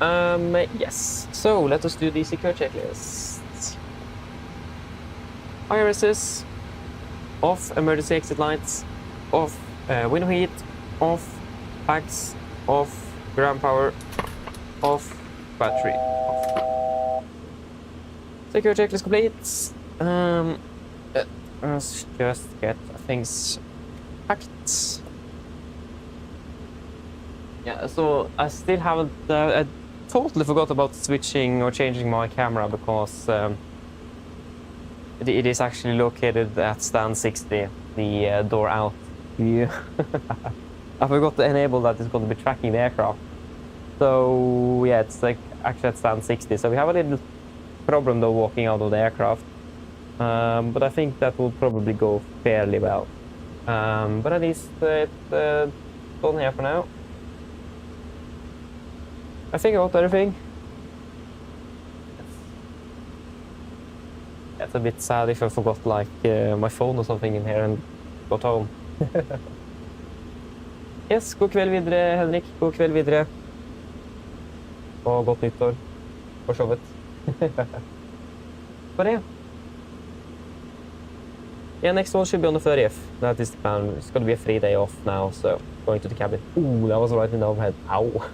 Yes. So let us do the secure checklist. IRSs, off emergency exit lights, off window heat, off packs, off ground power, off battery, off. Secure checklist complete. Let's just get things packed. Yeah, so I still haven't. I totally forgot about switching or changing my camera because it is actually located at stand 60, the door out view. I forgot to enable that it's going to be tracking the aircraft. So yeah, it's like actually at stand 60. So we have a little problem though walking out of the aircraft. But I think that will probably go fairly well. But at least it's done here for now. I think I got everything. It's a bit sad if I forgot like my phone or something in here and got home. Yes, god kveld videre, Henrik. God kveld videre. Og godt nyttår. For så vidt. But yeah. Yeah, next one should be on the 30th. That is the plan. It's going to be a 3-day off now, so going to the cabin. Ooh, that was right in the overhead. Ow.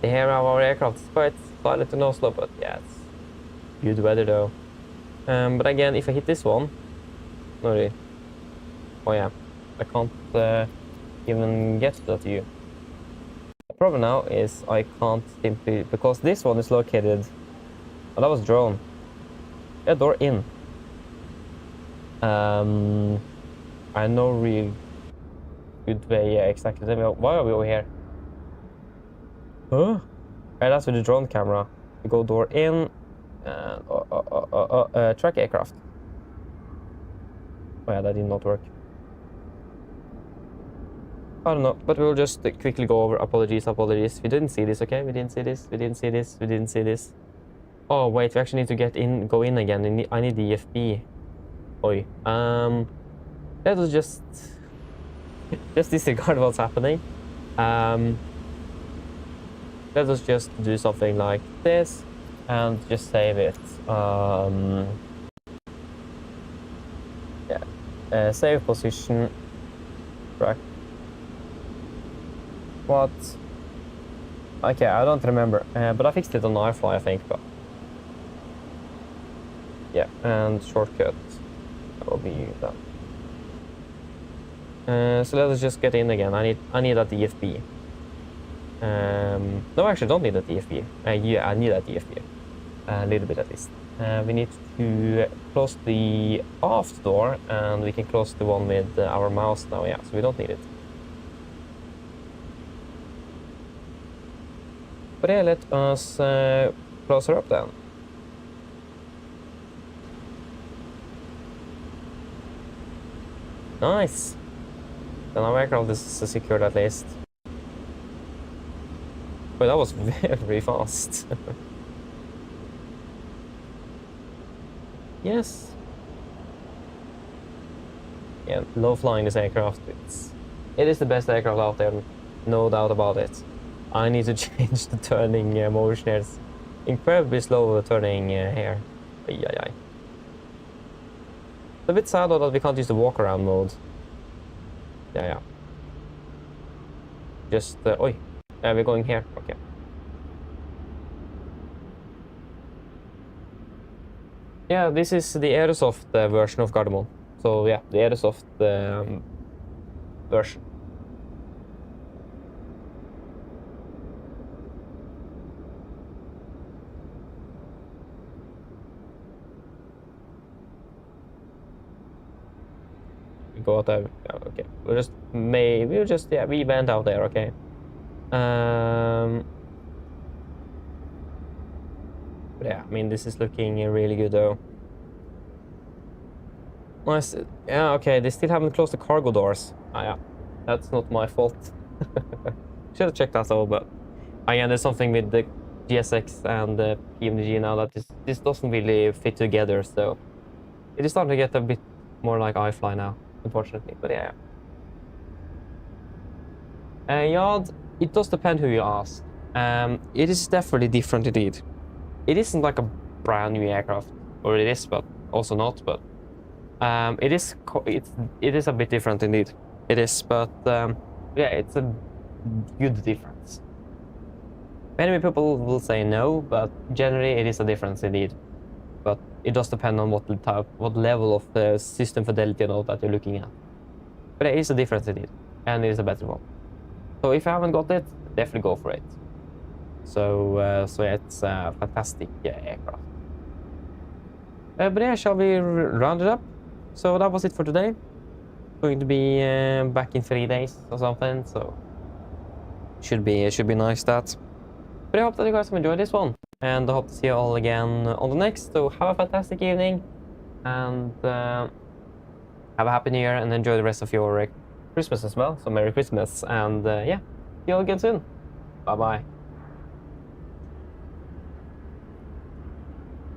The hair of our aircraft is quite silent in Oslo, but yeah, it's good weather though. But again, if I hit this one, oh yeah, I can't even get to that view. The problem now is I can't simply, because this one is located, oh, that was drone. Yeah, door in. I know real good way, yeah, exactly. Why are we over here? Huh? Right, that's with the drone camera. We go door in and track aircraft. Oh yeah, that did not work. I don't know, but we'll just quickly go over. Apologies. We didn't see this, okay? We didn't see this. Oh wait, we actually need to go in again. I need the EFB. Oi. Let us just disregard what's happening. Let us just do something like this and just save it. Yeah. Save position. Track. what? Okay, I don't remember, but I fixed it on IFLY, I think. But yeah, and shortcut. That will be that. So let us just get in again. I need that DFB. No, actually, don't need that DFB. Yeah, I need that DFB. A little bit at least. We need to close the aft door, and we can close the one with our mouse now. Yeah, so we don't need it. But yeah, let us close her up then. Nice. Then our aircraft is secured at least. But that was very fast. Yes. Yeah, low flying this aircraft. It is the best aircraft out there, no doubt about it. I need to change the turning motion here. It's incredibly slow turning here. It's a bit sad though that we can't use the walk around mode. Yeah. Just, oi. We're going here. Okay. Yeah, this is the Aerosoft version of Gardermoen. So yeah, the Aerosoft version. Go out there. Yeah, okay. We went out there. Okay. Yeah, I mean, this is looking really good though. Nice. Yeah, okay, they still haven't closed the cargo doors. Yeah, that's not my fault. Should have checked that though, but again, there's something with the GSX and the PMDG now that this doesn't really fit together, so it is starting to get a bit more like IFLY now, unfortunately, but yeah. Yard, it does depend who you ask. It is definitely different indeed. It isn't like a brand new aircraft, or it is, but also not. But it is a bit different indeed. It is, but yeah, it's a good difference. Many people will say no, but generally it is a difference indeed. But it does depend on what level of the system fidelity and all that you're looking at. But it is a difference indeed, and it is a better one. So if you haven't got it, definitely go for it. So yeah, it's a fantastic aircraft. But yeah, shall we round it up? So that was it for today. Going to be back in 3 days or something, so should be nice that. But I hope that you guys have enjoyed this one, and I hope to see you all again on the next. So have a fantastic evening, and have a happy new year, and enjoy the rest of your Christmas as well. So Merry Christmas, and yeah, see you all again soon. Bye bye.